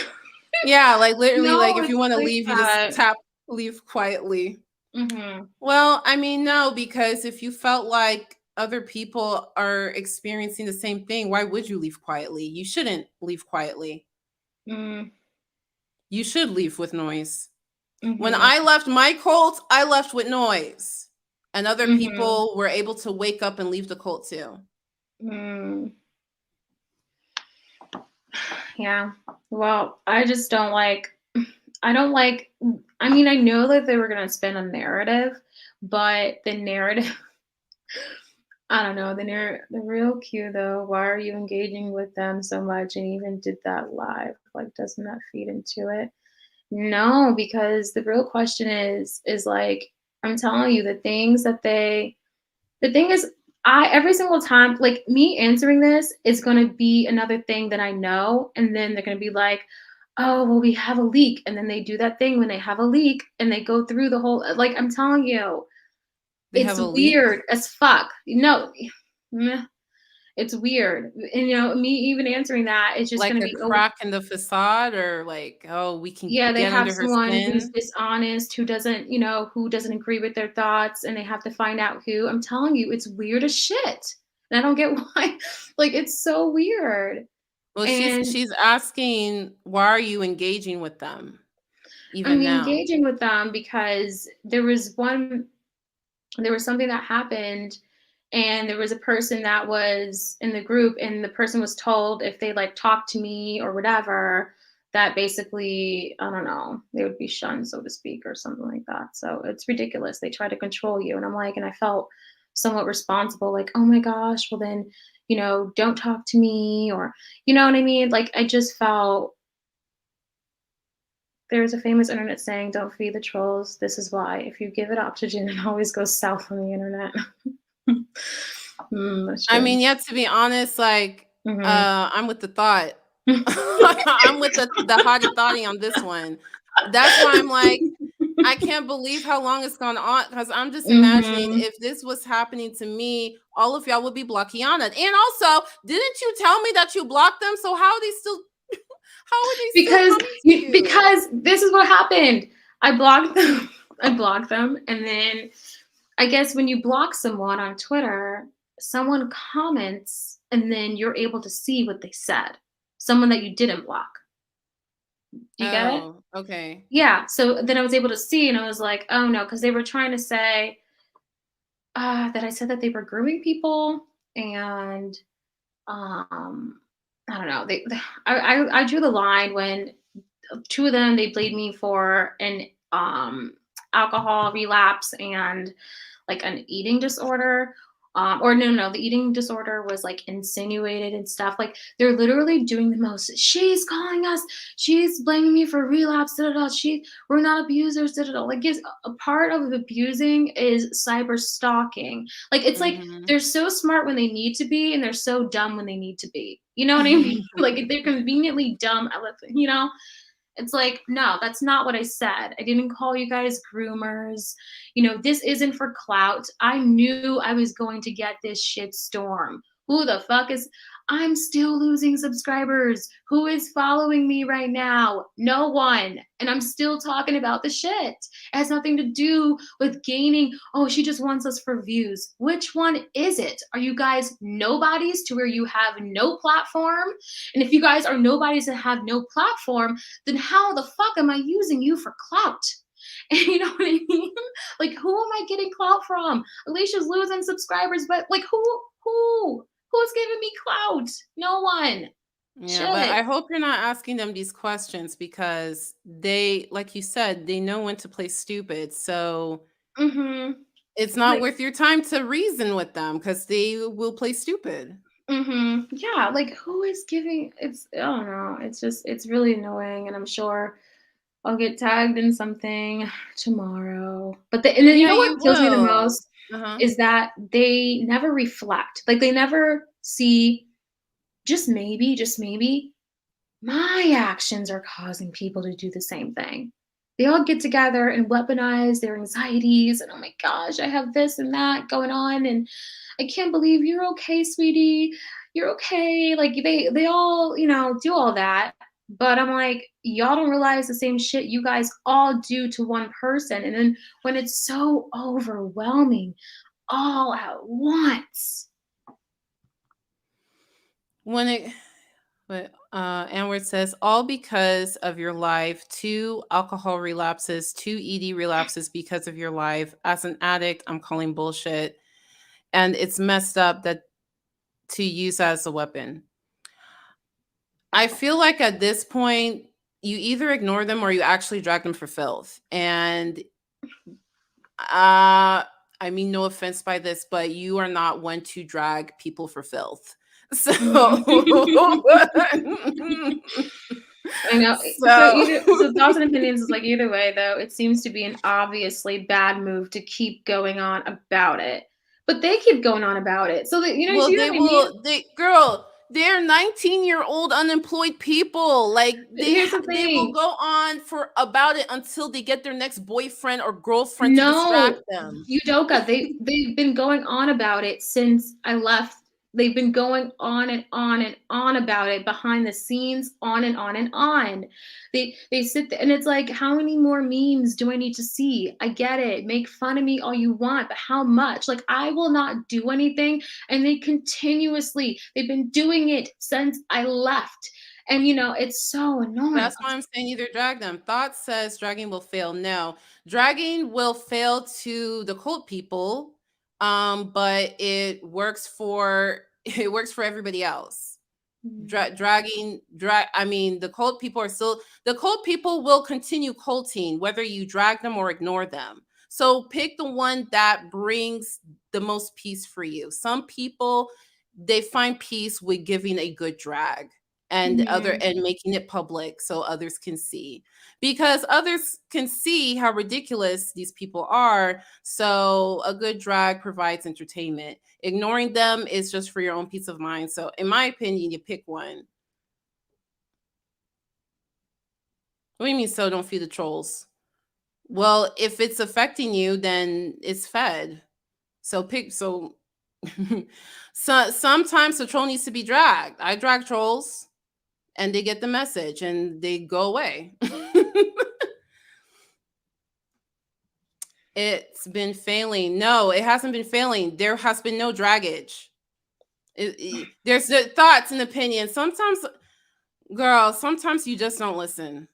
[SPEAKER 2] Yeah, literally, if you want to leave, you just tap "Leave quietly." Well, I mean, no, because if you felt like other people are experiencing the same thing, why would you leave quietly? You shouldn't leave quietly. You should leave with noise. When I left my cult, I left with noise, and other people were able to wake up and leave the cult too.
[SPEAKER 1] Yeah. Well, I just don't like. I mean, I know that they were going to spin a narrative, but the narrative, I don't know, the real cue though, why are you engaging with them so much and even did that live? Doesn't that feed into it? No, because the real question is I'm telling you, the thing is, every single time, me answering this is going to be another thing that I know. And then they're going to be like, oh, well, we have a leak. And then they do that thing when they have a leak and they go through the whole, I'm telling you, it's weird as fuck. No, It's weird. And me even answering that, it's just
[SPEAKER 2] Like
[SPEAKER 1] going to
[SPEAKER 2] a
[SPEAKER 1] be,
[SPEAKER 2] crack in the facade, or like, oh, we can
[SPEAKER 1] yeah, they
[SPEAKER 2] get
[SPEAKER 1] have
[SPEAKER 2] under her
[SPEAKER 1] someone who's
[SPEAKER 2] skin.
[SPEAKER 1] dishonest, who doesn't agree with their thoughts, and they have to find out who. I'm telling you, it's weird as shit. And I don't get why. Like, it's so weird.
[SPEAKER 2] Well,
[SPEAKER 1] And
[SPEAKER 2] she's asking, why are you engaging with them even
[SPEAKER 1] I'm
[SPEAKER 2] now?
[SPEAKER 1] engaging with them because there was something that happened, and there was a person that was in the group, and the person was told if they like talk to me or whatever, that basically, I don't know, they would be shunned, so to speak, or something like that. So it's ridiculous. They try to control you. And I'm like, and I felt somewhat responsible, like, oh my gosh, well then, don't talk to me, or, you know what I mean? Like, I just felt, there's a famous internet saying, don't feed the trolls. This is why. If you give it oxygen, it always goes south on the internet. That's
[SPEAKER 2] I
[SPEAKER 1] true.
[SPEAKER 2] mean, yeah, to be honest, like,
[SPEAKER 1] Mhm.
[SPEAKER 2] I'm with the thought. I'm with the hottie thoughty on this one. That's why I'm like, I can't believe how long it's gone on, because I'm just imagining
[SPEAKER 1] Mhm.
[SPEAKER 2] if this was happening to me, all of y'all would be blocking on it. And also, didn't you tell me that you blocked them? So how are they still
[SPEAKER 1] Because
[SPEAKER 2] coming to you?
[SPEAKER 1] because this is what happened. I blocked them. And then I guess when you block someone on Twitter, someone comments, and then you're able to see what they said. Someone that you didn't block. You get it?
[SPEAKER 2] Oh, okay.
[SPEAKER 1] Yeah. So then I was able to see, and I was like, oh no, because they were trying to say that I said that they were grooming people, and I don't know. I drew the line when two of them, they blamed me for an alcohol relapse and like an eating disorder. Or no, the eating disorder was like insinuated and stuff. Like, they're literally doing the most. She's calling us. She's blaming me for relapse. Da, da, da. We're not abusers. Da, da, da. Like, gives a part of abusing is cyber stalking. Like, it's like
[SPEAKER 2] Mhm.
[SPEAKER 1] they're so smart when they need to be, and they're so dumb when they need to be. You know what I mean? Like, they're conveniently dumb. It's like, no, that's not what I said. I didn't call you guys groomers. This isn't for clout. I knew I was going to get this shit storm. Who the fuck is. I'm still losing subscribers. Who is following me right now? No one. And I'm still talking about the shit. It has nothing to do with gaining. Oh, she just wants us for views. Which one is it? Are you guys nobodies to where you have no platform? And if you guys are nobodies that have no platform, then how the fuck am I using you for clout? And you know what I mean? Like, who am I getting clout from? Alicia's losing subscribers, but like, who's giving me clout? No one.
[SPEAKER 2] Yeah, but
[SPEAKER 1] Shit.
[SPEAKER 2] I hope you're not asking them these questions, because they, like you said, they know when to play stupid. So
[SPEAKER 1] Mm-hmm.
[SPEAKER 2] it's not
[SPEAKER 1] Like,
[SPEAKER 2] worth your time to reason with them, because they will play stupid.
[SPEAKER 1] mm-hmm. Yeah, like, who is giving. I don't know. It's really annoying, and I'm sure I'll get tagged in something tomorrow. And then, you
[SPEAKER 2] Yeah,
[SPEAKER 1] know
[SPEAKER 2] you
[SPEAKER 1] what kills me the
[SPEAKER 2] will.
[SPEAKER 1] most
[SPEAKER 2] Uh-huh.
[SPEAKER 1] is that they never reflect. Like, they never see, just maybe, my actions are causing people to do the same thing. They all get together and weaponize their anxieties, and oh my gosh, I have this and that going on, and I can't believe you're okay, sweetie. You're okay. Like, they all, do all that. But I'm like, y'all don't realize the same shit you guys all do to one person. And then when it's so overwhelming all at once.
[SPEAKER 2] When it But Anwar says, all because of your life, 2 alcohol relapses, 2 ED relapses because of your life. As an addict, I'm calling bullshit. And it's messed up that to use as a weapon. I feel like at this point, you either ignore them or you actually drag them for filth. And I mean, no offense by this, but you are not one to drag people for filth. So
[SPEAKER 1] I know.
[SPEAKER 2] So
[SPEAKER 1] So thoughts and opinions is like, either way though, it seems to be an obviously bad move to keep going on about it. But they keep going on about it. So that
[SPEAKER 2] well,
[SPEAKER 1] you know what I mean?
[SPEAKER 2] they're 19-year-old unemployed people. Like
[SPEAKER 1] Here's the
[SPEAKER 2] they will
[SPEAKER 1] thing.
[SPEAKER 2] go on for about it until they get their next boyfriend or girlfriend to distract
[SPEAKER 1] No,
[SPEAKER 2] them.
[SPEAKER 1] Udoka, they've been going on about it since I left They've been going on and on and on about it behind the scenes, on and on and on. They sit there and it's like, how many more memes do I need to see? I get it. Make fun of me all you want, but how much? Like, I will not do anything. And they've been doing it since I left. And it's so annoying.
[SPEAKER 2] That's why I'm saying either drag them. Thought says dragging will fail. No, dragging will fail to the cult people, but it works for everybody else. I mean, the cult people will continue culting whether you drag them or ignore them. So pick the one that brings the most peace for you. Some people, they find peace with giving a good drag and making it public so others can see, because others can see how ridiculous these people are. So a good drag provides entertainment. Ignoring them is just for your own peace of mind. So in my opinion, you pick one. What do you mean? So don't feed the trolls? Well, if it's affecting you, then it's fed. So sometimes the troll needs to be dragged. I drag trolls and they get the message and they go away. It's been failing. No, it hasn't been failing. There has been no draggage. There's the thoughts and opinions. Sometimes, girl, sometimes you just don't listen.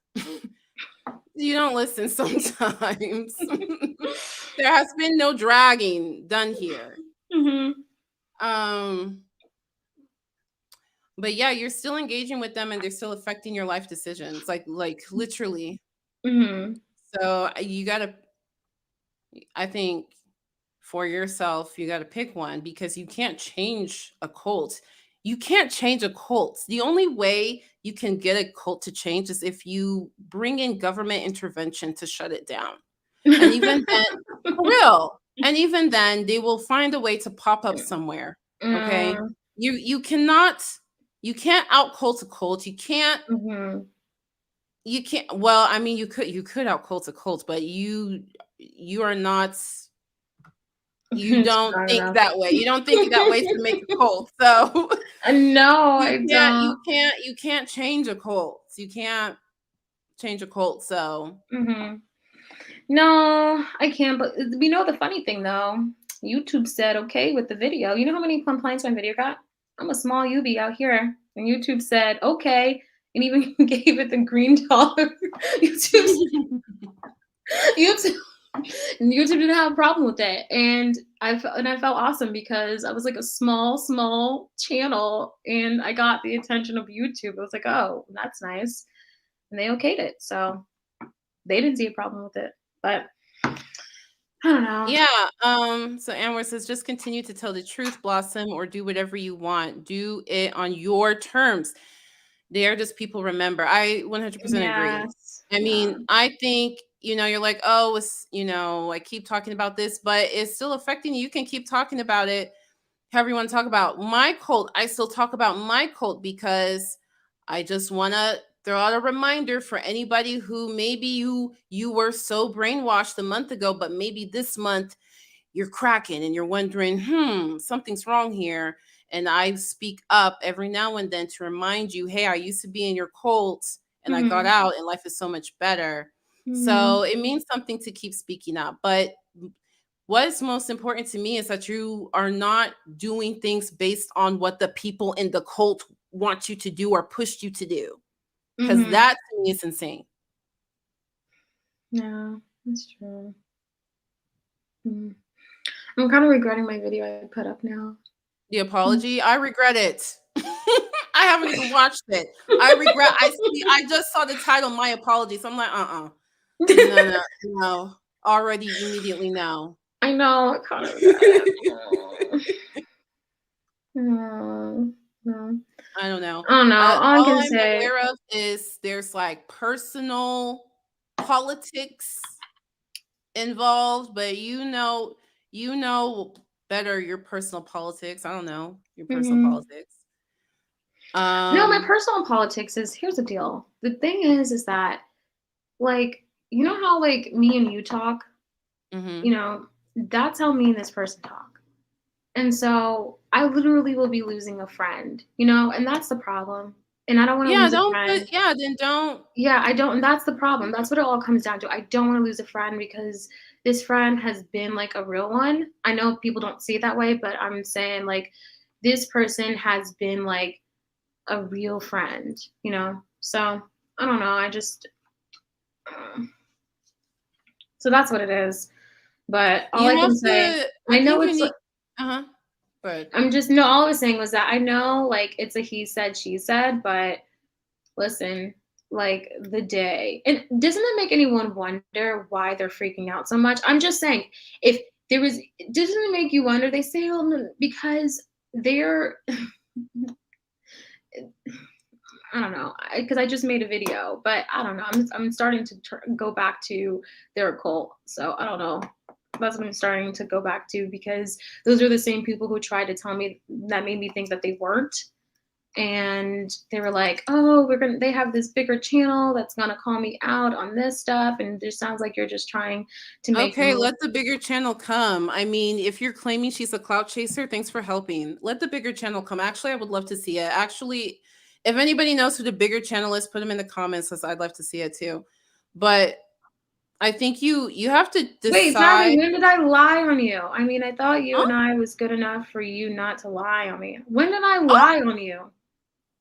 [SPEAKER 2] You don't listen sometimes. There has been no dragging done here. But yeah, you're still engaging with them and they're still affecting your life decisions, like literally. So you gotta, I think for yourself, you gotta pick one, because you can't change a cult. You can't change a cult. The only way you can get a cult to change is if you bring in government intervention to shut it down. And even then, for real. And even then, they will find a way to pop up somewhere. Okay. You can't out cult a cult. You can't. You can't. Well, I mean, you could out cult a cult, but you are not. You don't think that way. You don't think that way to make a cult. So
[SPEAKER 1] no, I don't.
[SPEAKER 2] You can't change a cult. You can't change a cult. So
[SPEAKER 1] no, I can't. But we know the funny thing though. YouTube said okay with the video. You know how many complaints my video got? I'm a small UB out here, and YouTube said okay, and even gave it the green dollar. YouTube didn't have a problem with it, and I felt awesome because I was like a small channel, and I got the attention of YouTube. I was like, oh, that's nice, and they okayed it, so they didn't see a problem with it. But I don't know.
[SPEAKER 2] Yeah. So Anwar says, just continue to tell the truth, Blossom, or do whatever you want. Do it on your terms. They are just people. Remember, I 100% agree. I mean, I think, you're like, oh, it's, I keep talking about this, but it's still affecting you. You can keep talking about it. However you want to talk about my cult. I still talk about my cult because I just want to throw out a reminder for anybody who maybe you were so brainwashed a month ago, but maybe this month you're cracking and you're wondering, something's wrong here. And I speak up every now and then to remind you, hey, I used to be in your cult and I got out and life is so much better. So it means something to keep speaking up. But what is most important to me is that you are not doing things based on what the people in the cult want you to do or pushed you to do. Because that to me is insane.
[SPEAKER 1] Yeah, that's true. I'm kind of regretting my video I put up now.
[SPEAKER 2] The apology? I regret it. I haven't even watched it. I just saw the title, My Apology. So I'm like, No. Already, immediately no.
[SPEAKER 1] I know. I kind of regret it. No.
[SPEAKER 2] I don't know.
[SPEAKER 1] All I can
[SPEAKER 2] I'm
[SPEAKER 1] say
[SPEAKER 2] aware of is there's like personal politics involved, but you know better your personal politics. I don't know your personal politics.
[SPEAKER 1] No, my personal politics is, here's the deal. The thing is that, like, you know how like me and you talk, that's how me and this person talk. And so I literally will be losing a friend, and that's the problem. And I don't want to lose a friend.
[SPEAKER 2] Then don't.
[SPEAKER 1] Yeah, I don't, and that's the problem. That's what it all comes down to. I don't want to lose a friend because this friend has been like a real one. I know people don't see it that way, but I'm saying like this person has been like a real friend, So I don't know. So that's what it is. But all I can say, I know it's.
[SPEAKER 2] But
[SPEAKER 1] all I was saying was that I know like it's a he said, she said, but listen, like the day, and doesn't it make anyone wonder why they're freaking out so much? I'm just saying, if there was, doesn't it make you wonder? They say, because they're, I don't know, because I just made a video, but I don't know. I'm starting to go back to their cult, so I don't know. That's what I'm starting to go back to, because those are the same people who tried to tell me, that made me think that they weren't. And they were like, oh, they have this bigger channel that's going to call me out on this stuff. And it just sounds like you're just trying to make.
[SPEAKER 2] Okay, let the bigger channel come. I mean, if you're claiming she's a clout chaser, thanks for helping. Let the bigger channel come. Actually, I would love to see it. Actually, if anybody knows who the bigger channel is, put them in the comments, because I'd love to see it too. But I think you have to decide.
[SPEAKER 1] Wait, Patty, when did I lie on you? I mean, I thought you and I was good enough for you not to lie on me. When did I lie on you?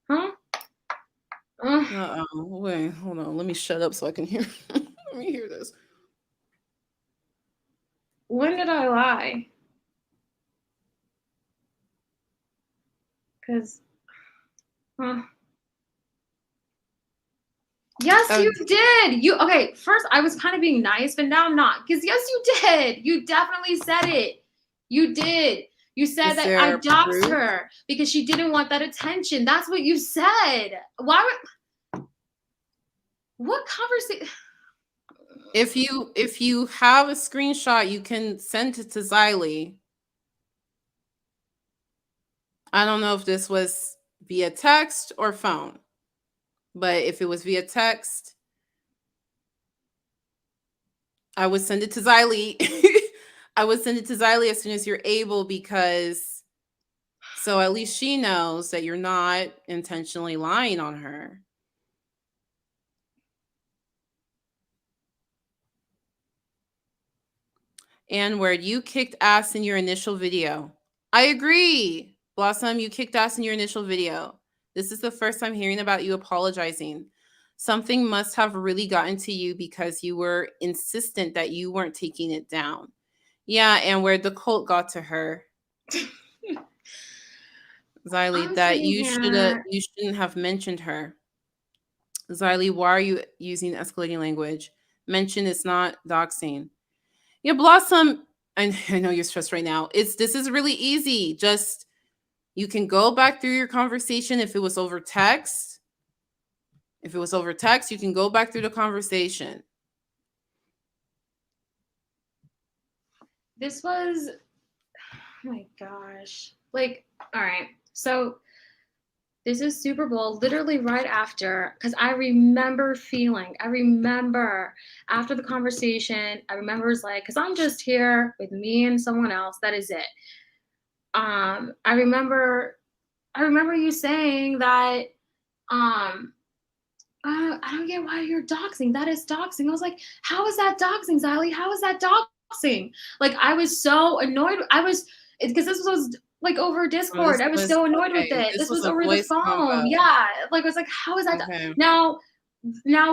[SPEAKER 1] Huh?
[SPEAKER 2] Wait, hold on. Let me shut up so I can hear. Let me hear this.
[SPEAKER 1] When did I lie? Because, yes, you did. Okay, first I was kind of being nice, but now I'm not. Because yes, you did. You definitely said it. You did. You said that I doxed her because she didn't want that attention. That's what you said. What conversation?
[SPEAKER 2] If you have a screenshot, you can send it to Xylee. I don't know if this was via text or phone, but if it was via text, I would send it to Xylee. I would send it to Xylee as soon as you're able, because so at least she knows that you're not intentionally lying on her. And where you kicked ass in your initial video. I agree. Blossom, you kicked ass in your initial video. This is the first time hearing about you apologizing. Something must have really gotten to you because you were insistent that you weren't taking it down. Yeah, and where the cult got to her. Xylee, that you shouldn't have mentioned her. Xylee, why are you using escalating language? Mention it's not doxing. Yeah, Blossom, I know you're stressed right now. This is really easy. Just, you can go back through your conversation. If it was over text, you can go back through the conversation.
[SPEAKER 1] This was, oh my gosh. Like, all right. So this is Super Bowl, literally right after, because I remember after the conversation, I remember it's like, because I'm just here with me and someone else. That is it. I remember you saying that, I don't get why you're doxing. That is doxing. I was like, how is that doxing, Xylee? How is that doxing? Like, I was so annoyed. Because this was like over Discord. I was so annoyed with it. This was over the phone. Combo. Yeah. Like, I was like, how is that? Okay. Now,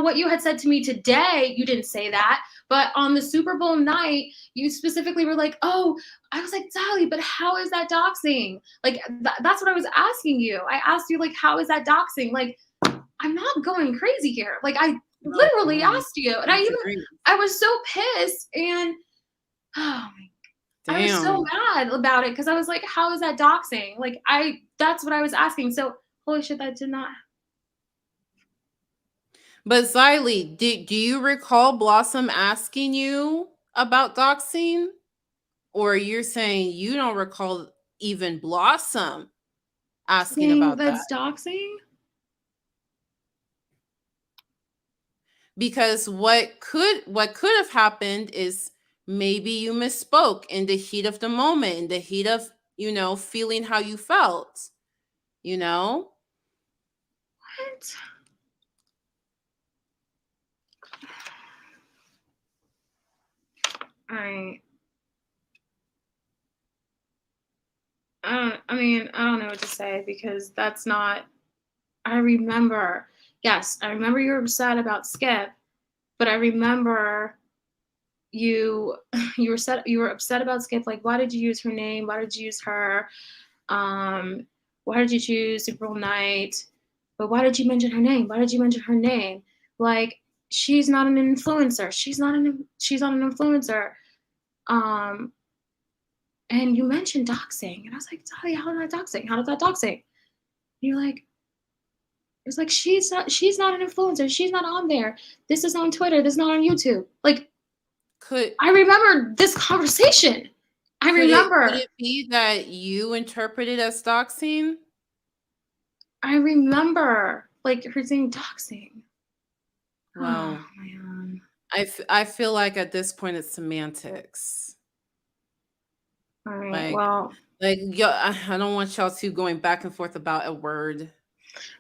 [SPEAKER 1] what you had said to me today, you didn't say that. But on the Super Bowl night, you specifically were like, oh, I was like, Xylee, but how is that doxing? Like, that's what I was asking you. I asked you, like, how is that doxing? Like, I'm not going crazy here. Like, I literally asked you. And I was so pissed. And, oh my Damn. I was so mad about it because I was like, how is that doxing? Like, that's what I was asking. So, holy shit, that did not.
[SPEAKER 2] But Xylee, do you recall Blossom asking you about doxing? Or you're saying you don't recall even Blossom asking about
[SPEAKER 1] that's doxing?
[SPEAKER 2] Because what could have happened is maybe you misspoke in the heat of the moment, in the heat of feeling how you felt, you know?
[SPEAKER 1] What? I don't know what to say, because that's not. I remember. Yes, I remember you were upset about Skip, but I remember you were upset about Skip. Like, why did you use her name? Why did you use her? Why did you choose April Knight? But why did you mention her name? Why did you mention her name? Like, she's not an influencer. She's not an influencer. And you mentioned doxing, and I was like, Sally, how did that doxing? How did that doxing? And you're like, it's like, she's not an influencer. She's not on there. This is on Twitter. This is not on YouTube. Like, I remember this conversation.
[SPEAKER 2] Could it be that you interpreted as doxing?
[SPEAKER 1] I remember, like, her saying doxing.
[SPEAKER 2] Wow.
[SPEAKER 1] Oh, man.
[SPEAKER 2] I feel like at this point it's semantics.
[SPEAKER 1] All right. Well,
[SPEAKER 2] I don't want y'all two going back and forth about a word.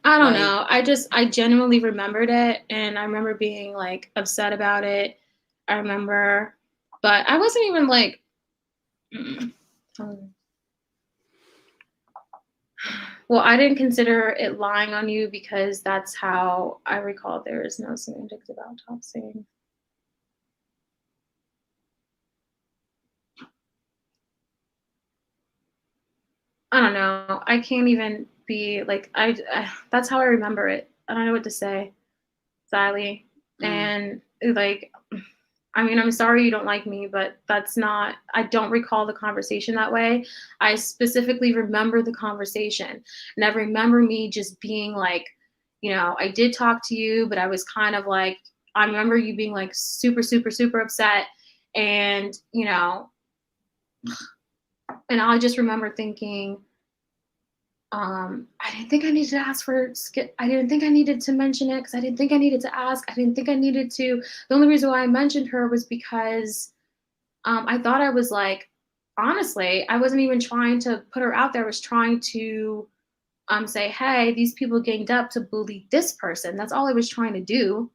[SPEAKER 1] I don't know. I genuinely remembered it, and I remember being like upset about it. I remember, but I wasn't even like. Well, I didn't consider it lying on you, because that's how I recall there is no semantics about doxing. I don't know. I can't even be like, that's how I remember it. I don't know what to say, Sally. And like, I mean, I'm sorry you don't like me, but that's not, I don't recall the conversation that way. I specifically remember the conversation, and I remember me just being like, I did talk to you, but I was kind of like, I remember you being like super, super, super upset. And, and I just remember thinking, I didn't think I needed to ask for Skip. I didn't think I needed to mention it, because I didn't think I needed to ask. I didn't think I needed to. The only reason why I mentioned her was because I thought I was like, honestly, I wasn't even trying to put her out there. I was trying to say, hey, these people ganged up to bully this person. That's all I was trying to do.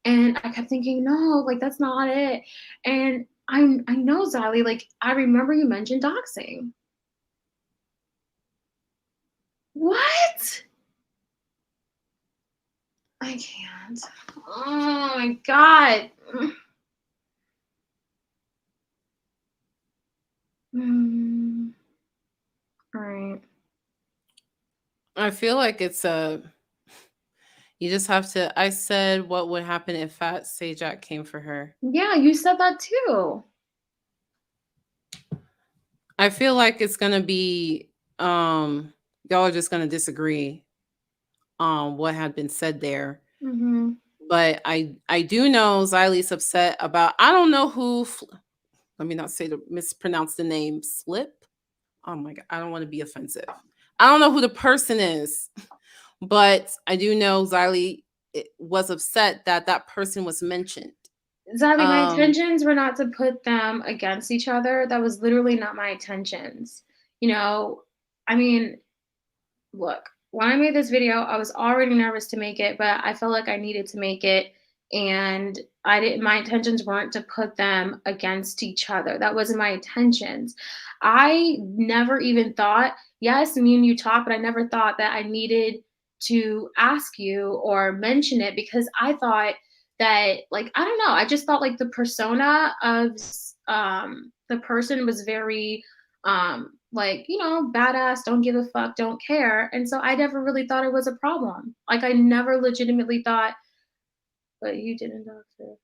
[SPEAKER 1] And I kept thinking, no, like, that's not it. And I know, Zali, like, I remember you mentioned doxing. What? I can't. Oh my God. All right.
[SPEAKER 2] I feel like it's you just have to. I said, what would happen if Fat Sajak came for her?
[SPEAKER 1] Yeah, you said that too.
[SPEAKER 2] I feel like it's gonna be y'all are just gonna disagree on what had been said there.
[SPEAKER 1] Mm-hmm.
[SPEAKER 2] But I do know Xylee's upset about, I don't know who, let me not mispronounce the name, Slip. Oh my God, I don't want to be offensive. I don't know who the person is, but I do know Xylee was upset that that person was mentioned.
[SPEAKER 1] Zali, my intentions were not to put them against each other. That was literally not my intentions. I mean, look, when I made this video, I was already nervous to make it, but I felt like I needed to make it. And my intentions weren't to put them against each other. That wasn't my intentions. I never even thought, yes, me and you talk, but I never thought that I needed to ask you or mention it, because I thought that, like, I don't know, I just thought like the persona of the person was very like, badass, don't give a fuck, don't care. And so I never really thought it was a problem. Like, I never legitimately thought, but you didn't dox her.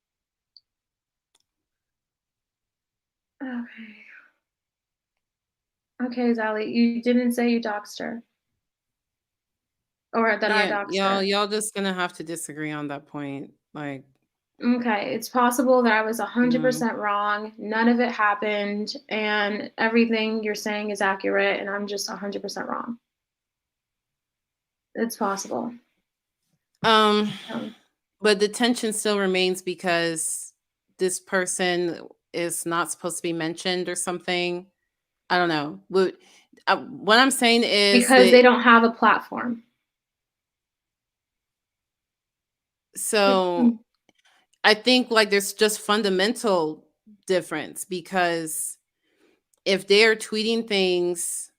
[SPEAKER 1] Okay, Zali, you didn't say you doxed her. Or that I doxed her.
[SPEAKER 2] Y'all just gonna have to disagree on that point. Like,
[SPEAKER 1] okay, it's possible that I was 100% wrong. None of it happened, and everything you're saying is accurate, and I'm just 100% wrong. It's possible.
[SPEAKER 2] But the tension still remains, because this person is not supposed to be mentioned or something. I don't know. What I'm saying is
[SPEAKER 1] because they don't have a platform.
[SPEAKER 2] So I think like there's just fundamental difference, because if they're tweeting things,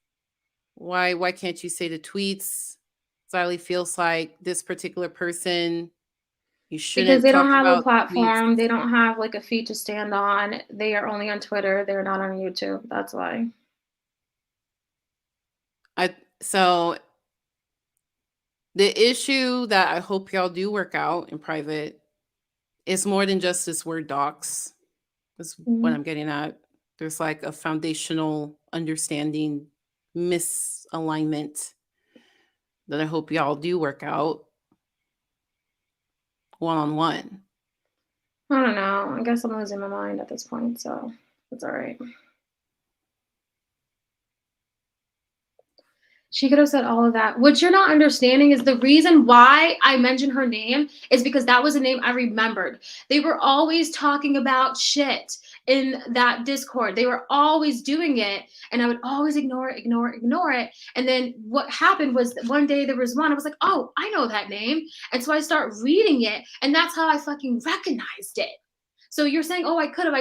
[SPEAKER 2] why can't you say the tweets Xylee feels like this particular person, you
[SPEAKER 1] Because
[SPEAKER 2] shouldn't
[SPEAKER 1] they
[SPEAKER 2] talk
[SPEAKER 1] don't have a
[SPEAKER 2] about tweets.
[SPEAKER 1] platform. They don't have like a feed to stand on. They are only on Twitter. They're not on YouTube. That's why.
[SPEAKER 2] So the issue that I hope y'all do work out in private is more than just this word docs. That's what I'm getting at. There's like a foundational understanding misalignment that I hope y'all do work out one-on-one.
[SPEAKER 1] I don't know. I guess I'm losing my mind at this point, so it's all right. She could have said all of that. What you're not understanding is the reason why I mentioned her name is because that was a name I remembered. They were always talking about shit in that Discord. They were always doing it, and I would always ignore it. And then what happened was that one day there was one, I was like, oh, I know that name. And so I start reading it, and that's how I fucking recognized it. So you're saying, oh, I could have.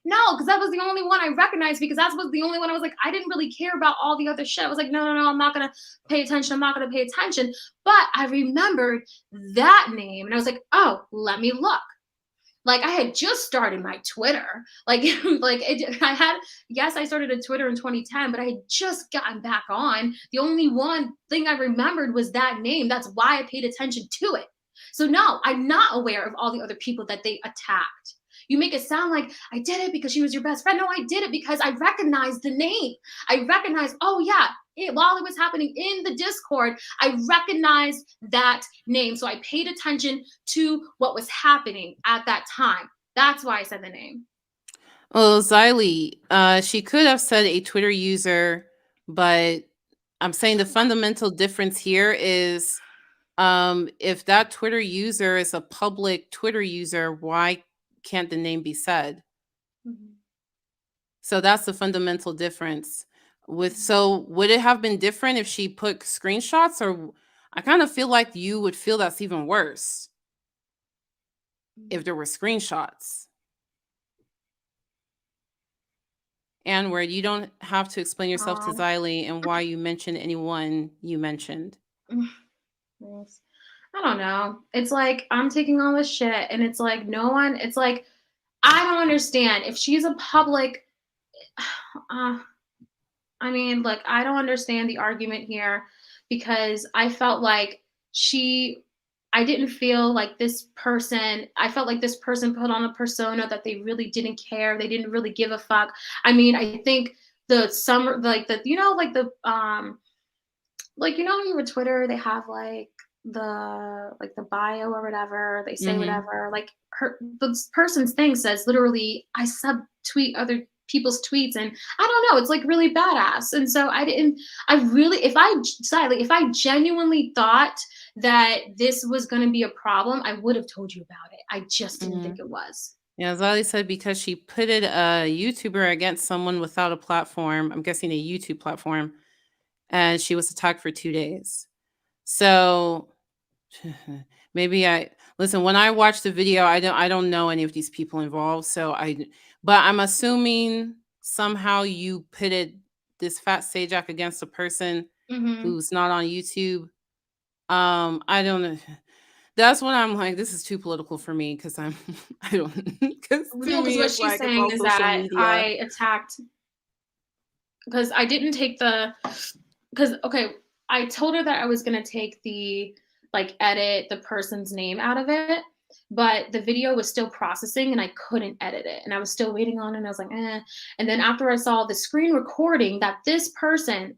[SPEAKER 1] No, because that was the only one I recognized, because that was the only one I was like, I didn't really care about all the other shit. I was like, no, I'm not going to pay attention. But I remembered that name, and I was like, oh, let me look. Like, I had just started my Twitter. I started a Twitter in 2010, but I had just gotten back on. The only one thing I remembered was that name. That's why I paid attention to it. So no, I'm not aware of all the other people that they attacked. You make it sound like I did it because she was your best friend. No, I did it because I recognized the name. I recognized, oh yeah, while it was happening in the Discord, I recognized that name. So I paid attention to what was happening at that time. That's why I said the name.
[SPEAKER 2] Well, Xylee, she could have said a Twitter user, but I'm saying the fundamental difference here is if that Twitter user is a public Twitter user, why can't the name be said? So that's the fundamental difference. So would it have been different if she put screenshots? Or I kind of feel like you would feel that's even worse if there were screenshots. And where you don't have to explain yourself to Xylee and why you mentioned anyone you mentioned.
[SPEAKER 1] Thanks. I don't know. It's like I'm taking all this shit, and it's like no one. It's like I don't understand if she's a public. I mean, like I don't understand the argument here, because I felt like I didn't feel like this person. I felt like this person put on a persona that they really didn't care. They didn't really give a fuck. I mean, I think with Twitter, they have like the bio or whatever, they say whatever, like this person's thing says literally I subtweet other people's tweets, and I don't know, it's like really badass. And so if I genuinely thought that this was going to be a problem, I would have told you about it. I just didn't think it was.
[SPEAKER 2] Yeah, Xylee said because she pitted a YouTuber against someone without a platform, I'm guessing a YouTube platform, and she was attacked for 2 days. So maybe when I watched the video, I don't know any of these people involved. But I'm assuming somehow you pitted this fat Sajak against a person who's not on YouTube. I don't know. That's when I'm like, this is too political for me, because because
[SPEAKER 1] what she's saying is that I attacked because I didn't take I told her that I was going to take the edit the person's name out of it, but the video was still processing and I couldn't edit it, and I was still waiting on it, and I was like, eh. And then after I saw the screen recording that this person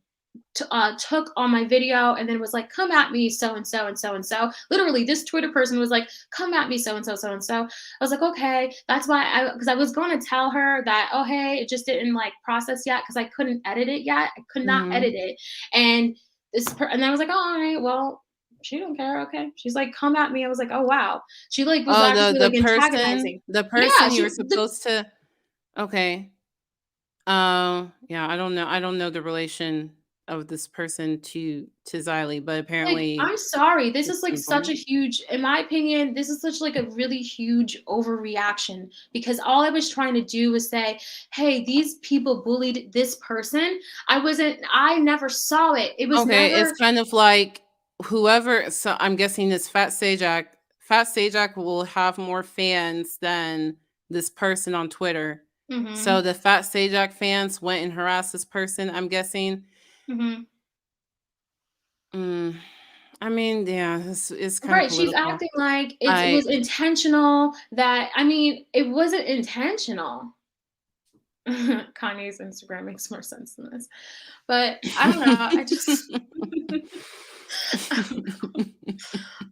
[SPEAKER 1] took on my video and then was like, come at me so and so and so and so. Literally, this Twitter person was like, come at me so and so so and so. I was like, okay, that's why because I was going to tell her that, oh hey, it just didn't process yet because I couldn't edit it yet. I could not edit it, and and I was like, oh, all right, well, she don't care. Okay, she's like, come at me. I was like, oh wow, she was actually antagonizing
[SPEAKER 2] the person you were supposed to. Okay. Yeah, I don't know the relation of this person to Xylee, but
[SPEAKER 1] Like,
[SPEAKER 2] apparently
[SPEAKER 1] I'm sorry. This is like
[SPEAKER 2] it's
[SPEAKER 1] such a
[SPEAKER 2] important.
[SPEAKER 1] huge, in my opinion, this is such like a really huge overreaction because all I was trying to do was say, hey, these people bullied this person. I never saw it. It was
[SPEAKER 2] Okay, it's
[SPEAKER 1] never,
[SPEAKER 2] kind of like whoever. So I'm guessing this Fat Sajak. Fat Sajak will have more fans than this person on Twitter. So
[SPEAKER 1] hmm
[SPEAKER 2] the Fat Sajak fans went and harassed this person. I'm guessing.
[SPEAKER 1] hmm
[SPEAKER 2] Mm, I mean, yeah, it's kind of
[SPEAKER 1] right. She's
[SPEAKER 2] political.
[SPEAKER 1] acting like it
[SPEAKER 2] I
[SPEAKER 1] was intentional that, I mean, it wasn't intentional. Kanye's Instagram makes more sense than this. But I don't know. I just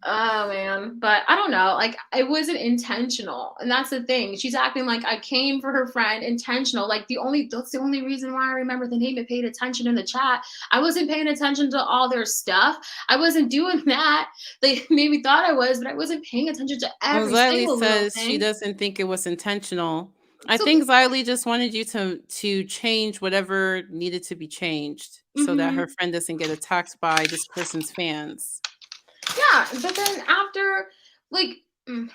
[SPEAKER 1] oh man, but I don't know. Like it wasn't intentional, and that's the thing. She's acting like I came for her friend, intentional. Like that's the only reason why I remember the name and paid attention in the chat. I wasn't paying attention to all their stuff. I wasn't doing that. They maybe thought I was, but I wasn't paying attention to
[SPEAKER 2] Well,
[SPEAKER 1] every
[SPEAKER 2] Xylee
[SPEAKER 1] single little
[SPEAKER 2] says she
[SPEAKER 1] thing.
[SPEAKER 2] doesn't think it was intentional. I
[SPEAKER 1] So,
[SPEAKER 2] think Xylee just wanted you to change whatever needed to be changed so that her
[SPEAKER 1] mhm.
[SPEAKER 2] friend doesn't get attacked by this person's fans.
[SPEAKER 1] Yeah, but then after, like, I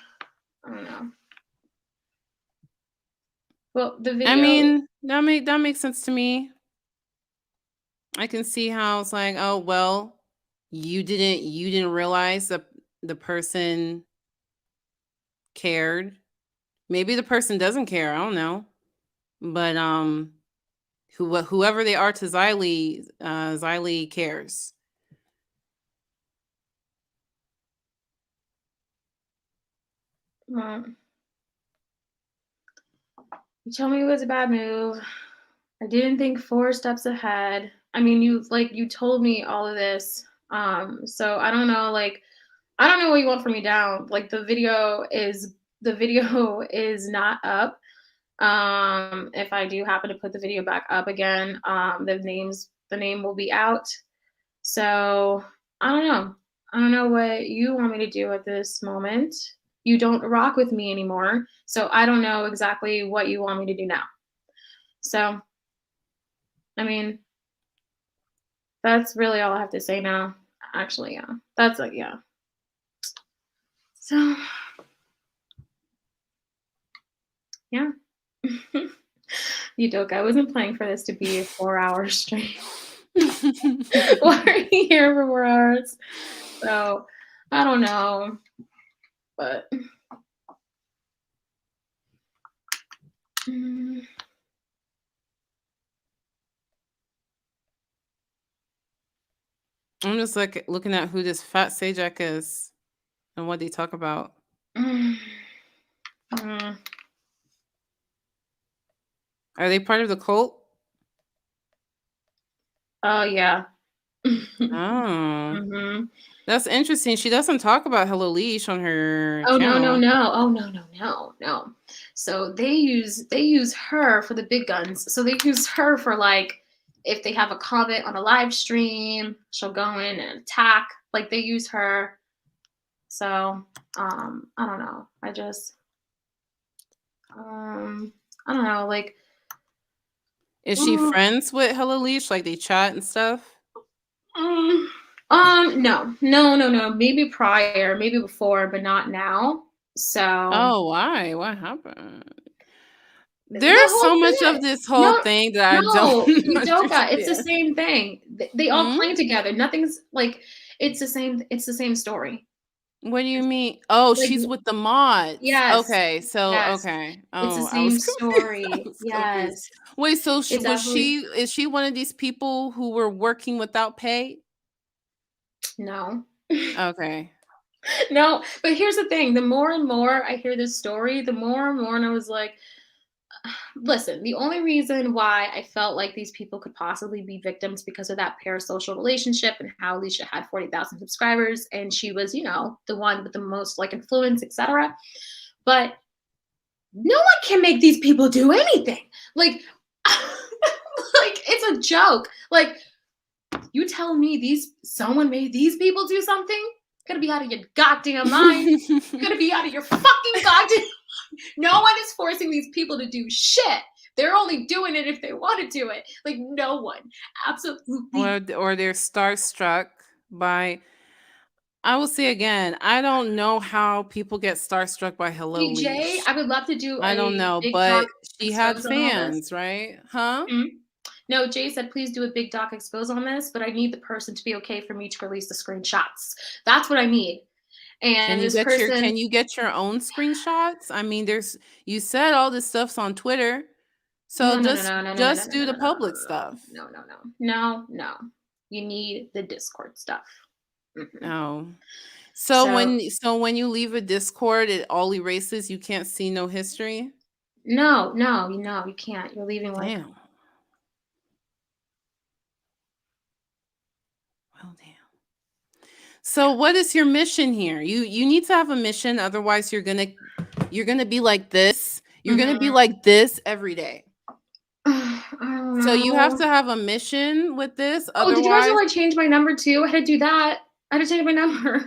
[SPEAKER 1] don't know. Well, the
[SPEAKER 2] I
[SPEAKER 1] video.
[SPEAKER 2] mean, that makes sense to me. I can see how it's like, oh well, you didn't realize that the person cared. Maybe the person doesn't care. I don't know, but whoever they are to Xylee, Xylee cares.
[SPEAKER 1] You told me it was a bad move. I didn't think 4 steps ahead. I mean, you told me all of this. So I don't know, like, I don't know what you want from me down. Like the video is not up. If I do happen to put the video back up again, the name will be out. So I don't know. I don't know what you want me to do at this moment. You don't rock with me anymore. So I don't know exactly what you want me to do now. So, I mean, that's really all I have to say now. Actually, yeah. That's like, yeah. So, yeah. Udoka, I wasn't planning for this to be 4 hours straight. Why are you here for 4 hours? So, I don't know. But. I'm
[SPEAKER 2] just like looking at who this Fat Sajak is and what they talk about. Are they part of the cult?
[SPEAKER 1] Oh yeah.
[SPEAKER 2] Oh, that's interesting. She doesn't talk about Hello Leash on her
[SPEAKER 1] Oh
[SPEAKER 2] channel.
[SPEAKER 1] no. Oh no. So they use her for the big guns. So they use her for like if they have a comment on a live stream, she'll go in and attack. Like they use her. So I don't know. I just I don't know. Like,
[SPEAKER 2] is she friends with Hello Leash? Like they chat and stuff?
[SPEAKER 1] No. Maybe prior, maybe before, but not now. So.
[SPEAKER 2] Oh, why? What happened? There's so much of this whole thing that I don't
[SPEAKER 1] Udoka, it's the
[SPEAKER 2] understand.
[SPEAKER 1] same thing. They all play together. Nothing's like it's the same story.
[SPEAKER 2] What do you mean? Oh,
[SPEAKER 1] Like,
[SPEAKER 2] she's with the mods.
[SPEAKER 1] yes.
[SPEAKER 2] Okay. So
[SPEAKER 1] Yes.
[SPEAKER 2] okay.
[SPEAKER 1] It's the
[SPEAKER 2] Oh, I
[SPEAKER 1] same
[SPEAKER 2] was confused.
[SPEAKER 1] story.
[SPEAKER 2] I was
[SPEAKER 1] Yes.
[SPEAKER 2] confused. Wait, so
[SPEAKER 1] It's absolutely
[SPEAKER 2] is she one of these people who were working without pay?
[SPEAKER 1] no.
[SPEAKER 2] Okay.
[SPEAKER 1] No, but here's the thing. The more and more I hear this story, the more and more and I was like, listen, the only reason why I felt like these people could possibly be victims because of that parasocial relationship and how Alicia had 40,000 subscribers and she was, the one with the most like influence, etc. But no one can make these people do anything. Like, like it's a joke. Like, you tell me someone made these people do something? Gotta be out of your goddamn mind. Gotta be out of your fucking goddamn. No one is forcing these people to do shit. They're only doing it if they want to do it. Like no one, absolutely.
[SPEAKER 2] Or they're starstruck by. I will say again, I don't know how people get starstruck by Hello
[SPEAKER 1] Hey Jay,
[SPEAKER 2] Leash.
[SPEAKER 1] I would love to do
[SPEAKER 2] I don't
[SPEAKER 1] a
[SPEAKER 2] know,
[SPEAKER 1] big doc
[SPEAKER 2] but she had
[SPEAKER 1] expose on all this.
[SPEAKER 2] fans, right? Huh?
[SPEAKER 1] Mhm. No, Jay said, please do a big doc expose on this, but I need the person to be okay for me to release the screenshots. That's what I need. And this person,
[SPEAKER 2] Can you get your own screenshots? I mean, you said all this stuff's on Twitter. So just do the public stuff.
[SPEAKER 1] No. You need the Discord stuff.
[SPEAKER 2] No. So when you leave a Discord, it all erases. You can't see no history.
[SPEAKER 1] No, you can't. You're leaving like.
[SPEAKER 2] Damn. Well, damn. So what is your mission here? You need to have a mission, otherwise you're gonna be like this. You're gonna be like this every day. So you have to have a mission with this. Otherwise,
[SPEAKER 1] did you guys know I changed my number too? I had to do that. I had to change my number.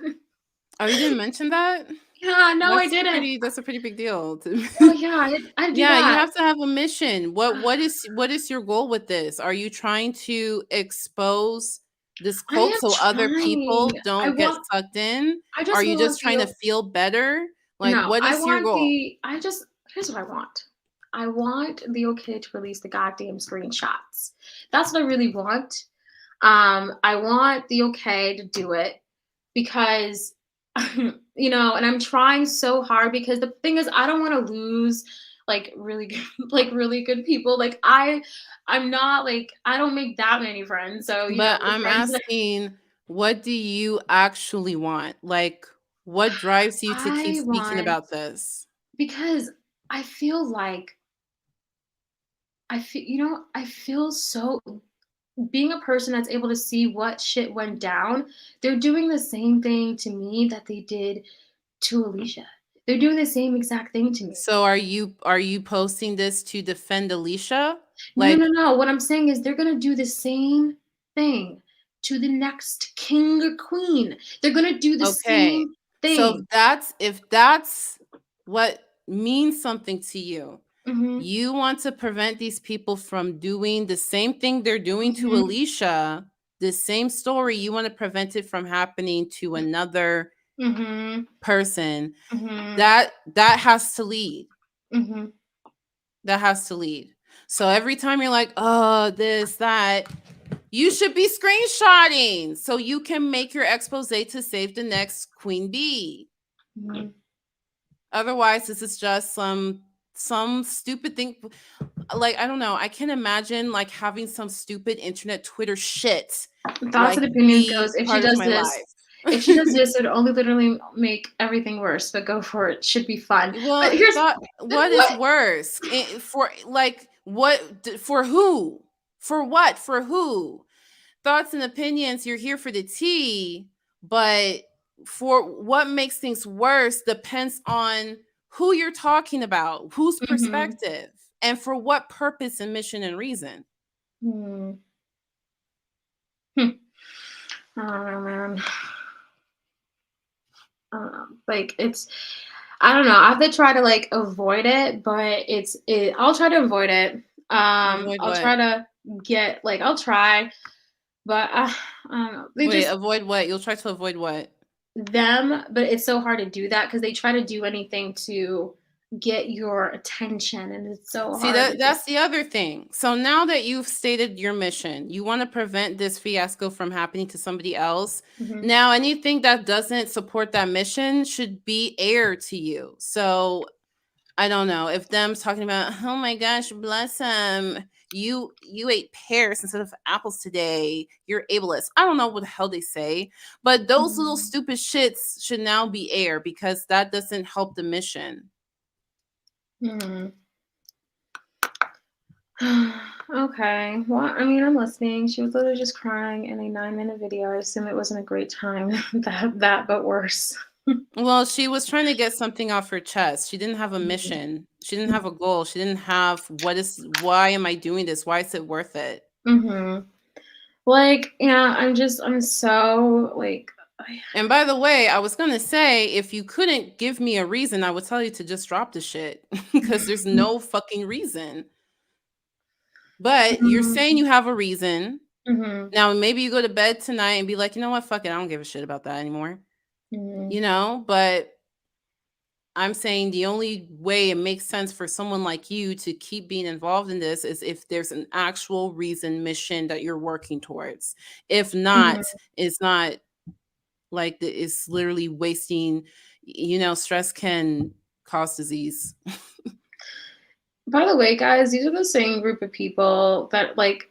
[SPEAKER 2] Oh, you didn't mention that?
[SPEAKER 1] Yeah, no, I didn't.
[SPEAKER 2] That's a pretty big deal.
[SPEAKER 1] Oh yeah, I had to do that.
[SPEAKER 2] You have to have a mission. What is your goal with this? Are you trying to expose this cult so other people don't get sucked in? Are you just trying to feel better? Like, no, what is your goal?
[SPEAKER 1] Here's what I want. I want the okay to release the goddamn screenshots. That's what I really want. I want the okay to do it because, you know, and I'm trying so hard because the thing is, I don't want to lose like really good people. Like I'm not like, I don't make that many friends. So,
[SPEAKER 2] but I'm asking, what do you actually want? Like, what drives you to keep speaking about this?
[SPEAKER 1] Because I feel like, I feel so, being a person that's able to see what shit went down, they're doing the same thing to me that they did to Alicia. They're doing the same exact thing to me.
[SPEAKER 2] So are you posting this to defend Alicia?
[SPEAKER 1] Like, no. What I'm saying is they're gonna do the same thing to the next king or queen. They're gonna do the same thing.
[SPEAKER 2] So if that's what means something to you. Mm-hmm. You want to prevent these people from doing the same thing they're doing to Alicia, the same story. You want to prevent it from happening to another person. That has to lead. That has to lead. So every time you're like, oh, this, that, you should be screenshotting so you can make your expose to save the next queen bee. Otherwise, this is just some stupid thing. Like, I don't know. I can imagine like having some stupid internet Twitter shit.
[SPEAKER 1] Thoughts and opinions goes, if she does this, if she does this, it would only literally make everything worse. But go for it. Should be fun.
[SPEAKER 2] Well, what is worse? For like what? For who? For what? For who? Thoughts and opinions. You're here for the tea, but for what makes things worse depends on who you're talking about, whose perspective, and for what purpose and mission and reason.
[SPEAKER 1] I don't know, man. Like it's, I don't know. I have to try to like avoid it, but I'll try to avoid it. Try to get like, I'll try, but I don't know.
[SPEAKER 2] Wait, avoid what? You'll try to avoid what?
[SPEAKER 1] Them, but it's so hard to do that because they try to do anything to get your attention, and it's so hard.
[SPEAKER 2] See, that's the other thing. So now that you've stated your mission, you want to prevent this fiasco from happening to somebody else. Now, anything that doesn't support that mission should be air to you. So I don't know if them's talking about, oh my gosh, bless them. You ate pears instead of apples today. You're ableist. I don't know what the hell they say, but those little stupid shits should now be air because that doesn't help the mission.
[SPEAKER 1] Okay. Well, I mean, I'm listening. She was literally just crying in a 9-minute video. I assume it wasn't a great time. But worse.
[SPEAKER 2] Well, she was trying to get something off her chest. She didn't have a mission. She didn't have a goal. She didn't have why am I doing this? Why is it worth it?
[SPEAKER 1] Like, yeah, I'm so like.
[SPEAKER 2] And by the way, I was going to say, if you couldn't give me a reason, I would tell you to just drop the shit because there's no fucking reason. But you're saying you have a reason.
[SPEAKER 1] Mm-hmm.
[SPEAKER 2] Now, maybe you go to bed tonight and be like, you know what? Fuck it. I don't give a shit about that anymore.
[SPEAKER 1] Mm-hmm.
[SPEAKER 2] You know, but I'm saying the only way it makes sense for someone like you to keep being involved in this is if there's an actual reason, mission that you're working towards. If not, it's not like it's literally wasting, you know, stress can cause disease.
[SPEAKER 1] By the way, guys, these are the same group of people that like,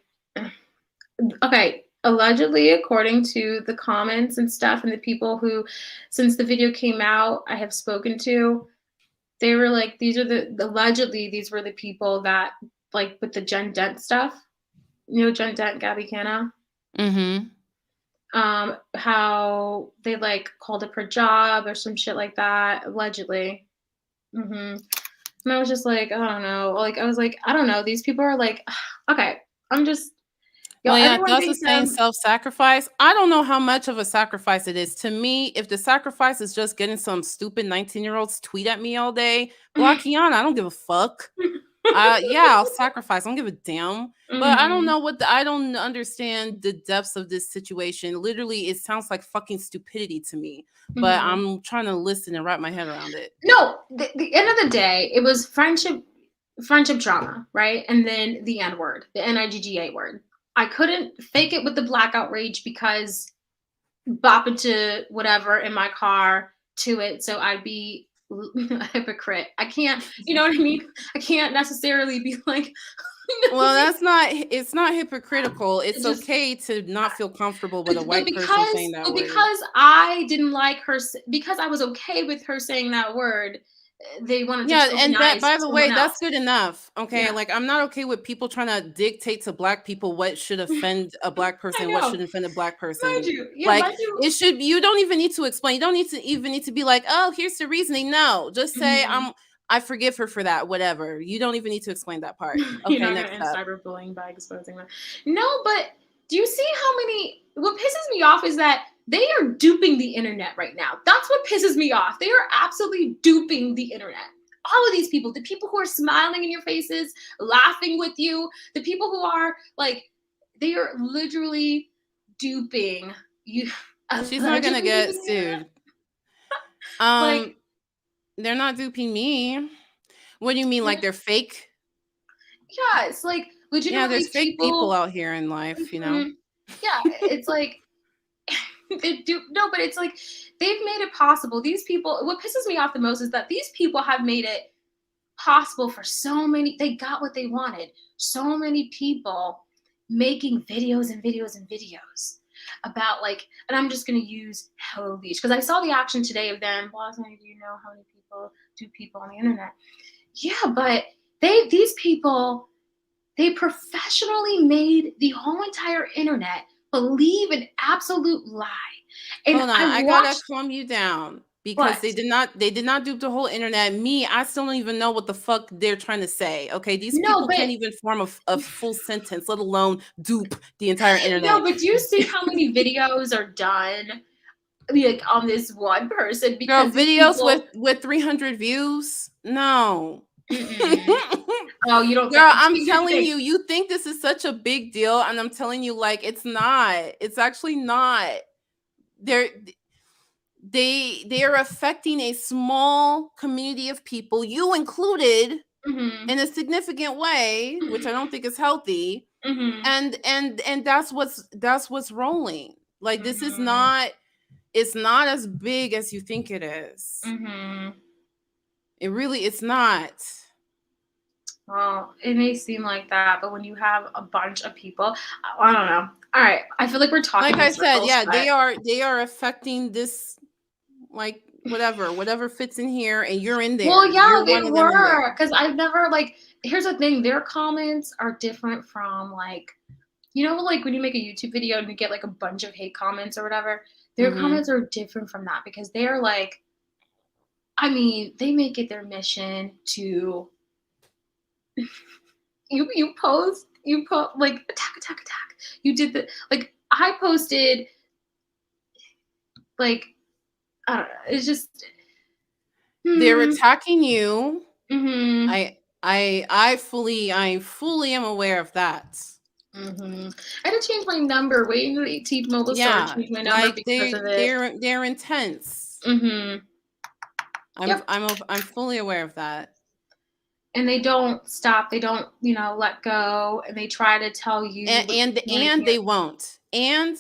[SPEAKER 1] okay, allegedly, according to the comments and stuff, and the people who, since the video came out, I have spoken to, they were like, allegedly, these were the people that, like, with the Jen Dent stuff, you know, Jen Dent, Gabby Canna, how they, like, called up her job or some shit like that, allegedly. And I was just like, I don't know. Like, I was like, I don't know. These people are like, okay, I'm just.
[SPEAKER 2] Well, yeah, that's the saying self-sacrifice. I don't know how much of a sacrifice it is. To me, if the sacrifice is just getting some stupid 19-year-olds tweet at me all day, block Kiana. I don't give a fuck. Yeah, I'll sacrifice. I don't give a damn. But I don't know I don't understand the depths of this situation. Literally, it sounds like fucking stupidity to me. But I'm trying to listen and wrap my head around it.
[SPEAKER 1] No, the end of the day, it was friendship drama, right? And then the N word, the NIGGA word. I couldn't fake it with the blackout rage because bopping to whatever in my car to it, so I'd be a hypocrite. I can't, you know what I mean? I can't necessarily be like.
[SPEAKER 2] Well, it's not hypocritical. It's okay to not feel comfortable with a white person saying that word.
[SPEAKER 1] Because I didn't like her, because I was okay with her saying that word, they wanted to.
[SPEAKER 2] Yeah, and that, by the way, that's good enough. Okay,
[SPEAKER 1] Yeah.
[SPEAKER 2] like I'm not okay with people trying to dictate to black people what should offend a black person, what should offend a black person.
[SPEAKER 1] Mind you. Yeah,
[SPEAKER 2] like it should. You don't even need to explain. You don't even need to be like, oh, here's the reasoning. No, just say I forgive her for that. Whatever. You don't even need to explain that part. Okay,
[SPEAKER 1] You're not gonna end cyberbullying by exposing that. No, but do you see how many? What pisses me off is that they are duping the internet right now. That's what pisses me off. They are absolutely duping the internet. All of these people, the people who are smiling in your faces, laughing with you, the people who are like, they are literally duping you.
[SPEAKER 2] She's not gonna get sued. Like, they're not duping me. What do you mean? Like they're fake?
[SPEAKER 1] Yeah, it's like legitimately.
[SPEAKER 2] Yeah, there's fake people out here in life, you know.
[SPEAKER 1] Yeah, it's like. No, but it's like they've made it possible. These people, what pisses me off the most is that these people have made it possible for so many. They got what they wanted. So many people making videos and videos and videos about like, and I'm just gonna use Hello Beach because I saw the action today of them. Well, do you know how many people do people on the internet? Yeah, but these people, they professionally made the whole entire internet believe an absolute lie. And
[SPEAKER 2] hold on, I gotta calm you down because they did not dupe the whole internet. I still don't even know what the fuck they're trying to say. Okay, these people can't even form a full sentence, let alone dupe the entire internet.
[SPEAKER 1] No, but do you see how many videos are done like on this one person? Because
[SPEAKER 2] videos with 300 views? No.
[SPEAKER 1] Oh, you don't.
[SPEAKER 2] Girl, I'm telling you, you think this is such a big deal, and I'm telling you, like, it's not. It's actually not. They are affecting a small community of people, you included, in a significant way, which I don't think is healthy. And that's what's rolling. Like this is not. It's not as big as you think it is. It really, it's not.
[SPEAKER 1] Well, it may seem like that, but when you have a bunch of people, I don't know. All right, I feel like we're talking.
[SPEAKER 2] Like I said, yeah, they are affecting this, like whatever fits in here, and you're in there.
[SPEAKER 1] Well, yeah, they were, because I've never like. Here's the thing: their comments are different from like, you know, like when you make a YouTube video and you get like a bunch of hate comments or whatever. Their comments are different from that because they're like, I mean, they make it their mission to. You post like attack. You did the like I posted like I don't know. It's just
[SPEAKER 2] they're attacking you. I I fully am aware of that.
[SPEAKER 1] Mm-hmm. I had to change my number. Waiting to 18 mil to start change my number
[SPEAKER 2] like
[SPEAKER 1] because of it.
[SPEAKER 2] they're intense.
[SPEAKER 1] Mm-hmm.
[SPEAKER 2] I'm fully aware of that.
[SPEAKER 1] And they don't stop. They don't, let go. And they try to tell you.
[SPEAKER 2] And they won't. And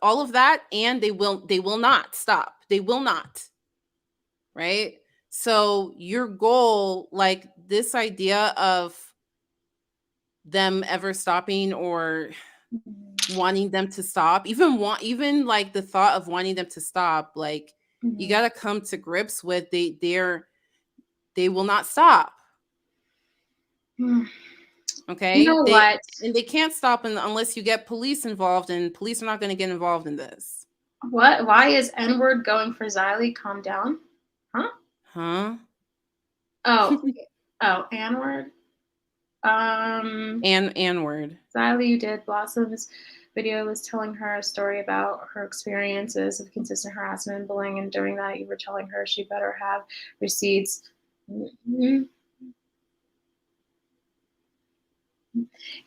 [SPEAKER 2] all of that. And they will not stop. They will not. Right. So your goal, like this idea of them ever stopping or wanting them to stop, even like the thought of wanting them to stop, like you got to come to grips with they will not stop. Okay.
[SPEAKER 1] You know what?
[SPEAKER 2] And they can't stop unless you get police involved, and police are not going to get involved in this.
[SPEAKER 1] What? Why is N-word going for Xylee? Calm down. Huh? Oh, N-word.
[SPEAKER 2] N-word.
[SPEAKER 1] Xylee, you did. Blossom's video was telling her a story about her experiences of consistent harassment and bullying, and during that, you were telling her she better have receipts. Mm-hmm.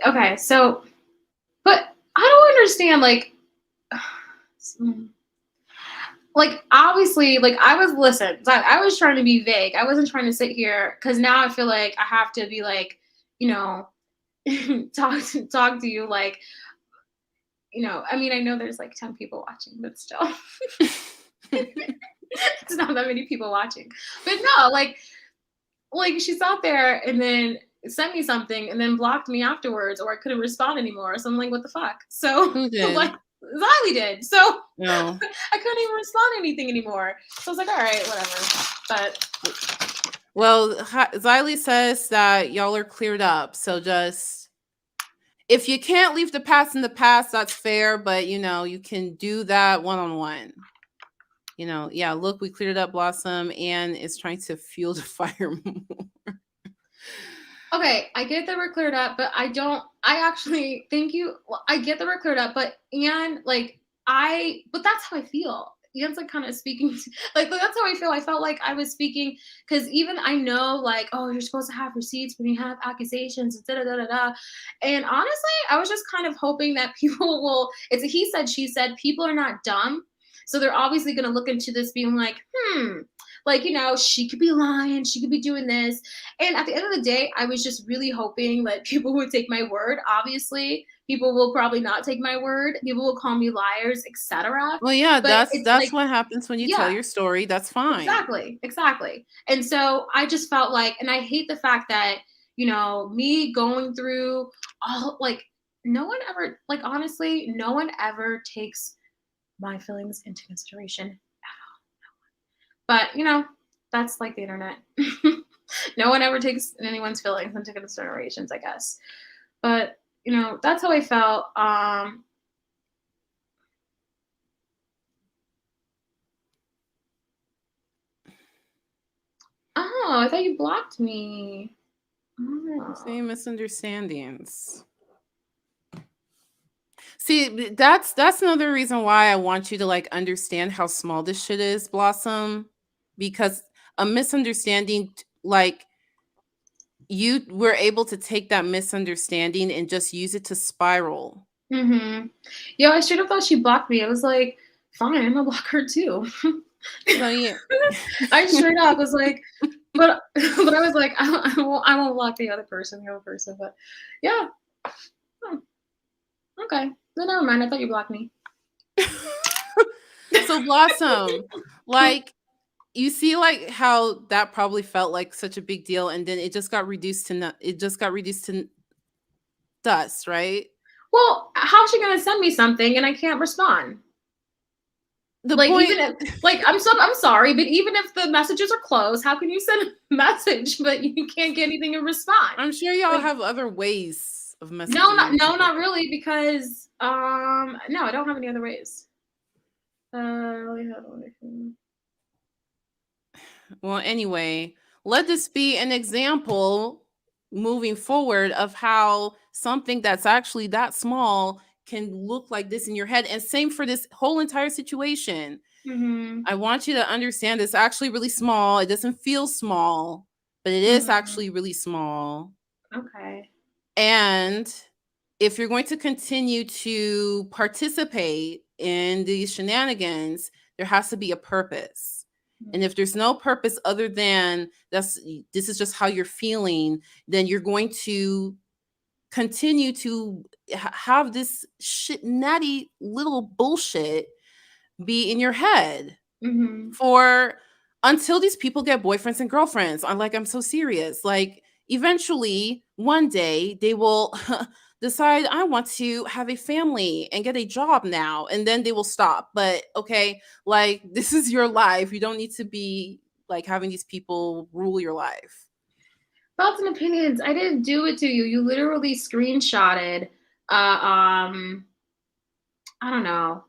[SPEAKER 1] Okay, so, but I don't understand, obviously, I was trying to be vague. I wasn't trying to sit here, because now I feel like I have to be talk to you, I mean, I know there's 10 people watching, but still. It's not that many people watching. But no, she's out there and then sent me something and then blocked me afterwards, or I couldn't respond anymore. So I'm like, what the fuck? So
[SPEAKER 2] who did?
[SPEAKER 1] Xylee did. So
[SPEAKER 2] no.
[SPEAKER 1] I couldn't even respond to anything anymore. So I was like, all right, whatever. But
[SPEAKER 2] well, Xylee says that y'all are cleared up. So just, if you can't leave the past in the past, that's fair. But you can do that one-on-one. Yeah, look, we cleared up Blossom, and is trying to fuel the fire more.
[SPEAKER 1] Okay, I get that we're cleared up, but actually, thank you. Well, I get that we're cleared up, but but that's how I feel. Ian's kind of speaking, that's how I feel. I felt like I was speaking, because even I know, oh, you're supposed to have receipts when you have accusations, da-da-da-da-da. And honestly, I was just kind of hoping that people will, it's a he said, she said, people are not dumb. So they're obviously going to look into this being like, she could be lying, she could be doing this. And at the end of the day, I was just really hoping that people would take my word. Obviously, people will probably not take my word. People will call me liars, etc.
[SPEAKER 2] Well, yeah, that's what happens when you tell your story. That's fine.
[SPEAKER 1] Exactly. And so I just felt and I hate the fact that, me going through all, no one ever, honestly, no one ever takes my feelings into consideration at all. But that's the internet. No one ever takes anyone's feelings into considerations, I guess. But that's how I felt. Oh, I thought you blocked me. Oh.
[SPEAKER 2] Same misunderstandings. See, that's another reason why I want you to understand how small this shit is, Blossom, because a misunderstanding, you were able to take that misunderstanding and just use it to spiral.
[SPEAKER 1] Mm-hmm. Yo, I should have thought she blocked me. I was like, fine, I'm gonna block her too.
[SPEAKER 2] So, yeah.
[SPEAKER 1] I straight up was like, but I was like, I won't block the other person, but yeah. Okay. No, never mind. I thought you blocked me.
[SPEAKER 2] So Blossom, you see how that probably felt like such a big deal, and then it just got reduced to dust, right?
[SPEAKER 1] Well, how's she gonna send me something and I can't respond?
[SPEAKER 2] The point,
[SPEAKER 1] even if, I'm sorry, but even if the messages are closed, how can you send a message but you can't get anything in response?
[SPEAKER 2] I'm sure y'all have other ways of messaging.
[SPEAKER 1] No, not really, because no, I don't have any other ways.
[SPEAKER 2] Well, anyway, let this be an example moving forward of how something that's actually that small can look like this in your head. And same for this whole entire situation.
[SPEAKER 1] Mm-hmm.
[SPEAKER 2] I want you to understand it's actually really small. It doesn't feel small. but it is actually really small.
[SPEAKER 1] Okay.
[SPEAKER 2] And if you're going to continue to participate in these shenanigans, there has to be a purpose. And if there's no purpose other than this is just how you're feeling, then you're going to continue to have this natty little bullshit be in your head for until these people get boyfriends and girlfriends. I'm so serious. Like, eventually, one day, they will decide, I want to have a family and get a job now, and then they will stop. But okay, like, this is your life. You don't need to be like having these people rule your life.
[SPEAKER 1] Thoughts and opinions. I didn't do it to you. You literally screenshotted. I don't know.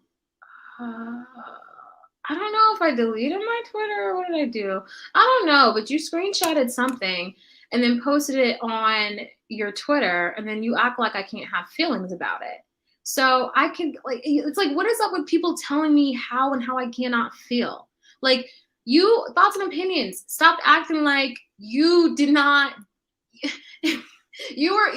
[SPEAKER 1] I don't know if I deleted my Twitter or what did I do? I don't know, but you screenshotted something and then posted it on your Twitter, and then you act like I can't have feelings about it. So I can, like, it's like, what is up with people telling me how and how I cannot feel? Like, you, thoughts and opinions, stop acting like you did not. You were,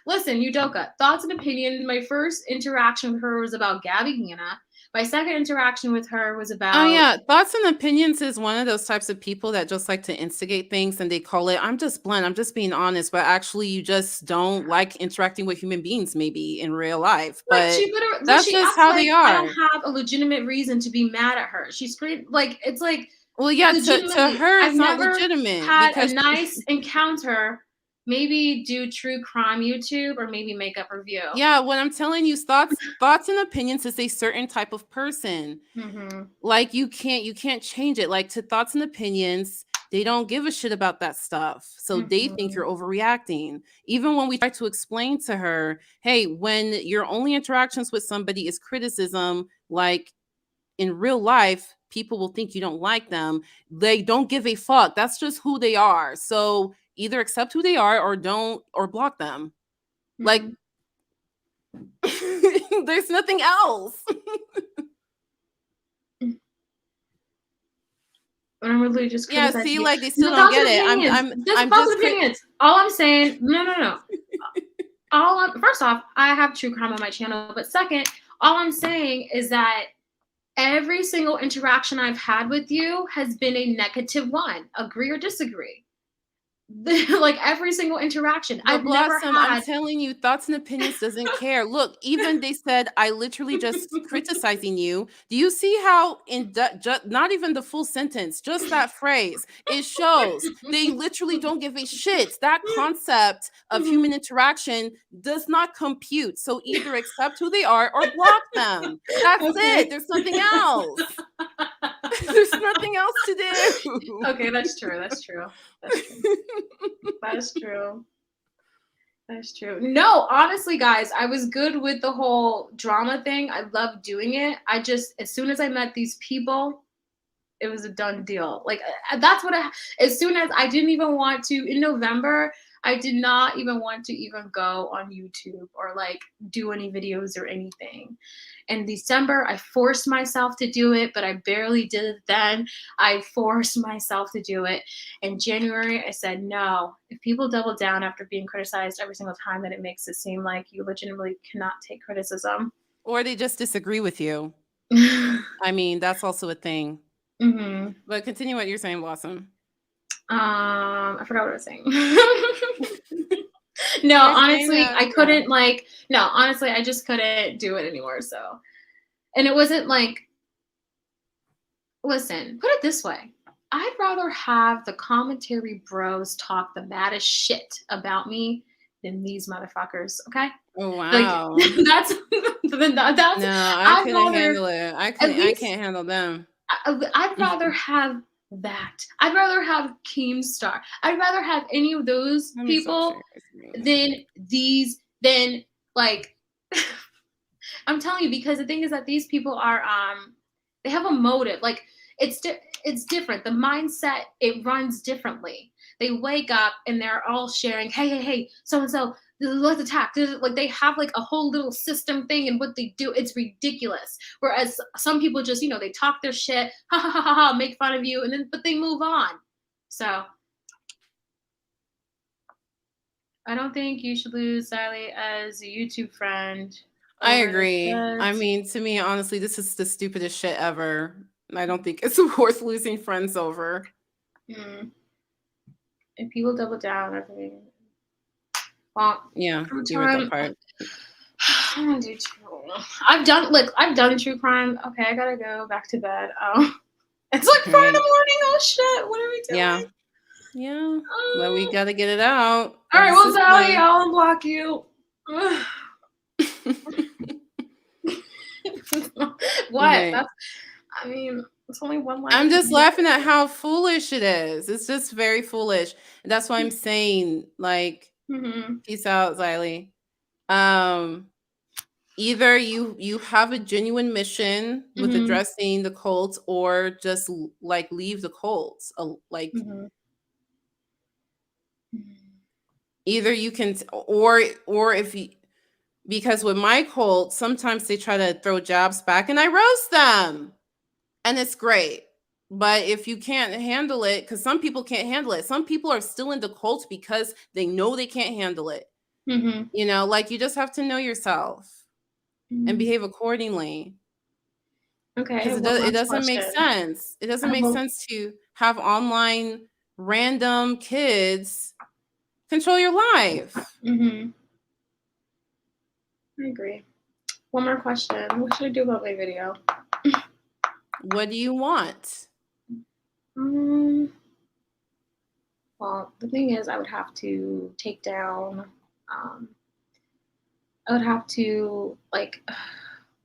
[SPEAKER 1] listen, Udoka, thoughts and opinions. My first interaction with her was about Gabby Hanna. My second interaction with her was about...
[SPEAKER 2] Oh, yeah. Thoughts and opinions is one of those types of people that just like to instigate things, and they call it, I'm just blunt, I'm just being honest, but actually you just don't like interacting with human beings maybe in real life. But that's just how they are.
[SPEAKER 1] I don't have a legitimate reason to be mad at her. She's great. Like, it's like...
[SPEAKER 2] Well, yeah, to her, it's not legitimate.
[SPEAKER 1] Had a nice encounter. Maybe do true crime YouTube or maybe makeup review.
[SPEAKER 2] Yeah, what I'm telling you, thoughts and opinions is a certain type of person. Like, you can't change it. Like, to thoughts and opinions, they don't give a shit about that stuff. So they think you're overreacting. Even when we try to explain to her, hey, when your only interactions with somebody is criticism, like in real life, people will think you don't like them. They don't give a fuck. That's just who they are. So either accept who they are or don't, or block them. Like, there's nothing else.
[SPEAKER 1] I'm really just
[SPEAKER 2] see, like, they still don't get it. I'm just
[SPEAKER 1] opinions. All I'm saying, no. First off, I have true crime on my channel, but second, all I'm saying is that every single interaction I've had with you has been a negative one. Agree or disagree? Like, every single interaction.
[SPEAKER 2] I've Blossom, I'm telling you, thoughts and opinions doesn't care. Look, even they said I literally just criticizing you. Do you see how not even the full sentence, just that phrase, it shows they literally don't give a shit. That concept of human interaction does not compute. So either accept who they are or block them. That's it. There's nothing else. There's nothing else to do.
[SPEAKER 1] Okay, that's true. That's true. That's true. No, honestly, guys, I was good with the whole drama thing. I love doing it. I just, as soon as I met these people, it was a done deal. Like, that's what as soon as I didn't even want to, in November, I did not even want to even go on YouTube or like do any videos or anything. In December, I forced myself to do it, but I barely did it then. I forced myself to do it. In January, I said, no, if people double down after being criticized every single time, then it makes it seem like you legitimately cannot take criticism.
[SPEAKER 2] Or they just disagree with you. I mean, that's also a thing. But continue what you're saying, Blossom.
[SPEAKER 1] I forgot what I was saying. No, honestly, I couldn't honestly, I just couldn't do it anymore. So, and it wasn't like, listen, put it this way. I'd rather have the commentary bros talk the maddest shit about me than these motherfuckers. Okay.
[SPEAKER 2] Oh, wow.
[SPEAKER 1] Like, that's
[SPEAKER 2] no, I couldn't handle it. I can't handle them.
[SPEAKER 1] I'd rather have that. I'd rather have Keemstar. I'd rather have any of those people than like I'm telling you, because the thing is that these people are they have a motive. Like, it's different. The mindset, it runs differently. They wake up and they're all sharing, hey, so and so, let's attack. Like, they have like a whole little system thing, and what they do, it's ridiculous. Whereas some people just, they talk their shit, ha, make fun of you, but they move on. So I don't think you should lose Sally as a YouTube friend.
[SPEAKER 2] I
[SPEAKER 1] over
[SPEAKER 2] agree. I
[SPEAKER 1] this.
[SPEAKER 2] mean, to me, honestly, this is the stupidest shit ever. I don't think it's worth losing friends over.
[SPEAKER 1] And people double down on everything. Well,
[SPEAKER 2] Yeah,
[SPEAKER 1] from
[SPEAKER 2] you read that
[SPEAKER 1] time,
[SPEAKER 2] part.
[SPEAKER 1] I don't do true. I've done true crime. Okay, I gotta go back to bed. Oh, it's like 4 in the morning. Oh shit, what are we doing?
[SPEAKER 2] Yeah. Yeah. Well, we gotta get it out.
[SPEAKER 1] All right, well, Sally, I'll unblock you. What?
[SPEAKER 2] Okay.
[SPEAKER 1] That's, I mean, it's only one line.
[SPEAKER 2] I'm just laughing at how foolish it is. It's just very foolish. And that's why I'm saying, like, peace out, Xylee. Either you have a genuine mission with addressing the cults, or just like leave the cults. Like, either you can, or if you, because with my cult, sometimes they try to throw jabs back and I roast them. And it's great. But if you can't handle it, because some people can't handle it. Some people are still in the cult because they know they can't handle it. You know, like, you just have to know yourself and behave accordingly.
[SPEAKER 1] Okay.
[SPEAKER 2] Because it doesn't make sense. It doesn't make sense to have online random kids control your life.
[SPEAKER 1] I agree. One more question. What should I do about my video?
[SPEAKER 2] What do you want?
[SPEAKER 1] Well, the thing is, I would have to take down. I would have to, like,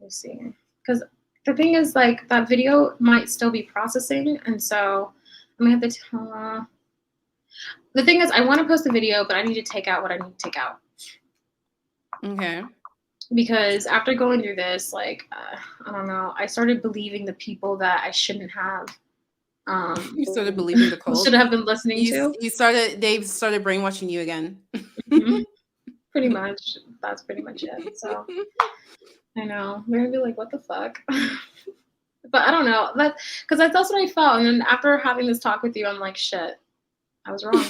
[SPEAKER 1] let's see, because the thing is, like, that video might still be processing, and so I'm gonna have to. The thing is, I want to post the video, but I need to take out what I need to take out.
[SPEAKER 2] Okay.
[SPEAKER 1] Because after going through this, like, I don't know, I started believing the people that I shouldn't have.
[SPEAKER 2] You started believing the cult.
[SPEAKER 1] Should have been listening to.
[SPEAKER 2] Dave started brainwashing you again.
[SPEAKER 1] Pretty much. That's pretty much it. So I know. They're gonna be like, what the fuck? But I don't know. Because that's what I felt. And then after having this talk with you, I'm like, shit, I was wrong.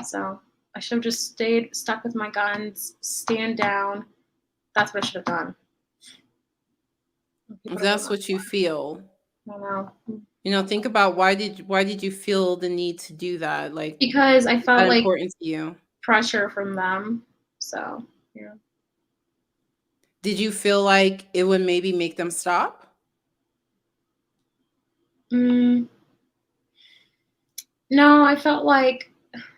[SPEAKER 1] So I should have just stayed stuck with my guns, stand down. That's what I should have done.
[SPEAKER 2] That's what you feel.
[SPEAKER 1] I don't know.
[SPEAKER 2] You know, think about why did you feel the need to do that? Like,
[SPEAKER 1] because I felt like
[SPEAKER 2] important to you.
[SPEAKER 1] Pressure from them. So yeah.
[SPEAKER 2] Did you feel like it would maybe make them stop?
[SPEAKER 1] No, I felt like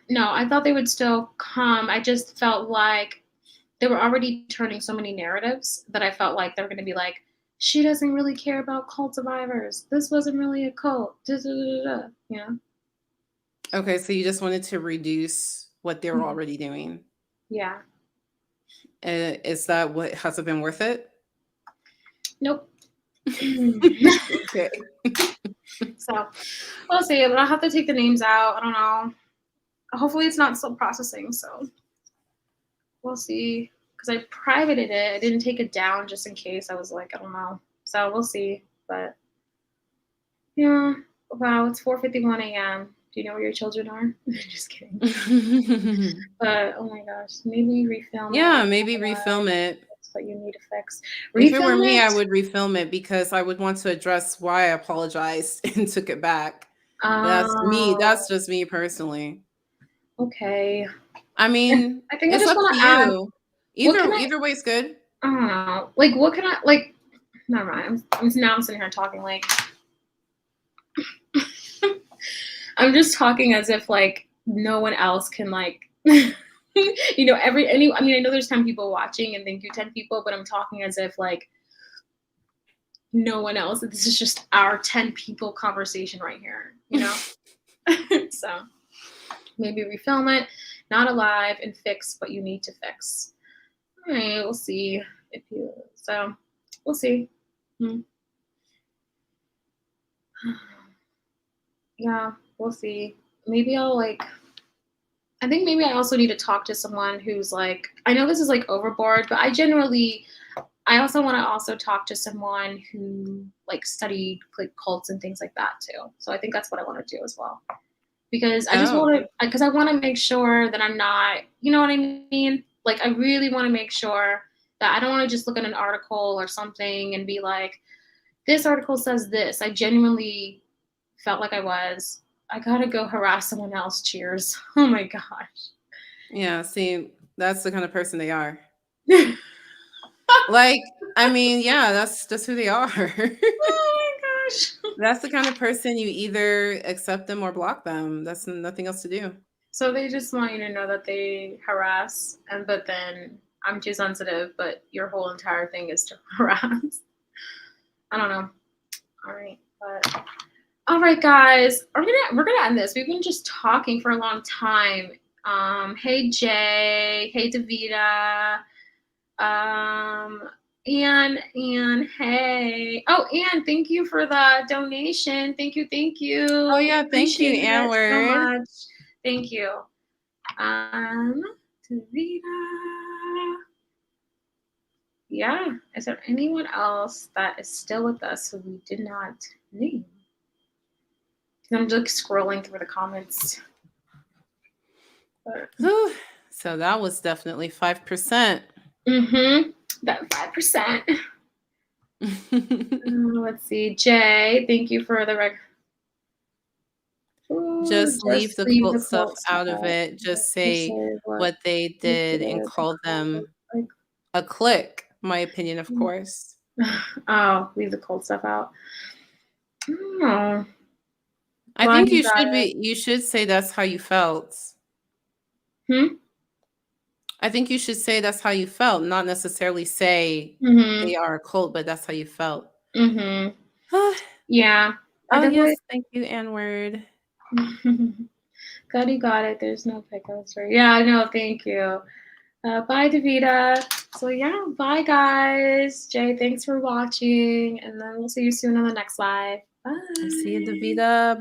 [SPEAKER 1] I thought they would still come. I just felt like they were already turning so many narratives that I felt like they were going to be like, she doesn't really care about cult survivors. This wasn't really a cult. You know?
[SPEAKER 2] Okay, so you just wanted to reduce what they were already doing.
[SPEAKER 1] Yeah.
[SPEAKER 2] Is that what, has it been worth it?
[SPEAKER 1] Nope.
[SPEAKER 2] Okay.
[SPEAKER 1] So we'll see, but I'll have to take the names out. I don't know. Hopefully it's not still processing, so we'll see. Because I privated it. I didn't take it down just in case. I was like, I don't know. So we'll see. But yeah. Wow, it's 4:51 a.m. Do you know where your children are? Just kidding. But oh my gosh, maybe refilm it.
[SPEAKER 2] Yeah, maybe refilm it.
[SPEAKER 1] That's what you need to fix.
[SPEAKER 2] If it were me, I would refilm it because I would want to address why I apologized and took it back. That's me. That's just me personally.
[SPEAKER 1] Okay.
[SPEAKER 2] I mean,
[SPEAKER 1] I think
[SPEAKER 2] it's
[SPEAKER 1] I just
[SPEAKER 2] up
[SPEAKER 1] want
[SPEAKER 2] to
[SPEAKER 1] to add.
[SPEAKER 2] you. Either way is good.
[SPEAKER 1] I don't know. Like, what can I like? Never mind. I'm sitting here talking like. I'm just talking as if like no one else can like. I mean, I know there's 10 people watching and thank you 10 people, but I'm talking as if like no one else. This is just our 10 people conversation right here, you know? So maybe refilm it, not alive, and fix what you need to fix. All right, we'll see so we'll see. Yeah, we'll see. Maybe I think maybe I also need to talk to someone who's like, I know this is like overboard, but I also want to also talk to someone who like studied like cults and things like that too. So I think that's what I want to do as well. because I just want to, because I want to make sure that I'm not, you know what I mean? Like, I really want to make sure that I don't want to just look at an article or something and be like, this article says this. I genuinely felt like I gotta go harass someone else. Cheers. Oh my gosh.
[SPEAKER 2] Yeah, see, that's the kind of person they are. Like, I mean, yeah, that's who they are.
[SPEAKER 1] Oh my gosh.
[SPEAKER 2] That's the kind of person you either accept them or block them. That's nothing else to do.
[SPEAKER 1] So they just want you to know that they harass, but then I'm too sensitive, but your whole entire thing is to harass. I don't know. All right, but all right, guys, we're gonna end this. We've been just talking for a long time. Hey Jay, hey Davida, Anne, hey. Oh, Anne, thank you for the donation. Thank you.
[SPEAKER 2] Oh yeah, thank you, Anne Word.
[SPEAKER 1] So much. Thank you. Davida. Yeah. Is there anyone else that is still with us who we did not name? I'm just scrolling through the comments.
[SPEAKER 2] So that was definitely 5%.
[SPEAKER 1] That 5%. Let's see. Jay, thank you for the
[SPEAKER 2] just leave the cult stuff out of it. Just say what they did and call them a clique. My opinion, of course.
[SPEAKER 1] Oh, leave the cold stuff out. Oh.
[SPEAKER 2] I think you should say that's how you felt. I think you should say that's how you felt, not necessarily say they are a cult, but that's how you felt.
[SPEAKER 1] Yeah.
[SPEAKER 2] Oh, yes. Thank you, N-word.
[SPEAKER 1] God, you got it. There's no pickles. Right? Yeah, no, thank you. Bye, Davida. So, yeah, bye, guys. Jay, thanks for watching. And then we'll see you soon on the next live. Bye.
[SPEAKER 2] See you, Davida.